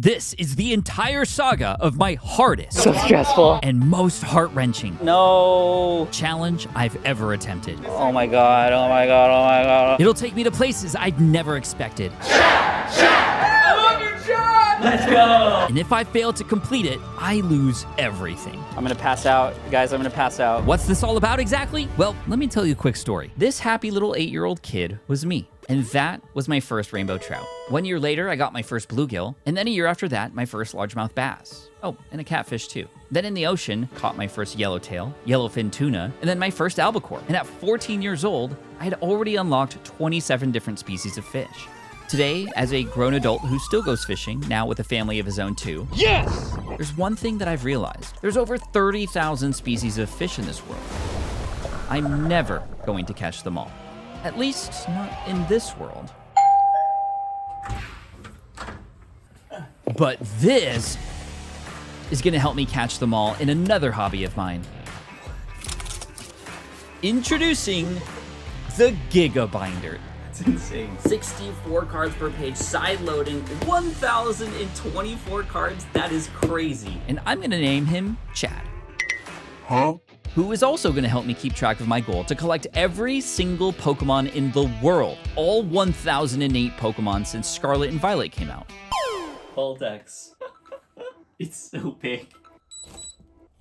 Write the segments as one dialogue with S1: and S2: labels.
S1: This is the entire saga of my hardest,
S2: So stressful.
S1: and most heart-wrenching
S2: No.
S1: challenge I've ever attempted.
S2: Oh my god, oh my god, oh my god.
S1: It'll take me to places I've never expected.
S2: I love your shot! Let's go!
S1: And if I fail to complete it, I lose everything.
S2: I'm gonna pass out. Guys, I'm gonna pass out.
S1: What's this all about exactly? Well, let me tell you a quick story. This happy little 8-year-old kid was me. And that was my first rainbow trout. 1 year later, I got my first bluegill. And then a year after that, my first largemouth bass. Oh, and a catfish too. Then in the ocean, caught my first yellowtail, yellowfin tuna, and then my first albacore. And at 14 years old, I had already unlocked 27 different species of fish. Today, as a grown adult who still goes fishing, now with a family of his own too,
S3: Yes!
S1: there's one thing that I've realized. There's over 30,000 species of fish in this world. I'm never going to catch them all. At least, not in this world. But this is gonna help me catch them all in another hobby of mine. Introducing the Gigabinder.
S2: It's insane.
S1: 64 cards per page, side loading, 1,024 cards. That is crazy. And I'm gonna name him Chad.
S3: Huh?
S1: Who is also going to help me keep track of my goal to collect every single Pokemon in the world. All 1,008 Pokemon since Scarlet and Violet came out.
S2: Pokedex. It's so big.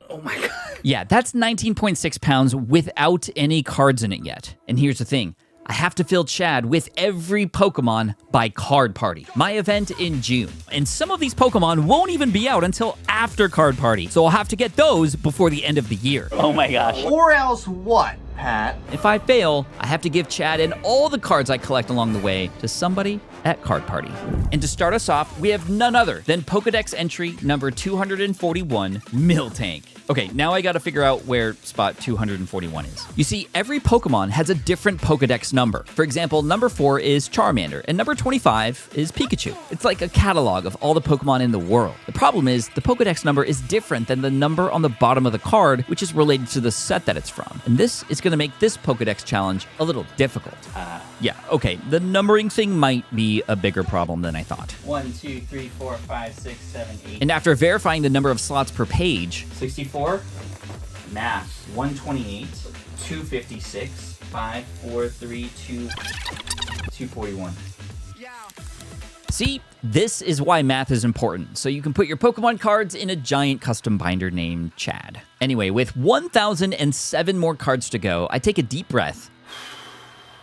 S2: Oh my god.
S1: Yeah, that's 19.6 pounds without any cards in it yet. And here's the thing. I have to fill Chad with every Pokemon by Card Party, my event in June. And some of these Pokemon won't even be out until after Card Party, so I'll have to get those before the end of the year.
S2: Oh my gosh.
S3: Or else what, Pat?
S1: If I fail, I have to give Chad and all the cards I collect along the way to somebody at Card Party. And to start us off, we have none other than Pokedex entry number 241, Miltank. Okay, now I gotta figure out where spot 241 is. You see, every Pokemon has a different Pokedex number. For example, number 4 is Charmander, and number 25 is Pikachu. It's like a catalog of all the Pokemon in the world. The problem is, the Pokedex number is different than the number on the bottom of the card, which is related to the set that it's from. And this is gonna make this Pokedex challenge a little difficult. Yeah, okay, the numbering thing might be a bigger problem than I thought.
S2: 1, 2, 3, 4, 5, 6, 7, 8.
S1: And after verifying the number of slots per page,
S2: 64. Math. 128. 256. 5, 4, 3, 2. 241.
S1: see, this is why math is important, so you can put your Pokemon cards in a giant custom binder named Chad. Anyway, with 1,007 more cards to go, I take a deep breath,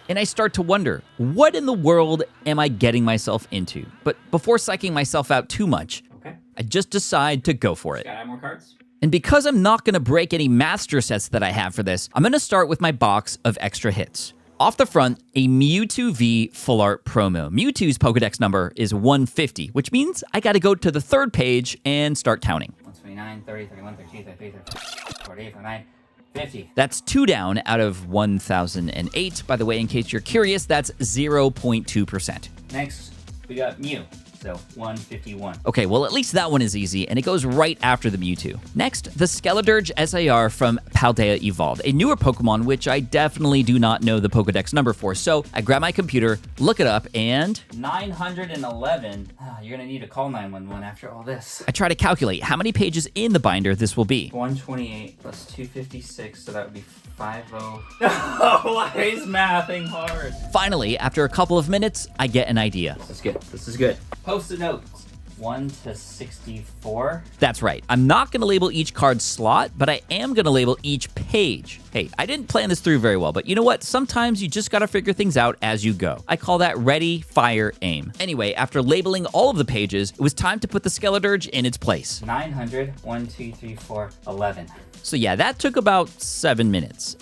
S1: and I start to wonder, what in the world am I getting myself into? But before psyching myself out too much,
S2: Okay.
S1: I just decide to go for it.
S2: Gotta add more cards.
S1: And because I'm not going to break any master sets that I have for this, I'm going to start with my box of extra hits. Off the front, a Mewtwo V Full Art promo. Mewtwo's Pokedex number is 150, which means I got to go to the third page and start counting.
S2: 129, 30, 31, 32, 33, 34, 48, 49, 50.
S1: That's 2 down out of 1,008. By the way, in case you're curious, that's 0.2%.
S2: Next, we got Mew. So 151.
S1: Okay, well, at least that one is easy, and it goes right after the Mewtwo. Next, the Skeledirge SAR from Paldea Evolved, a newer Pokemon which I definitely do not know the Pokedex number for. So I grab my computer, look it up, and
S2: 911. You're gonna need to call 911 after all this.
S1: I try to calculate how many pages in the binder this will be.
S2: 128 plus 256, so that would be 50. Why is mathing hard?
S1: Finally, after a couple of minutes, I get an idea.
S2: This is good. This is good. Post-it notes. 1 to 64.
S1: That's right. I'm not going to label each card slot, but I am going to label each page. Hey, I didn't plan this through very well, but you know what? Sometimes you just got to figure things out as you go. I call that ready, fire, aim. Anyway, after labeling all of the pages, it was time to put the Skeledirge in its place.
S2: 900. 1, 2, 3, 4, 11.
S1: So yeah, that took about 7 minutes.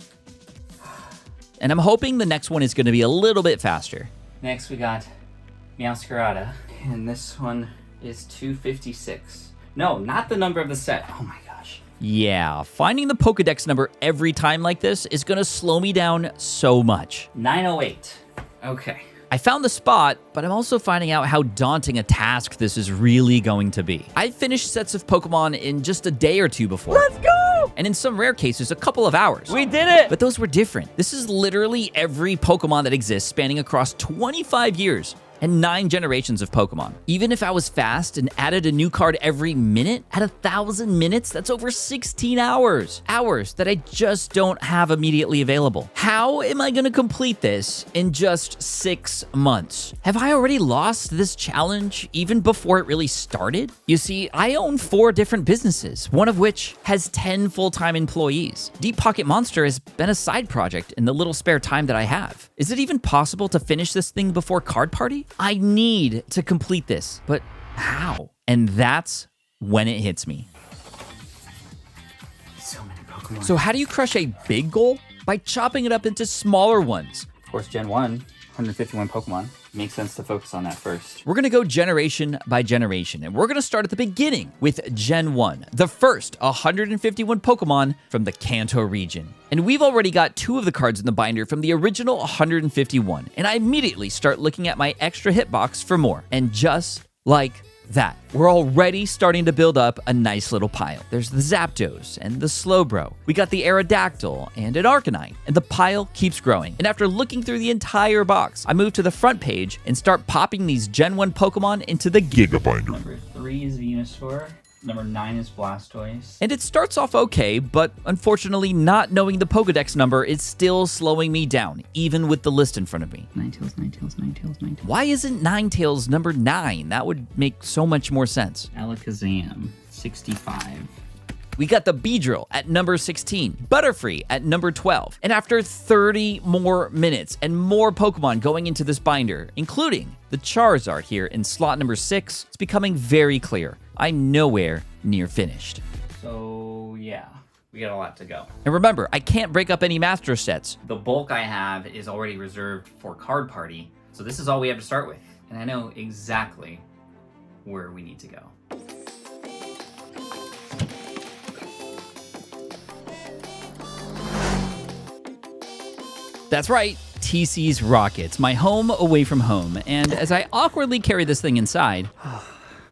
S1: And I'm hoping the next one is going to be a little bit faster.
S2: Next, we got Meowscarada. And this one is 256. No, not the number of the set. Oh my gosh.
S1: Yeah, finding the Pokedex number every time like this is going to slow me down so much.
S2: 908. Okay.
S1: I found the spot, but I'm also finding out how daunting a task this is really going to be. I've finished sets of Pokemon in just a day or two before.
S2: Let's go!
S1: And in some rare cases, a couple of hours.
S2: We did it!
S1: But those were different. This is literally every Pokemon that exists, spanning across 25 years. and 9 generations of Pokemon. Even if I was fast and added a new card every minute, at 1,000 minutes, that's over 16 hours. Hours that I just don't have immediately available. How am I gonna complete this in just 6 months? Have I already lost this challenge even before it really started? You see, I own 4 different businesses, one of which has 10 full-time employees. Deep Pocket Monster has been a side project in the little spare time that I have. Is it even possible to finish this thing before Card Party? I need to complete this, but how? And that's when it hits me.
S2: So many Pokemon.
S1: So how do you crush a big goal? By chopping it up into smaller ones.
S2: Of course, Gen 1, 151 Pokemon. Makes sense to focus on that first.
S1: We're gonna go generation by generation, and we're gonna start at the beginning with Gen 1, the first 151 Pokemon from the Kanto region. And we've already got 2 of the cards in the binder from the original 151, and I immediately start looking at my extra hitbox for more. And just like that, we're already starting to build up a nice little pile. There's the Zapdos and the Slowbro. We got the Aerodactyl and an Arcanine, and the pile keeps growing. And after looking through the entire box, I move to the front page and start popping these Gen 1 Pokemon into the Gigabinder.
S2: Number 3 is Venusaur. Number 9 is Blastoise.
S1: And it starts off okay, but unfortunately not knowing the Pokedex number is still slowing me down, even with the list in front of me.
S2: Ninetales, Ninetales, Ninetales, Ninetales.
S1: Why isn't Ninetales number 9? That would make so much more sense.
S2: Alakazam, 65.
S1: We got the Beedrill at number 16, Butterfree at number 12. And after 30 more minutes and more Pokemon going into this binder, including the Charizard here in slot number 6, it's becoming very clear. I'm nowhere near finished.
S2: So, yeah, we got a lot to go.
S1: And remember, I can't break up any Master Sets.
S2: The bulk I have is already reserved for Card Party, so this is all we have to start with. And I know exactly where we need to go.
S1: That's right, TC's Rockets, my home away from home. And as I awkwardly carry this thing inside,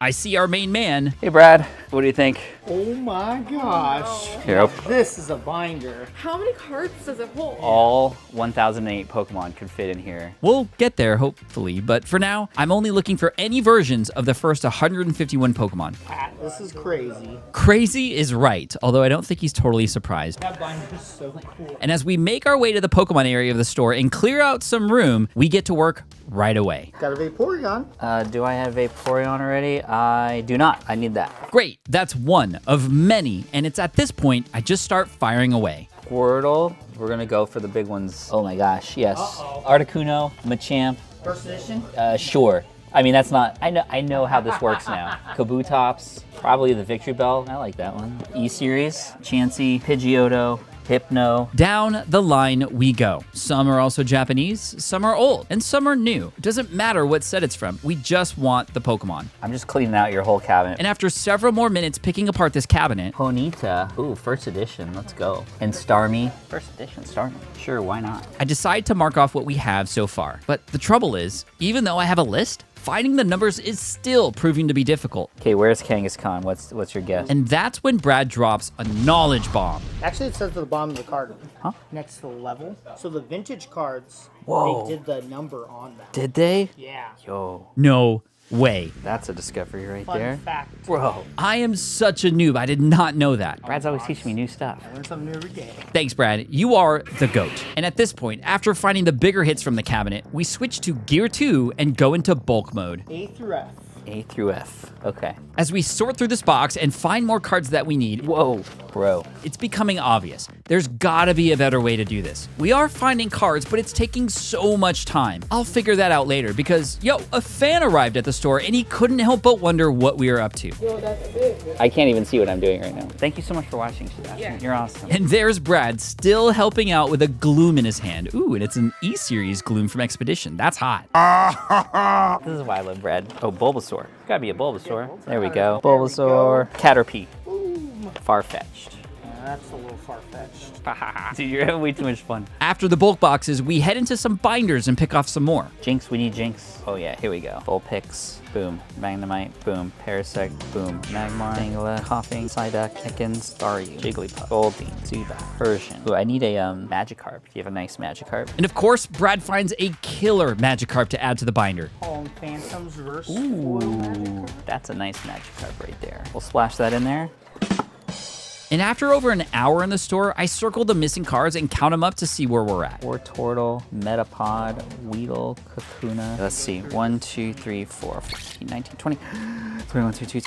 S1: I see our main man.
S2: Hey, Brad, what do you think?
S4: Oh my gosh.
S2: Here,
S4: This is a binder.
S5: How many cards does it hold?
S2: all 1,008 Pokemon could fit in here.
S1: We'll get there, hopefully, but for now, I'm only looking for any versions of the first 151 Pokemon.
S4: Pat, this is crazy.
S1: Crazy is right, although I don't think he's totally surprised.
S4: That binder is so cool.
S1: And as we make our way to the Pokemon area of the store and clear out some room, we get to work right away.
S4: Got a Vaporeon.
S2: Do I have Vaporeon already? I do not. I need that.
S1: Great, that's one of many, and it's at this point I just start firing away.
S2: Squirtle. We're gonna go for the big ones. Oh my gosh, yes. Articuno, Machamp.
S4: First edition.
S2: Sure. I mean, that's not. I know how this works now. Kabutops. Probably the Victory Bell. I like that one. E-Series. Chansey. Pidgeotto. Hypno.
S1: Down the line we go. Some are also Japanese, some are old, and some are new. It doesn't matter what set it's from, we just want the Pokemon.
S2: I'm just cleaning out your whole cabinet.
S1: And after several more minutes picking apart this cabinet,
S2: Ponyta. Ooh, first edition. Let's go. And Starmie. First edition Starmie. Sure, why not?
S1: I decide to mark off what we have so far. But the trouble is, even though I have a list, finding the numbers is still proving to be difficult.
S2: Okay, where's Kangaskhan? What's your guess?
S1: And that's when Brad drops a knowledge bomb.
S4: Actually, it says at the bottom of the card.
S2: Huh?
S4: Next to the level. So the vintage cards,
S2: Whoa.
S4: they did the number on them.
S2: Did they?
S4: Yeah.
S2: Yo,
S1: No way.
S2: that's a discovery right
S4: Fun
S2: there.
S4: fact.
S2: Bro,
S1: I am such a noob. I did not know that.
S2: Brad's always teaching me new stuff.
S4: I learn something new every day.
S1: Thanks, Brad. You are the GOAT. And at this point, after finding the bigger hits from the cabinet, we switch to Gear 2 and go into bulk mode.
S4: A through F.
S2: A through F. Okay.
S1: As we sort through this box and find more cards that we need,
S2: Whoa, bro.
S1: it's becoming obvious. There's gotta be a better way to do this. We are finding cards, but it's taking so much time. I'll figure that out later because, a fan arrived at the store and he couldn't help but wonder what we were up to.
S5: Yo, that's big.
S2: I can't even see what I'm doing right now. Thank you so much for watching, Sebastian.
S5: Yeah.
S2: You're awesome.
S1: And there's Brad still helping out with a Gloom in his hand. Ooh, and it's an E-Series Gloom from Expedition. That's hot.
S2: This is why I love Brad. Oh, Bulbasaur. Gotta be a Bulbasaur. There we go. Bulbasaur. Caterpie. Far-fetched.
S4: That's a little far-fetched.
S2: Dude, you're having way too much fun.
S1: After the bulk boxes, we head into some binders and pick off some more.
S2: Jinx, we need Jinx. Oh yeah, here we go. Vulpix, boom. Magnemite, boom. Parasect, boom. Magmar, Tangela, Coughing, Psyduck, Ekans, Staryu, Jigglypuff, Goldeen, Zubat, Persian. Ooh, I need a Magikarp. Do you have a nice Magikarp?
S1: And of course, Brad finds a killer Magikarp to add to the binder.
S4: Home Phantoms versus
S2: Ooh, that's a nice Magikarp right there. We'll splash that in there.
S1: And after over an hour in the store, I circle the missing cards and count them up to see where we're at.
S2: Wartortle, Metapod, Weedle, Kakuna. Let's see. 1, 2, 3, 4, 15, 19, 20, 21, 22,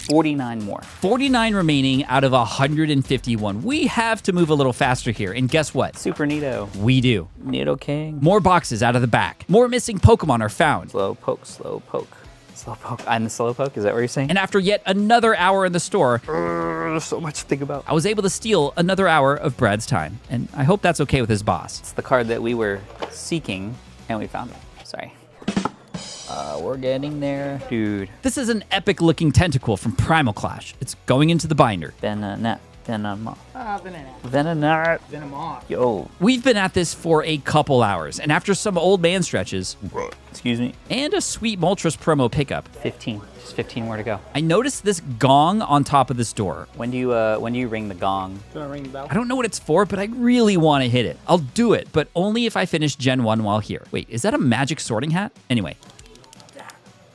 S2: 49 more.
S1: 49 remaining out of 151. We have to move a little faster here. And guess what?
S2: Super Neato.
S1: We do.
S2: Nidoking.
S1: More boxes out of the back. More missing Pokemon are found.
S2: Slowpoke, Slowpoke. Slowpoke. I'm the Slowpoke, is that what you're saying?
S1: And after yet another hour in the store,
S2: There's so much to think about.
S1: I was able to steal another hour of Brad's time. And I hope that's okay with his boss.
S2: It's the card that we were seeking, and we found it. Sorry. We're getting there. Dude.
S1: This is an epic looking tentacle from Primal Clash. It's going into the binder.
S2: Venonat. Venomoth.
S4: Venonat.
S2: Venonat.
S4: Venomoth.
S2: Yo.
S1: We've been at this for a couple hours, and after some old man stretches,
S2: Excuse me.
S1: and a sweet Moltres promo pickup,
S2: 15. Just 15 more to go.
S1: I noticed this gong on top of this door.
S2: When do you ring the gong?
S4: Do you want to ring the bell?
S1: I don't know what it's for, but I really want to hit it. I'll do it, but only if I finish Gen 1 while here. Wait, is that a magic sorting hat? Anyway,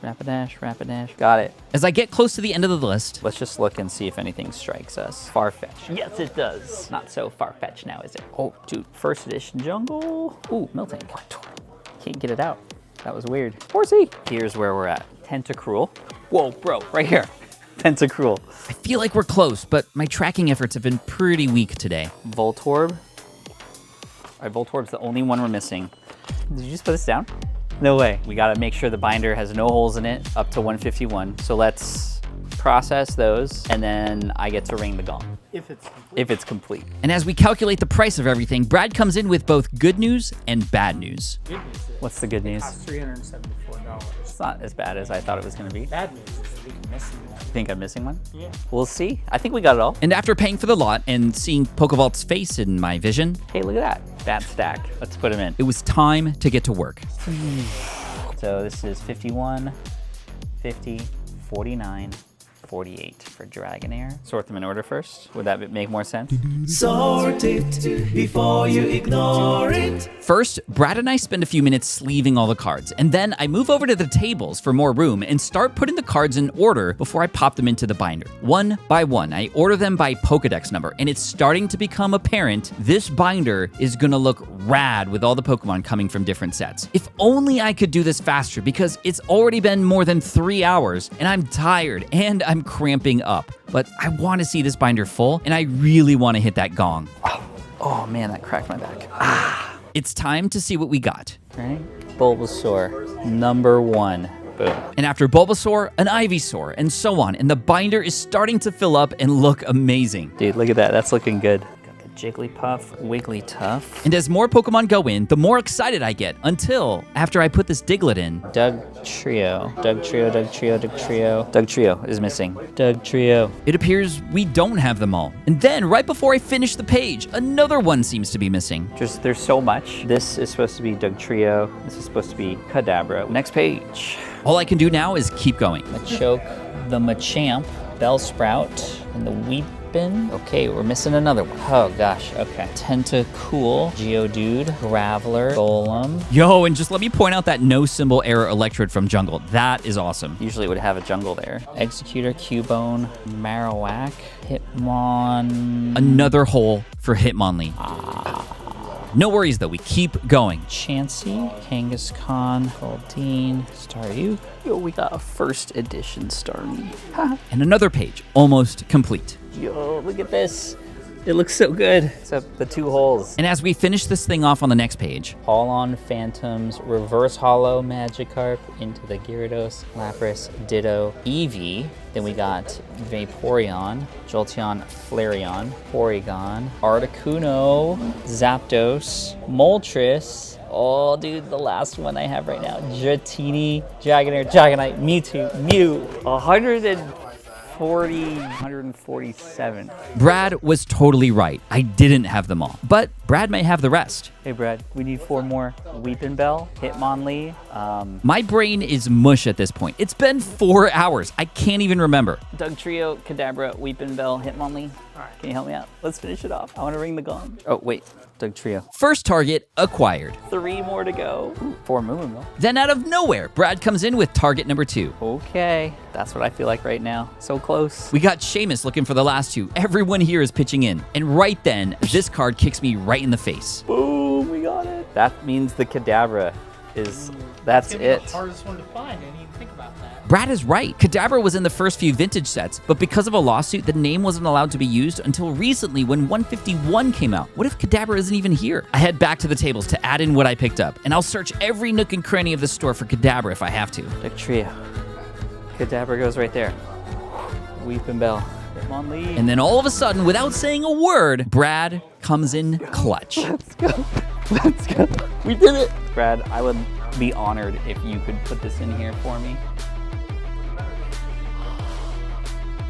S2: Rapidash, Rapidash. Got it.
S1: as I get close to the end of the list,
S2: Let's just look and see if anything strikes us. Farfetch. Yes, it does. Not so far-fetched now, is it? Oh, dude. First edition jungle. Ooh, Miltank. Can't get it out. That was weird. Horsey. Here's where we're at. Tentacruel. Whoa, bro. Right here. Tentacruel.
S1: I feel like we're close, but my tracking efforts have been pretty weak today.
S2: Voltorb. All right, Voltorb's the only one we're missing. Did you just put this down? No way. We gotta make sure the binder has no holes in it up to 151. So let's process those, and then I get to ring the gong.
S4: If it's complete.
S2: If it's complete.
S1: And as we calculate the price of everything, Brad comes in with both good news and bad news.
S4: Good news is
S2: What's the good news?
S4: costs $374.
S2: It's not as bad as I thought it was gonna be.
S4: Bad news is that we can miss one.
S2: You think I'm missing one?
S4: Yeah.
S2: We'll see. I think we got it all.
S1: And after paying for the lot and seeing Pokevault's face in my vision,
S2: Hey, look at that. That stack. Let's put them in.
S1: it was time to get to work.
S2: So this is 51, 50, 49, 48 for Dragonair. Sort them in order first. Would that make more sense?
S6: Sort it before you ignore it.
S1: First, Brad and I spend a few minutes sleeving all the cards, and then I move over to the tables for more room and start putting the cards in order before I pop them into the binder. One by one, I order them by Pokedex number, and it's starting to become apparent this binder is gonna look rad with all the Pokemon coming from different sets. If only I could do this faster, because it's already been more than 3 hours, and I'm tired, and I'm cramping up. But I want to see this binder full, and I really want to hit that gong.
S2: Oh man, that cracked my back.
S1: It's time to see what we got.
S2: All right. Bulbasaur, number 1. Boom.
S1: And after Bulbasaur, an Ivysaur, and so on. And the binder is starting to fill up and look amazing.
S2: Dude, look at that. That's looking good. Got the Jigglypuff, Wigglytuff.
S1: And as more Pokemon go in, the more excited I get, until after I put this Diglett in.
S2: Dugtrio. Dugtrio is missing. Dugtrio.
S1: It appears we don't have them all. And then, right before I finish the page, another one seems to be missing.
S2: There's so much. This is supposed to be Dugtrio. This is supposed to be Kadabra. Next page.
S1: All I can do now is keep going.
S2: Machoke, the Machamp, Bellsprout, and the Weepin. Okay, we're missing another one. Oh gosh, okay. Tentacool, Geodude, Graveler, Golem.
S1: Yo, and just let me point out that no symbol error Electrode from Jungle. That is awesome.
S2: Usually it would have a jungle there. Executor, Cubone, Marowak, Hitmon.
S1: Another hole for Hitmonlee. No worries though, we keep going.
S2: Chansey, Kangaskhan, Goldeen, Staryu. Yo, we got a first edition Starmie.
S1: And another page, almost complete.
S2: Yo, look at this. It looks so good. Except the 2 holes.
S1: And as we finish this thing off on the next page,
S2: All on Phantoms, Reverse Hollow Magikarp into the Gyarados, Lapras, Ditto, Eevee. Then we got Vaporeon, Jolteon, Flareon, Porygon, Articuno, Zapdos, Moltres. Oh, dude, the last one I have right now. Dratini, Dragonair, Dragonite, Mewtwo, Mew. 104 147.
S1: Brad was totally right. I didn't have them all, but Brad may have the rest.
S2: Hey, Brad, we need 4 more. Weepinbell, Hitmonlee,
S1: My brain is mush at this point. It's been 4 hours. I can't even remember.
S2: Dugtrio, Kadabra, Weepinbell, Hitmonlee. Can you help me out? Let's finish it off. I want to ring the gong. Oh, wait. Dugtrio.
S1: First target acquired.
S2: 3 more to go. Ooh, 4 Moominbell.
S1: Then out of nowhere, Brad comes in with target number 2.
S2: Okay. That's what I feel like right now. So close.
S1: We got Seamus looking for the last 2. Everyone here is pitching in. And right then, this card kicks me right in the face.
S2: Boom, we got it. That means the Kadabra is, that's
S4: It's gonna be
S2: it.
S4: the hardest one to find. I didn't even think about that.
S1: Brad is right. Kadabra was in the first few vintage sets, but because of a lawsuit, the name wasn't allowed to be used until recently when 151 came out. What if Kadabra isn't even here? I head back to the tables to add in what I picked up, and I'll search every nook and cranny of the store for Kadabra if I have to.
S2: Dugtrio. Kadabra goes right there. Weepinbell. Hitmonlee.
S1: And then all of a sudden, without saying a word, Brad comes in clutch.
S2: Let's go. Let's go. We did it. Brad, I would be honored if you could put this in here for me.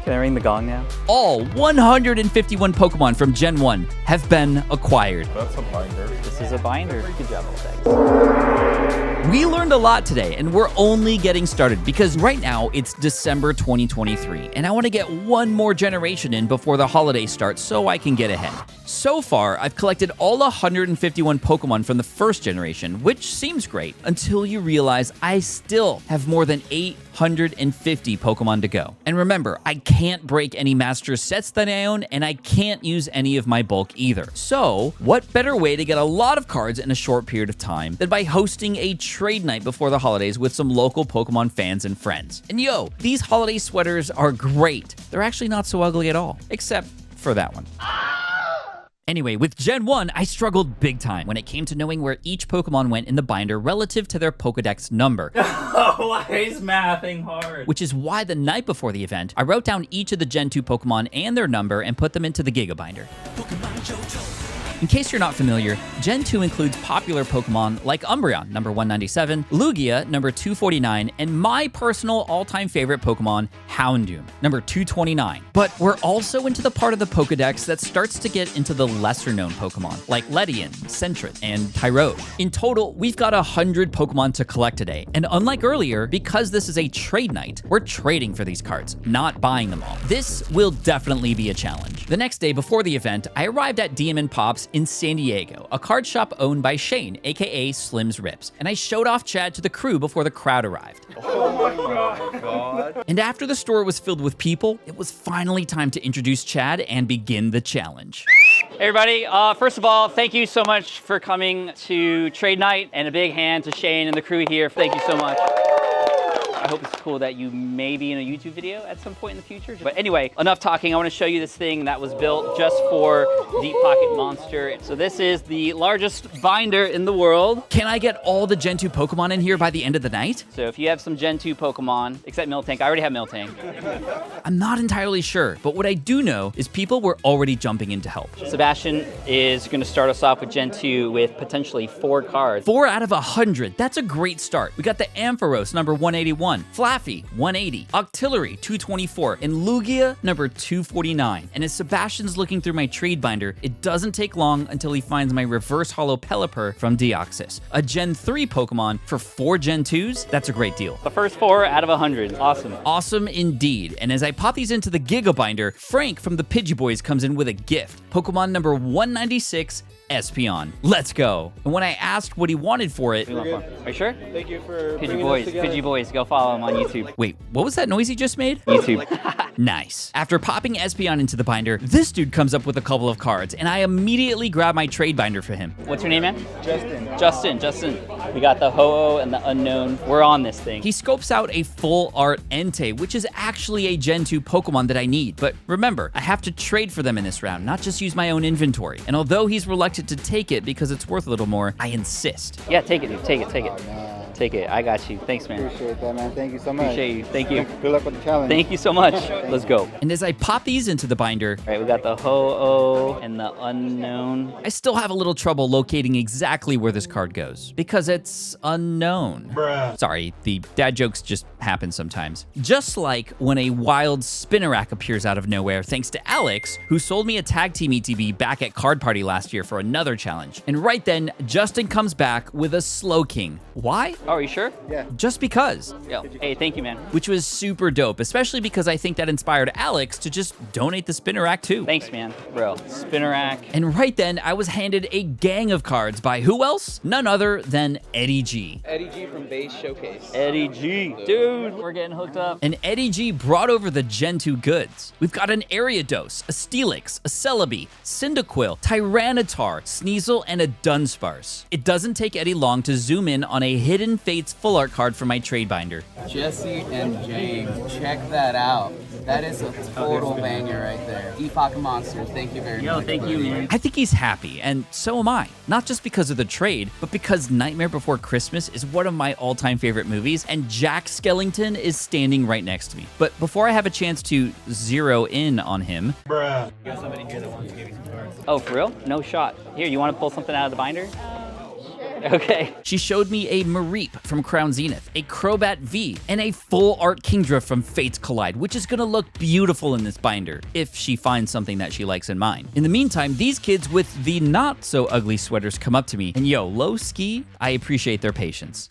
S2: Can I ring the gong now?
S1: All 151 Pokemon from Gen 1 have been acquired.
S3: That's a binder.
S2: This is a binder. Good job, Pokedex.
S1: We learned a lot today, and we're only getting started because right now it's December 2023, and I want to get one more generation in before the holidays start so I can get ahead. So far, I've collected all 151 Pokemon from the first generation, which seems great, until you realize I still have more than 850 Pokemon to go. And remember, I can't break any master sets that I own, and I can't use any of my bulk either. So, what better way to get a lot of cards in a short period of time than by hosting a trade night before the holidays with some local Pokemon fans and friends? And yo, these holiday sweaters are great. They're actually not so ugly at all, except for that one. Anyway, with Gen 1, I struggled big time when it came to knowing where each Pokemon went in the binder relative to their Pokedex number.
S2: Oh, he's mathing hard.
S1: Which is why the night before the event, I wrote down each of the Gen 2 Pokemon and their number and put them into the Gigabinder. In case you're not familiar, Gen 2 includes popular Pokemon like Umbreon, number 197, Lugia, number 249, and my personal all-time favorite Pokemon, Houndoom, number 229. But we're also into the part of the Pokedex that starts to get into the lesser-known Pokemon, like Ledian, Sentret, and Tyrode. In total, we've got 100 Pokemon to collect today, and unlike earlier, because this is a trade night, we're trading for these cards, not buying them all. This will definitely be a challenge. The next day before the event, I arrived at DM & Pops in San Diego, a card shop owned by Shane, aka Slim's Rips, and I showed off Chad to the crew before the crowd arrived.
S3: Oh my god.
S1: And after the store was filled with people, it was finally time to introduce Chad and begin the challenge.
S2: Hey everybody, first of all, thank you so much for coming to Trade Night, and a big hand to Shane and the crew here. Thank you so much. I hope it's cool that you may be in a YouTube video at some point in the future. But anyway, enough talking. I want to show you this thing that was built just for Deep Pocket Monster. So this is the largest binder in the world.
S1: Can I get all the Gen 2 Pokemon in here by the end of the night?
S2: So if you have some Gen 2 Pokemon, except Miltank, I already have Miltank.
S1: I'm not entirely sure, but what I do know is people were already jumping in to help.
S2: Sebastian is going to start us off with Gen 2 with potentially 4 cards.
S1: 4 out of 100. That's a great start. We got the Ampharos, number 181, Flaffy, 180, Octillery, 224, and Lugia, number 249. And as Sebastian's looking through my trade binder, it doesn't take long until he finds my reverse holo Pelipper from Deoxys, a Gen 3 Pokemon for 4 Gen 2s. That's a great deal.
S2: The first 4 out of 100. Awesome.
S1: Awesome indeed. And as I pop these into the Gigabinder, Frank from the Pidgey Boys comes in with a gift. Pokemon number 196, Espeon. Let's go. And when I asked what he wanted for it...
S2: Are you sure?
S7: Thank you for
S2: Pidgey
S7: bringing
S2: Boys.
S7: us together.
S2: Pidgey Boys. Go follow him on YouTube.
S1: Wait, what was that noise he just made?
S2: YouTube.
S1: Nice. After popping Espeon into the binder, this dude comes up with a couple of cards, and I immediately grab my trade binder for him.
S2: What's your name, man?
S7: Justin.
S2: Justin. We got the Ho-Oh and the Unknown. We're on this thing.
S1: He scopes out a full art Entei, which is actually a Gen 2 Pokemon that I need. But remember, I have to trade for them in this round, not just use my own inventory. And although he's reluctant to take it because it's worth a little more, I insist.
S2: Yeah, take it, dude. Take it. Take take it. I got you. Thanks, man.
S7: Appreciate that, man. Thank you so much.
S2: Appreciate you. Thank you.
S7: Good luck with the challenge.
S2: Thank you so much. Let's go.
S1: And as I pop these into the binder,
S2: All right, we got the Ho-Oh and the Unknown.
S1: I still have a little trouble locating exactly where this card goes because it's unknown. Sorry, the dad jokes just happen sometimes. Just like when a wild Spinnerack appears out of nowhere thanks to Alex, who sold me a tag team ETB back at Card Party last year for another challenge. And right then, Justin comes back with a Slow King. Why?
S2: Oh, are you sure?
S7: Yeah.
S1: Just because.
S2: Yo, hey, thank you, man.
S1: Which was super dope, especially because I think that inspired Alex to just donate the Spinnerack too.
S2: Thanks, man. Bro, Spinnerack.
S1: And right then, I was handed a gang of cards by who else? None other than Eddie G.
S3: Eddie G from Base Showcase.
S2: Eddie G. Dude, we're getting hooked up.
S1: And Eddie G brought over the Gen 2 goods. We've got an Ariados, a Steelix, a Celebi, Cyndaquil, Tyranitar, Sneasel, and a Dunsparce. It doesn't take Eddie long to zoom in on a Hidden Fates full art card for my trade binder.
S8: Jesse and James, check that out. That is a total banger right there. Epoch Monsters, thank you very much.
S2: Yo, thank you, man.
S1: I think he's happy, and so am I. Not just because of the trade, but because Nightmare Before Christmas is one of my all-time favorite movies, and Jack Skellington is standing right next to me. But before I have a chance to zero in on him,
S2: Oh, for real? No shot. Here, you want to pull something out of the binder? Okay.
S1: she showed me a Mareep from Crown Zenith, a Crobat V, and a full art Kingdra from Fates Collide, which is gonna look beautiful in this binder, if she finds something that she likes in mine. In the meantime, these kids with the not so ugly sweaters come up to me, and yo, low ski, I appreciate their patience.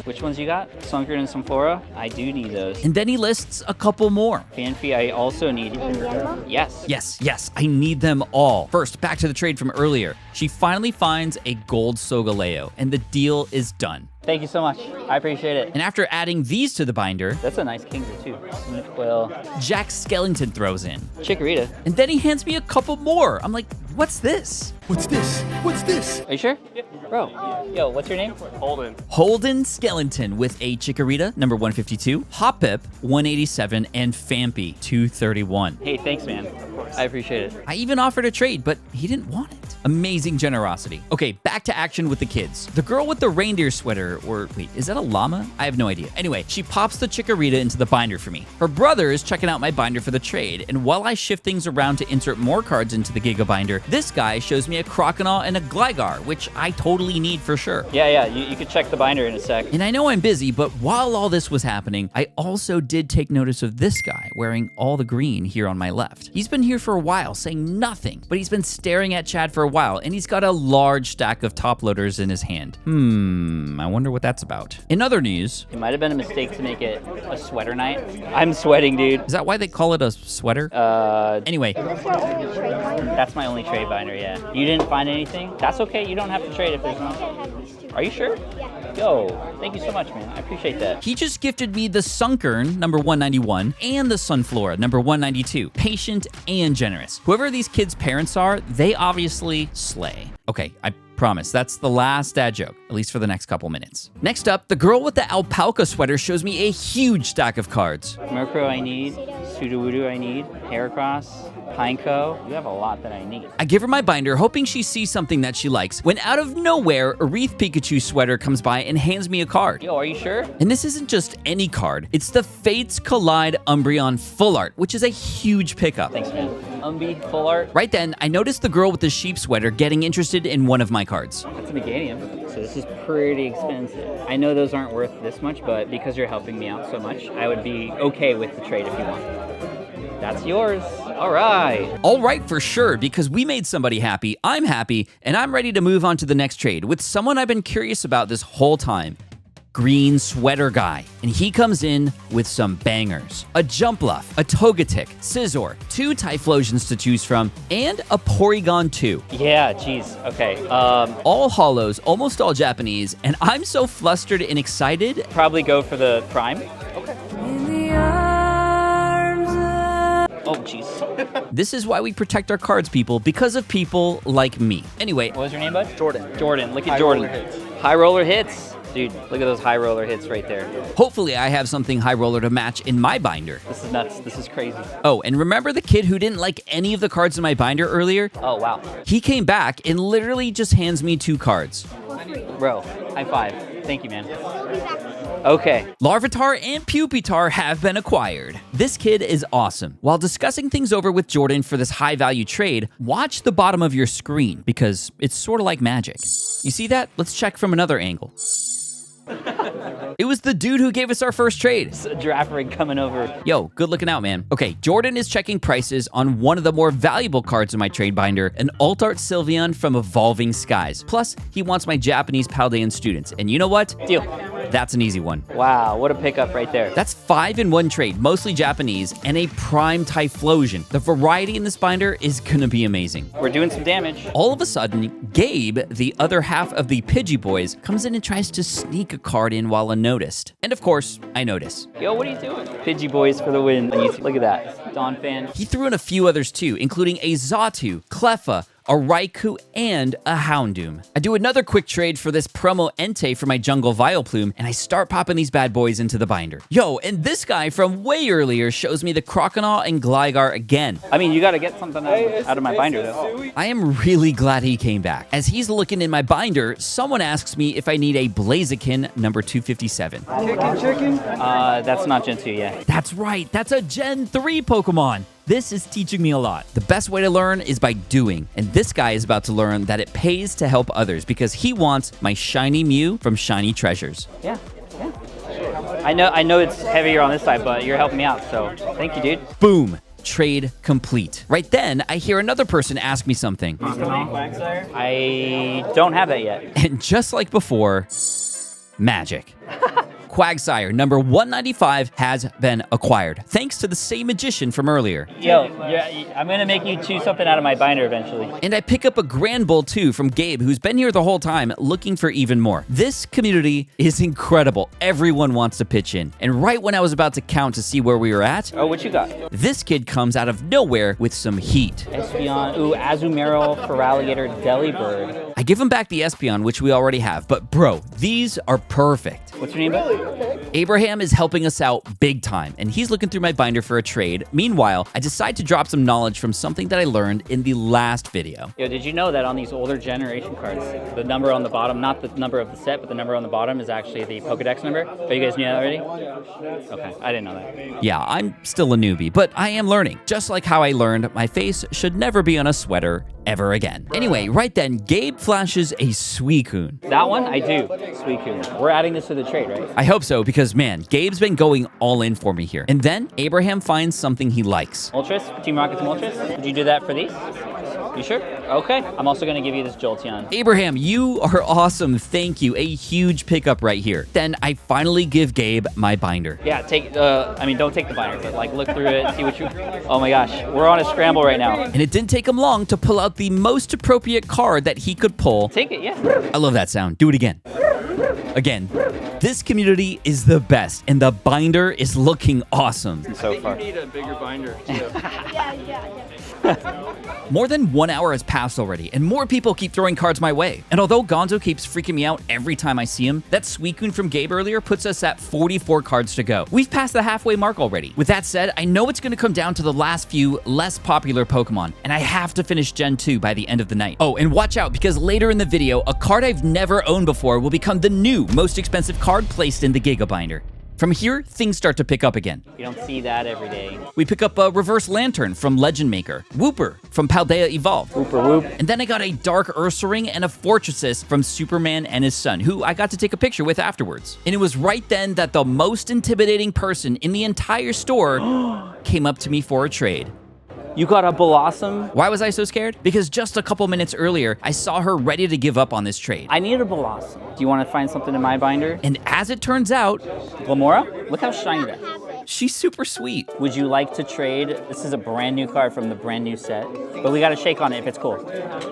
S2: Which ones you got? Sunkern and Symphora? I do need those.
S1: And then he lists a couple more.
S2: Fanfi, I also need. Yes.
S1: Yes, I need them all. First, back to the trade from earlier. She finally finds a gold Sogaleo, and the deal is done.
S2: Thank you so much. I appreciate it.
S1: And after adding these to the binder,
S2: That's a nice Kingdra too. Cyndaquil.
S1: Jack Skellington throws in.
S2: Chikorita.
S1: And then he hands me a couple more. I'm like, what's this?
S6: What's this? What's this?
S2: Are you sure? Bro. Yo, what's your name?
S1: Holden Skellington with a Chikorita, number 152, Hoppip, 187, and Fampi, 231.
S2: Hey, thanks, man. I appreciate it.
S1: I even offered a trade, but he didn't want it. Amazing generosity. Okay, back to action with the kids. The girl with the reindeer sweater, or wait, is that a llama? I have no idea. Anyway, she pops the Chikorita into the binder for me. Her brother is checking out my binder for the trade, and while I shift things around to insert more cards into the Gigabinder, this guy shows me a Croconaw and a Gligar, which I totally need for sure.
S2: Yeah, you could check the binder in a sec.
S1: And I know I'm busy, but while all this was happening, I also did take notice of this guy wearing all the green here on my left. He's been here for a while, saying nothing, but he's been staring at Chad for a while, and he's got a large stack of top loaders in his hand. I wonder what that's about. In other news,
S2: It might have been a mistake to make it a sweater night. I'm sweating, dude.
S1: is that why they call it a sweater? Anyway,
S2: That's my only trade binder, yeah. You didn't find anything? That's okay, you don't have to trade if there's not. Are you sure? Yo, thank you so much, man. I appreciate that.
S1: he just gifted me the Sunkern, number 191, and the Sunflora, number 192. Patient and generous. Whoever these kids' parents are, they obviously slay. Okay, I promise, that's the last dad joke, at least for the next couple minutes. Next up, the girl with the alpaca sweater shows me a huge stack of cards.
S2: Murkrow I need, Sudowoodo I need, Heracross, Pineco. You have a lot that I need.
S1: I give her my binder, hoping she sees something that she likes, when out of nowhere, a Wreath Pikachu sweater comes by and hands me a card.
S2: Yo, are you sure?
S1: And this isn't just any card, it's the Fates Collide Umbreon Full Art, which is a huge pickup.
S2: Thanks, man. Umbi, full art.
S1: Right then, I noticed the girl with the sheep sweater getting interested in one of my cards.
S2: That's a Meganium. So this is pretty expensive. I know those aren't worth this much, but because you're helping me out so much, I would be okay with the trade if you want. That's yours. All right.
S1: All right, for sure, because we made somebody happy, I'm happy, and I'm ready to move on to the next trade with someone I've been curious about this whole time. Green Sweater Guy. And he comes in with some bangers. A Jumpluff, a Togetic, Scizor, 2 Typhlosions to choose from, and a Porygon 2.
S2: Yeah, geez. Okay.
S1: All holos, almost all Japanese, and I'm so flustered and excited.
S2: Probably go for the Prime. Oh, jeez.
S1: This is why we protect our cards, people, because of people like me. Anyway,
S2: What was your name, bud?
S3: Jordan.
S2: Jordan. Look at
S3: High
S2: Jordan.
S3: roller hits.
S2: High roller hits. Dude, look at those high roller hits right there.
S1: hopefully I have something high roller to match in my binder.
S2: This is nuts. This is crazy.
S1: Oh, and remember the kid who didn't like any of the cards in my binder earlier?
S2: Oh, wow.
S1: He came back and literally just hands me 2 cards.
S2: Bro, high five. Thank you, man. Okay.
S1: Larvitar and Pupitar have been acquired. This kid is awesome. While discussing things over with Jordan for this high-value trade, watch the bottom of your screen because it's sort of like magic. You see that? Let's check from another angle. It was the dude who gave us our first trade.
S2: It's a draft rig coming over.
S1: Yo, good looking out, man. Okay, Jordan is checking prices on one of the more valuable cards in my trade binder, an Alt-Art Sylveon from Evolving Skies. Plus, he wants my Japanese Paldean students. And you know what?
S2: Deal.
S1: That's an easy one.
S2: Wow, what a pickup right there.
S1: That's 5 in 1 trade, mostly Japanese, and a prime Typhlosion. The variety in this binder is gonna be amazing.
S2: We're doing some damage.
S1: All of a sudden, Gabe, the other half of the Pidgey Boys, comes in and tries to sneak a card in while unnoticed. And of course, I notice.
S2: Yo, what are you doing? Pidgey Boys for the win. Look at that. Dawn fan.
S1: He threw in a few others too, including a Xatu, Cleffa, a Raikou, and a Houndoom. I do another quick trade for this promo Entei for my Jungle Vileplume, and I start popping these bad boys into the binder. Yo, and this guy from way earlier shows me the Croconaw and Gligar again.
S2: I mean, you gotta get something out of my binder, though.
S1: I am really glad he came back. As he's looking in my binder, someone asks me if I need a Blaziken number 257.
S2: That's not Gen 2, yeah.
S1: That's right, that's a Gen 3 Pokemon. This is teaching me a lot. The best way to learn is by doing. And this guy is about to learn that it pays to help others because he wants my shiny Mew from Shiny Treasures.
S2: Yeah. I know it's heavier on this side, but you're helping me out, so thank you, dude.
S1: Boom. Trade complete. Right then, I hear another person ask me something.
S2: I don't have that yet.
S1: And just like before, magic. Quagsire, number 195, has been acquired, thanks to the same magician from earlier.
S2: Yo, I'm gonna make you choose something out of my binder eventually.
S1: And I pick up a Grand Bull too from Gabe, who's been here the whole time looking for even more. This community is incredible. Everyone wants to pitch in. And right when I was about to count to see where we were at,
S2: Oh, what you got?
S1: this kid comes out of nowhere with some heat.
S2: Espeon, ooh, Azumarill, Feraligatr, Delibird.
S1: I give him back the Espeon, which we already have, but bro, these are perfect.
S2: What's your name, bud?
S1: Abraham is helping us out big time, and he's looking through my binder for a trade. Meanwhile, I decide to drop some knowledge from something that I learned in the last video.
S2: Yo, did you know that on these older generation cards, the number on the bottom, not the number of the set, but the number on the bottom is actually the Pokedex number? Oh, you guys knew that already? Okay, I didn't know that.
S1: Yeah, I'm still a newbie, but I am learning. Just like how I learned my face should never be on a sweater ever again. Anyway, right then, Gabe flashes a Suicune.
S2: That one, I do. Suicune. We're adding this to the trade, right?
S1: I hope so, because man, Gabe's been going all in for me here. And then, Abraham finds something he likes.
S2: Ultras? Team Rocket's Ultras? Would you do that for these? You sure? Okay. I'm also going to give you this Jolteon.
S1: Abraham, you are awesome. Thank you. A huge pickup right here. Then I finally give Gabe my binder.
S2: Yeah, don't take the binder, but like look through it, see what you... Oh my gosh, we're on a scramble right now.
S1: And it didn't take him long to pull out the most appropriate card that he could pull.
S2: Take it, yeah.
S1: I love that sound. Do it again. Again. This community is the best, and the binder is looking awesome.
S2: So far.
S3: You need a bigger binder.
S1: More than 1 hour has passed already, and more people keep throwing cards my way. And although Gonzo keeps freaking me out every time I see him, that Suicune from Gabe earlier puts us at 44 cards to go. We've passed the halfway mark already. With that said, I know it's going to come down to the last few less popular Pokemon, and I have to finish Gen 2 by the end of the night. Oh, and watch out, because later in the video, a card I've never owned before will become the new most expensive card placed in the Gigabinder. From here, things start to pick up again.
S2: You don't see that every day.
S1: We pick up a Reverse Lantern from Legend Maker, Wooper from Paldea Evolved,
S2: Wooper Whoop.
S1: and then I got a Dark Ursaring and a Fortresses from Superman and his son, who I got to take a picture with afterwards. And it was right then that the most intimidating person in the entire store came up to me for a trade.
S2: You got a Blossom?
S1: Why was I so scared? Because just a couple minutes earlier, I saw her ready to give up on this trade.
S2: I need a Blossom. Do you want to find something in my binder?
S1: And as it turns out,
S2: Glamora? Look how shiny that is.
S1: she's super sweet.
S2: Would you like to trade? This is a brand new card from the brand new set, but we got to shake on it if it's cool.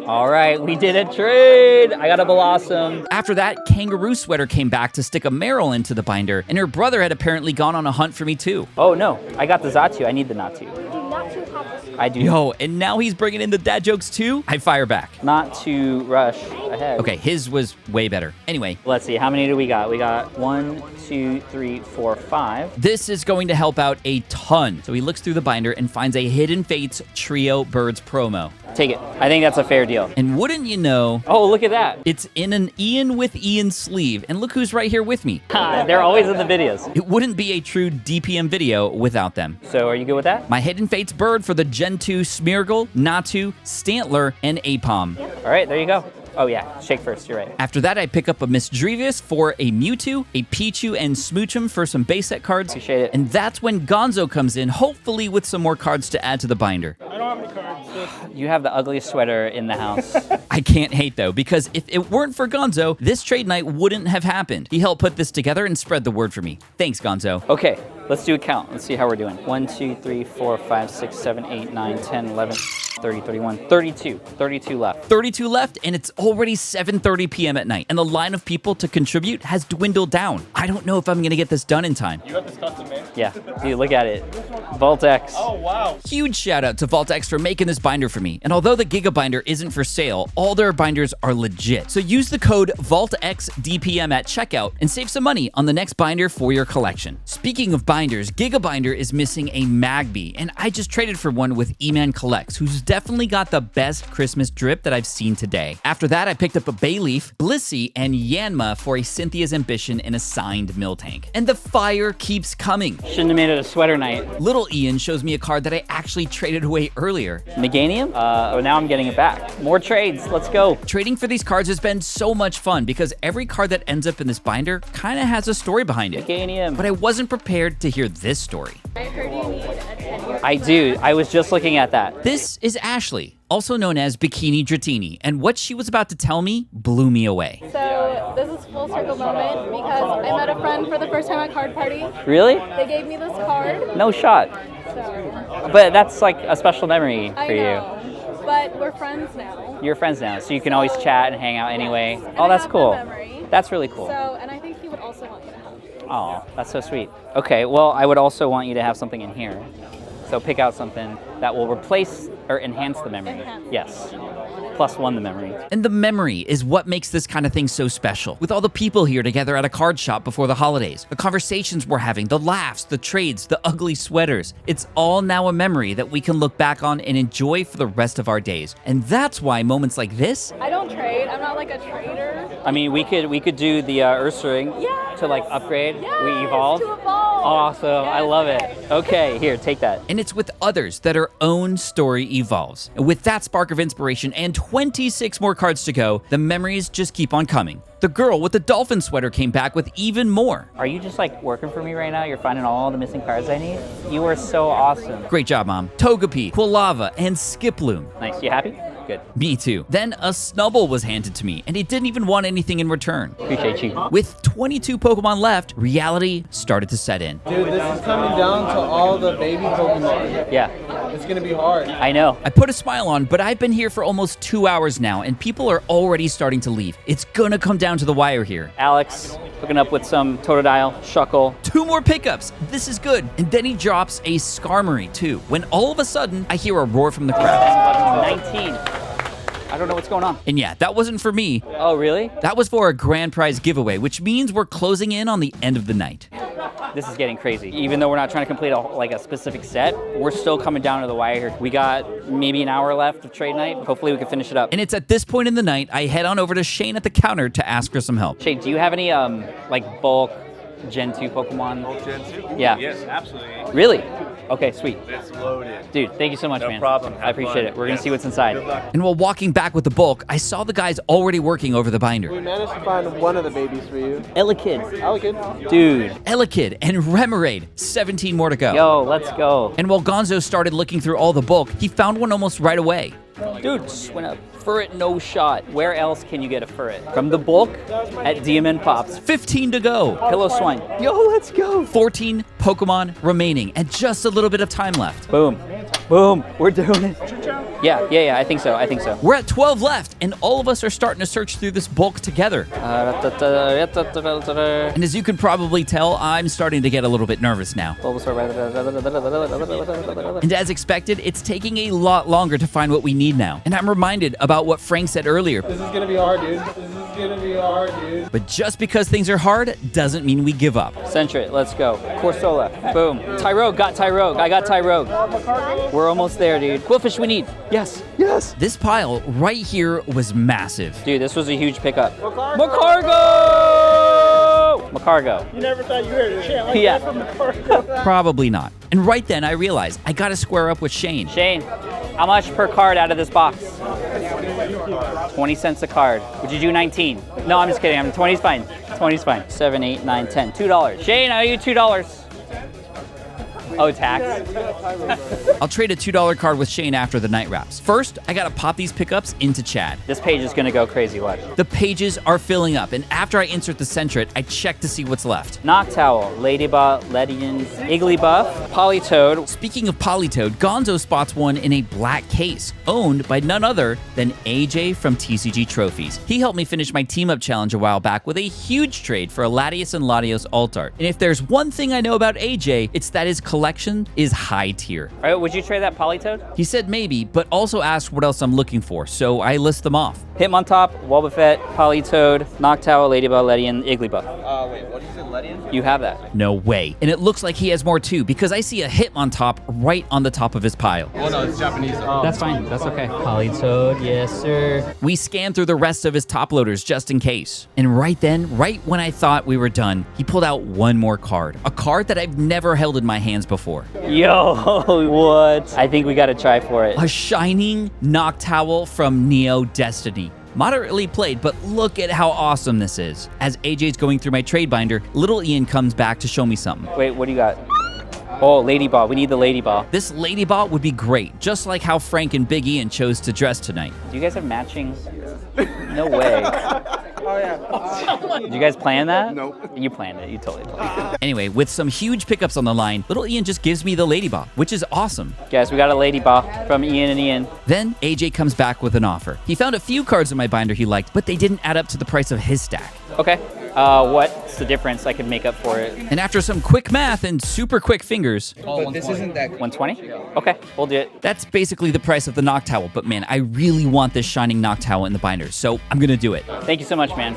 S2: All right, we did a trade. I got a Blossom.
S1: After that, Kangaroo Sweater came back to stick a Meryl into the binder, and her brother had apparently gone on a hunt for me too.
S2: Oh no, I got the Xatu. I need the Natu. I do.
S1: Yo, and now he's bringing in the dad jokes too? I fire back.
S2: Not to rush ahead. heck?
S1: Okay, his was way better. Anyway,
S2: Let's see, how many do we got? We got 1, 2, 3, 4, 5.
S1: this is going to help out a ton. So he looks through the binder and finds a Hidden Fates Trio Birds promo.
S2: Take it. I think that's a fair deal.
S1: And wouldn't you know,
S2: Oh, look at that.
S1: it's in an Ian with Ian sleeve. And look who's right here with me.
S2: They're always in the videos.
S1: It wouldn't be a true DPM video without them.
S2: So are you good with that?
S1: My Hidden Fates bird for the Gen 2 Smeargle, Natu, Stantler, and Apom.
S2: All right, there you go. Oh yeah, shake first, you're right.
S1: After that, I pick up a Miss Drevius for a Mewtwo, a Pichu, and Smoochum for some base set cards.
S2: Appreciate it.
S1: And that's when Gonzo comes in, hopefully with some more cards to add to the binder.
S2: You have the ugliest sweater in the house.
S1: I can't hate though, because if it weren't for Gonzo, this trade night wouldn't have happened. He helped put this together and spread the word for me. Thanks, Gonzo.
S2: Okay, let's do a count. Let's see how we're doing. 1, 2, 3, 4, 5, 6, 7, 8, 9, 10, 11, 30, 31, 32. 32 left.
S1: 32 left, and it's already 7:30 p.m. at night, and the line of people to contribute has dwindled down. I don't know if I'm gonna get this done in time.
S4: You have this custom made?
S2: Yeah, dude, look at it. Vault X.
S4: Oh, wow.
S1: Huge shout out to Vault X for making this binder for me. And although the Gigabinder isn't for sale, all their binders are legit. So use the code VaultXDPM at checkout and save some money on the next binder for your collection. Speaking of binders, Gigabinder is missing a Magby, and I just traded for one with E-Man Collects, who's definitely got the best Christmas drip that I've seen today. After that, I picked up a Bayleaf, Blissey, and Yanma for a Cynthia's Ambition in a signed Miltank. And the fire keeps coming.
S2: Shouldn't have made it a sweater night.
S1: Little Ian shows me a card that I actually traded away earlier.
S2: Meganium? Now I'm getting it back. More trades, let's go.
S1: Trading for these cards has been so much fun because every card that ends up in this binder kind of has a story behind it.
S2: Meganium.
S1: But I wasn't prepared to hear this story.
S5: I heard you need a 10-year.
S2: I do, I was just looking at that.
S1: This is Ashley, also known as Bikini Dratini, and what she was about to tell me blew me away.
S5: So this is full circle moment because I met a friend for the first time at card party.
S2: Really?
S5: They gave me this card.
S2: No shot.
S5: So
S2: But that's like a special memory for
S5: I
S2: you.
S5: know, but we're friends now.
S2: You're friends now, so you can always chat and hang out anyway.
S5: And
S2: Oh,
S5: I
S2: that's
S5: have
S2: cool.
S5: the memory.
S2: That's really cool.
S5: So, and I think he would also want you to have.
S2: Oh, that's so sweet. Okay, well, I would also want you to have something in here. So pick out something that will replace or enhance the memory.
S5: Enhance.
S2: Yes. +1 the memory.
S1: And the memory is what makes this kind of thing so special. With all the people here together at a card shop before the holidays, the conversations we're having, the laughs, the trades, the ugly sweaters, it's all now a memory that we can look back on and enjoy for the rest of our days. And that's why moments like this,
S5: I don't trade. I'm not like a trader.
S2: I mean, we could do the Ursaring
S5: Yes.
S2: to like upgrade.
S5: Yes,
S2: We evolve.
S5: to evolve.
S2: Awesome. I
S5: Yes,
S2: love it.
S5: okay.
S1: Okay,
S2: Here, take that.
S1: And it's with others that our own story evolves. And with that spark of inspiration and 26 more cards to go, the memories just keep on coming. The girl with the dolphin sweater came back with even more.
S2: Are you just like working for me right now? You're finding all the missing cards I need? You are so awesome.
S1: Great job, Mom. Togepi, Quilava, and Skiploom.
S2: Nice. You happy? Good.
S1: Me too. Then a Snubble was handed to me, and he didn't even want anything in return.
S2: Appreciate you.
S1: With 22 Pokemon left, reality started to set in.
S3: Dude, this is coming down to all the baby Pokemon.
S2: Yeah,
S3: It's gonna be hard.
S2: I know.
S1: I put a smile on, but I've been here for almost 2 hours now, and people are already starting to leave. It's gonna come down to the wire here.
S2: Alex hooking up with some Totodile, Shuckle.
S1: 2 more pickups. This is good. And then he drops a Skarmory too, when all of a sudden, I hear a roar from the crowd.
S2: 19. I don't know what's going on.
S1: And yeah, that wasn't for me.
S2: Oh, really?
S1: That was for a grand prize giveaway, which means we're closing in on the end of the night.
S2: This is getting crazy. Even though we're not trying to complete a specific set, we're still coming down to the wire here. We got maybe an hour left of trade night. Hopefully we can finish it up.
S1: And it's at this point in the night, I head on over to Shane at the counter to ask for some help.
S2: Shane, do you have any like bulk Gen 2 Pokemon?
S7: Bulk Gen 2?
S2: Yeah.
S7: Yes, absolutely.
S2: Really? Okay, sweet.
S7: It's loaded.
S2: Dude, thank you so much,
S7: No
S2: man.
S7: problem.
S2: I appreciate
S7: Have
S2: it. We're
S7: fun.
S2: gonna see what's inside.
S7: Good luck.
S1: And while walking back with the bulk, I saw the guys already working over the
S3: We
S1: binder.
S3: managed to find one of the babies for you.
S2: Elekid.
S3: Alakid.
S2: Dude.
S1: Elekid and Remoraid, 17 more to go.
S2: Yo, let's go.
S1: And while Gonzo started looking through all the bulk, he found one almost right away.
S2: Dude, just went up. Furret, no shot. Where else can you get a Furret? From the bulk at DMN Pops.
S1: 15 to go.
S2: Pillow Swine. Yo, let's go.
S1: 14 Pokemon remaining and just a little bit of time left.
S2: Boom. Boom. We're doing it. Yeah, I think so.
S1: We're at 12 left, and all of us are starting to search through this bulk together. And as you can probably tell, I'm starting to get a little bit nervous now. And as expected, it's taking a lot longer to find what we need now. And I'm reminded about what Frank said earlier.
S3: This is gonna be hard, dude.
S1: But just because things are hard doesn't mean we give up.
S2: Centrit, let's go. Corsola, boom. Tyrogue, got Tyrogue. I got Tyrogue. We're almost there, dude. Quillfish we need. Yes.
S1: This pile right here was massive.
S2: Dude, this was a huge pickup. Macargo!
S4: You never thought you heard a chant like
S2: Yeah.
S4: that from the card.
S1: Probably not. And right then I realized I gotta square up with Shane.
S2: Shane, how much per card out of this box? 20 cents a card. Would you do 19? No, I'm just kidding. 20's fine. 20's fine. 7, 8, 9, 10. $2. Shane, I owe you $2. Oh, tax.
S1: I'll trade a $2 card with Shane after the night wraps. First, I gotta pop these pickups into Chad.
S2: This page is gonna go crazy, watch.
S1: The pages are filling up, and after I insert the Centret, I check to see what's left.
S2: Noctowl, Ladybot, Ledian, Igglybuff, Politoed.
S1: Speaking of Politoed, Gonzo spots one in a black case, owned by none other than AJ from TCG Trophies. He helped me finish my team-up challenge a while back with a huge trade for a Latios and Latios Altart. And if there's one thing I know about AJ, it's that his collection is high tier.
S2: All right, would you trade that Politoed?
S1: He said maybe, but also asked what else I'm looking for, so I list them off.
S2: Hitmontop, Wobbuffet, Politoed, Noctowl, Ladybot, Ledian, Igglybuff.
S8: Wait, what did you say, Ledian?
S2: You have that.
S1: No way. And it looks like he has more too, because I see a Hitmontop right on the top of his pile.
S8: Oh no, it's Japanese.
S2: That's fine, that's okay. Politoed, yes sir.
S1: We scanned through the rest of his top loaders just in case. And right then, right when I thought we were done, he pulled out one more card. A card that I've never held in my hands before.
S2: Yo, what? I think we gotta try for it.
S1: A shining Noctowl from Neo Destiny. Moderately played, but look at how awesome this is. As AJ's going through my trade binder, little Ian comes back to show me something.
S2: Wait, what do you got? Oh, Ladyball. We need the Ladyball.
S1: This Ladyball would be great, just like how Frank and Big Ian chose to dress tonight.
S2: Do you guys have matching? No way.
S3: Oh yeah.
S2: Did you guys plan that? Nope. You planned it. You totally planned it.
S1: Anyway, with some huge pickups on the line, little Ian just gives me the Ladyball, which is awesome.
S2: Guys, we got a Ladyball from Ian and Ian.
S1: Then AJ comes back with an offer. He found a few cards in my binder he liked, but they didn't add up to the price of his stack.
S2: Okay. What's the difference? I could make up for it.
S1: And after some quick math and super quick fingers,
S8: But this isn't that.
S2: 120? Okay, we'll do it.
S1: that's basically the price of the Noctowl. But man, I really want this shining Noctowl in the binder, so I'm gonna do it.
S2: Thank you so much, man.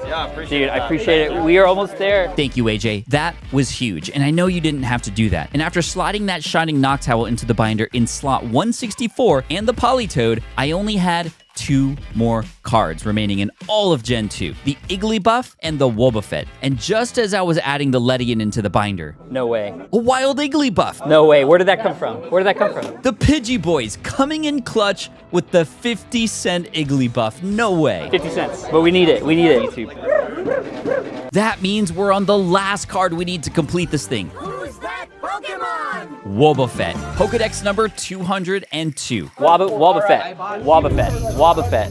S2: Dude, I appreciate it. We are almost there.
S1: Thank you, AJ. That was huge, and I know you didn't have to do that. And after sliding that shining Noctowl into the binder in slot 164 and the Politoed, I only had 2 more cards remaining in all of Gen 2, the Igglybuff and the Wobbuffet. And just as I was adding the Ledian into the binder,
S2: No way.
S1: a wild Igglybuff.
S2: No way. Where did that come from? Where did that come from?
S1: The Pidgey Boys coming in clutch with the 50-cent Igglybuff. No way.
S2: 50 cents. But we need it. We need it. YouTube.
S1: That means we're on the last card we need to complete this thing.
S6: Who's that Pokemon?
S1: Wobbuffet. Pokedex number 202.
S2: Wobbuffet.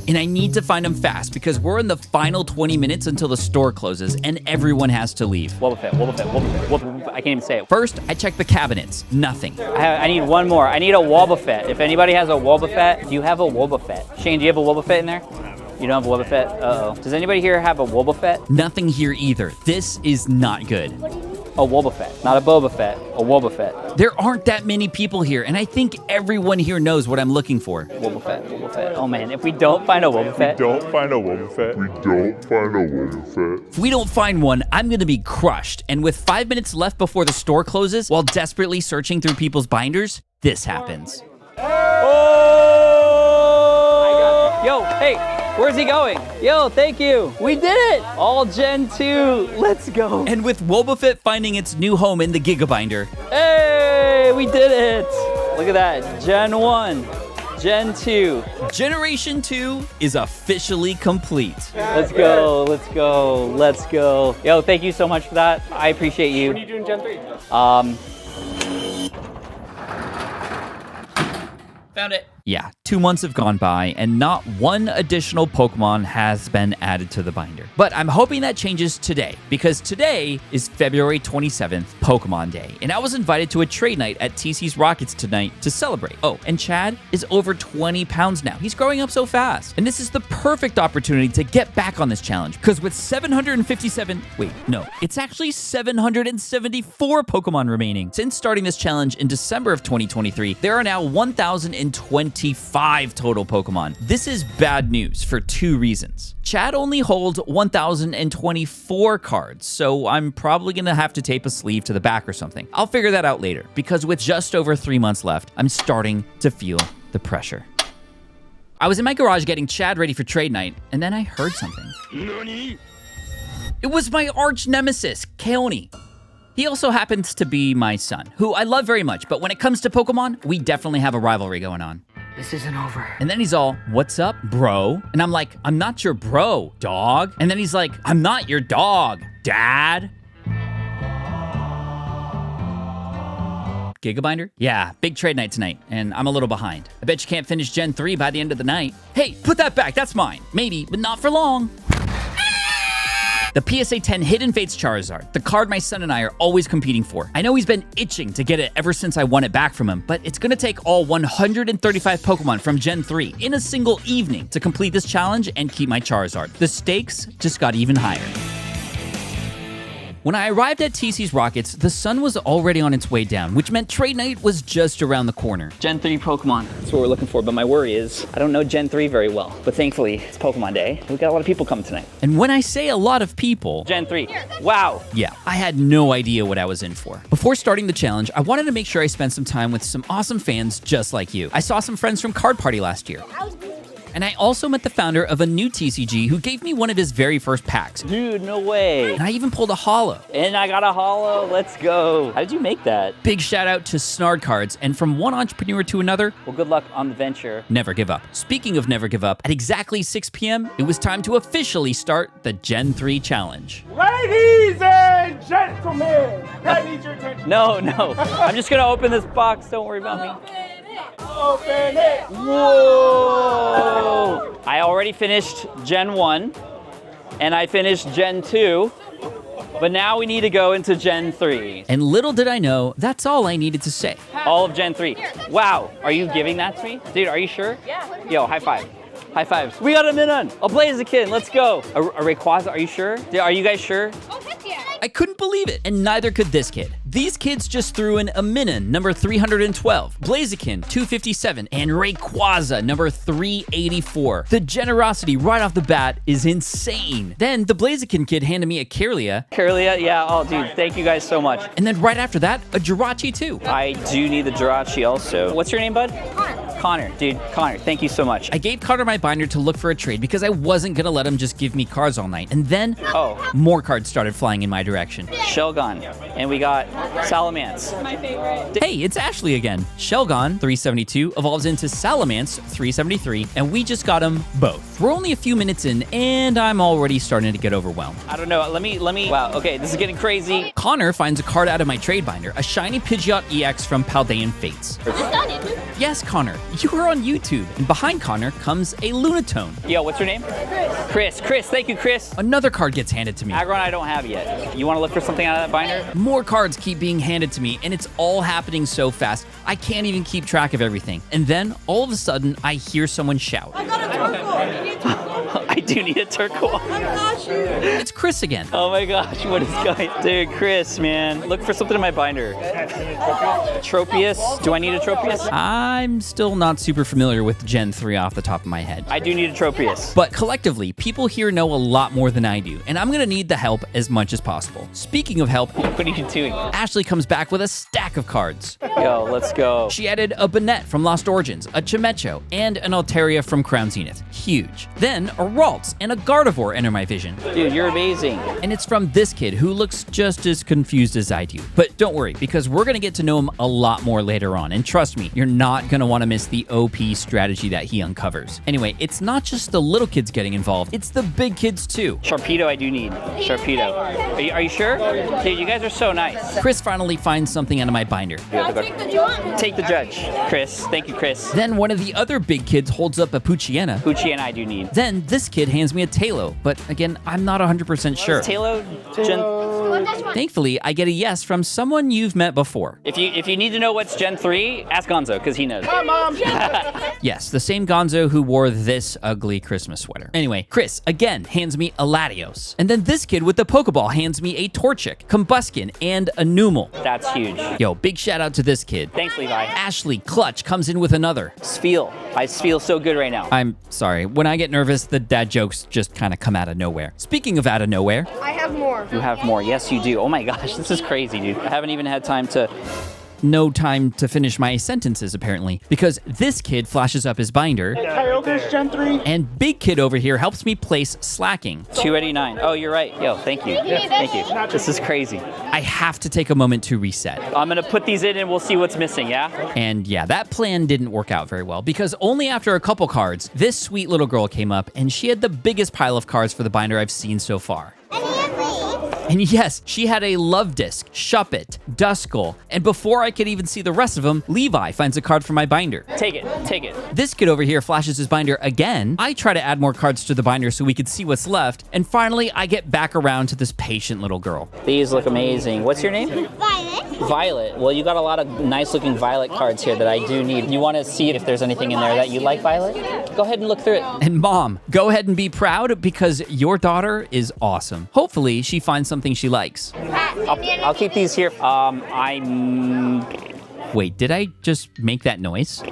S1: And I need to find him fast because we're in the final 20 minutes until the store closes and everyone has to leave.
S2: Wobbuffet. I can't even say it.
S1: First, I check the cabinets. Nothing.
S2: I need one more. I need a Wobbuffet. If anybody has a Wobbuffet, do you have a Wobbuffet? Shane, do you have a Wobbuffet in there? You don't have a Wobbuffet? Uh-oh. Does anybody here have a Wobbuffet?
S1: Nothing here either. This is not good.
S2: A Wobbuffet. Not a Boba Fett. A Wobbuffet.
S1: There aren't that many people here, and I think everyone here knows what I'm looking for.
S2: Wobbuffet. Oh man, if we don't find a Wobbuffet.
S1: If we don't find one, I'm gonna be crushed. And with 5 minutes left before the store closes, while desperately searching through people's binders, this happens.
S2: Oh! Yo, hey, where's he going? Yo, thank you. We did it. All Gen 2. Let's go.
S1: And with Wobbuffet finding its new home in the Gigabinder,
S2: Hey, we did it. Look at that. Gen 1. Gen 2.
S1: Generation 2 is officially complete.
S2: Let's go. Yo, thank you so much for that. I appreciate you.
S4: What are you doing Gen 3?
S1: Yeah, 2 months have gone by, and not one additional Pokemon has been added to the binder. But I'm hoping that changes today, because today is February 27th, Pokemon Day, and I was invited to a trade night at TC's Rockets tonight to celebrate. Oh, and Chad is over 20 pounds now. He's growing up so fast. And this is the perfect opportunity to get back on this challenge, because with 757, wait, no, it's actually 774 Pokemon remaining. Since starting this challenge in December of 2023, there are now 1,025 total Pokemon. This is bad news for 2 reasons. Chad only holds 1,024 cards, so I'm probably gonna have to tape a sleeve to the back or something. I'll figure that out later, because with just over 3 months left, I'm starting to feel the pressure. I was in my garage getting Chad ready for trade night, and then I heard something. Nani? It was my arch nemesis, Keone. He also happens to be my son, who I love very much, but when it comes to Pokemon, we definitely have a rivalry going on.
S8: This isn't over.
S1: And then he's all, "What's up, bro?" And I'm like, "I'm not your bro, dog." And then he's like, "I'm not your dog, dad." Gigabinder? Yeah, big trade night tonight, and I'm a little behind. I bet you can't finish Gen 3 by the end of the night. Hey, put that back, that's mine. Maybe, but not for long. The PSA 10 Hidden Fates Charizard, the card my son and I are always competing for. I know he's been itching to get it ever since I won it back from him, but it's gonna take all 135 Pokemon from Gen 3 in a single evening to complete this challenge and keep my Charizard. The stakes just got even higher. When I arrived at TC's Rockets, the sun was already on its way down, which meant trade night was just around the corner.
S2: Gen 3 Pokemon. That's what we're looking for, but my worry is I don't know Gen 3 very well. But thankfully, it's Pokemon Day. We've got a lot of people coming tonight.
S1: And when I say a lot of people...
S2: Gen 3. Wow.
S1: Yeah, I had no idea what I was in for. Before starting the challenge, I wanted to make sure I spent some time with some awesome fans just like you. I saw some friends from Card Party last year. And I also met the founder of a new TCG who gave me one of his very first packs.
S2: Dude, no way.
S1: And I even pulled a holo.
S2: And I got a holo. Let's go. How did you make that?
S1: Big shout out to Snard Cards, and from one entrepreneur to another,
S2: well, good luck on the venture.
S1: Never give up. Speaking of never give up, at exactly 6 p.m., it was time to officially start the Gen 3 challenge.
S4: Ladies and gentlemen, I need your attention.
S2: No. I'm just gonna open this box. Don't worry about me.
S4: Open it.
S2: Whoa! I already finished Gen 1, and I finished Gen 2, but now we need to go into Gen 3.
S1: And little did I know, that's all I needed to say.
S2: All of Gen 3. Wow, are you giving that to me? Dude, are you sure?
S5: Yeah.
S2: Yo, high five. High fives. We got a Minun, a Blaziken, let's go. A Rayquaza, are you sure? Are you guys sure?
S5: Oh, heck yeah.
S1: I couldn't believe it, and neither could this kid. These kids just threw in a Minun, number 312, Blaziken, 257, and Rayquaza, number 384. The generosity right off the bat is insane. Then the Blaziken kid handed me a Kirlia.
S2: Kirlia, yeah, oh dude, thank you guys so much.
S1: And then right after that, a Jirachi too.
S2: I do need the Jirachi also. What's your name, bud? Connor, dude, Connor, thank you so much.
S1: I gave Connor my binder to look for a trade because I wasn't gonna let him just give me cards all night. And then, more cards started flying in my direction.
S2: Shelgon, and we got Salamence.
S5: My favorite.
S1: Hey, it's Ashley again. Shelgon, 372, evolves into Salamence, 373, and we just got them both. We're only a few minutes in, and I'm already starting to get overwhelmed.
S2: I don't know, let me, wow, okay, this is getting crazy.
S1: Connor finds a card out of my trade binder, a shiny Pidgeot EX from Paldean Fates. Yes, Connor, you are on YouTube, and behind Connor comes a Lunatone.
S2: Yo, what's your name? Chris, thank you, Chris.
S1: Another card gets handed to me.
S2: Aggron I don't have yet. You wanna look for something out of that binder?
S1: More cards keep being handed to me, and it's all happening so fast, I can't even keep track of everything. And then, all of a sudden, I hear someone shout.
S5: I got a turquoise.
S2: I do need a turquoise.
S5: I got you.
S1: It's Chris again.
S2: Oh my gosh, what is going? Dude, Chris, man. Look for something in my binder. Tropius. Do I need a Tropius?
S1: I'm still not super familiar with Gen 3 off the top of my head.
S2: I do need a Tropius.
S1: But collectively, people here know a lot more than I do, and I'm gonna need the help as much as possible. Speaking of help,
S2: What are you doing?
S1: Ashley comes back with a stack of cards.
S2: Yo, let's go.
S1: She added a Banette from Lost Origins, a Chimecho, and an Altaria from Crown Zenith. Huge. Then a Raw Ralts, and a Gardevoir enter my vision.
S2: Dude, you're amazing.
S1: And it's from this kid who looks just as confused as I do. But don't worry, because we're gonna get to know him a lot more later on. And trust me, you're not gonna wanna miss the OP strategy that he uncovers. Anyway, it's not just the little kids getting involved, it's the big kids too.
S2: Sharpedo, I do need. Sharpedo. Are you sure? Dude, you guys are so nice.
S1: Chris finally finds something out of my binder.
S2: Take the judge, Chris. Thank you, Chris.
S1: Then one of the other big kids holds up a Poochyena.
S2: Poochyena, I do need.
S1: Then this kid hands me a Talo, but again, I'm not 100% sure.
S2: Talo,
S1: Thankfully, I get a yes from someone you've met before.
S2: If you need to know what's Gen 3, ask Gonzo, because he knows.
S4: Hi, Mom.
S1: Yes, the same Gonzo who wore this ugly Christmas sweater. Anyway, Chris again hands me a Latios. And then this kid with the Pokeball hands me a Torchic, Combuskin, and a Numel.
S2: That's huge.
S1: Yo, big shout out to this kid.
S2: Thanks, Levi.
S1: Ashley Clutch comes in with another.
S2: Sfeel. I feel so good right now.
S1: I'm sorry, when I get nervous, the dad jokes just kind of come out of nowhere. Speaking of out of nowhere,
S5: I have more.
S2: You have more. Yes, you do. Oh my gosh, this is crazy, dude. I haven't even had time to...
S1: no time to finish my sentences apparently, because this kid flashes up his binder,
S4: Kyogre's Gen 3.
S1: and big kid over here helps me place Slacking.
S2: 289. Oh, you're right. Yo, thank you. Thank you. This is crazy.
S1: I have to take a moment to reset.
S2: I'm gonna put these in and we'll see what's missing, yeah?
S1: And yeah, that plan didn't work out very well, because only after a couple cards, this sweet little girl came up and she had the biggest pile of cards for the binder I've seen so far. And yes, she had a Love Disc, Shuppet, Duskull, and before I could even see the rest of them, Levi finds a card from my binder.
S2: Take it. Take it.
S1: This kid over here flashes his binder again. I try to add more cards to the binder so we could see what's left, and finally I get back around to this patient little girl.
S2: These look amazing. What's your name?
S5: Violet.
S2: Violet. Well, you got a lot of nice looking Violet cards here that I do need. You want to see if there's anything in there that you like, Violet? Go ahead and look through it.
S1: And Mom, go ahead and be proud because your daughter is awesome. Hopefully she finds something she likes.
S2: I'll keep these here.
S1: Wait, did I just make that noise?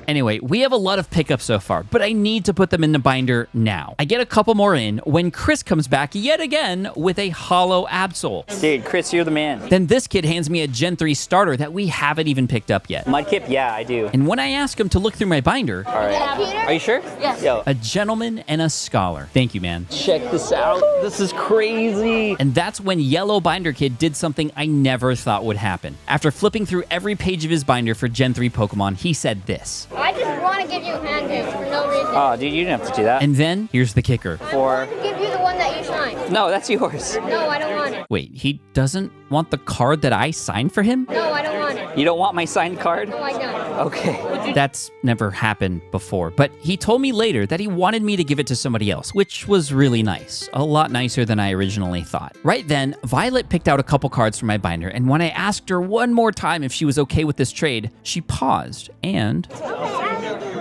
S1: Anyway, we have a lot of pickups so far, but I need to put them in the binder now. I get a couple more in when Chris comes back yet again with a hollow Absol.
S2: Dude, Chris, you're the man.
S1: Then this kid hands me a Gen 3 starter that we haven't even picked up yet.
S2: Mudkip, yeah, I do.
S1: And when I ask him to look through my binder,
S2: All right. Are you sure? Yes. Yo,
S1: a gentleman and a scholar. Thank you, man.
S2: check this out. This is crazy.
S1: And that's when Yellow Binder Kid did something I never thought would happen. After flipping through every page of his binder for Gen 3 Pokemon, he said this.
S5: I just want to give you handouts for no reason.
S2: Oh, dude, you didn't have to do that.
S1: And then, here's the kicker.
S5: I want to give you the one that you signed.
S2: No, that's yours.
S5: No, I don't want it.
S1: Wait, he doesn't want the card that I signed for him?
S5: No, I don't want it.
S2: You don't want my signed card?
S5: No, I don't.
S2: Okay.
S1: That's never happened before, but he told me later that he wanted me to give it to somebody else, which was really nice. A lot nicer than I originally thought. Right then, Violet picked out a couple cards from my binder, and when I asked her one more time if she was okay with this trade, she paused and...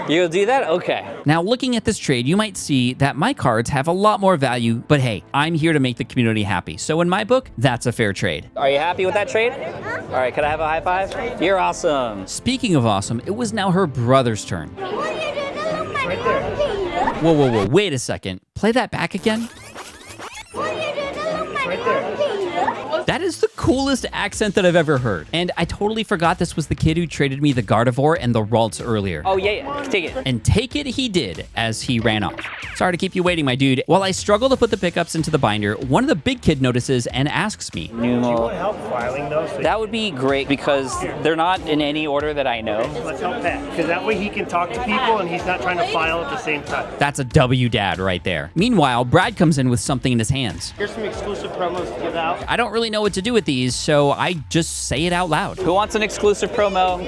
S2: You'll do that? Okay.
S1: Now, looking at this trade, you might see that my cards have a lot more value, but hey, I'm here to make the community happy. So in my book, that's a fair trade.
S2: Are you happy with that trade? All right, could I have a high five? You're awesome.
S1: Speaking of awesome, it was now her brother's turn.
S5: What are you doing? Right there.
S1: Whoa, whoa, whoa, wait a second. Play that back again.
S5: What are you doing? Right
S4: there.
S1: That is the coolest accent that I've ever heard. And I totally forgot this was the kid who traded me the Gardevoir and the Ralts earlier.
S2: Oh, yeah, take it.
S1: And take it he did as he ran off. Sorry to keep you waiting, my dude. While I struggle to put the pickups into the binder, one of the big kid notices and asks me.
S2: Numel.
S4: Help filing those.
S2: That would be great because they're not in any order that I know.
S4: Let's help Pat, because that way he can talk to people and he's not trying to file at the same time.
S1: That's a W dad right there. Meanwhile, Brad comes in with something in his hands.
S4: Here's some exclusive promos to give out.
S1: I don't really know what to do with these, so I just say it out loud.
S2: Who wants an exclusive promo?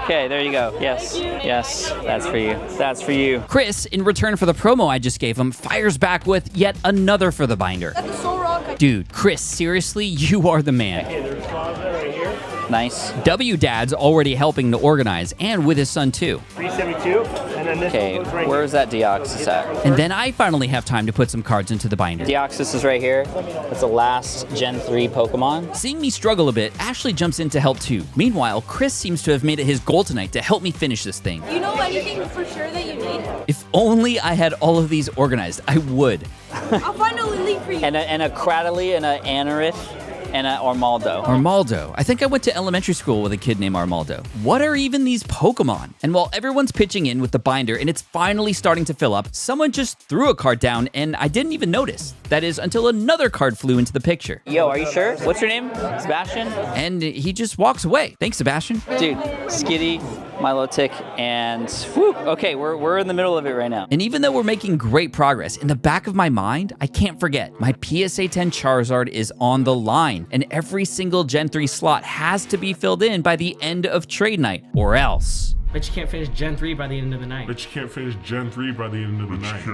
S2: Okay, there you go. Yes, yes, that's for you. That's for you.
S1: Chris, in return for the promo I just gave him, fires back with yet another for the binder.
S5: That's so wrong.
S1: Dude, Chris, seriously, you are the man.
S4: Okay, there's Plaza right here.
S2: Nice.
S1: W Dad's already helping to organize, and with his son too.
S4: 372, and then this
S2: Okay,
S4: one goes right
S2: where's that Deoxys at?
S1: And then I finally have time to put some cards into the binder.
S2: Deoxys is right here. That's the last Gen 3 Pokemon.
S1: Seeing me struggle a bit, Ashley jumps in to help too. Meanwhile, Chris seems to have made it his goal tonight to help me finish this thing.
S5: You know anything for sure that you need?
S1: If only I had all of these organized, I would.
S5: I'll find a link for you.
S2: And a Cradily and a Anorith. and Armaldo.
S1: Armaldo. I think I went to elementary school with a kid named Armaldo. What are even these Pokemon? And while everyone's pitching in with the binder and it's finally starting to fill up, someone just threw a card down and I didn't even notice. That is until another card flew into the picture.
S2: Yo, are you sure? What's your name? Sebastian?
S1: And he just walks away. Thanks, Sebastian.
S2: Dude, Skitty, Milotic, and whew, okay, we're in the middle of it right now.
S1: And even though we're making great progress, in the back of my mind, I can't forget my PSA 10 Charizard is on the line, and every single Gen 3 slot has to be filled in by the end of trade night, or else.
S7: Bet you can't finish Gen 3 by the end of the night.
S9: Bet you can't finish Gen 3 by the end of the night.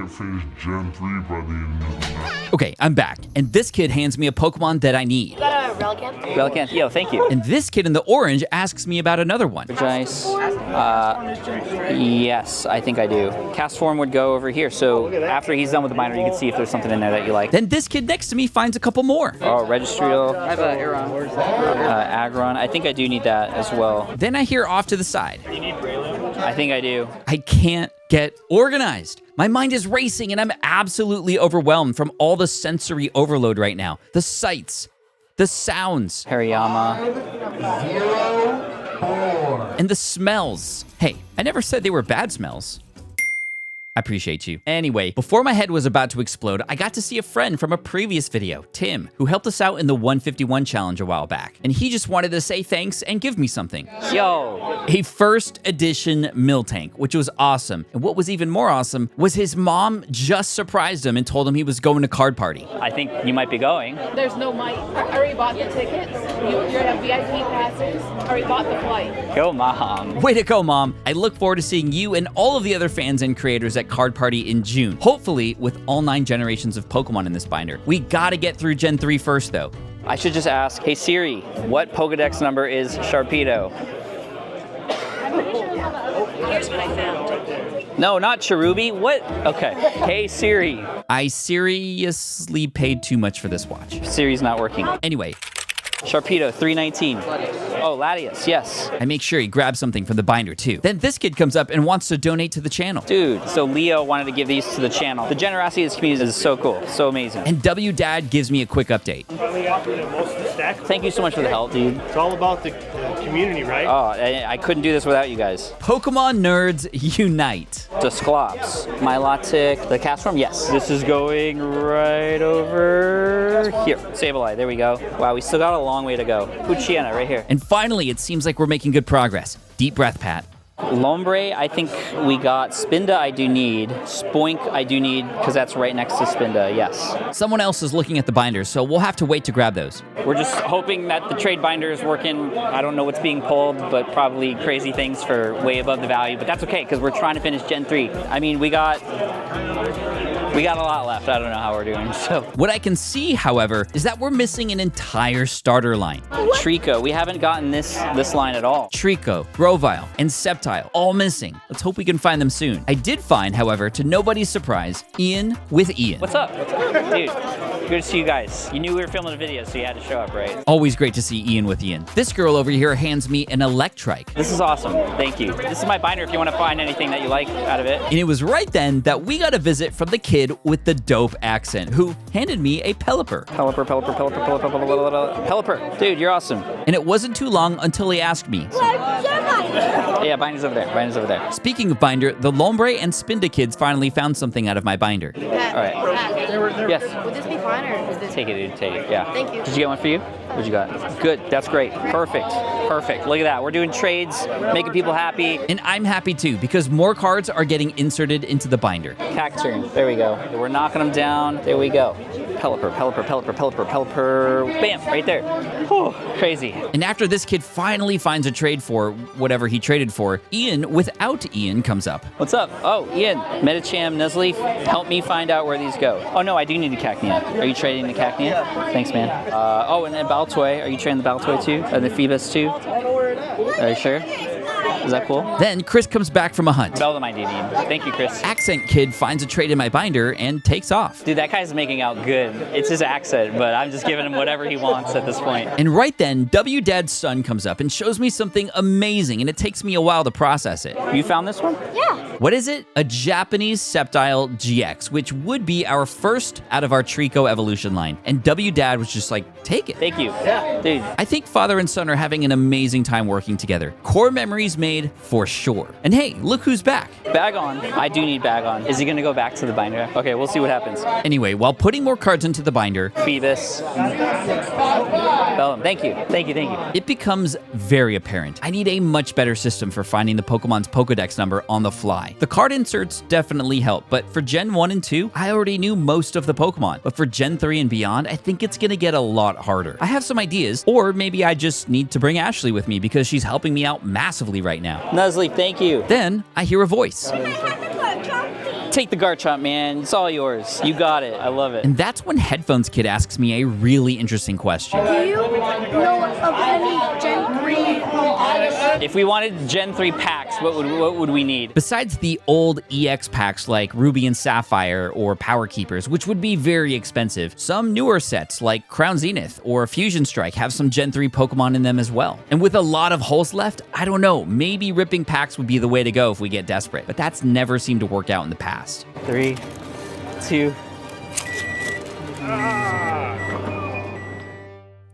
S1: Okay, I'm back, and this kid hands me a Pokemon that I need.
S5: You got a Relicanth?
S2: Relicanth, yo, thank you.
S1: And this kid in the orange asks me about another one.
S2: Energize. Yes, I think I do. Cast form would go over here, so after he's done with the binder, you can see if there's something in there that you like.
S1: Then this kid next to me finds a couple more.
S2: Oh, Registrial.
S8: I have a Aeron.
S2: Aggron. I think I do need that as well.
S1: Then I hear off to the side.
S2: I think I do.
S1: I can't get organized. My mind is racing and I'm absolutely overwhelmed from all the sensory overload right now. The sights, the sounds,
S2: Hariyama.
S1: and the smells. Hey, I never said they were bad smells. I appreciate you. Anyway, before my head was about to explode, I got to see a friend from a previous video, Tim, who helped us out in the 151 challenge a while back. And he just wanted to say thanks and give me something.
S2: Yo.
S1: A first edition Miltank, which was awesome. And what was even more awesome was his mom just surprised him and told him he was going to Card Party.
S2: I think you might be going.
S5: There's no mic. I already bought the tickets. You have VIP passes. I already bought the flight.
S2: Go, Mom.
S1: Way to go, Mom. I look forward to seeing you and all of the other fans and creators at Card Party in June. Hopefully, with all 9 generations of Pokemon in this binder. We gotta get through Gen 3 first, though.
S2: I should just ask, hey Siri, what Pokedex number is Sharpedo?
S10: Here's what I found.
S2: No, not Cherubi. What? Okay. Hey Siri.
S1: I seriously paid too much for this watch.
S2: Siri's not working.
S1: Anyway,
S2: Sharpedo, 319. Oh, Latias, yes.
S1: I make sure he grabs something from the binder, too. Then this kid comes up and wants to donate to the channel.
S2: Dude, so Leo wanted to give these to the channel. The generosity of this community is so cool, so amazing.
S1: And W Dad gives me a quick update.
S4: Finally got rid of most of the stack.
S2: Thank you so much for the help, dude.
S4: It's all about the community, right?
S2: Oh, I couldn't do this without you guys.
S1: Pokemon nerds unite.
S2: Dusclops, Milotic, the cast form, yes. This is going right over here. Sableye, there we go. Wow, we still got a long way to go. Puchiana, right here.
S1: And finally, it seems like we're making good progress. Deep breath, Pat.
S2: Lombre, I think we got. Spinda, I do need. Spoink, I do need, because that's right next to Spinda, yes.
S1: Someone else is looking at the binders, so we'll have to wait to grab those.
S2: We're just hoping that the trade binder is working. I don't know what's being pulled, but probably crazy things for way above the value. But that's okay, because we're trying to finish Gen 3. I mean, we got a lot left. I don't know how we're doing, so.
S1: What I can see, however, is that we're missing an entire starter line.
S2: Trico, we haven't gotten this line at all.
S1: Trico, Grovyle, and Sceptile, all missing. Let's hope we can find them soon. I did find, however, to nobody's surprise, Ian with Ian.
S2: What's up? Dude, good to see you guys. You knew we were filming a video, so you had to show up, right?
S1: Always great to see Ian with Ian. This girl over here hands me an Electrike.
S2: This is awesome. Thank you. This is my binder if you want to find anything that you like out of it.
S1: And it was right then that we got a visit from the kid with the dope accent who handed me a Pelipper.
S2: Pelipper. Dude, you're awesome.
S1: And it wasn't too long until he asked me.
S2: Yeah, binder's over there.
S1: Speaking of binder, the Lombre and Spinda kids finally found something out of my binder.
S2: All right. Yes.
S5: Would this be fine or is this?
S2: Take it, dude. Take it. Yeah.
S5: Thank you.
S2: Did you get one for you? What'd you got? Good. That's great. Perfect. Look at that. We're doing trades, making people happy.
S1: And I'm happy too, because more cards are getting inserted into the binder.
S2: Cacturn. There we go. We're knocking them down. There we go. Pelipper. Bam, right there. Whew, crazy.
S1: And after this kid finally finds a trade for whatever he traded for, Ian without Ian comes up.
S2: What's up? Oh, Ian, Medicham, Nuzleaf, help me find out where these go. Oh no, I do need the Cacnea. Are you trading the Cacnea? Thanks, man. Oh, and then Baltoy. Are you trading the Baltoy too? And the Phoebus too? Are you sure? Is that cool?
S1: Then Chris comes back from a hunt.
S2: Beldum ID need. Thank you, Chris.
S1: Accent Kid finds a trade in my binder and takes off.
S2: Dude, that guy's making out good. It's his accent, but I'm just giving him whatever he wants at this point.
S1: And right then, W Dad's son comes up and shows me something amazing, and it takes me a while to process it.
S2: You found this one?
S11: Yeah.
S1: What is it? A Japanese Sceptile GX, which would be our first out of our Trico evolution line. And W Dad was just like, take it.
S2: Thank you. Yeah. Dude.
S1: I think father and son are having an amazing time working together. Core memories made for sure. And hey, look who's back.
S2: Bag on. I do need bag on. Is he gonna go back to the binder? Okay, we'll see what happens.
S1: Anyway, while putting more cards into the binder,
S2: Phoebus. Bellum. Thank you. Thank you. Thank you.
S1: it becomes very apparent. I need a much better system for finding the Pokemon's Pokedex number on the fly. The card inserts definitely help, but for Gen 1 and 2, I already knew most of the Pokemon. But for Gen 3 and beyond, I think it's gonna get a lot harder. I have some ideas, or maybe I just need to bring Ashley with me because she's helping me out massively right now.
S2: Nuzleaf, thank you.
S1: Then I hear a voice.
S2: Take the Garchomp, man. It's all yours. You got it. I love it.
S1: And that's when Headphones Kid asks me a really interesting question.
S11: Do you know of any Gen 3 items?
S2: If we wanted Gen 3 packs, what would we need?
S1: Besides the old EX packs like Ruby and Sapphire or Power Keepers, which would be very expensive, some newer sets like Crown Zenith or Fusion Strike have some Gen 3 Pokemon in them as well. And with a lot of holes left, I don't know, maybe ripping packs would be the way to go if we get desperate, but that's never seemed to work out in the past.
S2: 3, 2.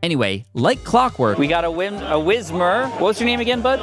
S1: Anyway, like clockwork,
S2: We got a Whismur. What's your name again, bud?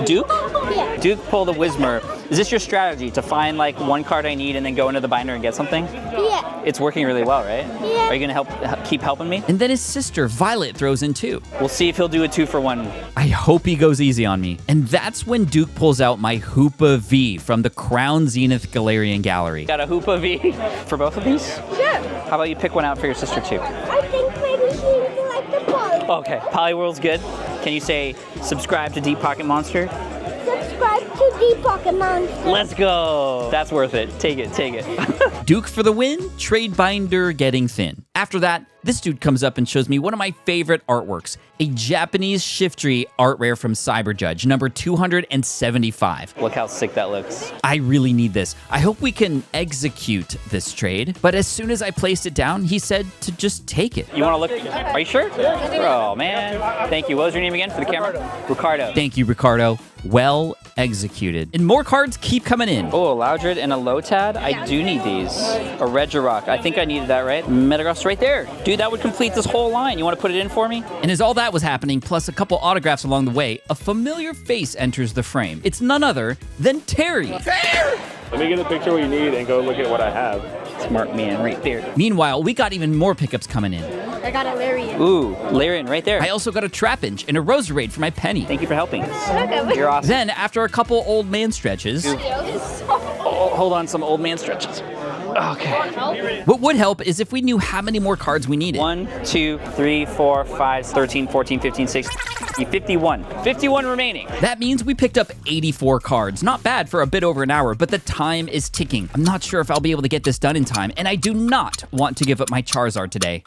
S2: Duke?
S11: Yeah.
S2: Duke pulled a Whismur. Is this your strategy, to find like one card I need and then go into the binder and get something?
S11: Yeah.
S2: It's working really well, right?
S11: Yeah.
S2: Are you gonna keep helping me?
S1: and then his sister Violet throws in too.
S2: We'll see if he'll do a 2-for-1.
S1: I hope he goes easy on me. And that's when Duke pulls out my Hoopa V from the Crown Zenith Galarian Gallery.
S2: Got a Hoopa V for both of these?
S11: Sure.
S2: How about you pick one out for your sister too?
S11: I think maybe she would like the ball.
S2: Okay, Poliwhirl's good. Can you say subscribe to Deep Pocket Monster?
S11: Subscribe to the Pokemon.
S2: Let's go. That's worth it. Take it, take it.
S1: Duke for the win, trade binder getting thin. After that, this dude comes up and shows me one of my favorite artworks, a Japanese Shiftry art rare from Cyberjudge, number 275.
S2: Look how sick that looks.
S1: I really need this. I hope we can execute this trade. But as soon as I placed it down, he said to just take it.
S2: You want to look? Are you sure? Oh, man. Thank you. What was your name again for the camera? Ricardo.
S1: Thank you, Ricardo. Well executed. And more cards keep coming in.
S2: Oh, a Loudred and a Lotad. I do need these. A Regirock. I think I needed that, right? Metagross right there. Dude, that would complete this whole line. You want to put it in for me?
S1: And as all that was happening, plus a couple autographs along the way, a familiar face enters the frame. It's none other than Terry.
S12: Let me get a picture of what you need and go look at what I have.
S2: Smart man right there.
S1: Meanwhile, we got even more pickups coming in.
S11: I got a Larian.
S2: Ooh, Larian right there.
S1: I also got a Trapinch and a Roserade for my penny.
S2: Thank you for helping.
S11: Okay.
S2: You're awesome.
S1: Then, after a couple old man stretches,
S2: Oh, hold on, some old man stretches. Okay.
S1: what would help is if we knew how many more cards we needed.
S2: 1, 2, 3, 4, 5, 13, 14, 15, 16, 51. 51 remaining.
S1: That means we picked up 84 cards. Not bad for a bit over an hour, but the time is ticking. I'm not sure if I'll be able to get this done in time, and I do not want to give up my Charizard today.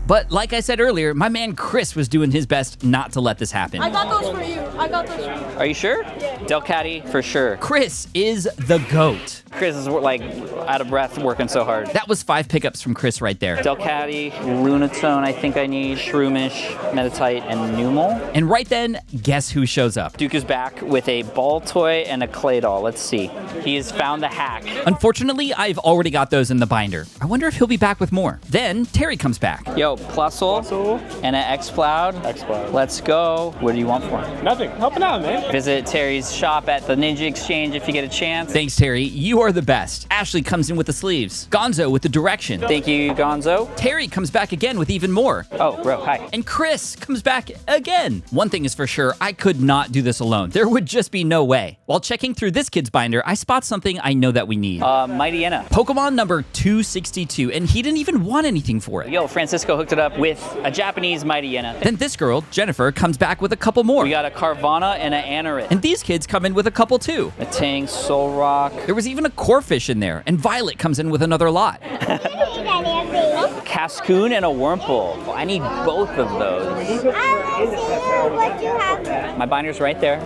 S1: But like I said earlier, my man Chris was doing his best not to let this happen.
S11: I got those for you. I got those for you.
S2: Are you sure?
S11: Yeah.
S2: Delcatty, for sure.
S1: Chris is the GOAT.
S2: Chris is like out of breath working so hard.
S1: That was 5 pickups from Chris right there.
S2: Delcatty, Lunatone, I think I need, Shroomish, Metatite, and Numel.
S1: And right then, guess who shows up?
S2: Duke is back with a ball toy and a clay doll. Let's see. He has found the hack.
S1: Unfortunately, I've already got those in the binder. I wonder if he'll be back with more. Then, Terry comes back.
S2: Yo, Plusle and an X-Cloud.
S12: X-Cloud.
S2: Let's go. What do you want for him?
S12: Nothing. Helping out, man.
S2: Visit Terry's shop at the Ninja Exchange if you get a chance.
S1: Thanks, Terry. You are the best. Ashley comes in with the sleeves. Gonzo with the direction.
S2: Thank you, Gonzo.
S1: Terry comes back again with even more.
S2: Oh, bro, hi.
S1: And Chris comes back again. One thing is for sure, I could not do this alone. There would just be no way. While checking through this kid's binder, I spot something I know that we need.
S2: Mightyena.
S1: Pokemon number 262, and he didn't even want anything for it.
S2: Yo, Francisco hooked it up with a Japanese Mightyena.
S1: Then this girl, Jennifer, comes back with a couple more.
S2: We got a Carvana and an Anorith.
S1: And these kids come in with a couple too.
S2: A Tang, Solrock.
S1: There was even a Corphish in there, and Violet comes in with another lot.
S2: Cascoon and a Wurmple. Well, I need both of those.
S11: What you have?
S2: My binder's right there.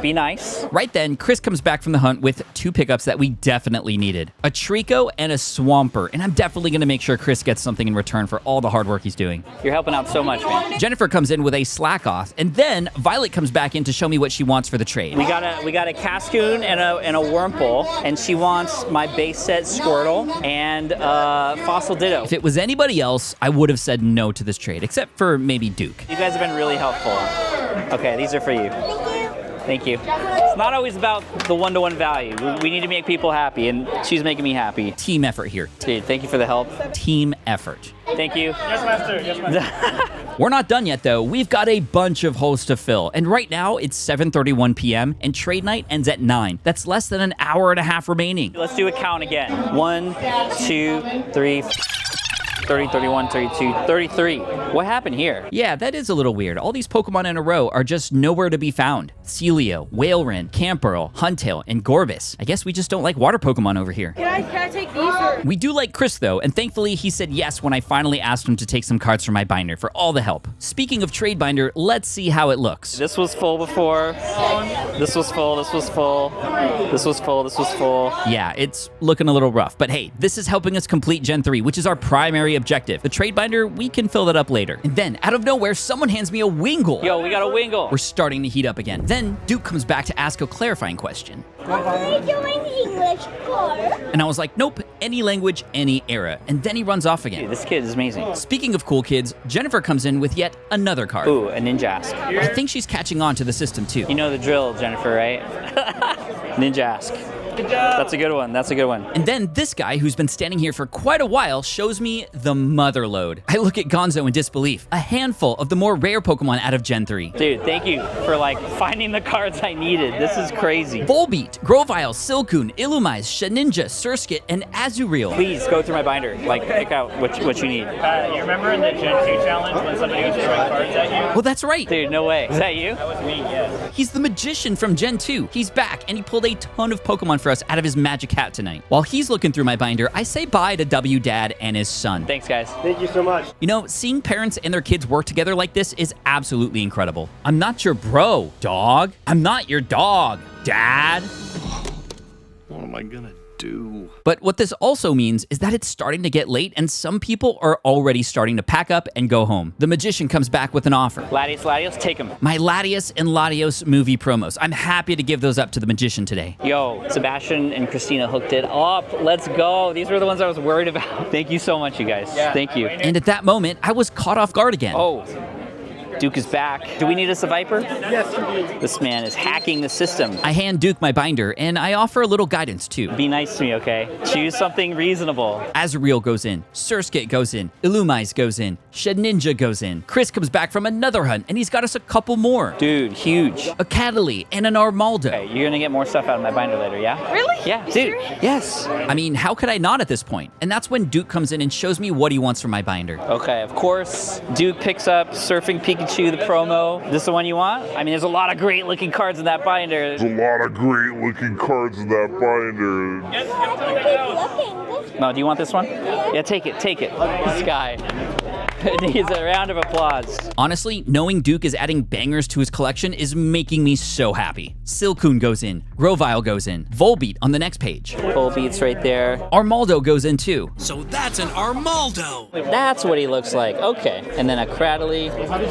S2: Be nice.
S1: Right then, Chris comes back from the hunt with 2 pickups that we definitely needed. A Trico and a Swampert, and I'm definitely gonna make sure Chris gets something in return for all the hard work he's doing.
S2: You're helping out so much, man.
S1: Jennifer comes in with a Slack Off, and then Violet comes back in to show me what she wants for the trade.
S2: We got a Cascoon and a Wurmple, and she wants my base set Squirtle and Fossil Ditto.
S1: If it was anybody else, I would have said no to this trade, except for maybe Duke.
S2: You guys have been really helpful. Okay, these are for you. Thank you. It's not always about the one-to-one value. We need to make people happy, and she's making me happy.
S1: Team effort here.
S2: Dude, thank you for the help.
S1: Team effort.
S2: Thank you.
S4: Yes, master. Yes, master.
S1: We're not done yet, though. We've got a bunch of holes to fill, and right now it's 7:31 p.m., and trade night ends at 9. That's less than an hour and a half remaining.
S2: Let's do a count again. 1, 2, 3, 30, 31, 32, 33. What happened here?
S1: Yeah, that is a little weird. All these Pokemon in a row are just nowhere to be found. Celio, Whaleren, Camperl, Huntail, and Gorbis. I guess we just don't like water Pokemon over here.
S5: Can I take these? Or?
S1: We do like Chris, though, and thankfully he said yes when I finally asked him to take some cards from my binder for all the help. Speaking of trade binder, let's see how it looks.
S2: This was full before. This was full, this was full. This was full, this was full.
S1: Yeah, it's looking a little rough, but hey, this is helping us complete Gen 3, which is our primary objective. The trade binder, we can fill that up later. And then, out of nowhere, someone hands me a Wingull.
S2: Yo, we got a Wingull.
S1: We're starting to heat up again. Then, Duke comes back to ask a clarifying question.
S11: Are we doing English course?
S1: And I was like, nope, any language, any era. And then he runs off again.
S2: Dude, this kid is amazing.
S1: Speaking of cool kids, Jennifer comes in with yet another card.
S2: Ooh, a Ninjask.
S1: I think she's catching on to the system, too.
S2: You know the drill, Jennifer, right? Ninjask. That's a good one. That's a good one.
S1: And then this guy, who's been standing here for quite a while, shows me the Motherlode. I look at Gonzo in disbelief. A handful of the more rare Pokemon out of Gen 3.
S2: Dude, thank you for finding the cards I needed. This is crazy.
S1: Volbeat, Grovyle, Silcoon, Illumise, Shedinja, Surskit, and Azurill.
S2: Please go through my binder. Pick out what you need.
S4: You remember in the Gen 2 challenge when somebody was throwing cards at you?
S1: Well, that's right.
S2: Dude, no way. Is that you?
S4: That was me, yes.
S1: He's the magician from Gen 2. He's back, and he pulled a ton of Pokemon for us out of his magic hat tonight. While he's looking through my binder, I say bye to W Dad and his son.
S2: Thanks, guys.
S4: Thank you so much.
S1: You know, seeing parents and their kids work together like this is absolutely incredible. I'm not your bro, dog. I'm not your dog, Dad.
S9: What am I gonna do?
S1: But what this also means is that it's starting to get late and some people are already starting to pack up and go home. The magician comes back with an offer.
S2: Latios, take them.
S1: My Latios and Latios movie promos. I'm happy to give those up to the magician today.
S2: Yo, Sebastian and Christina hooked it up. Let's go. These were the ones I was worried about. Thank you so much, you guys.
S4: Yeah.
S2: Thank you.
S1: And at that moment, I was caught off guard again.
S2: Oh. Duke is back. Do we need a Viper?
S4: Yes, you do.
S2: This man is hacking the system.
S1: I hand Duke my binder, and I offer a little guidance, too.
S2: Be nice to me, okay? Choose something reasonable.
S1: Azurill goes in, Surskit goes in, Illumise goes in, Shedinja goes in. Chris comes back from another hunt, and he's got us a couple more.
S2: Dude, huge.
S1: A Cataly and an Armaldo.
S2: Okay, you're gonna get more stuff out of my binder later, yeah?
S5: Really?
S2: Yeah,
S5: You
S2: dude.
S5: serious?
S2: Yes.
S1: I mean, how could I not at this point? And that's when Duke comes in and shows me what he wants from my binder.
S2: Okay, of course, Duke picks up Surfing Pikachu, the promo. This the one you want? I mean, there's a lot of great looking cards in that binder.
S9: There's a lot of great looking cards in that binder.
S2: Mo, do you want this one? Yeah, take it, take it. This guy. Needs a round of applause.
S1: Honestly, knowing Duke is adding bangers to his collection is making me so happy. Silcoon goes in, Grovyle goes in, Volbeat on the next page.
S2: Volbeat's right there.
S1: Armaldo goes in too.
S6: So that's an Armaldo.
S2: That's what he looks like. Okay. And then a Cradley.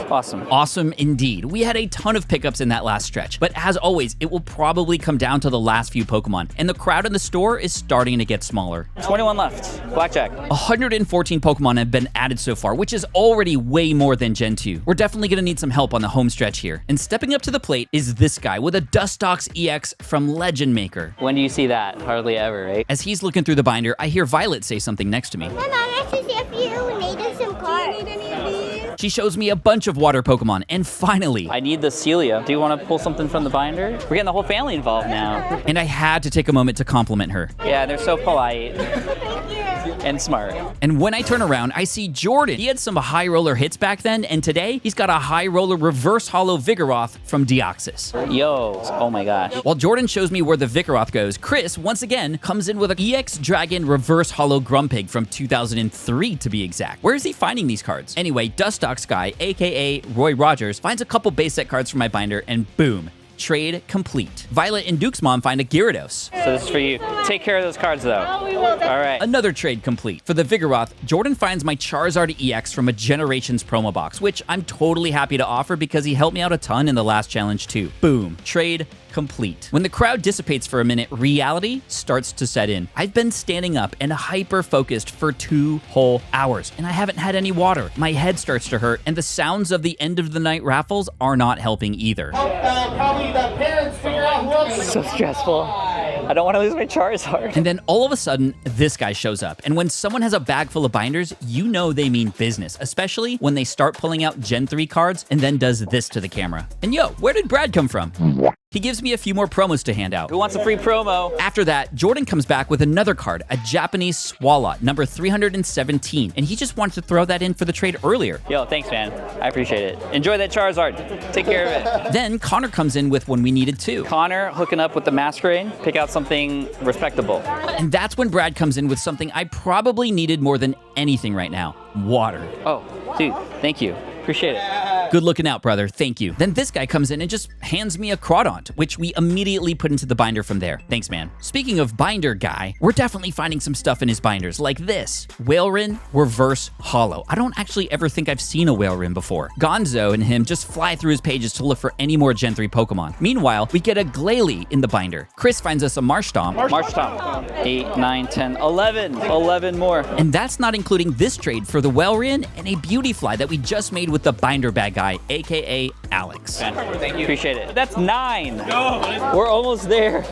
S2: Awesome.
S1: Awesome indeed. We had a ton of pickups in that last stretch, but as always, it will probably come down to the last few Pokemon, and the crowd in the store is starting to get smaller.
S2: 21 left. Blackjack.
S1: 114 Pokemon have been added so far, which is already way more than Gen 2. We're definitely gonna need some help on the home stretch here. And stepping up to the plate is this guy with a Dustox EX from Legend Maker.
S2: When do you see that? Hardly ever, right?
S1: As he's looking through the binder, I hear Violet say something next to me.
S11: Mom, I want to see if you needed some cards. Do you need any of these?
S1: She shows me a bunch of water Pokemon, and finally,
S2: I need the Celia. Do you want to pull something from the binder? We're getting the whole family involved now.
S1: and I had to take a moment to compliment her.
S2: Yeah, they're so polite. and smart.
S1: And when I turn around, I see Jordan. He had some high roller hits back then, and today he's got a high roller reverse holo Vigoroth from Deoxys.
S2: Yo, oh my gosh.
S1: While Jordan shows me where the Vigoroth goes, Chris, once again, comes in with an EX Dragon reverse holo Grumpig from 2003 to be exact. Where is he finding these cards? Anyway, Dustox Guy, aka Roy Rogers, finds a couple base set cards from my binder, and boom. Trade complete. Violet and Duke's mom find a Gyarados.
S2: So this is for you. Take care of those cards, though.
S5: Oh, we will.
S2: All right.
S1: Another trade complete. For the Vigoroth, Jordan finds my Charizard EX from a Generations promo box, which I'm totally happy to offer because he helped me out a ton in the last challenge too. Boom. Trade complete. When the crowd dissipates for a minute, reality starts to set in. I've been standing up and hyper-focused for 2 whole hours, and I haven't had any water. My head starts to hurt, and the sounds of the end of the night raffles are not helping either.
S3: Probably the parents figure out who else.
S2: So stressful. I don't want to lose my Charizard.
S1: And then all of a sudden, this guy shows up. And when someone has a bag full of binders, you know they mean business, especially when they start pulling out Gen 3 cards and then does this to the camera. And yo, where did Brad come from? He gives me a few more promos to hand out.
S2: Who wants a free promo?
S1: After that, Jordan comes back with another card, a Japanese Swalot, number 317, and he just wanted to throw that in for the trade earlier.
S2: Yo, thanks, man. I appreciate it. Enjoy that Charizard. Take care of it.
S1: Then Connor comes in with when we needed too.
S2: Connor hooking up with the Masquerade. Pick out something respectable.
S1: And that's when Brad comes in with something I probably needed more than anything right now. Water.
S2: Oh, dude, thank you. Appreciate it.
S1: Good looking out, brother. Thank you. Then this guy comes in and just hands me a Crawdont, which we immediately put into the binder from there. Thanks, man. Speaking of binder guy, we're definitely finding some stuff in his binders, like this. Whalrin Reverse Holo. I don't actually ever think I've seen a Whalrin before. Gonzo and him just fly through his pages to look for any more Gen 3 Pokemon. Meanwhile, we get a Glalie in the binder. Chris finds us a Marshtomp.
S2: Marshtomp. 8, 9, 10, 11. 11 more.
S1: And that's not including this trade for the Whalrin and a Beautyfly that we just made with the binder bag guy, aka Alex.
S2: Thank you. Appreciate it. That's 9. No. We're almost there.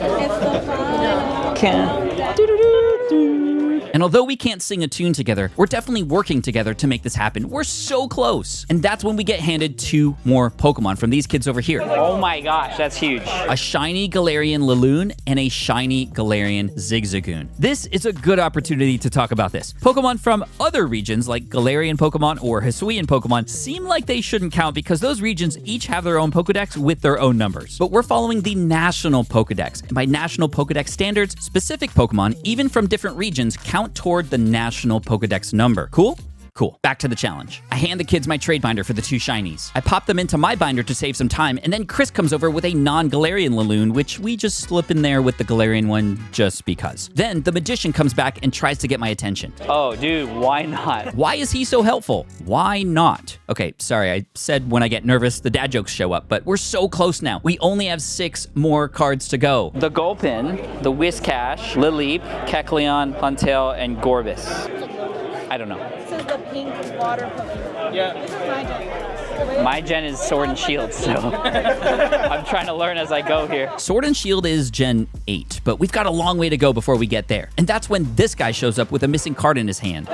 S1: And although we can't sing a tune together, we're definitely working together to make this happen. We're so close. And that's when we get handed 2 more Pokemon from these kids over here.
S2: Oh my gosh, that's huge.
S1: A shiny Galarian Laloon and a shiny Galarian Zigzagoon. This is a good opportunity to talk about this. Pokemon from other regions like Galarian Pokemon or Hisuian Pokemon seem like they shouldn't count because those regions each have their own Pokedex with their own numbers. But we're following the national Pokedex. And by national Pokedex standards, specific Pokemon, even from different regions, count toward the national Pokedex number. Cool? Cool. Back to the challenge. I hand the kids my trade binder for the 2 shinies. I pop them into my binder to save some time, and then Chris comes over with a non-Galarian Laloon, which we just slip in there with the Galarian one just because. Then the Magician comes back and tries to get my attention.
S2: Oh, dude, why not?
S1: Why is he so helpful? Why not? Okay, sorry, I said when I get nervous, the dad jokes show up, but we're so close now. We only have 6 more cards to go.
S2: The Gulpin, the Whiscash, Lileep, Kecleon, Huntail, and Gorbis. I don't know.
S11: This is the pink water Pokemon.
S3: Yeah.
S11: This is my gen.
S2: My gen is Sword and Shield, so I'm trying to learn as I go here.
S1: Sword and Shield is Gen 8, but we've got a long way to go before we get there. And that's when this guy shows up with a missing card in his hand.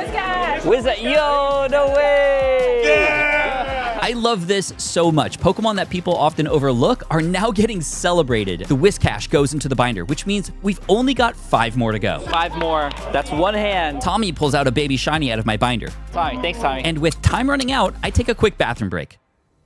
S2: Wizard, yo, no way!
S1: Yeah! I love this so much. Pokemon that people often overlook are now getting celebrated. The Whiscash goes into the binder, which means we've only got 5 more to go.
S2: 5 more. That's 1 hand.
S1: Tommy pulls out a baby shiny out of my binder.
S2: Tommy, thanks, Tommy.
S1: And with time running out, I take a quick bathroom break.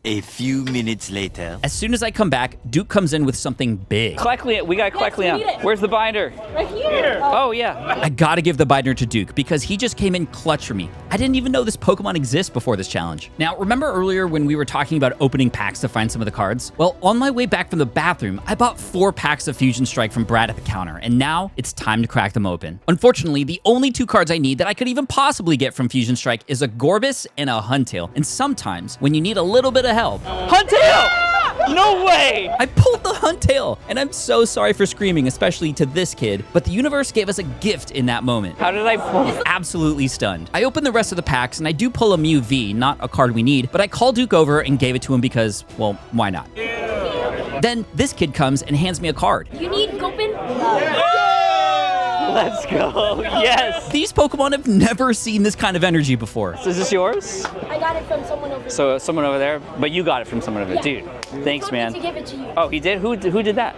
S6: A few minutes later.
S1: As soon as I come back, Duke comes in with something big.
S2: Kecleon, we got Kecleon. Where's the binder?
S11: Right here.
S2: Oh, yeah.
S1: I gotta give the binder to Duke because he just came in clutch for me. I didn't even know this Pokemon exists before this challenge. Now, remember earlier when we were talking about opening packs to find some of the cards? Well, on my way back from the bathroom, I bought 4 packs of Fusion Strike from Brad at the counter, and now it's time to crack them open. Unfortunately, the only 2 cards I need that I could even possibly get from Fusion Strike is a Gorbis and a Huntail. And sometimes, when you need a little bit of help,
S2: Huntail! No way!
S1: I pulled the Huntail, and I'm so sorry for screaming, especially to this kid, but the universe gave us a gift in that moment.
S2: How did I pull?
S1: Absolutely stunned. I opened the rest of the packs, and I do pull a Mew V, not a card we need, but I called Duke over and gave it to him because, well, why not? Then this kid comes and hands me a card.
S11: You need Gulpin?
S2: Let's go. Yes.
S1: These Pokemon have never seen this kind of energy before.
S2: So is this yours?
S11: I got it from someone over there.
S2: So someone over there, but you got it from someone over there. Dude, Thanks, man.
S11: To give it to you.
S2: Oh, he did? Who did that?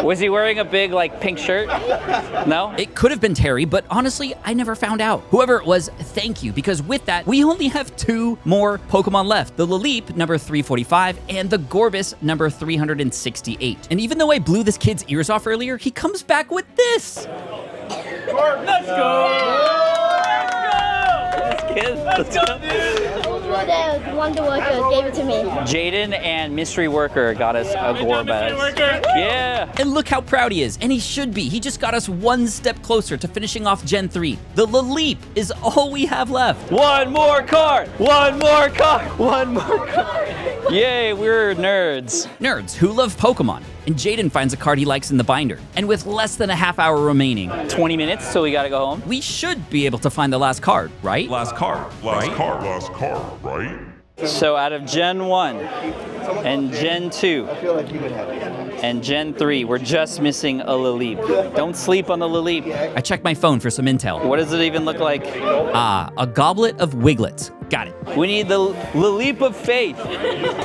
S2: Was he wearing a big, like, pink shirt? No?
S1: It could have been Terry, but honestly, I never found out. Whoever it was, thank you, because with that, we only have 2 more Pokemon left. The Laleep, number 345, and the Gorbis, number 368. And even though I blew this kid's ears off earlier, he comes back with this.
S2: Let's go! Let's go, dude!
S11: The Wonder Worker gave it to me.
S2: Jaden and Mystery Worker got us a Gorbis. Yeah!
S1: And look how proud he is, and he should be. He just got us 1 step closer to finishing off Gen 3. The Laleep is all we have left.
S2: One more card! One more card! One more card! Yay, we're nerds.
S1: Nerds who love Pokemon. And Jaden finds a card he likes in the binder. And with less than a half hour remaining,
S2: 20 minutes till we gotta go home.
S1: We should be able to find the last card, right?
S9: Last card, right?
S2: So out of Gen 1 and Gen 2 and Gen 3, we're just missing a Laleep. Don't sleep on the Laleep.
S1: I checked my phone for some intel.
S2: What does it even look like?
S1: A goblet of Wiglets. Got it.
S2: We need the Laleep of Faith.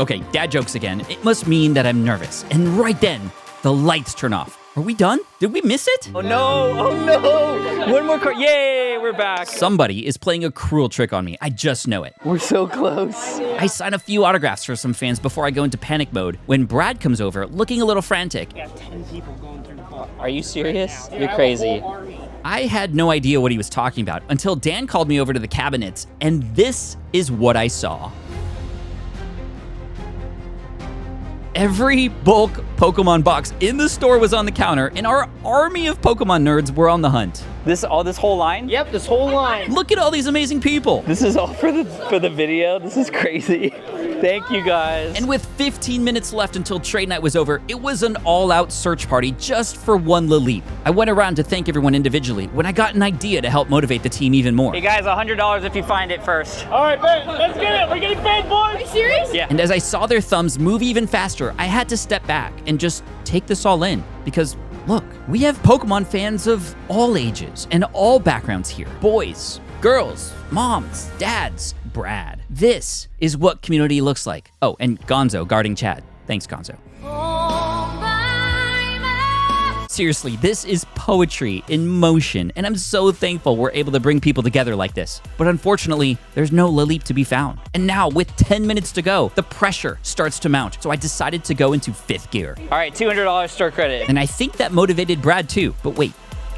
S1: Okay, dad jokes again. It must mean that I'm nervous. And right then, the lights turn off. Are we done? Did we miss it?
S2: Oh no, oh no. One more card, yay, we're back.
S1: Somebody is playing a cruel trick on me. I just know it.
S2: We're so close.
S1: I sign a few autographs for some fans before I go into panic mode when Brad comes over looking a little frantic.
S7: We got 10 people going through the book.
S2: Are you serious? You're crazy.
S1: I had no idea what he was talking about until Dan called me over to the cabinets, and this is what I saw. Every bulk Pokemon box in the store was on the counter, and our army of Pokemon nerds were on the hunt.
S2: This whole line?
S7: Yep, this whole line.
S1: Look at all these amazing people.
S2: This is all for the video. This is crazy. Thank you guys.
S1: And with 15 minutes left until trade night was over, it was an all-out search party just for one Laleep. I went around to thank everyone individually when I got an idea to help motivate the team even more.
S2: Hey guys, $100 if you find it first.
S4: All right, Ben, let's get it. We're getting paid, boys.
S5: Are you serious?
S2: Yeah.
S1: And as I saw their thumbs move even faster, I had to step back and just take this all in because look, we have Pokemon fans of all ages and all backgrounds here. Boys, girls, moms, dads, Brad. This is what community looks like. Oh, and Gonzo guarding Chad. Thanks, Gonzo. Seriously, this is poetry in motion, and I'm so thankful we're able to bring people together like this. But unfortunately, there's no Laleep to be found. And now, with 10 minutes to go, the pressure starts to mount, so I decided to go into 5th gear.
S2: All right, $200 store credit.
S1: And I think that motivated Brad too, but wait,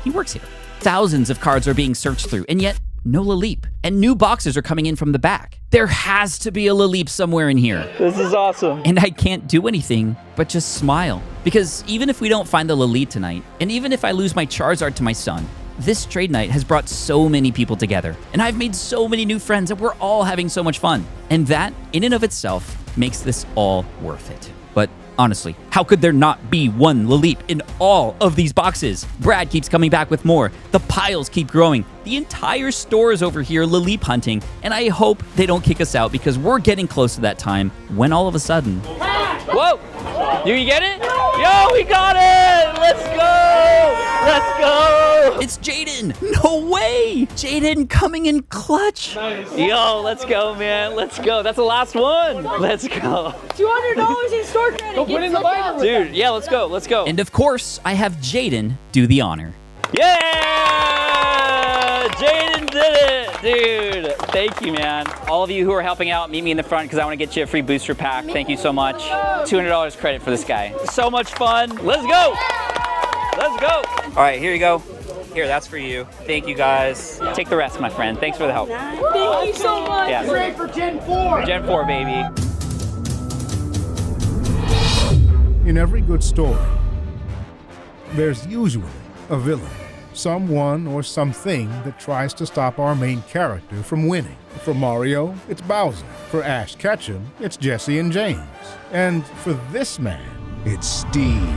S1: he works here. Thousands of cards are being searched through, and yet no Laleep. And new boxes are coming in from the back. There has to be a Laleep somewhere in here.
S2: This is awesome.
S1: And I can't do anything but just smile. Because even if we don't find the Laleep tonight, and even if I lose my Charizard to my son, this trade night has brought so many people together. And I've made so many new friends, and we're all having so much fun. And that, in and of itself, makes this all worth it. But honestly, how could there not be one Laleep in all of these boxes? Brad keeps coming back with more. The piles keep growing. The entire store is over here Laleep hunting, and I hope they don't kick us out because we're getting close to that time when all of a sudden...
S2: Whoa! You get it? Yo, we got it! Let's go! Let's go!
S1: It's Jaden! No way! Jaden coming in clutch!
S2: Nice. Yo, let's go, man. Let's go. That's the last one. Let's go.
S5: $200 in store credit.
S3: Go put in the binder.
S2: Dude, yeah, let's go. Let's go.
S1: And of course, I have Jaden do the honor.
S2: Yeah! Jaden did it, dude. Thank you, man. All of you who are helping out, meet me in the front because I want to get you a free booster pack. Thank you so much. $200 credit for this guy. So much fun. Let's go. Let's go. All right, here you go. Here, that's for you. Thank you, guys. Take the rest, my friend. Thanks for the help.
S5: Thank you so much.
S2: Yeah.
S3: Great for Gen 4.
S2: Gen 4, baby.
S13: In every good story, there's usually a villain. Someone or something that tries to stop our main character from winning. For Mario, it's Bowser. For Ash Ketchum, it's Jesse and James. And for this man, it's Steve.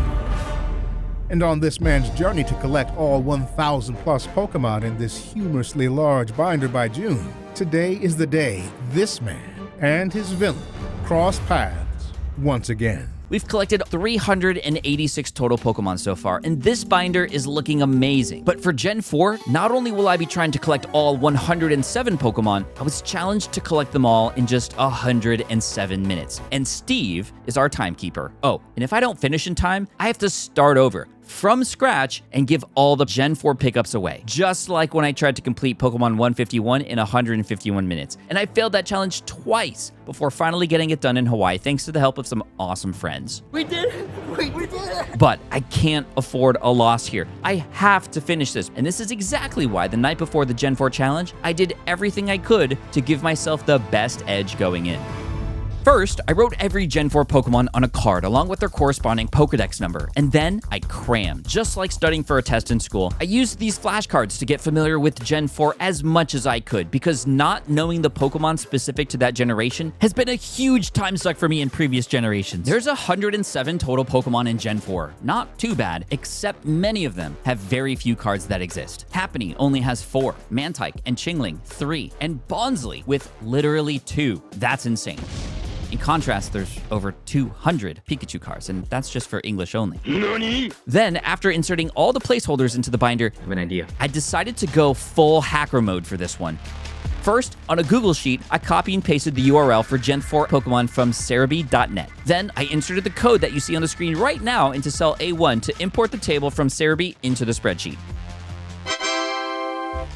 S13: And on this man's journey to collect all 1,000 plus Pokemon in this humorously large binder by June, today is the day this man and his villain cross paths once again.
S1: We've collected 386 total Pokemon so far, and this binder is looking amazing. But for Gen 4, not only will I be trying to collect all 107 Pokemon, I was challenged to collect them all in just 107 minutes. And Steve is our timekeeper. Oh, and if I don't finish in time, I have to start over from scratch and give all the Gen 4 pickups away, just like when I tried to complete Pokemon 151 in 151 minutes. And I failed that challenge twice before finally getting it done in Hawaii, thanks to the help of some awesome friends.
S8: We did it! We did it!
S1: But I can't afford a loss here. I have to finish this, and this is exactly why the night before the Gen 4 challenge, I did everything I could to give myself the best edge going in. First, I wrote every Gen 4 Pokemon on a card along with their corresponding Pokedex number, and then I crammed. Just like studying for a test in school, I used these flashcards to get familiar with Gen 4 as much as I could, because not knowing the Pokemon specific to that generation has been a huge time suck for me in previous generations. There's 107 total Pokemon in Gen 4. Not too bad, except many of them have very few cards that exist. Happiny only has 4, Mantike and Chingling 3, and Bonsly with literally 2. That's insane. In contrast, there's over 200 Pikachu cards, and that's just for English only. Nani? Then, after inserting all the placeholders into the binder, I have an idea. I decided to go full hacker mode for this one. First, on a Google Sheet, I copy and pasted the URL for Gen 4 Pokemon from Cerebi.net. Then, I inserted the code that you see on the screen right now into cell A1 to import the table from Cerebi into the spreadsheet.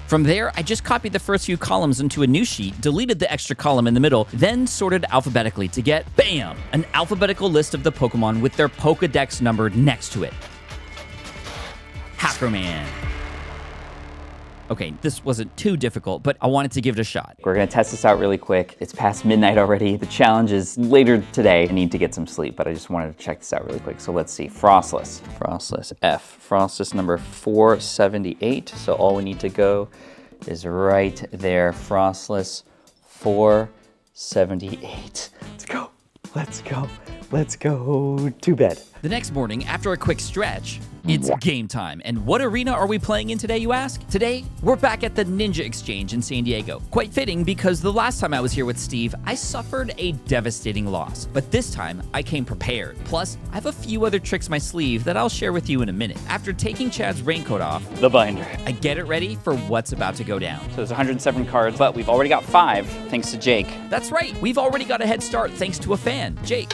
S1: From there, I just copied the first few columns into a new sheet, deleted the extra column in the middle, then sorted alphabetically to get, bam, an alphabetical list of the Pokemon with their Pokedex number next to it. Hackerman. Okay, this wasn't too difficult, but I wanted to give it a shot.
S2: We're gonna test this out really quick. It's past midnight already. The challenge is later today. I need to get some sleep, but I just wanted to check this out really quick. So let's see, Frostless. Frostless F. Frostless number 478. So all we need to go is right there. Frostless 478. Let's go, let's go, let's go to bed.
S1: The next morning, after a quick stretch, it's game time. And what arena are we playing in today, you ask? Today, we're back at the Ninja Exchange in San Diego. Quite fitting because the last time I was here with Steve, I suffered a devastating loss. But this time, I came prepared. Plus, I have a few other tricks in my sleeve that I'll share with you in a minute. After taking Chad's raincoat off,
S2: the binder,
S1: I get it ready for what's about to go down.
S2: So there's 107 cards, but we've already got 5 thanks to Jake.
S1: That's right, we've already got a head start thanks to a fan, Jake.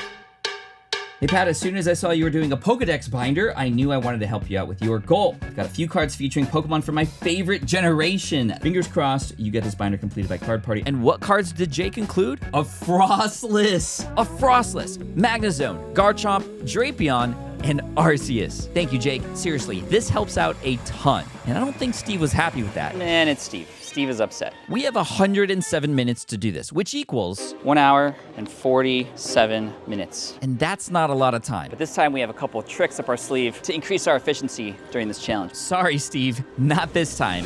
S1: Hey Pat, as soon as I saw you were doing a Pokedex binder, I knew I wanted to help you out with your goal. I've got a few cards featuring Pokemon from my favorite generation. Fingers crossed, you get this binder completed by Card Party. And what cards did Jake include? A Frostless, Magnezone, Garchomp, Drapion, and Arceus. Thank you, Jake. Seriously, this helps out a ton. And I don't think Steve was happy with that.
S2: Man, it's Steve. Steve is upset.
S1: We have 107 minutes to do this, which equals
S2: 1 hour and 47 minutes.
S1: And that's not a lot of time.
S2: But this time we have a couple of tricks up our sleeve to increase our efficiency during this challenge.
S1: Sorry, Steve, not this time.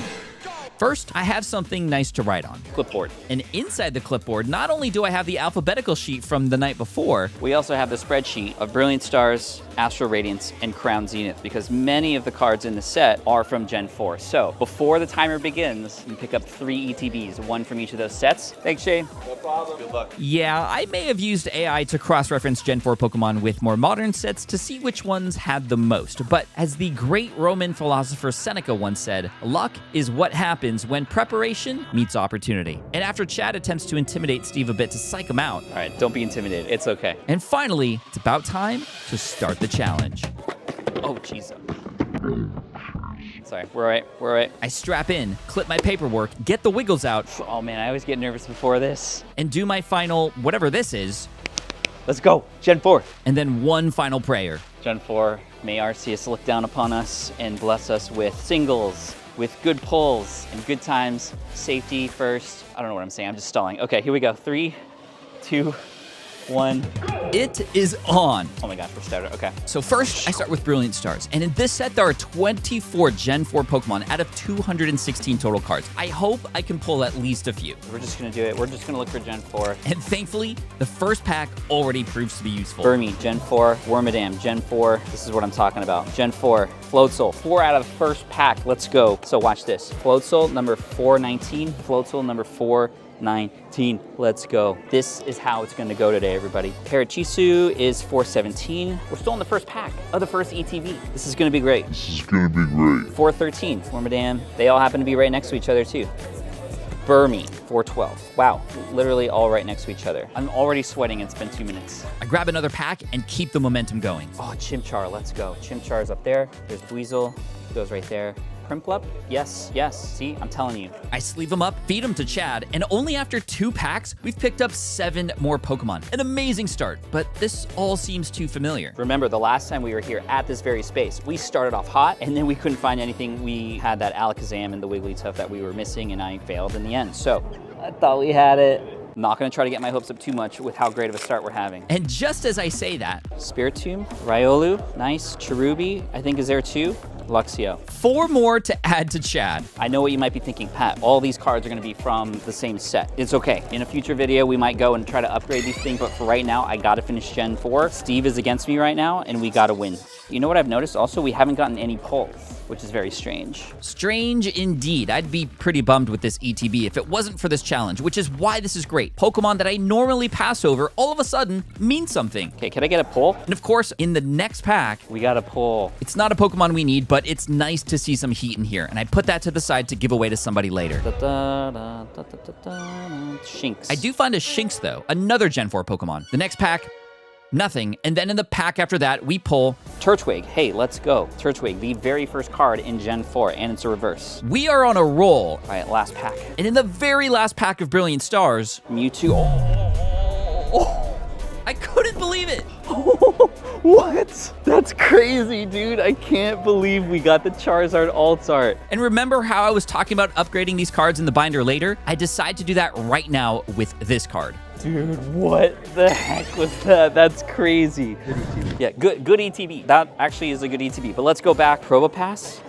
S1: First, I have something nice to write on.
S2: Clipboard.
S1: And inside the clipboard, not only do I have the alphabetical sheet from the night before,
S2: we also have the spreadsheet of Brilliant Stars, Astral Radiance, and Crown Zenith, because many of the cards in the set are from Gen 4. So before the timer begins, you pick up 3 ETBs, 1 from each of those sets. Thanks, Shane.
S12: No problem. Good luck.
S1: Yeah, I may have used AI to cross-reference Gen 4 Pokemon with more modern sets to see which ones had the most. But as the great Roman philosopher Seneca once said, luck is what happens when preparation meets opportunity. And after Chad attempts to intimidate Steve a bit to psych him out.
S2: All right, don't be intimidated. It's okay.
S1: And finally, it's about time to start the challenge.
S2: Oh, jeez. Sorry, we're all right, we're all right.
S1: I strap in, clip my paperwork, get the wiggles out.
S2: Oh man, I always get nervous before this.
S1: And do my final, whatever this is.
S2: Let's go, Gen 4.
S1: And then one final prayer.
S2: Gen 4, may Arceus look down upon us and bless us with singles, with good pulls and good times, safety first. I don't know what I'm saying, I'm just stalling. Okay, here we go, 3, 2, 1.
S1: It is on.
S2: Oh my gosh, we're started, okay.
S1: So first, I start with Brilliant Stars. And in this set, there are 24 Gen 4 Pokemon out of 216 total cards. I hope I can pull at least a few.
S2: We're just gonna do it. We're just gonna look for Gen 4.
S1: And thankfully, the first pack already proves to be useful.
S2: Burmy, Gen 4. Wormadam, Gen 4. This is what I'm talking about. Gen 4. Floatzel, 4 out of the first pack. Let's go. So watch this. Floatzel, number 419. Floatzel, number 4 419. Let's go. This is how it's gonna go today, everybody. Parachisu is 417. We're still in the first pack of the first ETB. This is gonna be great. 413, Wormadam. They all happen to be right next to each other too. Burmy, 412. Wow, literally all right next to each other. I'm already sweating, it's been 2 minutes.
S1: I grab another pack and keep the momentum going.
S2: Oh, Chimchar, let's go. Chimchar is up there. There's Dweezil, goes right there. Primplup, yes, see, I'm telling you.
S1: I sleeve them up, feed them to Chad, and only after 2 packs, we've picked up 7 more Pokemon. An amazing start, but this all seems too familiar.
S2: Remember, the last time we were here at this very space, we started off hot, and then we couldn't find anything. We had that Alakazam and the Wigglytuff that we were missing, and I failed in the end. So, I thought we had it. I'm not gonna try to get my hopes up too much with how great of a start we're having.
S1: And just as I say that,
S2: Spiritomb, Riolu, nice. Cherubi, I think is there too. Luxio.
S1: 4 more to add to Chad.
S2: I know what you might be thinking, Pat. All these cards are gonna be from the same set. It's okay. In a future video, we might go and try to upgrade these things, but for right now, I gotta finish Gen 4. Steve is against me right now, and we gotta win. You know what I've noticed? Also, we haven't gotten any pulls, which is very strange.
S1: Strange indeed. I'd be pretty bummed with this ETB if it wasn't for this challenge, which is why this is great. Pokemon that I normally pass over all of a sudden mean something.
S2: Okay, can I get a pull?
S1: And of course, in the next pack,
S2: we got a pull.
S1: It's not a Pokemon we need, but it's nice to see some heat in here. And I put that to the side to give away to somebody later.
S2: Shinx.
S1: I do find a Shinx though, another Gen 4 Pokemon. The next pack, nothing. And then in the pack after that, we pull
S2: Turtwig. Hey, let's go. Turtwig, the very first card in Gen 4, and it's a reverse.
S1: We are on a roll.
S2: All right, last pack.
S1: And in the very last pack of Brilliant Stars,
S2: Mewtwo. Oh.
S1: I couldn't believe it.
S2: What? That's crazy, dude. I can't believe we got the Charizard Alt Art.
S1: And remember how I was talking about upgrading these cards in the binder later? I decided to do that right now with this card.
S2: Dude, what the heck was that? That's crazy. Yeah, good ETB. That actually is a good ETB. But let's go back. Probopass.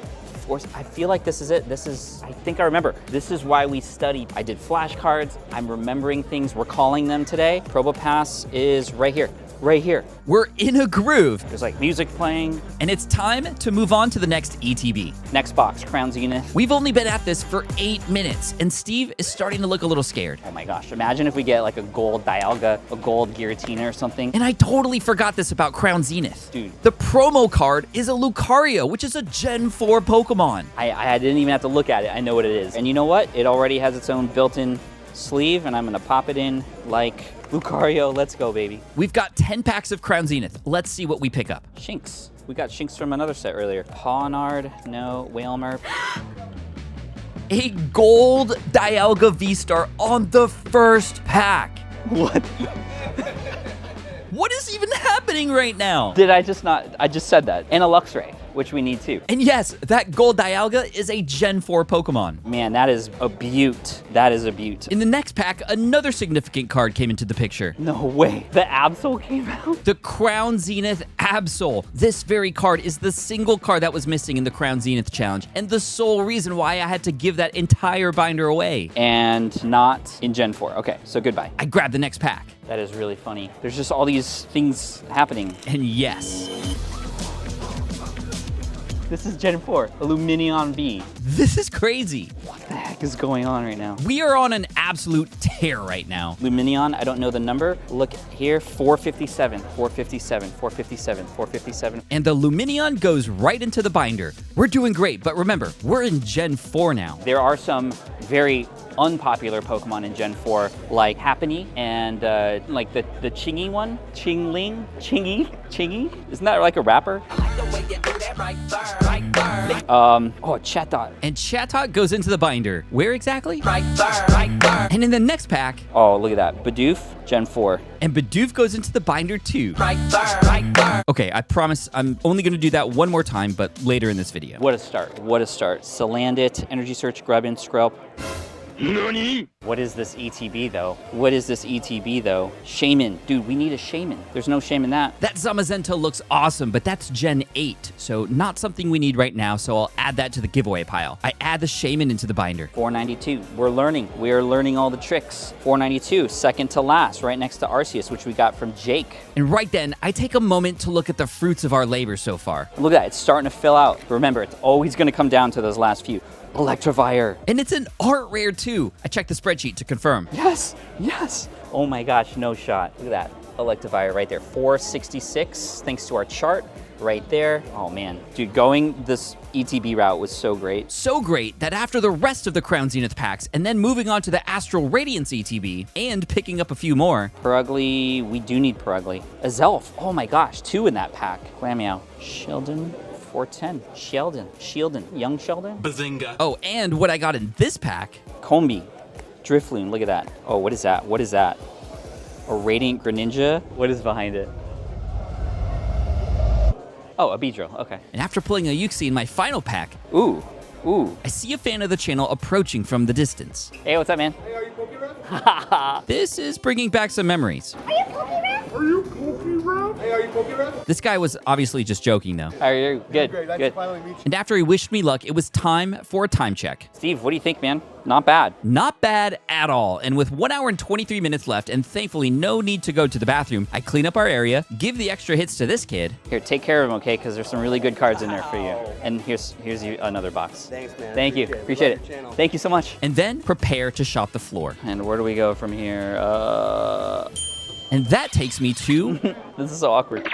S2: I feel like this is it. I think I remember. This is why we studied. I did flashcards. I'm remembering things, recalling them today. Probopass is right here. Right here.
S1: We're in a groove.
S2: There's like music playing.
S1: And it's time to move on to the next ETB.
S2: Next box, Crown Zenith.
S1: We've only been at this for 8 minutes, and Steve is starting to look a little scared.
S2: Oh my gosh, imagine if we get like a gold Dialga, a gold Giratina or something.
S1: And I totally forgot this about Crown Zenith.
S2: Dude.
S1: The promo card is a Lucario, which is a Gen 4 Pokemon.
S2: I didn't even have to look at it. I know what it is. And you know what? It already has its own built-in sleeve, and I'm gonna pop it in like Lucario. Let's go, baby.
S1: We've got 10 packs of Crown Zenith. Let's see what we pick up.
S2: Shinx. We got Shinx from another set earlier. Pawniard, no. Wailmer.
S1: A gold Dialga V-Star on the first pack.
S2: What?
S1: What is even happening right now?
S2: Did I just not? I just said that. And a Luxray, which we need too.
S1: And yes, that gold Dialga is a Gen 4 Pokemon.
S2: Man, that is a beaut. That is a beaut.
S1: In the next pack, another significant card came into the picture.
S2: No way. The Absol came out?
S1: The Crown Zenith Absol. This very card is the single card that was missing in the Crown Zenith challenge, and the sole reason why I had to give that entire binder away.
S2: And not in Gen 4. Okay, so goodbye.
S1: I grabbed the next pack.
S2: That is really funny. There's just all these things happening.
S1: And yes.
S2: This is Gen 4, Illuminion B.
S1: This is crazy.
S2: What the heck is going on right now?
S1: We are on an absolute tear right now.
S2: Luminion, I don't know the number. Look here, 457, 457, 457, 457.
S1: And the Luminion goes right into the binder. We're doing great, but remember, we're in Gen 4 now.
S2: There are some very unpopular Pokemon in Gen 4, like Happiny and like the Chingy one, Chingy? Isn't that like a rapper? Oh, Chatot.
S1: And Chatot goes into the binder. Where exactly? And in the next pack.
S2: Oh, look at that. Bidoof, Gen 4.
S1: And Bidoof goes into the binder too. Okay, I promise I'm only going to do that one more time, but later in this video.
S2: What a start. What a start. Salandit, Energy Search, Grubbin, Skrelp.
S12: Nani?
S2: What is this ETB though? What is this ETB though? Shaman. Dude, we need a Shaman. There's no shame in that.
S1: That Zamazenta looks awesome, but that's Gen 8, so not something we need right now, so I'll add that to the giveaway pile. I add the Shaman into the binder.
S2: 492. We're learning. We are learning all the tricks. 492, second to last, right next to Arceus, which we got from Jake.
S1: And right then, I take a moment to look at the fruits of our labor so far.
S2: Look at that. It's starting to fill out. Remember, it's always going to come down to those last few. Electivire.
S1: And it's an art rare too. 2. I checked the spreadsheet to confirm.
S2: Yes, yes. Oh my gosh, no shot. Look at that. Electivire right there. 466, thanks to our chart right there. Oh man, dude, going this ETB route was so great.
S1: So great that after the rest of the Crown Zenith packs, and then moving on to the Astral Radiance ETB, and picking up a few more.
S2: Perugly, we do need Perugly. A Zelf, oh my gosh, 2 in that pack. Glameow, Sheldon, 410. Sheldon, young Sheldon.
S1: Bazinga. Oh, and what I got in this pack.
S2: Combi, Drifloon, look at that. Oh, what is that? What is that? A Radiant Greninja? What is behind it? Oh, a Beedrill, okay.
S1: And after pulling a Uxie in my final pack,
S2: ooh,
S1: I see a fan of the channel approaching from the distance.
S2: Hey, what's up, man?
S3: Hey, are you Pokérap?
S1: This is bringing back some memories.
S11: Are you Pokérap?
S3: Are you Pokérap? Hey, are you Pokérap?
S1: This guy was obviously just joking, though.
S2: Are you good?
S3: Great, nice
S2: Good.
S3: to finally meet you.
S1: And after he wished me luck, it was time for a time check.
S2: Steve, what do you think, man? Not bad.
S1: Not bad at all. And with 1 hour and 23 minutes left, and thankfully no need to go to the bathroom, I clean up our area, give the extra hits to this kid.
S2: Here, take care of him, okay? Because there's some really good cards in there for you. And here's you another box.
S7: Thanks, man.
S2: Thank you. Appreciate it. Thank you so much.
S1: And then prepare to shop the floor.
S2: And where do we go from here?
S1: And that takes me to
S2: This is so awkward.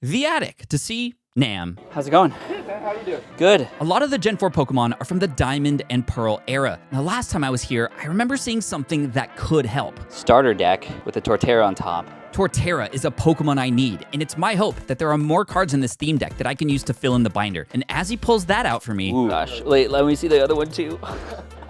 S1: the attic to see Nam.
S2: How's it going?
S3: Good, man. How you doing?
S2: Good.
S1: A lot of the Gen 4 Pokemon are from the Diamond and Pearl era. Now, last time I was here, I remember seeing something that could help.
S2: Starter deck with a Torterra on top.
S1: Torterra is a Pokemon I need, and it's my hope that there are more cards in this theme deck that I can use to fill in the binder. And as he pulls that out for me...
S2: Ooh, gosh. Wait, let me see the other one too.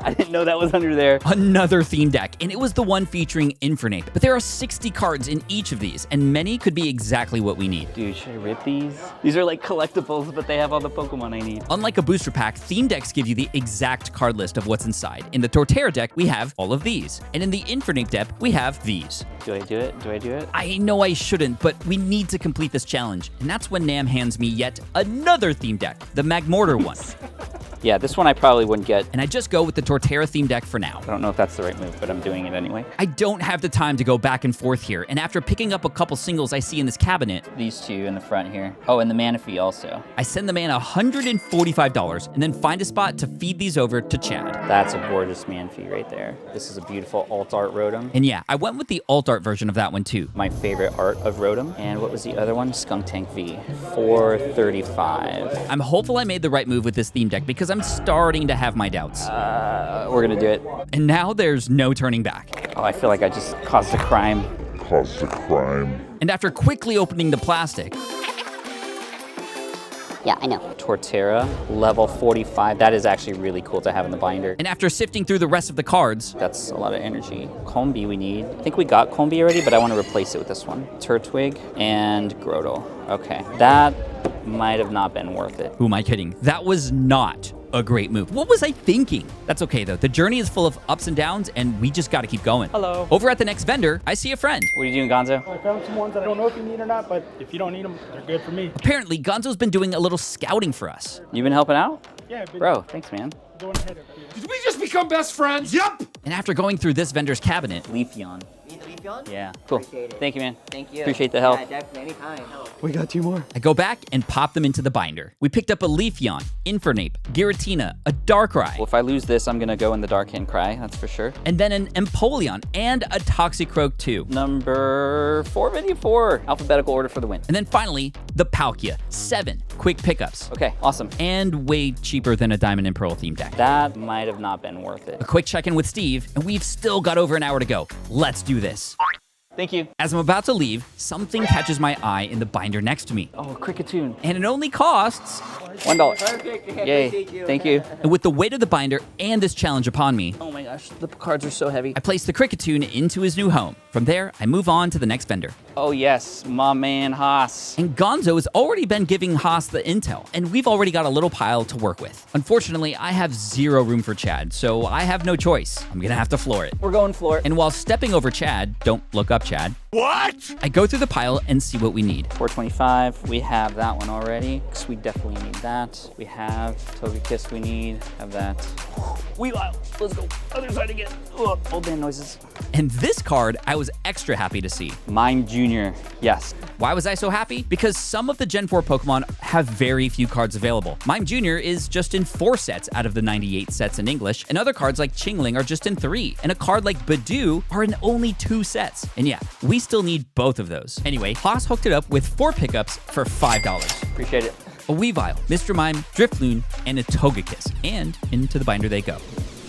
S2: I didn't know that was under there.
S1: Another theme deck, and it was the one featuring Infernape. But there are 60 cards in each of these, and many could be exactly what we need.
S2: Dude, should I rip these? These are like collectibles, but they have all the Pokemon I need.
S1: Unlike a booster pack, theme decks give you the exact card list of what's inside. In the Torterra deck, we have all of these. And in the Infernape deck, we have these.
S2: Do I do it? Do I do it?
S1: I know I shouldn't, but we need to complete this challenge. And that's when Nam hands me yet another theme deck, the Magmortar one.
S2: Yeah, this one I probably wouldn't get.
S1: And I just go with the Torterra theme deck for now.
S2: I don't know if that's the right move, but I'm doing it anyway.
S1: I don't have the time to go back and forth here, and after picking up a couple singles I see in this cabinet,
S2: These two in the front here. Oh, and the Manaphy also.
S1: I send the man $145 and then find a spot to feed these over to Chad.
S2: That's a gorgeous Manaphy right there. This is a beautiful alt art Rotom.
S1: And yeah, I went with the alt art version of that one too.
S2: My favorite art of Rotom. And what was the other one? Skunk Tank V. 435.
S1: I'm hopeful I made the right move with this theme deck because I'm starting to have my doubts.
S2: We're gonna do it.
S1: And now there's no turning back.
S2: Oh, I feel like I just caused a crime.
S9: Caused a crime.
S1: And after quickly opening the plastic,
S11: Yeah, I know.
S2: Torterra, level 45. That is actually really cool to have in the binder.
S1: and after sifting through the rest of the cards,
S2: That's a lot of energy. Combi we need. I think we got Combi already, but I want to replace it with this one. Turtwig and Grotle. Okay, that might have not been worth it.
S1: who am I kidding? That was not a great move. What was I thinking? That's okay though. The journey is full of ups and downs and we just gotta keep going.
S2: Hello.
S1: Over at the next vendor, I see a friend.
S2: What are you doing, Gonzo?
S7: I found some ones that I don't know if you need or not, but if you don't need them, they're good for me.
S1: Apparently, Gonzo's been doing a little scouting for us.
S2: You been helping out?
S7: Yeah, but
S2: Bro, thanks, man.
S7: going ahead of you.
S3: Did we just become best friends? Yup!
S1: And after going through this vendor's cabinet,
S2: Leafeon.
S14: Need the Leafeon?
S2: Yeah, cool.
S14: Appreciate it.
S2: Thank you, man.
S14: Thank you.
S2: Appreciate the help.
S14: Yeah, definitely. Anytime.
S2: We got 2 more.
S1: I go back and pop them into the binder. We picked up a Leafeon, Infernape, Giratina, a Darkrai,
S2: Well, if I lose this, I'm gonna go in the Dark Hand Cry, that's for sure.
S1: and then an Empoleon and a Toxicroak too.
S2: Number 454. Alphabetical order for the win.
S1: And then finally, the Palkia, 7 quick pickups.
S2: Okay, awesome.
S1: And way cheaper than a Diamond and Pearl theme deck.
S2: That might have not been worth it.
S1: A quick check-in with Steve, and we've still got over an hour to go. Let's do this.
S2: Thank you.
S1: As I'm about to leave, something catches my eye in the binder next to me.
S2: Oh, Cricketune.
S1: And it only costs...
S2: $1.
S14: Perfect.
S2: Yay.
S14: Appreciate you.
S2: Thank you.
S1: And with the weight of the binder and this challenge upon me,
S2: Oh my gosh, the cards are so heavy.
S1: I place the Cricketune into his new home. From there, I move on to the next vendor.
S2: Oh yes, my man Haas.
S1: And Gonzo has already been giving Haas the intel, and we've already got a little pile to work with. Unfortunately, I have 0 room for Chad, so I have no choice. I'm gonna have to floor it.
S2: We're going floor.
S1: And while stepping over Chad, don't look up Chad.
S9: What?
S1: I go through the pile and see what we need.
S2: 425, we have that one already, because we definitely need that. We have Togekiss we need, have that. Weavile, let's go. Other side again. Ugh, old man noises.
S1: And this card I was extra happy to see.
S2: Mime Jr., yes.
S1: Why was I so happy? Because some of the Gen 4 Pokemon have very few cards available. Mime Jr. is just in 4 sets out of the 98 sets in English, and other cards like Chingling are just in 3, and a card like Badoo are in only 2 sets. And yeah, we still need both of those. Anyway, Haas hooked it up with 4 pickups for $5.
S2: Appreciate it.
S1: A Weavile, Mr. Mime, Drifloon, and a Togekiss. And into the binder they go.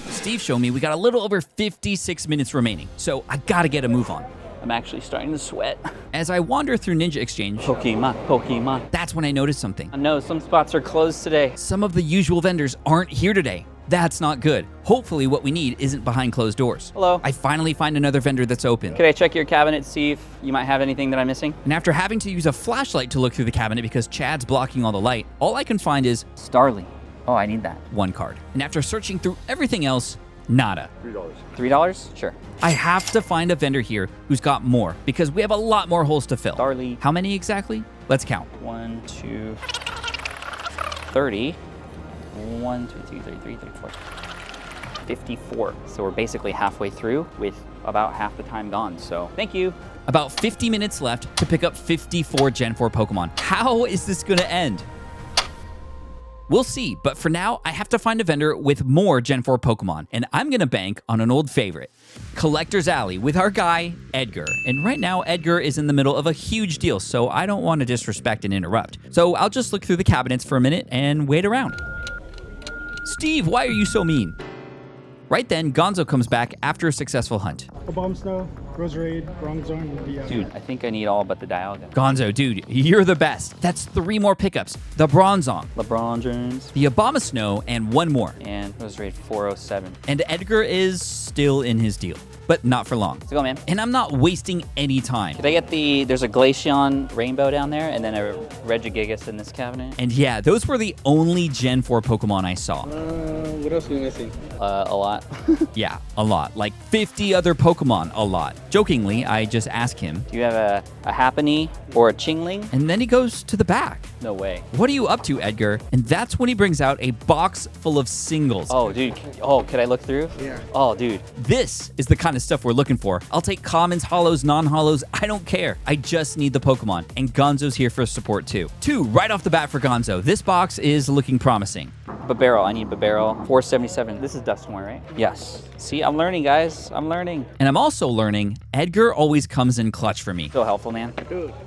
S1: Steve showed me we got a little over 56 minutes remaining, so I gotta get a move on.
S2: I'm actually starting to sweat.
S1: As I wander through Ninja Exchange,
S2: Pokemon.
S1: that's when I noticed something.
S2: I know some spots are closed today.
S1: Some of the usual vendors aren't here today. That's not good. Hopefully what we need isn't behind closed doors.
S2: Hello.
S1: I finally find another vendor that's open.
S2: Could I check your cabinet, see if you might have anything that I'm missing?
S1: And after having to use a flashlight to look through the cabinet because Chad's blocking all the light, all I can find is
S2: Starly. Oh, I need that.
S1: 1 card. And after searching through everything else, nada.
S2: $3? Sure.
S1: I have to find a vendor here who's got more because we have a lot more holes to fill.
S2: Starly.
S1: How many exactly? Let's count.
S2: 1, 2, 30. 1, 2, 3, 3, 34. 54. So we're basically halfway through with about half the time gone. So thank you.
S1: About 50 minutes left to pick up 54 Gen 4 Pokemon. How is this gonna end? We'll see, but for now, I have to find a vendor with more Gen 4 Pokemon, and I'm gonna bank on an old favorite, Collector's Alley, with our guy, Edgar. And right now, Edgar is in the middle of a huge deal, so I don't want to disrespect and interrupt. So I'll just look through the cabinets for a minute and wait around. Steve, why are you so mean? Right then, Gonzo comes back after a successful hunt.
S7: Bomb Snow, Roserade, Bronzor, and the
S2: Dude, I think I need all but the Dialga.
S1: Gonzo, dude, you're the best. That's 3 more pickups. The Bronzong,
S2: LeBron James,
S1: the Abomasnow, and 1 more.
S2: and Roserade 407.
S1: And Edgar is still in his deal, but not for long.
S2: Let's go, man.
S1: And I'm not wasting any time.
S2: Could I get there's a Glaceon Rainbow down there, and then a Regigigas in this cabinet?
S1: And yeah, those were the only Gen 4 Pokemon I saw.
S3: What else are we missing?
S2: A lot.
S1: Yeah, a lot. Like 50 other Pokemon, a lot. Jokingly, I just ask him,
S2: Do you have a Happiny or a Chingling?
S1: and then he goes to the back.
S2: No way.
S1: What are you up to, Edgar? And that's when he brings out a box full of singles.
S2: Oh, dude. Oh, could I look through?
S3: Yeah.
S2: Oh, dude.
S1: This is the kind of stuff we're looking for. I'll take commons, hollows, non-hollows. I don't care. I just need the Pokemon. And Gonzo's here for support too. 2 right off the bat for Gonzo. This box is looking promising.
S2: Babarrel. I need Babarrel. 477. This is Dusknoir, right? Yes. See, I'm learning, guys. I'm learning.
S1: And I'm also learning Edgar always comes in clutch for me.
S2: So helpful, man.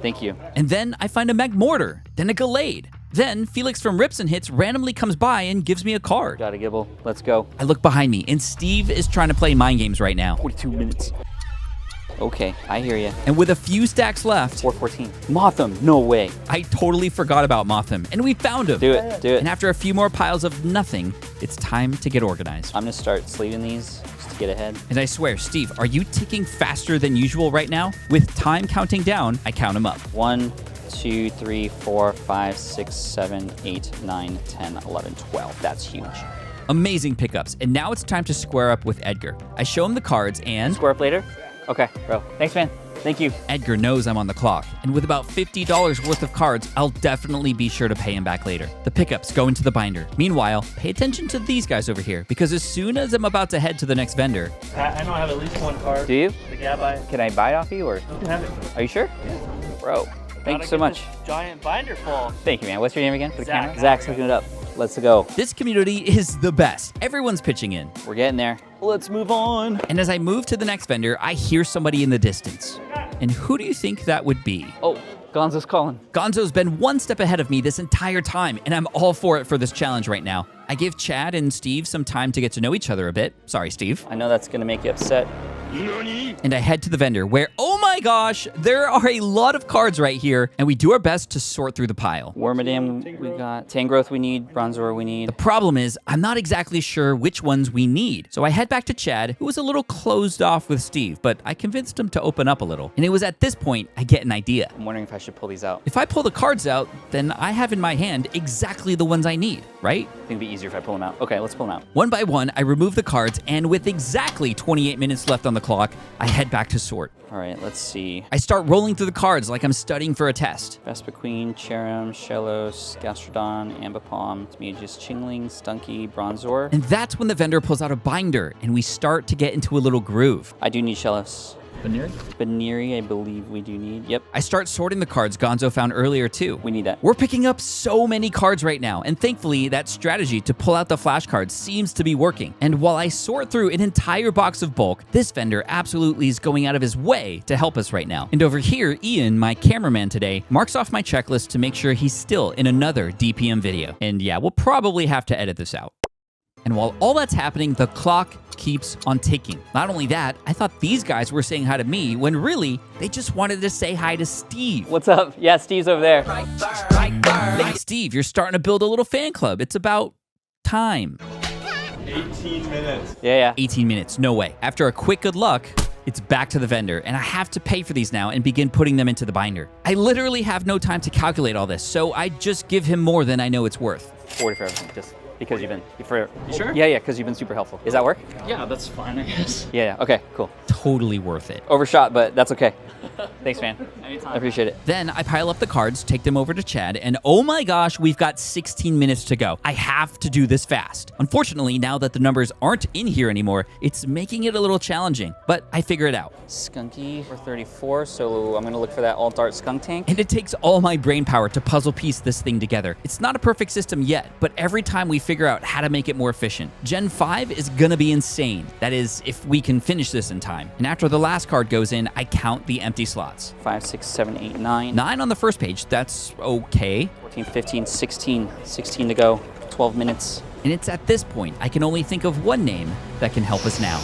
S2: Thank you.
S1: And then I find a Magmortar, then a Gallade. Then Felix from Rips and Hits randomly comes by and gives me a card.
S2: Got a Gibble. Let's go.
S1: I look behind me, and Steve is trying to play mind games right now.
S2: 42 minutes. Okay, I hear you.
S1: And with a few stacks left,
S2: 414. Motham. No way.
S1: I totally forgot about Motham, and we found him.
S2: Do it. Do it.
S1: And after a few more piles of nothing, it's time to get organized.
S2: I'm going to start sleeving these just to get ahead.
S1: And I swear, Steve, are you ticking faster than usual right now? With time counting down, I count them up.
S2: 1, 2, 3, 4, 5, 6, 7, 8, 9, 10, 11, 12. That's huge.
S1: Amazing pickups, and now it's time to square up with Edgar. I show him the cards and...
S2: Square up later? Okay, bro. Thanks, man. Thank you.
S1: Edgar knows I'm on the clock, and with about $50 worth of cards, I'll definitely be sure to pay him back later. The pickups go into the binder. Meanwhile, pay attention to these guys over here, because as soon as I'm about to head to the next vendor...
S4: I know I have at least 1 card.
S2: Do you?
S4: The Gabite.
S2: Can I buy it off you, or?
S4: You can have it.
S2: Are you sure? Yeah. Bro, thank you so much.
S4: Giant binder full.
S2: Thank you, man. What's your name again for the
S4: Zach.
S2: camera? Zach's hooking it up. Let's go.
S1: This community is the best. Everyone's pitching in.
S2: We're getting there. Let's move on.
S1: And as I move to the next vendor, I hear somebody in the distance. And who do you think that would be?
S2: Oh, Gonzo's calling.
S1: Gonzo's been 1 step ahead of me this entire time, and I'm all for it for this challenge right now. I give Chad and Steve some time to get to know each other a bit. Sorry, Steve.
S2: I know that's going to make you upset.
S1: And I head to the vendor where, oh my gosh, there are a lot of cards right here, and we do our best to sort through the pile.
S2: Wormadam we got, Tangrowth we need, Bronzor we need.
S1: The problem is, I'm not exactly sure which ones we need. So I head back to Chad, who was a little closed off with Steve, but I convinced him to open up a little. And it was at this point I get an idea.
S2: I'm wondering if I should pull these out.
S1: If I pull the cards out, then I have in my hand exactly the ones I need, right?
S2: I think it'd be easier if I pull them out. Okay, let's pull them out.
S1: 1 by 1, I remove the cards, and with exactly 28 minutes left on the clock, I head back to sort.
S2: All right, let's see.
S1: I start rolling through the cards like I'm studying for a test.
S2: Vespiquen, Cherim, Shellos, Gastrodon, Ambipom, Tmeagus, Chingling, Stunky, Bronzor.
S1: And that's when the vendor pulls out a binder and we start to get into a little groove.
S2: I do need Shellos.
S1: Baneri?
S2: Baneri, I believe we do need. Yep.
S1: I start sorting the cards Gonzo found earlier too.
S2: We need that.
S1: We're picking up so many cards right now, and thankfully that strategy to pull out the flashcards seems to be working. And while I sort through an entire box of bulk, this vendor absolutely is going out of his way to help us right now. And over here, Ian, my cameraman today, marks off my checklist to make sure he's still in another DPM video. And yeah, we'll probably have to edit this out. And while all that's happening, the clock keeps on ticking. Not only that, I thought these guys were saying hi to me when really they just wanted to say hi to Steve.
S2: What's up? Yeah, Steve's over there.
S1: Hey, Steve, you're starting to build a little fan club. It's about time.
S12: 18 minutes.
S2: Yeah.
S1: 18 minutes, no way. After a quick good luck, it's back to the vendor, and I have to pay for these now and begin putting them into the binder. I literally have no time to calculate all this, so I just give him more than I know it's worth.
S2: 40 for everything, just because you've been...
S7: You sure?
S2: Yeah, because you've been super helpful. Does that work?
S7: Yeah, that's fine, I guess.
S2: Yeah, okay, cool.
S1: Totally worth it.
S2: Overshot, but that's okay. Thanks, man.
S7: Anytime.
S2: I appreciate it.
S1: Then I pile up the cards, take them over to Chad, and oh my gosh, we've got 16 minutes to go. I have to do this fast. Unfortunately, now that the numbers aren't in here anymore, it's making it a little challenging, but I figure it out.
S2: Skunky for 34, so I'm going to look for that alt-art skunk tank.
S1: And it takes all my brain power to puzzle piece this thing together. It's not a perfect system yet, but every time we figure out how to make it more efficient. Gen 5 is gonna be insane. That is, if we can finish this in time. And after the last card goes in, I count the empty slots.
S2: 5, 6, 7, 8, 9.
S1: 9 on the first page, that's okay.
S2: 14, 15, 16. 16 to go. 12 minutes.
S1: And it's at this point, I can only think of one name that can help us now.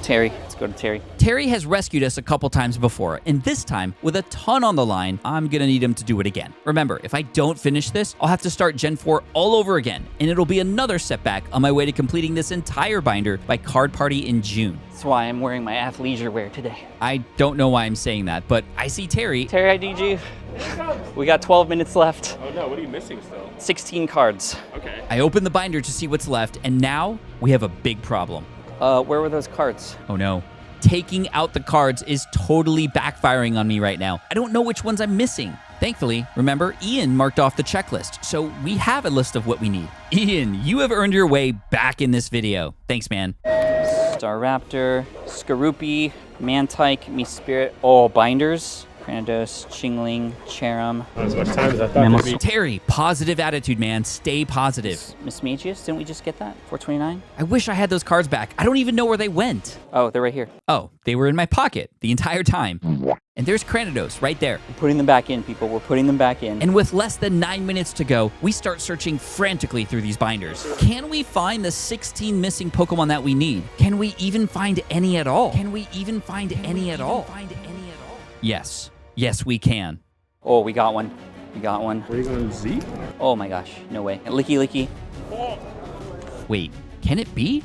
S2: Terry. Let's go to Terry.
S1: Terry has rescued us a couple times before, and this time, with a ton on the line, I'm gonna need him to do it again. Remember, if I don't finish this, I'll have to start Gen 4 all over again, and it'll be another setback on my way to completing this entire binder by Card Party in June.
S2: That's why I'm wearing my athleisure wear today.
S1: I don't know why I'm saying that, but I see Terry.
S2: Terry, I need you. We got 12 minutes left.
S12: Oh no, what are you missing still?
S2: 16 cards.
S12: Okay.
S1: I open the binder to see what's left, and now we have a big problem.
S2: Where were those cards?
S1: Oh no. Taking out the cards is totally backfiring on me right now. I don't know which ones I'm missing. Thankfully, remember, Ian marked off the checklist, so we have a list of what we need. Ian, you have earned your way back in this video. Thanks, man.
S2: Staraptor, Skorupi, Mantike, Mespirit. Oh, binders. Cranidos, Chingling, Cherim.
S12: Not as much time as I thought there'd be.
S1: Terry, positive attitude, man. Stay positive.
S2: Mismagius, didn't we just get that? 429?
S1: I wish I had those cards back. I don't even know where they went.
S2: Oh, they're right here.
S1: Oh, they were in my pocket the entire time. And there's Cranidos right there.
S2: We're putting them back in, people. We're putting them back in.
S1: And with less than 9 minutes to go, we start searching frantically through these binders. Can we find the 16 missing Pokemon that we need? Can we even find any at all? Yes. Yes, we can.
S2: Oh, we got one. We got one.
S12: Where are you going, Z?
S2: Oh my gosh, no way. Licky Licky.
S1: Wait, can it be?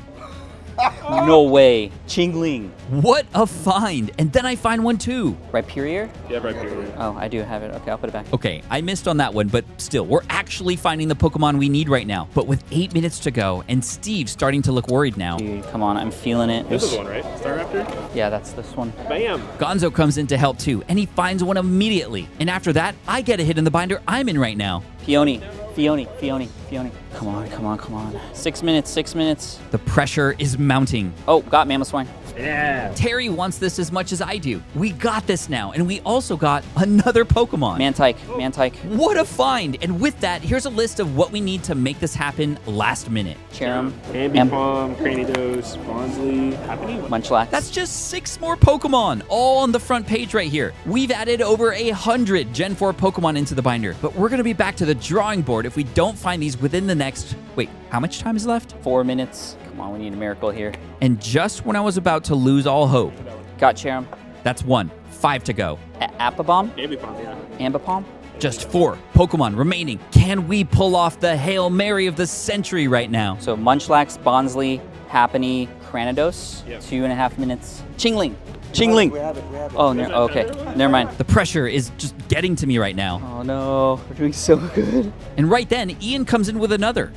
S2: No way. Chingling.
S1: What a find. And then I find one too.
S2: Rhyperior?
S12: Yeah, Rhyperior.
S2: Oh, I do have it. Okay, I'll put it back.
S1: Okay, I missed on that one, but still, we're actually finding the Pokemon we need right now. But with 8 minutes to go, and Steve's starting to look worried now.
S2: Dude, come on, I'm feeling it.
S12: This is one, right? Staraptor?
S2: Yeah, that's this one.
S12: Bam!
S1: Gonzo comes in to help too, and he finds one immediately. And after that, I get a hit in the binder I'm in right now.
S2: Fione. Come on. 6 minutes, 6 minutes.
S1: The pressure is mounting.
S2: Oh, got Mamoswine.
S12: Yeah.
S1: Terry wants this as much as I do. We got this now, and we also got another Pokemon.
S2: Mantike.
S1: What a find! And with that, here's a list of what we need to make this happen last minute.
S2: Cherim.
S12: Ambipom, Cranidos, Bonsly, Happiny.
S2: Munchlax.
S1: That's just 6 more Pokemon, all on the front page right here. We've added over 100 Gen 4 Pokemon into the binder, but we're gonna be back to the drawing board if we don't find these within the next... Wait, how much time is left?
S2: 4 minutes. Come on, we need a miracle here.
S1: And just when I was about to lose all hope...
S2: Got Cherim.
S1: That's 1. 5 to go.
S2: Apabom?
S12: Ambipom, yeah.
S2: Ambipom?
S1: Just 4 Pokemon remaining. Can we pull off the Hail Mary of the century right now?
S2: So Munchlax, Bonsly, Happiny, Cranidos.
S12: Yep.
S2: 2.5 minutes. Chingling. We have it. Oh, okay. Never mind.
S1: The pressure is just getting to me right now.
S2: Oh no, we're doing so good.
S1: And right then, Ian comes in with another.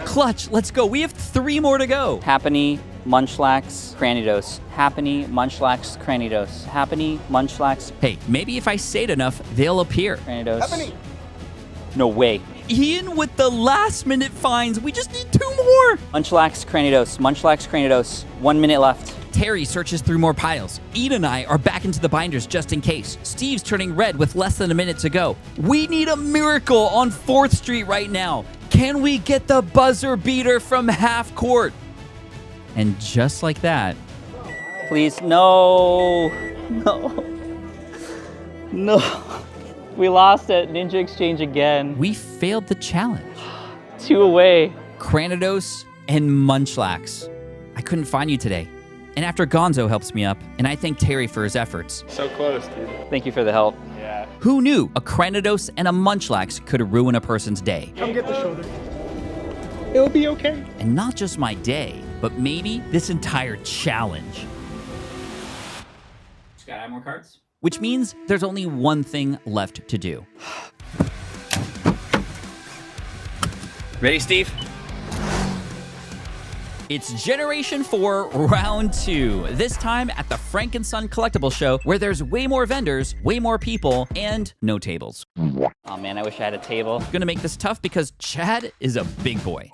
S1: Clutch, let's go. We have 3 more to go.
S2: Happiny, Munchlax, Cranidos. Happiny, Munchlax, Cranidos. Happiny, Munchlax.
S1: Hey, maybe if I say it enough, they'll appear.
S2: Cranidos. Happiny. No way.
S1: Ian with the last minute finds. We just need 2 more.
S2: Munchlax, Cranidos. Munchlax, Cranidos. 1 minute left.
S1: Terry searches through more piles. Ian and I are back into the binders just in case. Steve's turning red with less than a minute to go. We need a miracle on 4th Street right now. Can we get the buzzer beater from half court? And just like that.
S2: Please, no. No. No. We lost at Ninja Exchange again.
S1: We failed the challenge.
S2: 2 away.
S1: Cranidos and Munchlax. I couldn't find you today. And after Gonzo helps me up, and I thank Terry for his efforts.
S12: So close, dude.
S2: Thank you for the help.
S12: Yeah.
S1: Who knew a Cranidos and a Munchlax could ruin a person's day?
S7: Come get the shoulder. It'll be okay.
S1: And not just my day, but maybe this entire challenge.
S2: Just gotta add more cards.
S1: Which means there's only one thing left to do.
S2: Ready, Steve?
S1: It's Generation 4 Round 2, this time at the Frank & Son Collectible Show, where there's way more vendors, way more people, and no tables.
S2: Oh man, I wish I had a table.
S1: Gonna make this tough because Chad is a big boy.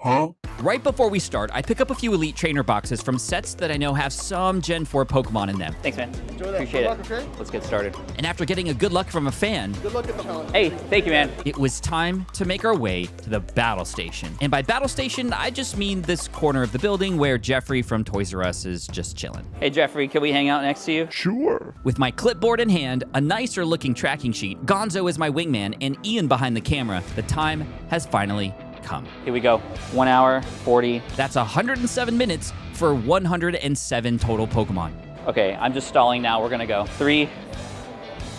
S1: Right before we start, I pick up a few Elite Trainer boxes from sets that I know have some Gen 4 Pokemon in them.
S2: Thanks, man. Appreciate it. Okay? Let's get started.
S1: And after getting a good luck from a fan,
S7: Good luck at the challenge.
S2: Hey, thank you, man.
S1: it was time to make our way to the battle station. And by battle station, I just mean this corner of the building where Jeffrey from Toys R Us is just chilling.
S2: Hey, Jeffrey, can we hang out next to you?
S9: Sure.
S1: With my clipboard in hand, a nicer looking tracking sheet, Gonzo is my wingman, and Ian behind the camera, the time has finally come.
S2: Here we go. 1 hour, 40.
S1: That's 107 minutes for 107 total Pokemon.
S2: Okay, I'm just stalling now. We're gonna go. 3,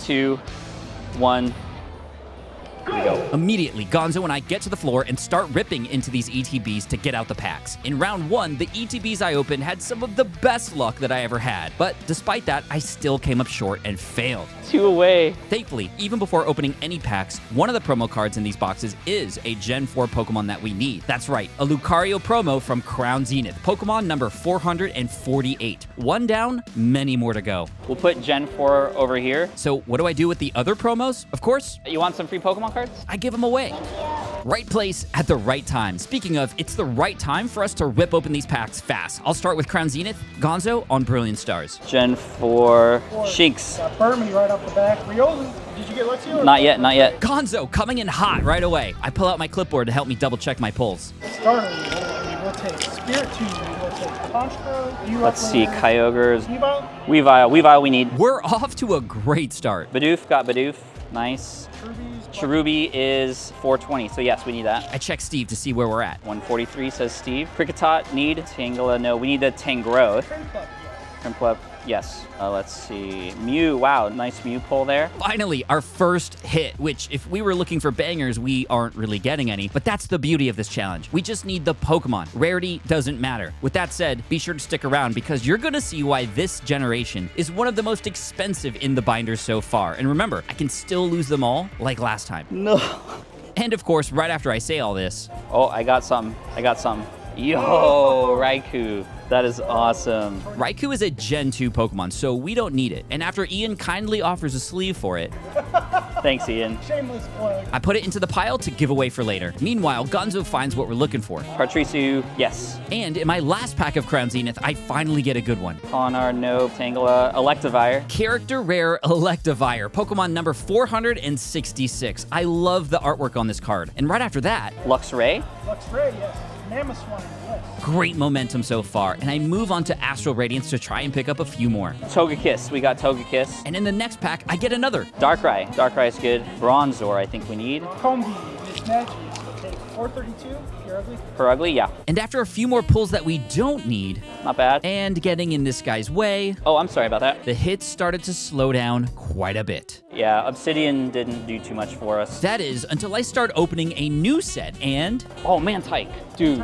S2: 2, 1. Here we go.
S1: Immediately, Gonzo and I get to the floor and start ripping into these ETBs to get out the packs. In round 1, the ETBs I opened had some of the best luck that I ever had. But despite that, I still came up short and failed.
S2: 2 away.
S1: Thankfully, even before opening any packs, one of the promo cards in these boxes is a Gen 4 Pokemon that we need. That's right, a Lucario promo from Crown Zenith, Pokemon number 448. 1 down, many more to go.
S2: We'll put Gen 4 over here.
S1: So what do I do with the other promos? Of course,
S2: You want some free Pokemon cards?
S1: I give them away. Right place at the right time. Speaking of, it's the right time for us to rip open these packs fast. I'll start with Crown Zenith, Gonzo on Brilliant Stars.
S2: Gen 4. Shinx.
S7: Got Burmy right off the back. Riolu, did you get Luxio?
S2: Not yet, not yet.
S1: Gonzo coming in hot right away. I pull out my clipboard to help me double check my pulls.
S7: Starter, we will take Spirit 2, we will take Contra.
S2: Let's see, Kyogre's.
S7: Evo.
S2: Weavile we need.
S1: We're off to a great start.
S2: Bidoof, got Bidoof. Nice. Cherubi is 420, so yes, we need that.
S1: I check Steve to see where we're at.
S2: 143 says Steve. Kricketot, need. Tangela, no, we need the Tangrowth. Prinplup, yes. Let's see. Mew, wow, nice Mew pull there.
S1: Finally, our first hit, which if we were looking for bangers, we aren't really getting any, but that's the beauty of this challenge. We just need the Pokemon. Rarity doesn't matter. With that said, be sure to stick around because you're gonna see why this generation is one of the most expensive in the binders so far. And remember, I can still lose them all like last time.
S2: No.
S1: And of course, right after I say all this,
S2: oh, I got some. Yo, Raikou. That is awesome.
S1: Raikou is a Gen 2 Pokemon, so we don't need it. And after Ian kindly offers a sleeve for it,
S2: thanks, Ian.
S7: Shameless plug.
S1: I put it into the pile to give away for later. Meanwhile, Gonzo finds what we're looking for.
S2: Cartrisu, yes.
S1: And in my last pack of Crown Zenith, I finally get a good one.
S2: Pawniard, no. Tangela, Electivire.
S1: Character Rare Electivire, Pokemon number 466. I love the artwork on this card. And right after that,
S2: Luxray.
S7: Luxray, yes. Mamoswine, yes.
S1: Great momentum so far, and I move on to Astral Radiance to try and pick up a few more.
S2: Togekiss, we got Togekiss.
S1: And in the next pack, I get another.
S2: Darkrai, Darkrai is good. Bronzor, I think we need.
S7: Combi, Miss Magic, okay, 432, you're ugly.
S2: Her ugly, yeah.
S1: And after a few more pulls that we don't need,
S2: not bad,
S1: and getting in this guy's way,
S2: oh, I'm sorry about that.
S1: The hits started to slow down quite a bit.
S2: Yeah, Obsidian didn't do too much for us.
S1: That is, until I start opening a new set, and...
S2: oh, Mantike. Dude,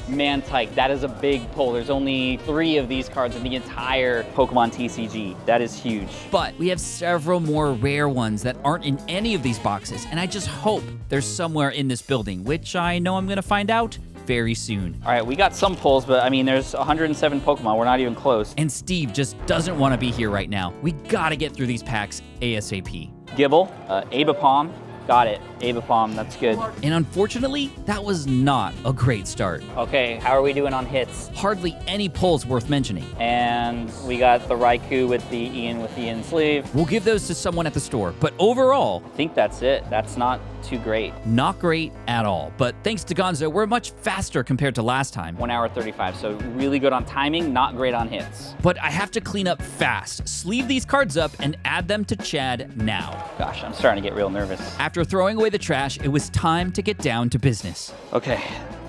S2: Mantike, that is a big pull. There's only 3 of these cards in the entire Pokemon TCG. That is huge.
S1: But we have several more rare ones that aren't in any of these boxes, and I just hope they're somewhere in this building, which I know I'm gonna find out very soon.
S2: All right, we got some pulls, but I mean, there's 107 Pokemon. We're not even close.
S1: And Steve just doesn't want to be here right now. We gotta get through these packs ASAP.
S2: Gibble, Abapom. Got it. Abapom, that's good.
S1: And unfortunately, that was not a great start.
S2: Okay, how are we doing on hits?
S1: Hardly any pulls worth mentioning.
S2: And we got the Raikou with the Ian sleeve.
S1: We'll give those to someone at the store, but overall,
S2: I think that's it. That's not too great.
S1: Not great at all. But thanks to Gonzo, we're much faster compared to last time.
S2: 1 hour 35, so really good on timing, not great on hits.
S1: But I have to clean up fast, sleeve these cards up, and add them to Chad now.
S2: Gosh, I'm starting to get real nervous.
S1: After throwing away the trash, it was time to get down to business.
S2: Okay,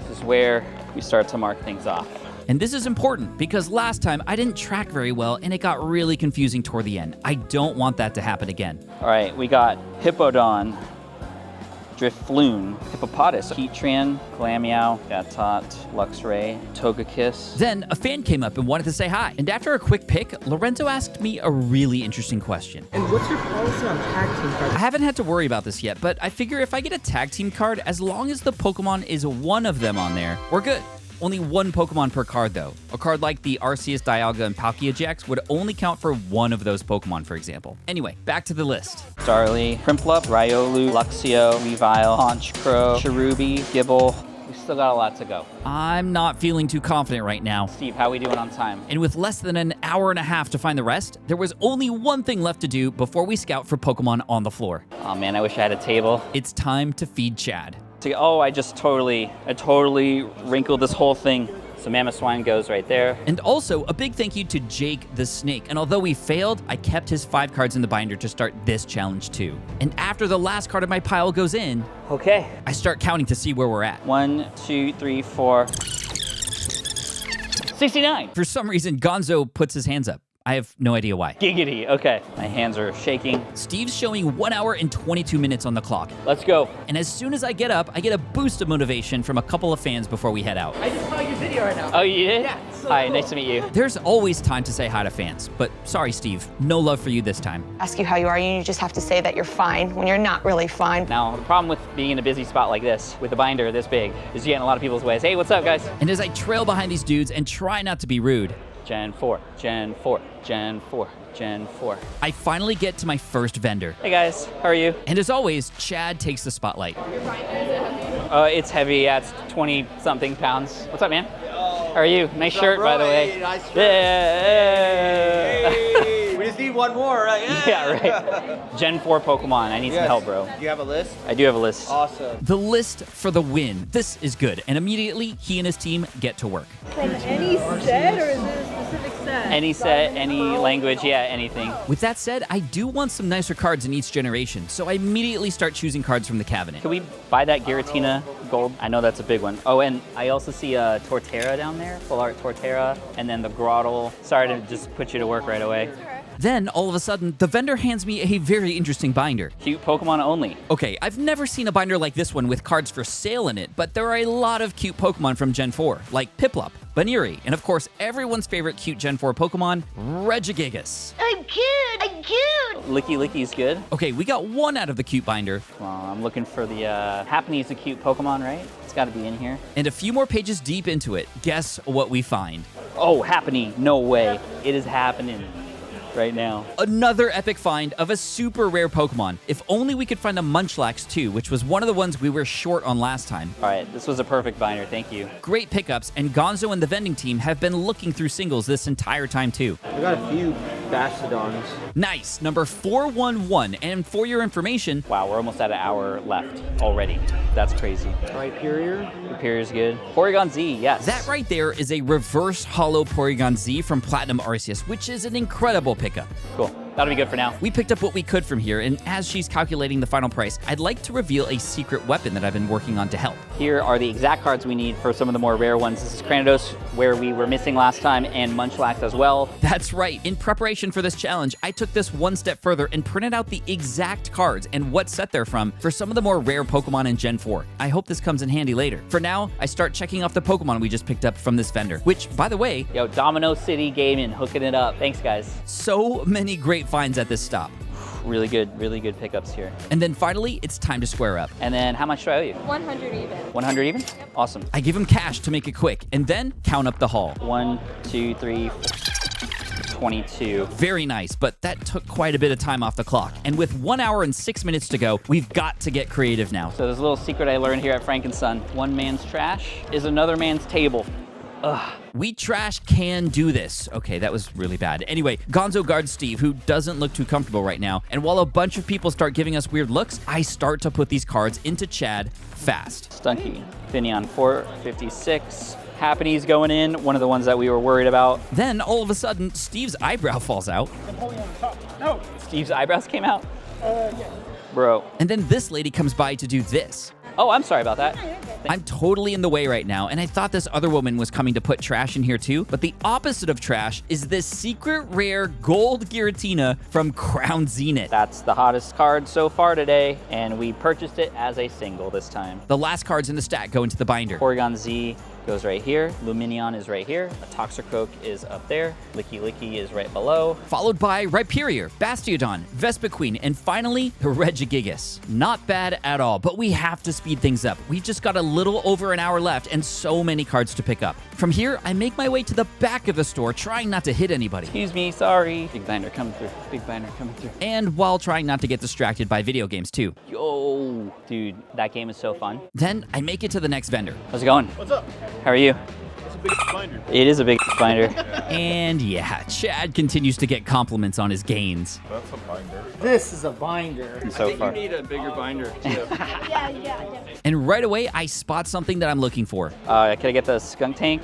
S2: this is where we start to mark things off.
S1: And this is important because last time I didn't track very well and it got really confusing toward the end. I don't want that to happen again.
S2: All right, we got Hippowdon, Drifloon, Hippopotas, Heatran, Glameow, Gatot, Luxray, Togekiss.
S1: Then a fan came up and wanted to say hi. And after a quick pick, Lorenzo asked me a really interesting question.
S3: And what's your policy on tag team cards?
S1: I haven't had to worry about this yet, but I figure if I get a tag team card, as long as the Pokemon is one of them on there, we're good. Only one Pokemon per card, though. A card like the Arceus, Dialga, and Palkia would only count for one of those Pokemon, for example. Anyway, back to the list.
S2: Starly, Prinplup, Riolu, Luxio, Weavile, Honchkrow, Cherubi, Gibble. We still got a lot to go.
S1: I'm not feeling too confident right now.
S2: Steve, how we doing on time?
S1: And with less than an hour and a half to find the rest, there was only one thing left to do before we scout for Pokemon on the floor.
S2: Oh man, I wish I had a table.
S1: It's time to feed Chad.
S2: Oh, I totally wrinkled this whole thing. So Mamoswine goes right there.
S1: And also, a big thank you to Jake the Snake. And although we failed, I kept his 5 cards in the binder to start this challenge too. And after the last card of my pile goes in,
S2: okay,
S1: I start counting to see where we're at.
S2: 1, 2, 3, 4, 69.
S1: For some reason, Gonzo puts his hands up. I have no idea why.
S2: Giggity, okay. My hands are shaking.
S1: Steve's showing 1 hour and 22 minutes on the clock.
S2: Let's go.
S1: And as soon as I get up, I get a boost of motivation from a couple of fans before we head out.
S3: I just saw your video right now.
S2: Oh, you did?
S3: Yeah. So
S2: Hi,
S3: cool.
S2: Nice to meet you.
S1: There's always time to say hi to fans, but sorry, Steve, no love for you this time.
S14: Ask you how you are, and you just have to say that you're fine when you're not really fine.
S2: Now, the problem with being in a busy spot like this, with a binder this big, is you get in a lot of people's ways. Hey, what's up, guys?
S1: And as I trail behind these dudes and try not to be rude,
S2: Gen 4, Gen 4, Gen 4, Gen 4.
S1: I finally get to my first vendor.
S2: Hey guys, how are you?
S1: And as always, Chad takes the spotlight.
S2: It's heavy, yeah, it's 20-something pounds. What's up, man? How are you? Nice shirt, by the way.
S15: Nice shirt.
S2: Yeah.
S15: Hey, we just need one more, right?
S2: Yeah, right. Gen 4 Pokemon, I need some help, bro.
S15: Do you have a list?
S2: I do have a list.
S15: Awesome.
S1: The list for the win. This is good. And immediately, he and his team get to work.
S16: From any set, or is it a specific set?
S2: Any set, any language, yeah, anything.
S1: With that said, I do want some nicer cards in each generation, so I immediately start choosing cards from the cabinet.
S2: Can we buy that Giratina gold? I know that's a big one. Oh, and I also see a Torterra down there, full art Torterra, and then the Grottle. Sorry to just put you to work right away.
S1: Then, all of a sudden, the vendor hands me a very interesting binder.
S2: Cute Pokemon only.
S1: Okay, I've never seen a binder like this one with cards for sale in it, but there are a lot of cute Pokemon from Gen 4, like Piplup, Baniri, and of course, everyone's favorite cute Gen 4 Pokemon, Regigigas.
S11: I'm cute. I'm cute.
S2: Licky Licky's good.
S1: Okay, we got one out of the cute binder.
S2: Well, I'm looking for the Happany's a cute Pokemon, right? It's got to be in here.
S1: And a few more pages deep into it, guess what we find?
S2: Oh, Happany, no way. It is happening right now.
S1: Another epic find of a super rare Pokemon. If only we could find a Munchlax too, which was one of the ones we were short on last time.
S2: All right, this was a perfect binder, thank you.
S1: Great pickups, and Gonzo and the vending team have been looking through singles this entire time too.
S15: We got a few Bastodons.
S1: Nice, number 411, and for your information...
S2: Wow, we're almost at an hour left already. That's crazy.
S15: Rhyperior?
S2: Rhyperior's good. Porygon Z, yes.
S1: That right there is a reverse hollow Porygon Z from Platinum Arceus, which is an incredible pickup.
S2: Cool. That'll be good for now.
S1: We picked up what we could from here, and as she's calculating the final price, I'd like to reveal a secret weapon that I've been working on to help.
S2: Here are the exact cards we need for some of the more rare ones. This is Cranidos, where we were missing last time, and Munchlax as well.
S1: That's right. In preparation for this challenge, I took this one step further and printed out the exact cards and what set they're from for some of the more rare Pokemon in Gen 4. I hope this comes in handy later. For now, I start checking off the Pokemon we just picked up from this vendor, which, by the way...
S2: Yo, Domino City Gaming, hooking it up. Thanks, guys.
S1: So many great finds at this stop.
S2: Really good pickups here.
S1: And then finally, it's time to square up.
S2: And then how much do I owe you?
S11: 100 even.
S2: 100 even? Awesome.
S1: I give him cash to make it quick, and then count up the haul.
S2: 1, 2, 3, 22.
S1: Very nice, but that took quite a bit of time off the clock. And with 1 hour and 6 minutes to go, we've got to get creative now.
S2: So there's a little secret I learned here at Frankenson. One man's trash is another man's table. Ugh.
S1: We trash can do this. Okay, that was really bad. Anyway, Gonzo guards Steve, who doesn't look too comfortable right now. And while a bunch of people start giving us weird looks, I start to put these cards into Chad fast.
S2: Stunky. Finion 456. Happy's going in, one of the ones that we were worried about.
S1: Then, all of a sudden, Steve's eyebrow falls out.
S7: No.
S2: Steve's eyebrows came out?
S7: Yeah.
S2: Bro.
S1: And then this lady comes by to do this.
S2: Oh, I'm sorry about that.
S1: I'm totally in the way right now, and I thought this other woman was coming to put trash in here too, but the opposite of trash is this secret rare gold Giratina from Crown Zenith.
S2: That's the hottest card so far today, and we purchased it as a single this time.
S1: The last cards in the stack go into the binder.
S2: Porygon Z goes right here. Luminion is right here. A Toxicroak is up there. Licky Licky is right below.
S1: Followed by Rhyperior, Bastiodon, Vespiquen, and finally, the Regigigas. Not bad at all, but we have to speed things up. We've just got a little over an hour left and so many cards to pick up. From here, I make my way to the back of the store, trying not to hit anybody.
S2: Excuse me, sorry. Big binder coming through. Big binder coming through.
S1: And while trying not to get distracted by video games too.
S2: Yo, dude, that game is so fun.
S1: Then I make it to the next vendor.
S2: How's it going?
S12: What's up?
S2: How are you?
S12: It's a big binder.
S2: It is a big binder.
S1: And yeah, Chad continues to get compliments on his gains.
S12: That's a binder.
S7: This is a binder.
S2: So
S15: You need a bigger binder, too.
S11: Yeah.
S1: And right away, I spot something that I'm looking for.
S2: Can I get the skunk tank?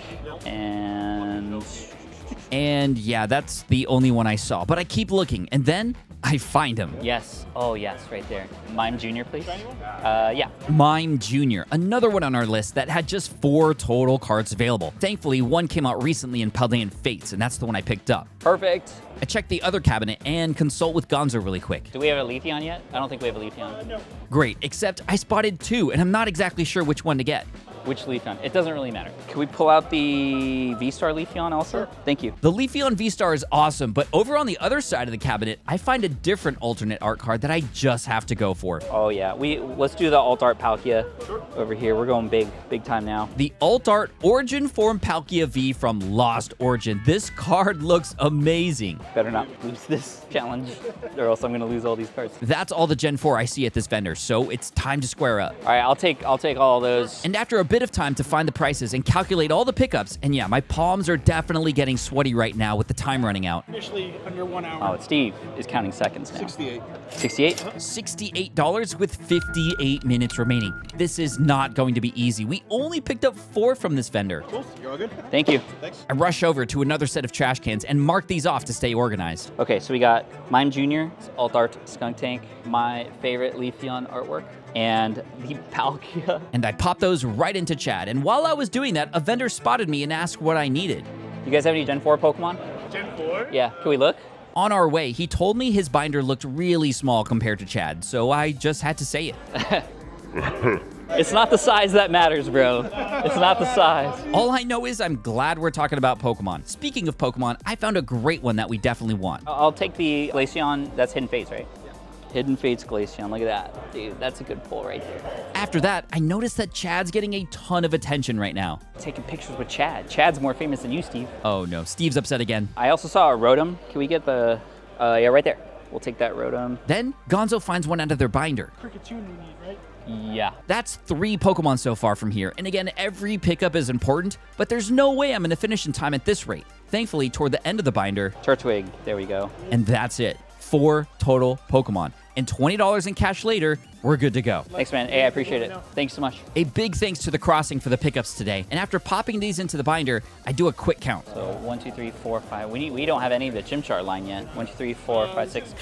S1: And yeah, that's the only one I saw. But I keep looking, and then I find him.
S2: Yes. Oh, yes, right there. Mime Jr., please. Yeah.
S1: Mime Jr., another one on our list that had just 4 total cards available. Thankfully, one came out recently in Paldean Fates, and that's the one I picked up.
S2: Perfect.
S1: I checked the other cabinet and consult with Gonzo really quick.
S2: Do we have a Leafeon yet? I don't think we have a Leafeon.
S7: No.
S1: Great, except I spotted 2, and I'm not exactly sure which one to get.
S2: Which Leafeon? It doesn't really matter. Can we pull out the V-Star Leafeon also? Sure. Thank you.
S1: The Leafeon V-Star is awesome, but over on the other side of the cabinet, I find a different alternate art card that I just have to go for.
S2: Oh yeah, let's do the Alt Art Palkia over here. We're going big time now.
S1: The Alt Art Origin Form Palkia V from Lost Origin. This card looks amazing.
S2: Better not lose this challenge, or else I'm gonna lose all these cards.
S1: That's all the Gen 4 I see at this vendor, so it's time to square up.
S2: All right, I'll take all those.
S1: And after a bit of time to find the prices and calculate all the pickups, and yeah, my palms are definitely getting sweaty right now with the time running out.
S7: Initially under 1 hour.
S2: Oh, Steve is counting seconds now.
S12: 68.
S2: 68?
S1: $68 with 58 minutes remaining. This is not going to be easy. We only picked up 4 from this vendor.
S12: Cool. You're all good?
S2: Thank you.
S12: Thanks.
S1: I rush over to another set of trash cans and mark these off to stay organized.
S2: Okay, so we got Mime Jr., Alt Art Skunk Tank, my favorite Leafeon artwork, and the Palkia.
S1: And I popped those right into Chad. And while I was doing that, a vendor spotted me and asked what I needed.
S2: You guys have any Gen 4 Pokemon?
S12: Gen 4?
S2: Yeah, can we look?
S1: On our way, he told me his binder looked really small compared to Chad, so I just had to say it.
S2: It's not the size that matters, bro. It's not the size.
S1: All I know is I'm glad we're talking about Pokemon. Speaking of Pokemon, I found a great one that we definitely want.
S2: I'll take the Glaceon. That's Hidden Fates, right? Hidden Fates Glaceon. Look at that. Dude, that's a good pull right there.
S1: After that, I noticed that Chad's getting a ton of attention right now.
S2: Taking pictures with Chad. Chad's more famous than you, Steve.
S1: Oh no, Steve's upset again.
S2: I also saw a Rotom. Can we get the... yeah, right there. We'll take that Rotom.
S1: Then, Gonzo finds one out of their binder.
S7: Cricketune we need, right?
S2: Yeah.
S1: That's 3 Pokemon so far from here. And again, every pickup is important, but there's no way I'm going to finish in time at this rate. Thankfully, toward the end of the binder...
S2: Turtwig. There we go.
S1: And that's it. 4 total Pokemon. And $20 in cash later, we're good to go.
S2: Thanks, man. Hey, I appreciate it. Thanks so much.
S1: A big thanks to the Crossing for the pickups today. And after popping these into the binder, I do a quick count.
S2: So 1, 2, 3, 4, 5. We don't have any of the Chimchar line yet. 1, 2, 3, 4, 5, 6,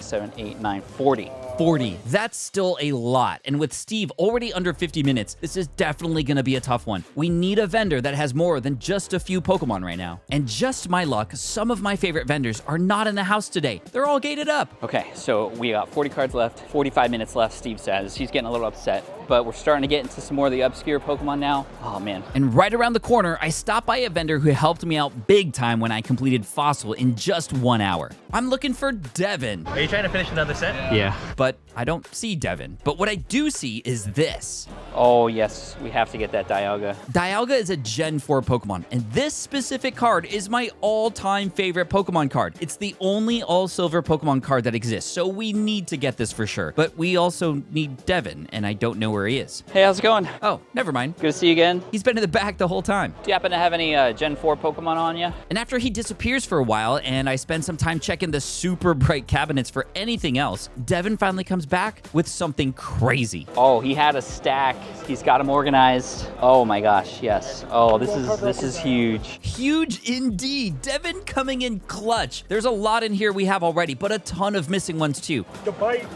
S2: 7, 8, 9, 40.
S1: 40. That's still a lot. And with Steve already under 50 minutes, this is definitely going to be a tough one. We need a vendor that has more than just a few Pokemon right now. And just my luck, some of my favorite vendors are not in the house today. They're all gated up.
S2: Okay, so we got 40 cards left, 45 minutes left, Steve says. He's getting a little upset. but we're starting to get into some more of the obscure Pokemon now. Oh man.
S1: And right around the corner, I stopped by a vendor who helped me out big time when I completed Fossil in just 1 hour. I'm looking for Devin.
S15: Are you trying to finish another set?
S1: Yeah. But I don't see Devin. But what I do see is this.
S2: Oh yes, we have to get that Dialga.
S1: Dialga is a Gen 4 Pokemon, and this specific card is my all-time favorite Pokemon card. It's the only all-silver Pokemon card that exists, so we need to get this for sure. But we also need Devin, and I don't know where he is.
S2: Hey, how's it going?
S1: Oh, never mind.
S2: Good to see you again.
S1: He's been in the back the whole time.
S2: Do you happen to have any Gen 4 Pokemon on you?
S1: And after he disappears for a while, and I spend some time checking the super bright cabinets for anything else, Devin finally comes back with something crazy.
S2: Oh, he had a stack. He's got them organized. Oh my gosh, yes. Oh, this is huge.
S1: Huge indeed. Devin coming in clutch. There's a lot in here we have already, but a ton of missing ones too.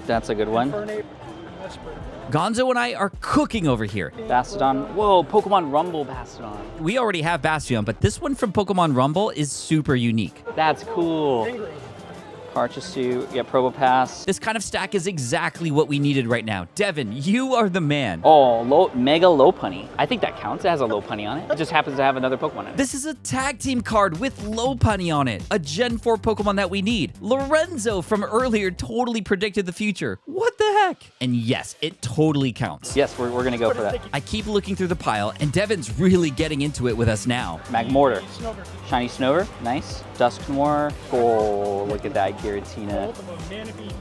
S2: That's a good one.
S1: Gonzo and I are cooking over here.
S2: Bastodon. Whoa, Pokemon Rumble Bastodon.
S1: We already have Bastion, but this one from Pokemon Rumble is super unique.
S2: That's cool. Parchesu, yeah, Probopass.
S1: This kind of stack is exactly what we needed right now. Devin, you are the man.
S2: Oh, Mega Lopunny. I think that counts. It has a Lopunny on it. It just happens to have another Pokemon in it.
S1: This is a tag team card with Lopunny on it. A Gen 4 Pokemon that we need. Lorenzo from earlier totally predicted the future. What the heck? And yes, it totally counts.
S2: Yes, we're going to go for that.
S1: I keep looking through the pile, and Devin's really getting into it with us now.
S2: Magmortar. Shiny Snover. Nice. Dusknoir. Oh, look at that Giratina.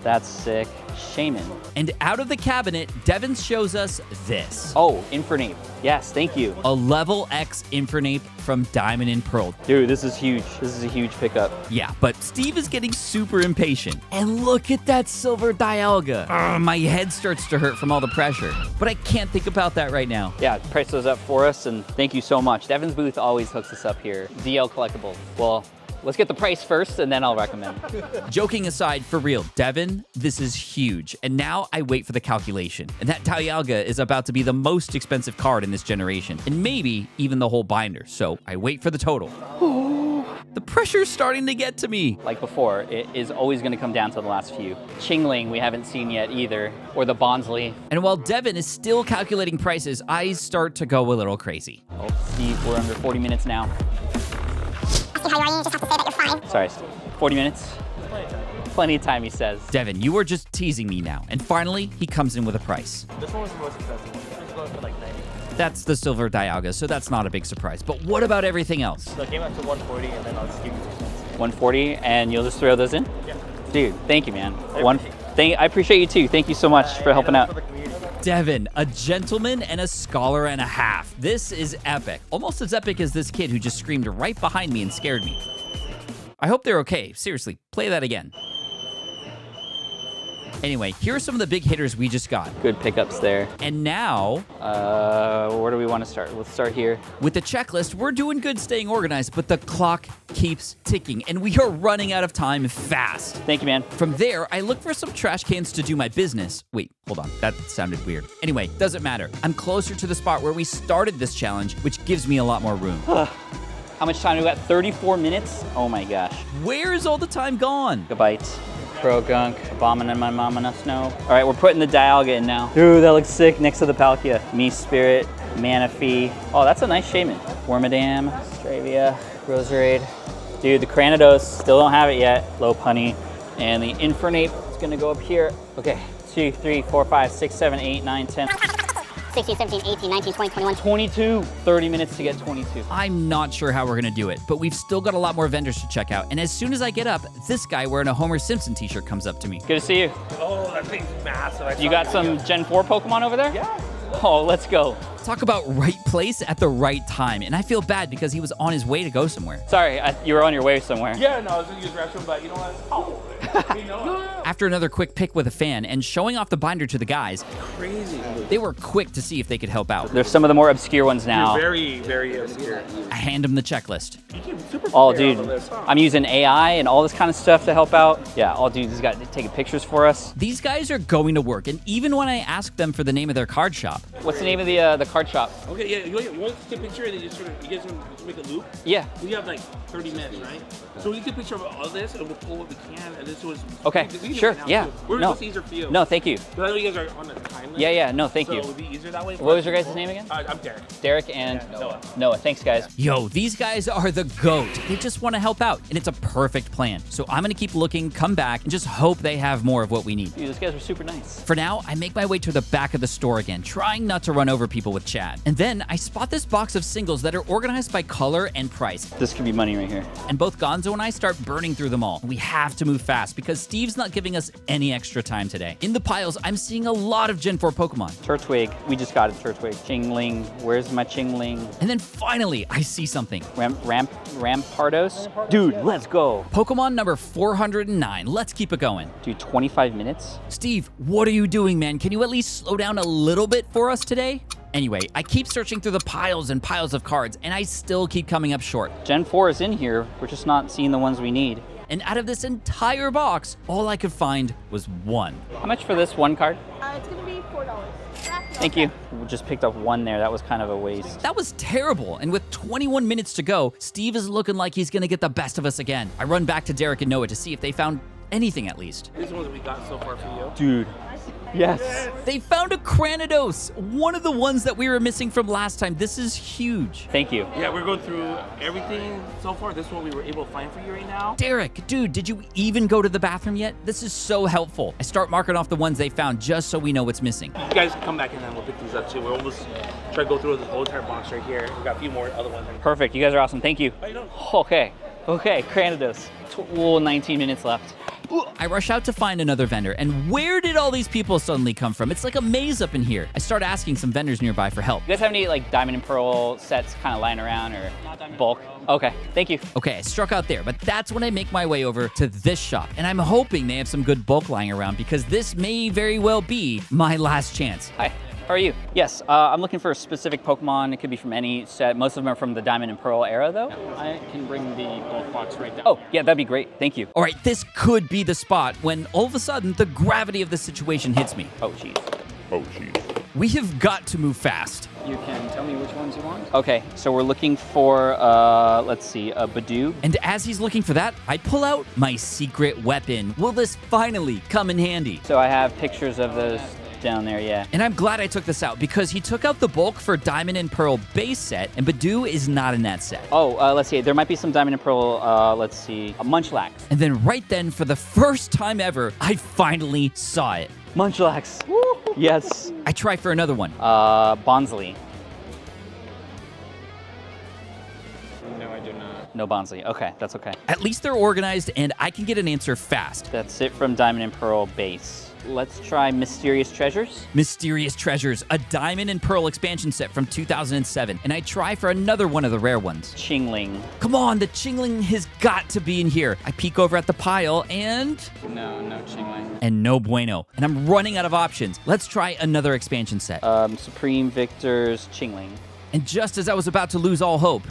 S2: That's sick. Shaman.
S1: And out of the cabinet, Devin shows us this.
S2: Oh, Infernape. Yes, thank you.
S1: A level X Infernape from Diamond and Pearl.
S2: Dude, this is huge. This is a huge pickup.
S1: Yeah, but Steve is getting super impatient. And look at that silver Dialga. My head starts to hurt from all the pressure. But I can't think about that right now.
S2: Yeah, price those up for us, and thank you so much. Devin's booth always hooks us up here. DL Collectibles. Well, let's get the price first, and then I'll recommend.
S1: Joking aside, for real, Devin, this is huge. And now I wait for the calculation. And that Dialga is about to be the most expensive card in this generation, and maybe even the whole binder. So I wait for the total. The pressure's starting to get to me.
S2: Like before, it is always going to come down to the last few. Chingling, we haven't seen yet either, or the Bonsley.
S1: And while Devin is still calculating prices, I start to go a little crazy.
S2: Oh, Steve, we're under 40 minutes now.
S11: How you are, you just have to say that you're fine.
S2: Sorry, Steve. 40 minutes? Plenty of time, he says.
S1: Devin, you are just teasing me now. And finally, he comes in with a price.
S15: This one was the most expensive one. This was going for like 90.
S1: That's the silver Dialga, so that's not a big surprise. But what about everything else?
S15: So it came out to 140, and then I'll just give you 2 cents.
S2: 140, and you'll just throw those in?
S15: Yeah.
S2: Dude, thank you, man. I appreciate you too. Thank you so much for helping out.
S1: Devin, a gentleman and a scholar and a half. This is epic. Almost as epic as this kid who just screamed right behind me and scared me. I hope they're okay. Seriously, play that again. Anyway, here are some of the big hitters we just got.
S2: Good pickups there.
S1: And now...
S2: where do we want to start? Let's start here.
S1: With the checklist, we're doing good staying organized, but the clock keeps ticking, and we are running out of time fast.
S2: Thank you, man.
S1: From there, I look for some trash cans to do my business. Wait, hold on. That sounded weird. Anyway, doesn't matter. I'm closer to the spot where we started this challenge, which gives me a lot more room.
S2: How much time do we got? 34 minutes? Oh my gosh.
S1: Where is all the time gone?
S2: Gigabyte. Pro-Gunk, Abominamamamana Snow. All right, we're putting the Dialga in now. Dude, that looks sick next to the Palkia. Mist Spirit, Manaphy. Oh, that's a nice Shaman. Wormadam, Stravia, Roserade. Dude, the Cranidos, still don't have it yet. Lopunny. And the Infernape is gonna go up here. Okay, 2, 3, 4, 5, 6, 7, 8, 9, 10.
S11: 16, 17, 18, 19, 20, 21.
S2: 22. 30 minutes to get 22.
S1: I'm not sure how we're gonna do it, but we've still got a lot more vendors to check out. And as soon as I get up, this guy wearing a Homer Simpson t-shirt comes up to me.
S2: Good to see you.
S15: Oh, that thing's massive.
S2: You got some Gen 4 Pokemon over there?
S15: Yeah.
S2: Oh, let's go.
S1: Talk about right place at the right time. And I feel bad because he was on his way to go somewhere.
S2: Sorry, you were on your way somewhere.
S15: Yeah, no, I was going to use the restroom, but you know what? Oh.
S1: After another quick pick with a fan and showing off the binder to the guys,
S15: Crazy.
S1: They were quick to see if they could help out.
S2: There's some of the more obscure ones now.
S15: You're very, very obscure.
S1: I hand him the checklist.
S2: Oh, dude, I'm using AI and all this kind of stuff to help out. Yeah, all dudes got taking pictures for us.
S1: These guys are going to work, and even when I ask them for the name of their card shop.
S2: What's the name of the card shop?
S15: Okay, yeah, you want to take a picture and then just sort of, you guys want to make a loop?
S2: Yeah.
S15: We have like 30 minutes, right? So we can take a picture of all this and we'll pull what we can and this was...
S2: Okay,
S15: we can do
S2: sure,
S15: it now,
S2: yeah.
S15: too. We're
S2: No.
S15: just easier for you.
S2: No, thank you.
S15: But I know you guys are on a time limit.
S2: Yeah, no, thank
S15: so
S2: you.
S15: it would be easier that way.
S2: What was your guys' name again?
S15: I'm Derek.
S2: Derek and
S15: Noah.
S2: Noah. Thanks, guys.
S1: Yo, these guys are the GOAT. They just want to help out, and it's a perfect plan. So I'm gonna keep looking, come back, and just hope they have more of what we need.
S2: Dude, those guys were super nice.
S1: For now, I make my way to the back of the store again, trying not to run over people with Chad. And then I spot this box of singles that are organized by color and price.
S2: This could be money right here.
S1: And both Gonzo and I start burning through them all. We have to move fast because Steve's not giving us any extra time today. In the piles, I'm seeing a lot of Gen 4 Pokemon.
S2: Turtwig. We just got it, Turtwig. Chingling. Where's my Chingling?
S1: And then finally, I see something.
S2: Rampardos? Dude, let's go.
S1: Pokemon number 409. Let's keep it going.
S2: Dude, 25 minutes?
S1: Steve, what are you doing, man? Can you at least slow down a little bit for us today? Anyway, I keep searching through the piles and piles of cards, and I still keep coming up short.
S2: Gen 4 is in here. We're just not seeing the ones we need.
S1: And out of this entire box, all I could find was one.
S2: How much for this one card?
S11: It's gonna be $4.
S2: Thank you. We just picked up one there. That was kind of a waste.
S1: That was terrible. And with 21 minutes to go, Steve is looking like he's gonna get the best of us again. I run back to Derek and Noah to see if they found anything at least.
S15: These ones we got so far for you.
S2: Dude. Yes.
S1: They found a Cranidos, one of the ones that we were missing from last time. This is huge.
S2: Thank you.
S15: Yeah, we're going through everything so far. This is what we were able to find for you right now.
S1: Derek, dude, did you even go to the bathroom yet? This is so helpful. I start marking off the ones they found just so we know what's missing.
S15: You guys come back and then we'll pick these up too. We're almost trying to go through this whole entire box right here. We got a few more other ones.
S2: Perfect. You guys are awesome. Thank you.
S15: How you doing?
S2: Okay. Cranidos. 19 minutes left.
S1: I rush out to find another vendor, and where did all these people suddenly come from? It's like a maze up in here. I start asking some vendors nearby for help.
S2: You guys have any like Diamond and Pearl sets kind of lying around or bulk? Okay, thank you.
S1: Okay, I struck out there, but that's when I make my way over to this shop, and I'm hoping they have some good bulk lying around because this may very well be my last chance.
S2: Hi. How are you? Yes, I'm looking for a specific Pokemon. It could be from any set. Most of them are from the Diamond and Pearl era, though.
S15: I can bring the bulk box right down.
S2: Oh, yeah, that'd be great. Thank you.
S1: All right, this could be the spot when all of a sudden the gravity of the situation hits me.
S2: Oh, jeez.
S9: Oh, jeez.
S1: We have got to move fast.
S15: You can tell me which ones you want?
S2: Okay, so we're looking for, let's see, a Badoo.
S1: And as he's looking for that, I pull out my secret weapon. Will this finally come in handy?
S2: So I have pictures of those down there, yeah.
S1: And I'm glad I took this out because he took out the bulk for Diamond and Pearl base set, and Badoo is not in that set.
S2: Oh, let's see. There might be some Diamond and Pearl, let's see, Munchlax.
S1: And then right then, for the first time ever, I finally saw it.
S2: Munchlax. Yes.
S1: I try for another one.
S2: Bonsley.
S15: No, I do not.
S2: No Bonsley. Okay, that's okay.
S1: At least they're organized, and I can get an answer fast.
S2: That's it from Diamond and Pearl base. Let's try Mysterious Treasures.
S1: Mysterious Treasures, a Diamond and Pearl expansion set from 2007. And I try for another one of the rare ones.
S2: Chingling.
S1: Come on, the Chingling has got to be in here. I peek over at the pile and...
S15: No Chingling.
S1: And no bueno. And I'm running out of options. Let's try another expansion set.
S2: Supreme Victor's Chingling.
S1: And just as I was about to lose all hope...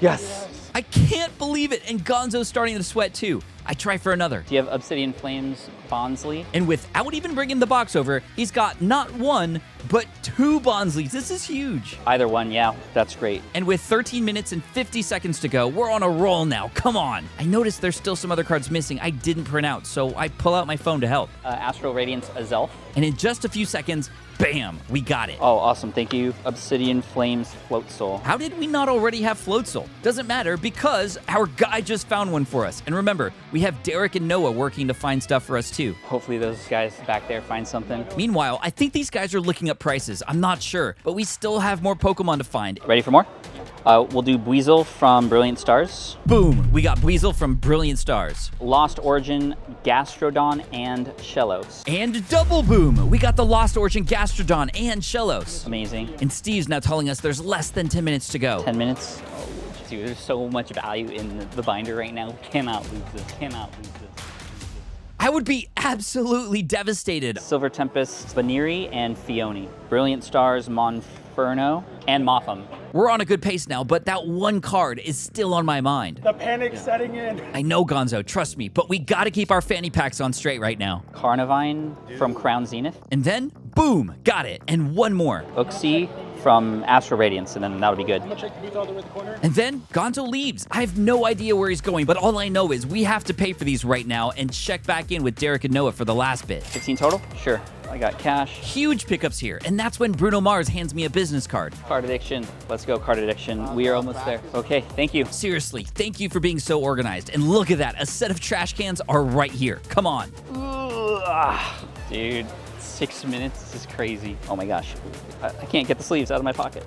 S2: Yes!
S1: I can't believe it, and Gonzo's starting to sweat too. I try for another.
S2: Do you have Obsidian Flames Bonsley?
S1: And without even bringing the box over, he's got not one, but two Bonsleys. This is huge.
S2: Either one, yeah, that's great.
S1: And with 13 minutes and 50 seconds to go, we're on a roll now. Come on. I noticed there's still some other cards missing I didn't print out, so I pull out my phone to help.
S2: Astral Radiance Azelf.
S1: And in just a few seconds, bam, we got it.
S2: Oh, awesome. Thank you. Obsidian Flames Float Soul.
S1: How did we not already have Float Soul? Doesn't matter because our guy just found one for us. And remember, we have Derek and Noah working to find stuff for us too.
S2: Hopefully those guys back there find something.
S1: Meanwhile, I think these guys are looking up prices. I'm not sure, but we still have more Pokemon to find.
S2: Ready for more? We'll do Buizel from Brilliant Stars.
S1: Boom! We got Buizel from Brilliant Stars.
S2: Lost Origin, Gastrodon, and Shellos.
S1: And double boom! We got the Lost Origin Gastrodon and Shellos.
S2: Amazing.
S1: And Steve's now telling us there's less than 10 minutes to go.
S2: 10 minutes? Oh, dude, there's so much value in the binder right now. Cannot lose this. Cannot lose this.
S1: I would be absolutely devastated.
S2: Silver Tempest, Baniri, and Fione. Brilliant Stars, Monferno, and Motham.
S1: We're on a good pace now, but that one card is still on my mind.
S7: The panic's setting in.
S1: I know, Gonzo, trust me, but we gotta keep our fanny packs on straight right now.
S2: Carnivine from Crown Zenith.
S1: And then, boom, got it. And one more.
S2: Uxie from Astro Radiance, and then that'll be good.
S1: And then Gonzo leaves. I have no idea where he's going, but all I know is we have to pay for these right now and check back in with Derek and Noah for the last bit.
S2: 15 total? Sure. I got cash.
S1: Huge pickups here, and that's when Bruno Mars hands me a business card.
S2: Card addiction. Let's go, card addiction. We are almost there. Okay, thank you.
S1: Seriously, thank you for being so organized. And look at that, a set of trash cans are right here. Come on.
S2: Dude, 6 minutes is crazy. Oh my gosh. I can't get the sleeves out of my pocket.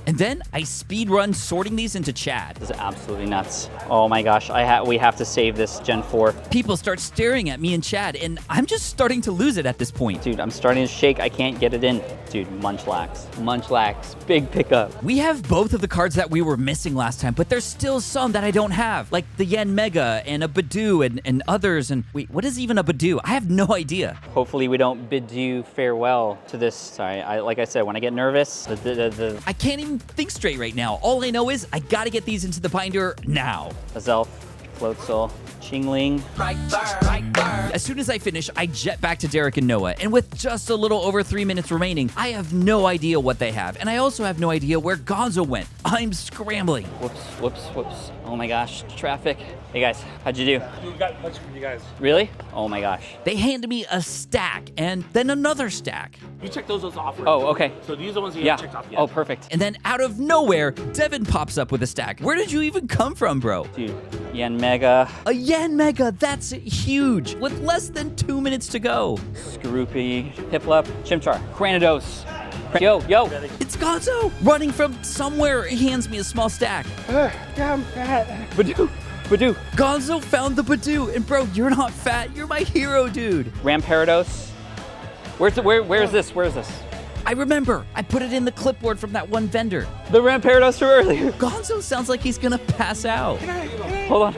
S1: And then I speed run sorting these into Chad.
S2: This is absolutely nuts. Oh my gosh, we have to save this Gen 4.
S1: People start staring at me and Chad, and I'm just starting to lose it at this point.
S2: Dude, I'm starting to shake. I can't get it in. Dude, Munchlax. Munchlax, big pickup.
S1: We have both of the cards that we were missing last time, but there's still some that I don't have, like the Yen Mega and a Badoo and others. And wait, what is even a Badoo? I have no idea.
S2: Hopefully we don't bid you farewell to this. Sorry, like I said, when I get nervous,
S1: I can't even think straight right now. All I know is I gotta get these into the binder now.
S2: Azelf, Floatzel, Chingling.
S1: As soon as I finish, I jet back to Derek and Noah, and with just a little over 3 minutes remaining, I have no idea what they have, and I also have no idea where Gonzo went. I'm scrambling.
S2: Whoops. Oh my gosh, traffic. Hey guys, how'd you do?
S15: We got a bunch from you guys.
S2: Really? Oh my gosh.
S1: They handed me a stack, and then another stack.
S15: You checked those off.
S2: Oh, okay.
S15: So these are the ones you haven't checked off yet.
S2: Oh, perfect.
S1: And then out of nowhere, Devin pops up with a stack. Where did you even come from, bro?
S2: Dude, Yen Mega.
S1: A Yen Mega, that's huge. With less than 2 minutes to go.
S2: Skorupi, Piplup, Chimchar, Granados. Yo.
S1: It's Gonzo! Running from somewhere, he hands me a small stack.
S7: Yeah, I'm fat.
S2: Badoo.
S1: Gonzo found the Badoo, and bro, you're not fat, you're my hero, dude.
S2: Ramparados. Where's this?
S1: I remember, I put it in the clipboard from that one vendor.
S2: The Ramparados from earlier.
S1: Gonzo sounds like he's gonna pass out.
S2: Hold on.